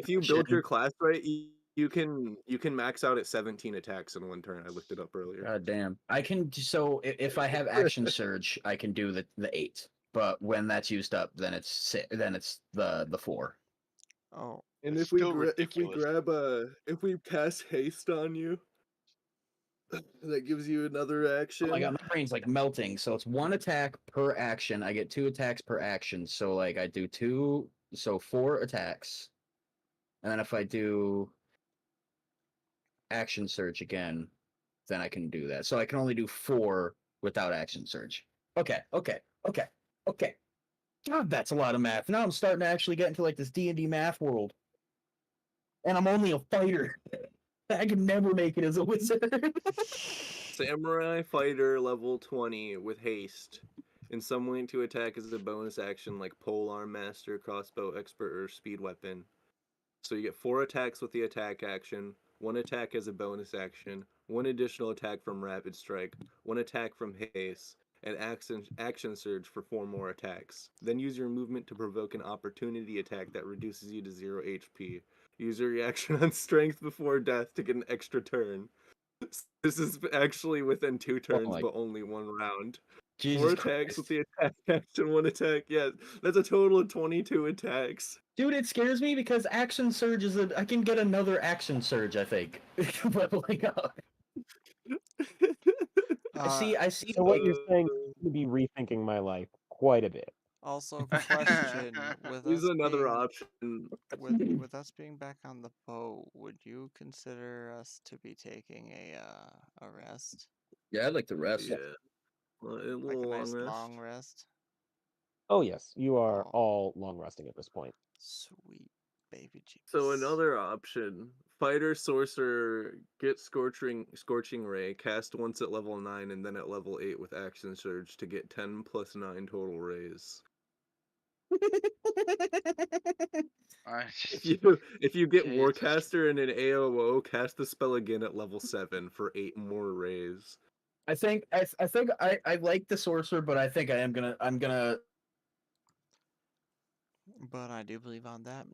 you build your class right, you can max out at 17 attacks in one turn. I looked it up earlier. God damn. I can so if I have action surge, I can do the 8. But when that's used up, then it's the 4. Oh, And It's if we still ridiculous. if we cast haste on you, that gives you another Oh action. my god, my brain's like melting. So it's 1 attack per action. I get 2 attacks per action. So like I do 4 attacks. And then if I do action surge again, then I can do that. So I can only do 4 without action surge. Okay. God, that's a lot of math. Now I'm starting to actually get into like this D&D math world. And I'm only a fighter. I can never make it as a wizard. Samurai fighter level 20 with haste. And some way to attack as a bonus action like polearm master, crossbow expert, or speed weapon. So you get 4 attacks with the attack action, 1 attack as a bonus action, 1 additional attack from rapid strike, 1 attack from haste, and action surge for 4 more attacks. Then use your movement to provoke an opportunity attack that reduces you to 0 HP. Use your reaction on strength before death to get an extra turn. This is actually within 2 turns, my- but only 1 round. 4 Jesus attacks Christ. with the attack action, 1 attack. Yeah, that's a total of 22 attacks. Dude, it scares me because action surge is I can get another action surge, I think. Leveling up. I see. So what you're saying is to be rethinking my life quite a bit. also question, with Use us another being option. with us being back on the boat, would you consider us to be taking a rest? Yeah, I'd like the rest. Yeah. A Like little a long nice rest. long rest? Oh yes, you are Oh. all long resting at this point. Sweet baby Jesus. So another option: fighter sorcerer, get scorching ray, cast once at level 9 and then at level 8 with action surge to get 10 plus 9 total rays. I If you get Jesus. Warcaster and an AOO, cast the spell again at level 7 for 8 more rays. I think I like the sorcerer, but I think I'm gonna. But I do believe on that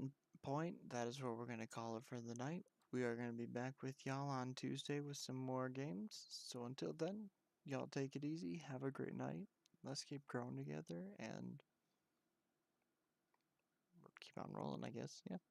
point, that is what we're going to call it for the night. We are going to be back with y'all on Tuesday with some more games. So until then, y'all take it easy. Have a great night. Let's keep growing together and keep on rolling, I guess. Yeah.